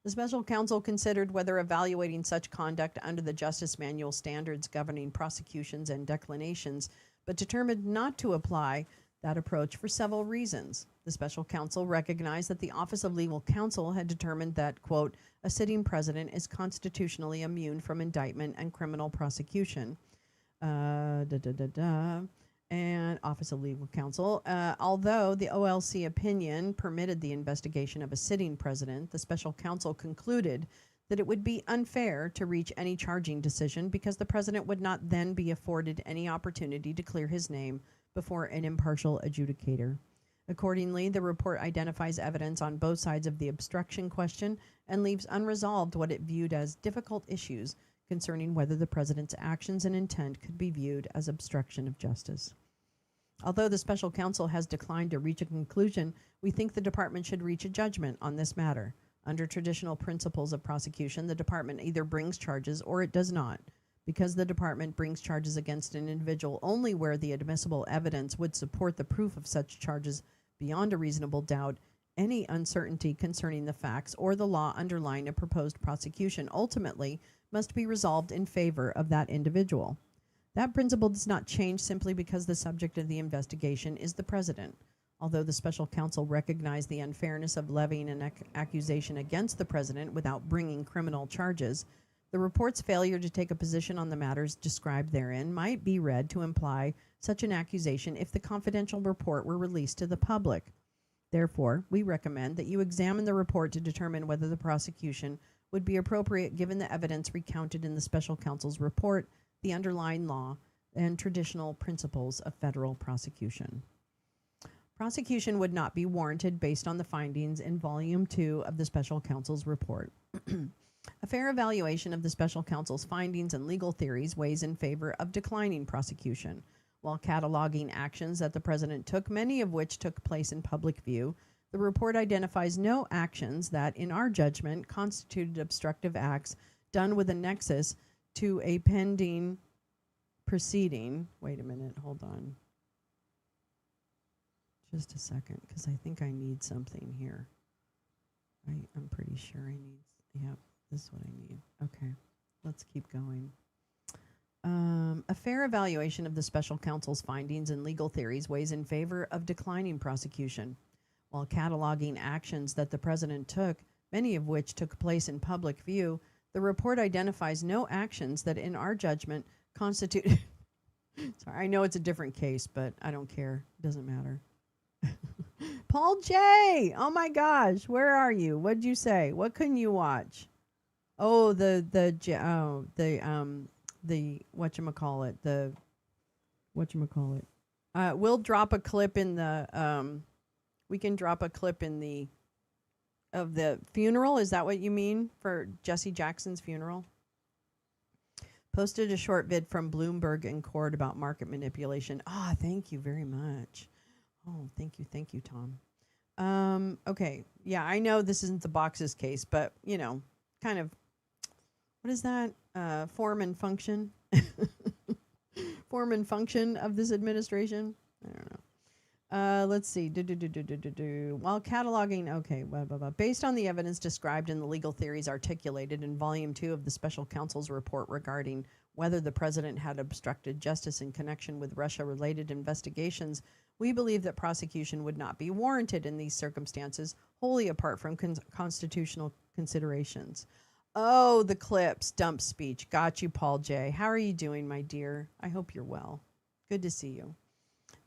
The Special Counsel considered whether evaluating such conduct under the Justice Manual standards governing prosecutions and declinations, but determined not to apply that approach for several reasons. The Special Counsel recognized that the Office of Legal Counsel had determined that, quote, a sitting president is constitutionally immune from indictment and criminal prosecution. And Office of Legal Counsel. Although the OLC opinion permitted the investigation of a sitting president, the Special Counsel concluded that it would be unfair to reach any charging decision because the president would not then be afforded any opportunity to clear his name before an impartial adjudicator. Accordingly, the report identifies evidence on both sides of the obstruction question and leaves unresolved what it viewed as difficult issues concerning whether the president's actions and intent could be viewed as obstruction of justice. Although the Special Counsel has declined to reach a conclusion, we think the department should reach a judgment on this matter. Under traditional principles of prosecution, the department either brings charges or it does not. Because the department brings charges against an individual only where the admissible evidence would support the proof of such charges beyond a reasonable doubt, any uncertainty concerning the facts or the law underlying a proposed prosecution ultimately must be resolved in favor of that individual. That principle does not change simply because the subject of the investigation is the president. Although the Special Counsel recognized the unfairness of levying an accusation against the president without bringing criminal charges, The report's failure to take a position on the matters described therein might be read to imply such an accusation if the confidential report were released to the public. Therefore, we recommend that you examine the report to determine whether the prosecution would be appropriate given the evidence recounted in the special counsel's report, the underlying law, and traditional principles of federal prosecution. Prosecution would not be warranted based on the findings in Volume 2 of the special counsel's report. A fair evaluation of the special counsel's findings and legal theories weighs in favor of declining prosecution. While cataloging actions that the president took, many of which took place in public view, the report identifies no actions that, in our judgment, constituted obstructive acts done with a nexus to a pending proceeding. Wait a minute, hold on. Just a second, because I think I need something here. I'm pretty sure I need, yep, this is what I need. Okay, let's keep going. A fair evaluation of the special counsel's findings and legal theories weighs in favor of declining prosecution. While cataloging actions that the president took, many of which took place in public view, the report identifies no actions that, in our judgment, constitute... Sorry, I know it's a different case, but I don't care. It doesn't matter. Paul J. Oh my gosh, where are you? What'd you say? What couldn't you watch? Oh, the whatchamacallit. We'll drop a clip in the we can drop a clip in the of the funeral. Is that what you mean for Jesse Jackson's funeral? Posted a short vid from Bloomberg and Court about market manipulation. Ah, thank you very much. Oh, thank you, Tom. Okay, yeah, I know this isn't the boxes case, but, you know, kind of, what is that? Form and function? Form and function of this administration? I don't know. Let's see. While cataloging, okay, based on the evidence described in the legal theories articulated in Volume 2 of the Special Counsel's report regarding whether the president had obstructed justice in connection with Russia-related investigations, we believe that prosecution would not be warranted in these circumstances, wholly apart from constitutional considerations. Oh, the clips, dump speech. Got you, Paul J. How are you doing, my dear? I hope you're well. Good to see you.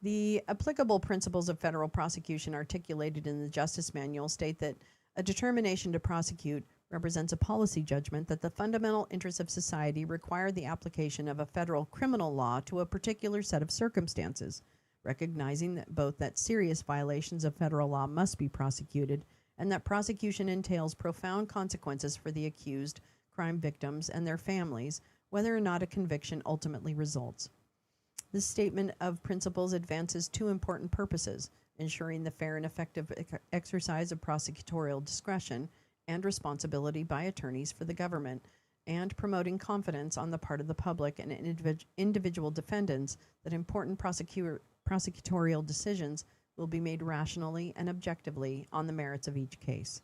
The applicable principles of federal prosecution articulated in the Justice Manual state that a determination to prosecute represents a policy judgment that the fundamental interests of society require the application of a federal criminal law to a particular set of circumstances, recognizing that both that serious violations of federal law must be prosecuted and that prosecution entails profound consequences for the accused, crime victims, and their families, whether or not a conviction ultimately results. This statement of principles advances two important purposes: ensuring the fair and effective exercise of prosecutorial discretion and responsibility by attorneys for the government, and promoting confidence on the part of the public and individual defendants that important prosecutorial decisions will be made rationally and objectively on the merits of each case.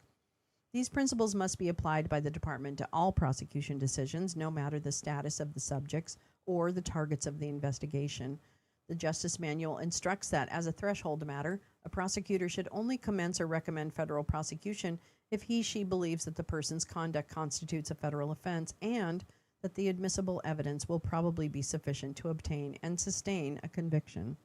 These principles must be applied by the department to all prosecution decisions, no matter the status of the subjects or the targets of the investigation. The Justice Manual instructs that, as a threshold matter, a prosecutor should only commence or recommend federal prosecution if he/she believes that the person's conduct constitutes a federal offense and that the admissible evidence will probably be sufficient to obtain and sustain a conviction.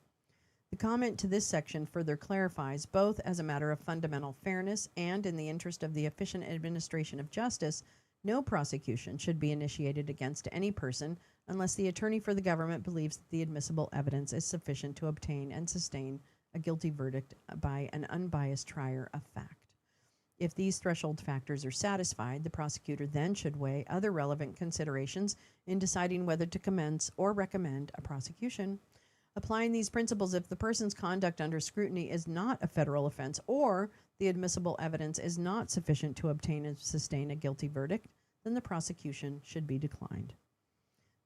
The comment to this section further clarifies, both as a matter of fundamental fairness and in the interest of the efficient administration of justice, no prosecution should be initiated against any person unless the attorney for the government believes that the admissible evidence is sufficient to obtain and sustain a guilty verdict by an unbiased trier of fact. If these threshold factors are satisfied, the prosecutor then should weigh other relevant considerations in deciding whether to commence or recommend a prosecution. Applying these principles, if the person's conduct under scrutiny is not a federal offense or the admissible evidence is not sufficient to obtain and sustain a guilty verdict, then the prosecution should be declined.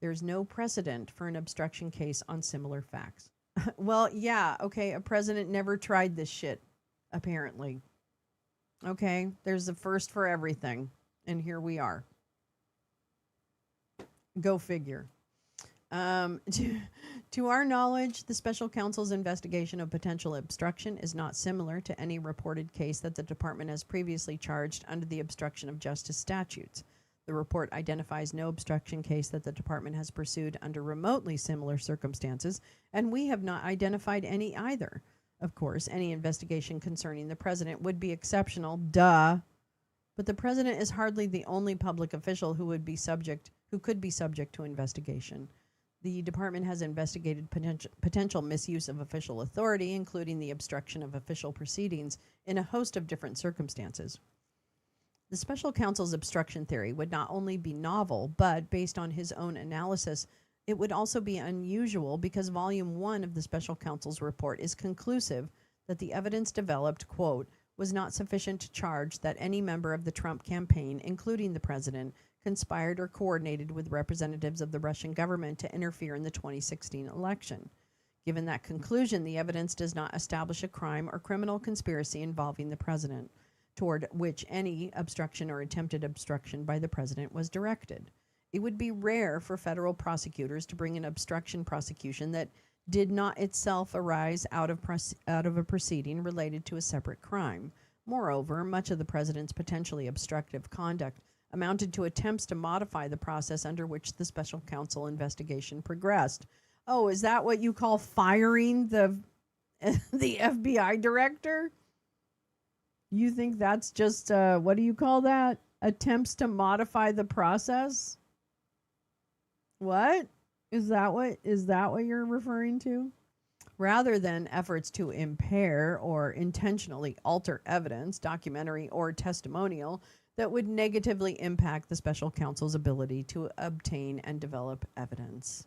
There is no precedent for an obstruction case on similar facts. Well, yeah, okay, a president never tried this shit, apparently. Okay, there's a first for everything, and here we are. Go figure. To our knowledge, the special counsel's investigation of potential obstruction is not similar to any reported case that the department has previously charged under the obstruction of justice statutes. The report identifies no obstruction case that the department has pursued under remotely similar circumstances, and we have not identified any either. Of course, any investigation concerning the president would be exceptional, duh. But the president is hardly the only public official who could be subject to investigation. The department has investigated potential misuse of official authority, including the obstruction of official proceedings, in a host of different circumstances. The special counsel's obstruction theory would not only be novel, but based on his own analysis, it would also be unusual because Volume 1 of the special counsel's report is conclusive that the evidence developed, quote, was not sufficient to charge that any member of the Trump campaign, including the president, conspired or coordinated with representatives of the Russian government to interfere in the 2016 election. Given that conclusion, the evidence does not establish a crime or criminal conspiracy involving the president, toward which any obstruction or attempted obstruction by the president was directed. It would be rare for federal prosecutors to bring an obstruction prosecution that did not itself arise out of a proceeding related to a separate crime. Moreover, much of the president's potentially obstructive conduct amounted to attempts to modify the process under which the special counsel investigation progressed. Oh, is that what you call firing the FBI director? You think that's just, what do you call that? Attempts to modify the process? What? Is that what you're referring to? Rather than efforts to impair or intentionally alter evidence, documentary or testimonial, that would negatively impact the special counsel's ability to obtain and develop evidence.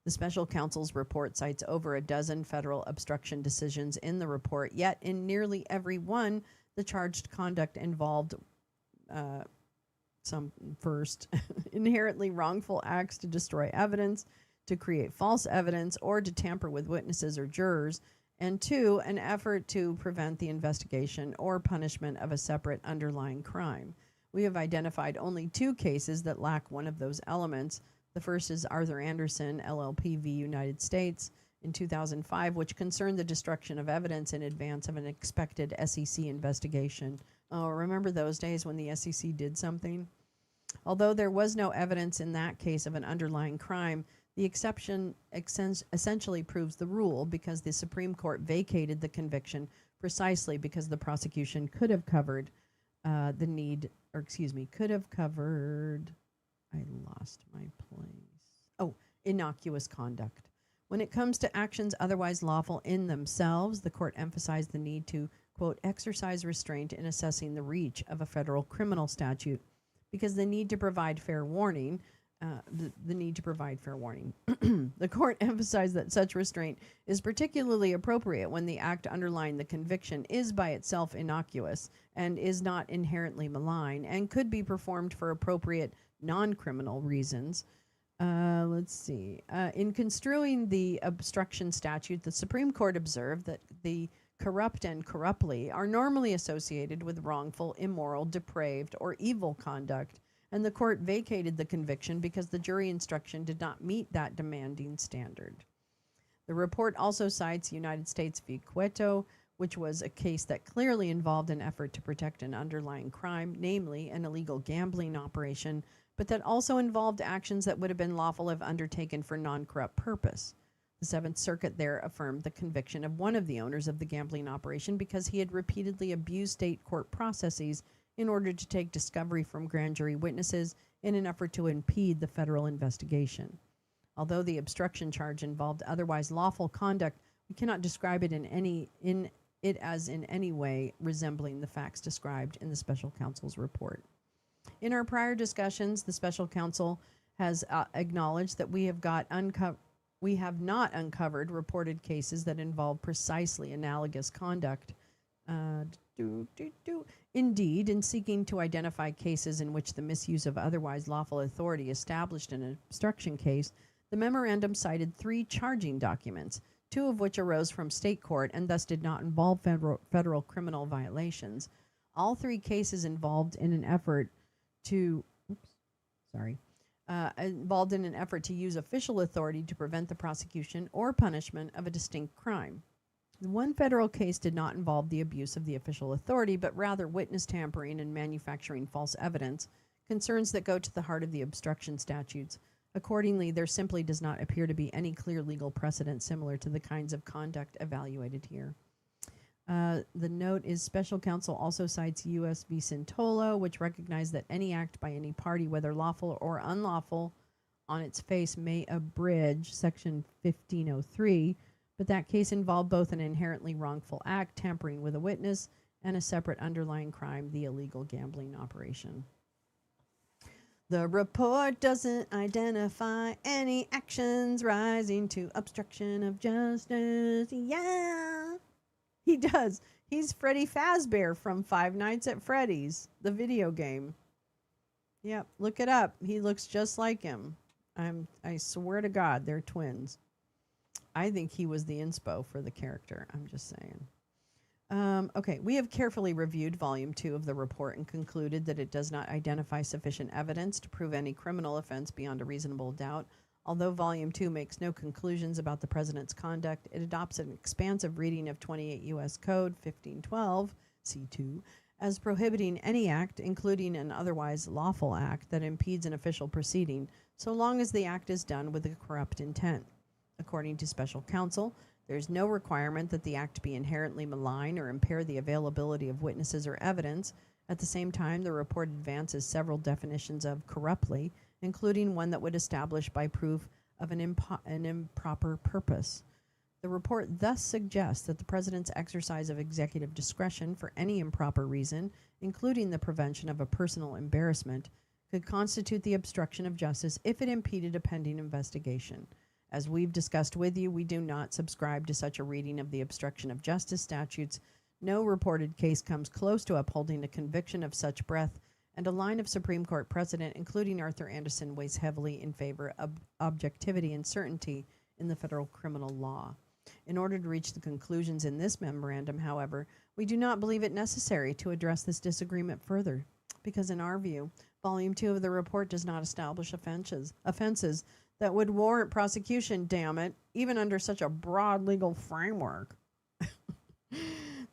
The special counsel's report cites over a dozen federal obstruction decisions in the report, yet in nearly every one, the charged conduct involved inherently wrongful acts to destroy evidence, to create false evidence, or to tamper with witnesses or jurors, and 2, an effort to prevent the investigation or punishment of a separate underlying crime. We have identified only 2 cases that lack one of those elements. The first is Arthur Anderson, LLP v. United States, in 2005, which concerned the destruction of evidence in advance of an expected SEC investigation. Oh, remember those days when the SEC did something? Although there was no evidence in that case of an underlying crime, the exception essentially proves the rule because the Supreme Court vacated the conviction precisely because the prosecution could have covered I lost my place. Oh, innocuous conduct. When it comes to actions otherwise lawful in themselves, the court emphasized the need to, quote, exercise restraint in assessing the reach of a federal criminal statute because the need to provide fair warning, The court emphasized that such restraint is particularly appropriate when the act underlying the conviction is by itself innocuous and is not inherently malign and could be performed for appropriate non-criminal reasons. In construing the obstruction statute, the Supreme Court observed that the corrupt and corruptly are normally associated with wrongful, immoral, depraved, or evil conduct, and the court vacated the conviction because the jury instruction did not meet that demanding standard. The report also cites United States v. Cueto, which was a case that clearly involved an effort to protect an underlying crime, namely an illegal gambling operation, but that also involved actions that would have been lawful if undertaken for non-corrupt purpose. The Seventh Circuit there affirmed the conviction of one of the owners of the gambling operation because he had repeatedly abused state court processes in order to take discovery from grand jury witnesses in an effort to impede the federal investigation. Although the obstruction charge involved otherwise lawful conduct, we cannot describe it in any way resembling the facts described in the special counsel's report. In our prior discussions, the special counsel has acknowledged that we have not uncovered reported cases that involve precisely analogous conduct. Indeed, in seeking to identify cases in which the misuse of otherwise lawful authority established an obstruction case, the memorandum cited 3 charging documents, 2 of which arose from state court and thus did not involve federal criminal violations. All 3 cases involved in an effort to use official authority to prevent the prosecution or punishment of a distinct crime. One federal case did not involve the abuse of the official authority, but rather witness tampering and manufacturing false evidence concerns that go to the heart of the obstruction statutes. Accordingly, there simply does not appear to be any clear legal precedent similar to the kinds of conduct evaluated here. The note is special counsel also cites U.S. v. Sintolo, which recognized that any act by any party, whether lawful or unlawful, on its face may abridge Section 1503, but that case involved both an inherently wrongful act, tampering with a witness, and a separate underlying crime, the illegal gambling operation. The report doesn't identify any actions rising to obstruction of justice. Yeah, he does. He's Freddy Fazbear from Five Nights at Freddy's, the video game. Yep, look it up. He looks just like him. I swear to God, they're twins. I think he was the inspo for the character. I'm just saying. Okay, we have carefully reviewed Volume 2 of the report and concluded that it does not identify sufficient evidence to prove any criminal offense beyond a reasonable doubt. Although Volume 2 makes no conclusions about the President's conduct, it adopts an expansive reading of 28 U.S. Code 1512, C2, as prohibiting any act, including an otherwise lawful act, that impedes an official proceeding, so long as the act is done with a corrupt intent. According to special counsel, there is no requirement that the act be inherently malign or impair the availability of witnesses or evidence. At the same time, the report advances several definitions of corruptly, including one that would establish by proof of an improper purpose. The report thus suggests that the President's exercise of executive discretion for any improper reason, including the prevention of a personal embarrassment, could constitute the obstruction of justice if it impeded a pending investigation. As we've discussed with you, we do not subscribe to such a reading of the obstruction of justice statutes. No reported case comes close to upholding a conviction of such breadth, and a line of Supreme Court precedent, including Arthur Anderson, weighs heavily in favor of objectivity and certainty in the federal criminal law. In order to reach the conclusions in this memorandum, however, we do not believe it necessary to address this disagreement further, because in our view, Volume 2 of the report does not establish offenses that would warrant prosecution, damn it, even under such a broad legal framework.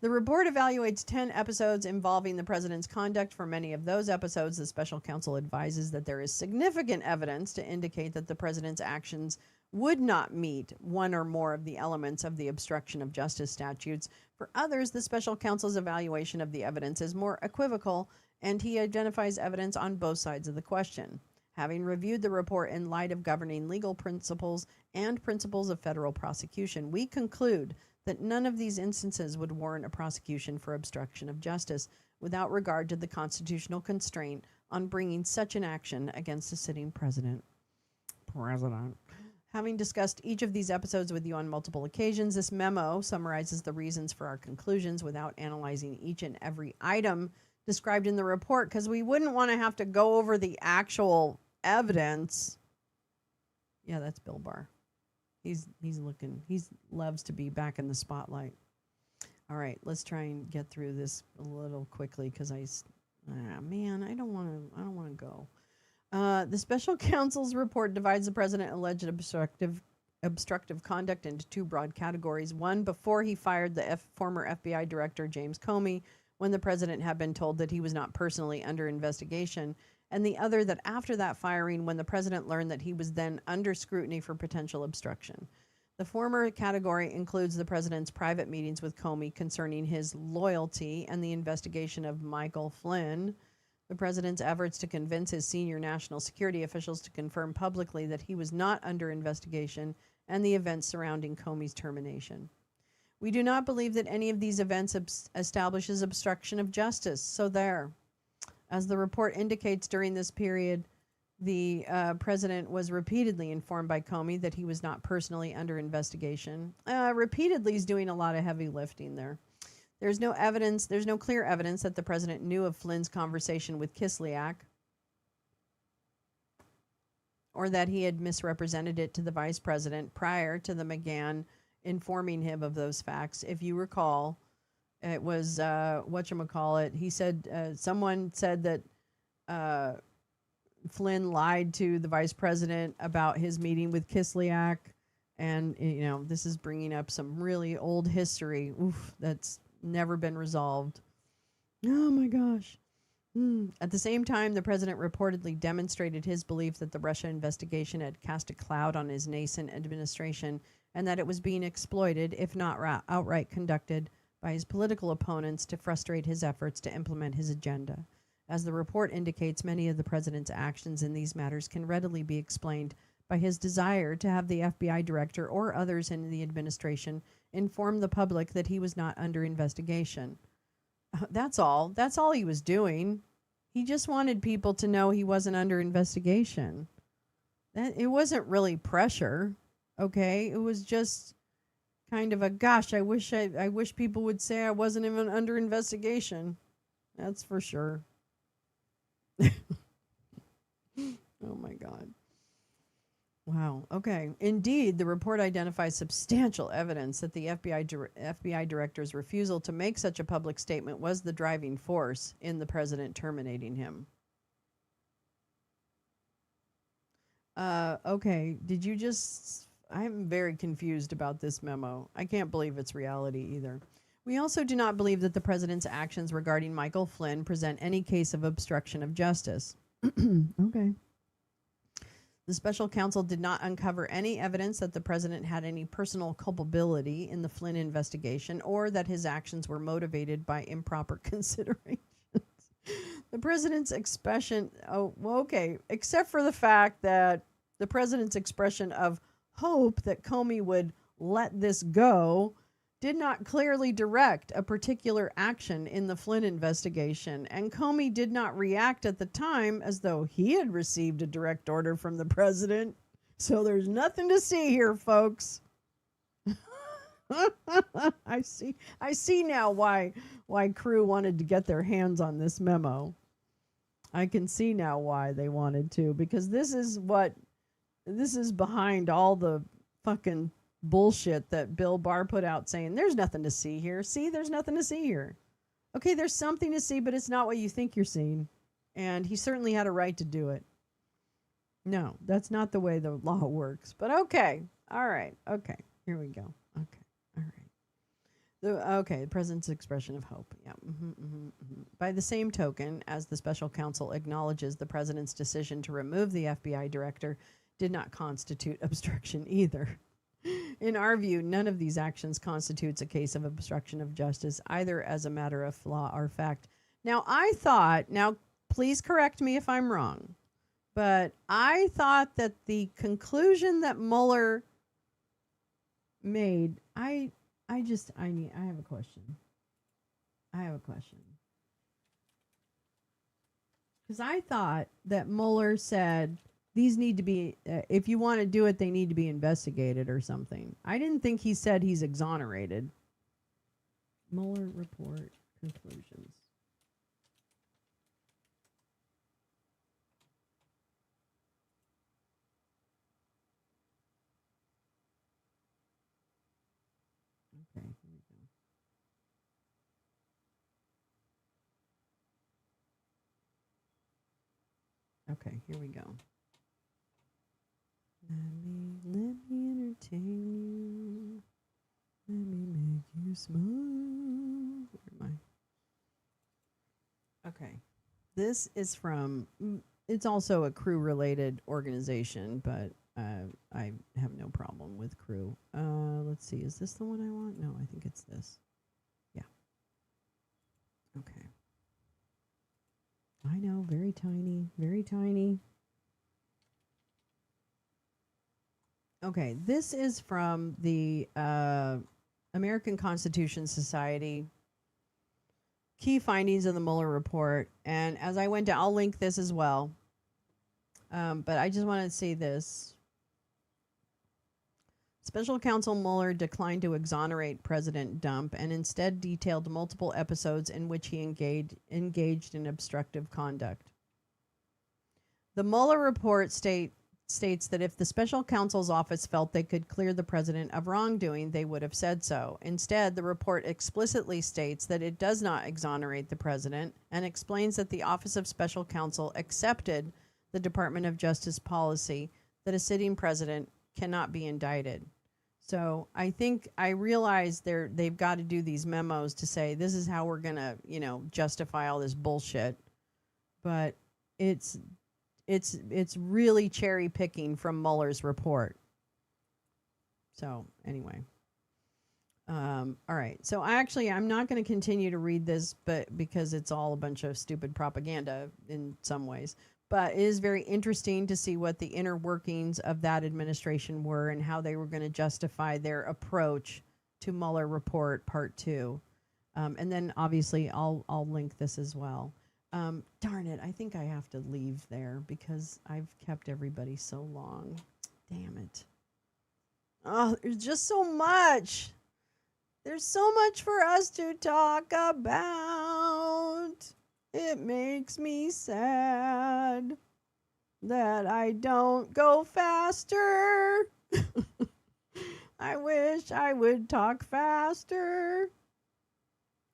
The report evaluates 10 episodes involving the President's conduct. For many of those episodes, the special counsel advises that there is significant evidence to indicate that the President's actions would not meet one or more of the elements of the obstruction of justice statutes. For others, the special counsel's evaluation of the evidence is more equivocal, and he identifies evidence on both sides of the question. Having reviewed the report in light of governing legal principles and principles of federal prosecution, we conclude that none of these instances would warrant a prosecution for obstruction of justice without regard to the constitutional constraint on bringing such an action against a sitting president. Having discussed each of these episodes with you on multiple occasions, this memo summarizes the reasons for our conclusions without analyzing each and every item described in the report, because we wouldn't want to have to go over the actual evidence. Yeah, that's Bill Barr. He's loves to be back in the spotlight. All right, let's try and get through this a little quickly, because I don't want to go. The special counsel's report divides the president alleged obstructive conduct into two broad categories. One, before he fired the former FBI director James Comey, when the president had been told that he was not personally under investigation, and the other, that after that firing, when the president learned that he was then under scrutiny for potential obstruction. The former category includes the president's private meetings with Comey concerning his loyalty and the investigation of Michael Flynn, the president's efforts to convince his senior national security officials to confirm publicly that he was not under investigation, and the events surrounding Comey's termination. We do not believe that any of these events establishes obstruction of justice, so there. As the report indicates, during this period, the president was repeatedly informed by Comey that he was not personally under investigation. Repeatedly is doing a lot of heavy lifting there. There's no clear evidence that the president knew of Flynn's conversation with Kislyak, or that he had misrepresented it to the vice president prior to the McGahn informing him of those facts. If you recall, it was, he said, someone said that Flynn lied to the vice president about his meeting with Kislyak, and, this is bringing up some really old history. That's never been resolved. Oh my gosh. At the same time, the president reportedly demonstrated his belief that the Russia investigation had cast a cloud on his nascent administration and that it was being exploited, if not outright conducted, by his political opponents to frustrate his efforts to implement his agenda. As the report indicates, many of the president's actions in these matters can readily be explained by his desire to have the FBI director or others in the administration inform the public that he was not under investigation. That's all. That's all he was doing. He just wanted people to know he wasn't under investigation. It wasn't really pressure, okay? It was just kind of a, gosh, I wish people would say I wasn't even under investigation. That's for sure. Oh my God. Wow. Okay. Indeed, the report identifies substantial evidence that the FBI director's refusal to make such a public statement was the driving force in the president terminating him. Okay. Did you just... I'm very confused about this memo. I can't believe it's reality either. We also do not believe that the president's actions regarding Michael Flynn present any case of obstruction of justice. Okay. The special counsel did not uncover any evidence that the president had any personal culpability in the Flynn investigation or that his actions were motivated by improper considerations. The president's expression, except for the fact that the president's expression of hope that Comey would let this go did not clearly direct a particular action in the Flynn investigation, and Comey did not react at the time as though he had received a direct order from the president. So there's nothing to see here, folks. I see now why Crew wanted to get their hands on this memo. I can see now why they wanted to, because this is behind all the fucking bullshit that Bill Barr put out saying there's nothing to see here. See, there's nothing to see here. Okay, there's something to see, but it's not what you think you're seeing. And he certainly had a right to do it. No, that's not the way the law works. But okay. All right. Okay. Here we go. Okay. All right. The president's expression of hope. Yeah. By the same token, as the special counsel acknowledges the president's decision to remove the FBI director did not constitute obstruction either. In our view, none of these actions constitutes a case of obstruction of justice, either as a matter of law or fact. Now, please correct me if I'm wrong, but I thought that the conclusion that Mueller made, I have a question. Because I thought that Mueller said, these need to be, if you want to do it, they need to be investigated or something. I didn't think he said he's exonerated. Mueller report conclusions. Okay, here we go. Okay, here we go. Let me entertain you. Let me make you smile. Where am I? Okay. This is from, it's also a Crew-related organization, but I have no problem with Crew. Let's see, is this the one I want? No, I think it's this. Yeah. Okay. I know, very tiny, very tiny. Okay, this is from the American Constitution Society, key findings of the Mueller report. And as I went down, I'll link this as well. But I just want to say this. Special Counsel Mueller declined to exonerate President Dump and instead detailed multiple episodes in which he engaged in obstructive conduct. The Mueller report states that if the special counsel's office felt they could clear the president of wrongdoing, they would have said so. Instead, the report explicitly states that it does not exonerate the president and explains that the Office of Special Counsel accepted the Department of Justice policy that a sitting president cannot be indicted. So I think I realize they've got to do these memos to say this is how we're going to, justify all this bullshit. but it's really cherry picking from Mueller's report. So anyway, all right. So I'm not going to continue to read this, but because it's all a bunch of stupid propaganda in some ways. But it is very interesting to see what the inner workings of that administration were and how they were going to justify their approach to Mueller report part 2. And then obviously I'll link this as well. Darn it, I think I have to leave there because I've kept everybody so long. Damn it. Oh, there's just so much. There's so much for us to talk about. It makes me sad that I don't go faster. I wish I would talk faster.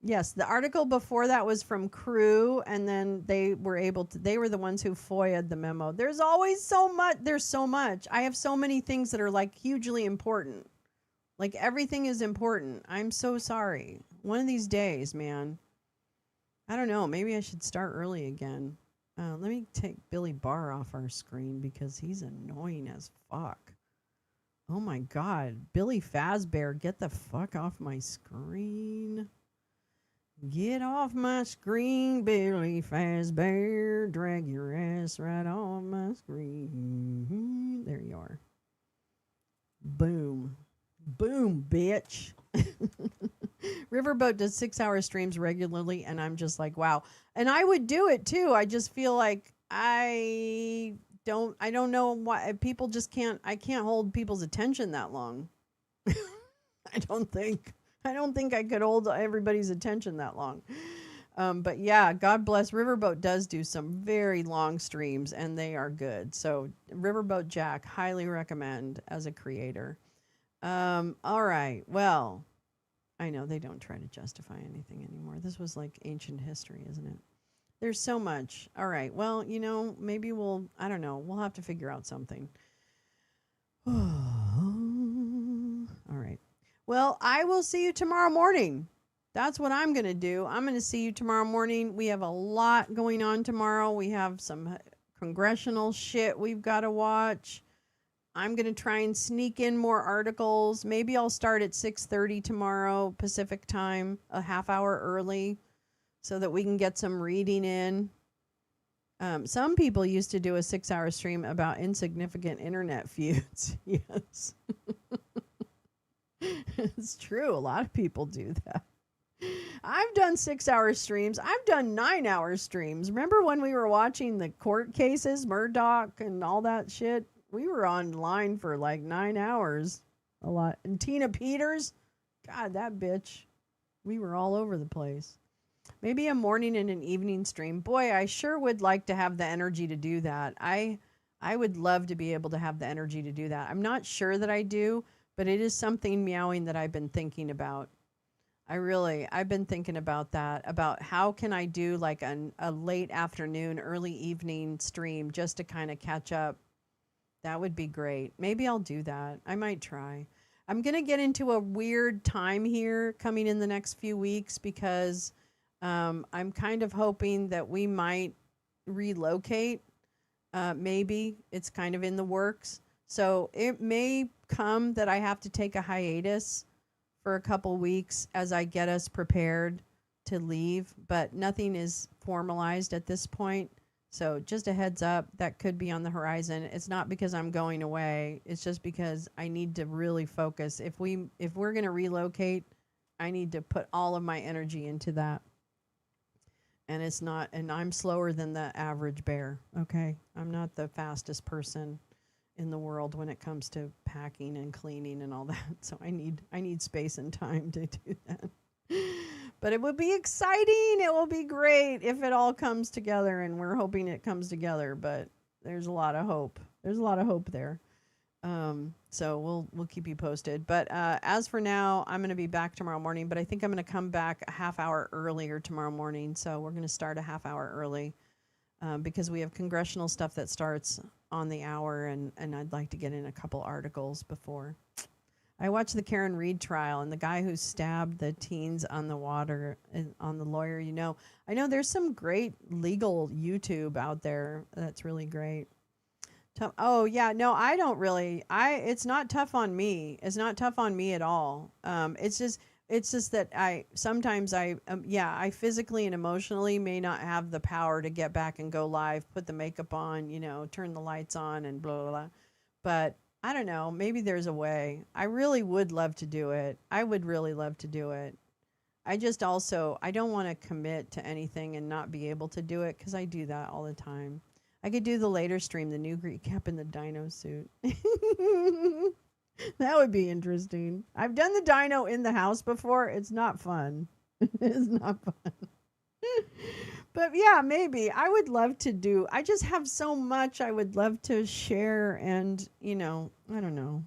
Yes, the article before that was from Crew, and then they were the ones who FOIA'd the memo. There's always so much. There's so much. I have so many things that are like hugely important. Like everything is important. I'm so sorry. One of these days, man. I don't know. Maybe I should start early again. Let me take Billy Barr off our screen because he's annoying as fuck. Oh my God. Billy Fazbear, get the fuck off my screen. Get off my screen, Billy Fazbear. Drag your ass right off my screen. There you are. Boom. Boom, bitch. Riverboat does 6-hour streams regularly, and I'm just like, wow. And I would do it too. I just feel like I don't know why people just can't. I can't hold people's attention that long. I don't think I could hold everybody's attention that long. But yeah, God bless. Riverboat does do some very long streams, and they are good. So Riverboat Jack, highly recommend as a creator. All right. Well, I know they don't try to justify anything anymore. This was like ancient history, isn't it? There's so much. All right. Well, maybe I don't know. We'll have to figure out something. All right. Well, I will see you tomorrow morning. That's what I'm going to do. I'm going to see you tomorrow morning. We have a lot going on tomorrow. We have some congressional shit we've got to watch. I'm going to try and sneak in more articles. Maybe I'll start at 6:30 tomorrow Pacific time, a half hour early, so that we can get some reading in. Some people used to do a 6-hour stream about insignificant internet feuds. Yes. It's true. A lot of people do that. I've done 6-hour streams. I've done 9-hour streams. Remember when we were watching the court cases, Murdoch and all that shit? We were online for like 9 hours. A lot. And Tina Peters, God, that bitch. We were all over the place. Maybe a morning and an evening stream. Boy, I sure would like to have the energy to do that. I would love to be able to have the energy to do that. I'm not sure that I do, but it is something, meowing, that I've been thinking about. I've been thinking about that, about how can I do like a late afternoon, early evening stream just to kind of catch up. That would be great. Maybe I'll do that. I might try. I'm going to get into a weird time here coming in the next few weeks because I'm kind of hoping that we might relocate. Maybe it's kind of in the works. So it may come that I have to take a hiatus for a couple weeks as I get us prepared to leave, but nothing is formalized at this point. So just a heads up, that could be on the horizon. It's not because I'm going away. It's just because I need to really focus. If we're going to relocate, I need to put all of my energy into that. And I'm slower than the average bear, okay? I'm not the fastest person in the world when it comes to packing and cleaning and all that. So I need space and time to do that. But it will be exciting. It will be great if it all comes together, and we're hoping it comes together, but there's a lot of hope. There's a lot of hope there. So we'll keep you posted. But as for now, I'm going to be back tomorrow morning, but I think I'm going to come back a half hour earlier tomorrow morning. So we're going to start a half hour early because we have congressional stuff that starts on the hour, and I'd like to get in a couple articles before. I watched the Karen Reed trial, and the guy who stabbed the teens on the water, on the lawyer, I know there's some great legal YouTube out there that's really great. Oh yeah, no, I don't really. It's not tough on me. It's not tough on me at all. It's just that sometimes I physically and emotionally may not have the power to get back and go live, put the makeup on, turn the lights on, and blah blah blah. But I don't know. Maybe there's a way. I really would love to do it. I would really love to do it. I just also, I don't want to commit to anything and not be able to do it, because I do that all the time. I could do the later stream, the new Greek cap in the dino suit. That would be interesting. I've done the dino in the house before. It's not fun. It's not fun. But yeah, maybe. I would love to do. I just have so much I would love to share, and I don't know.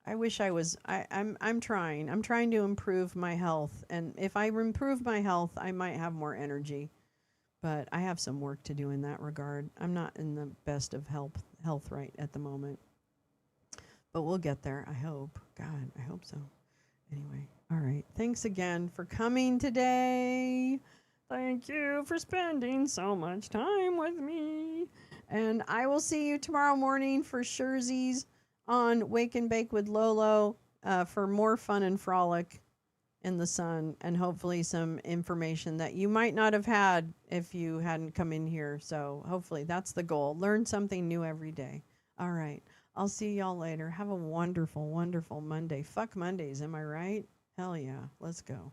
I wish I was. I'm trying. I'm trying to improve my health, and if I improve my health, I might have more energy. But I have some work to do in that regard. I'm not in the best of health right at the moment. But we'll get there, I hope. God, I hope so. Anyway, all right. Thanks again for coming today. Thank you for spending so much time with me. And I will see you tomorrow morning for Scherzies on Wake and Bake with Lolo for more fun and frolic in the sun, and hopefully some information that you might not have had if you hadn't come in here. So hopefully that's the goal. Learn something new every day. All right. I'll see y'all later. Have a wonderful, wonderful Monday. Fuck Mondays, am I right? Hell yeah. Let's go.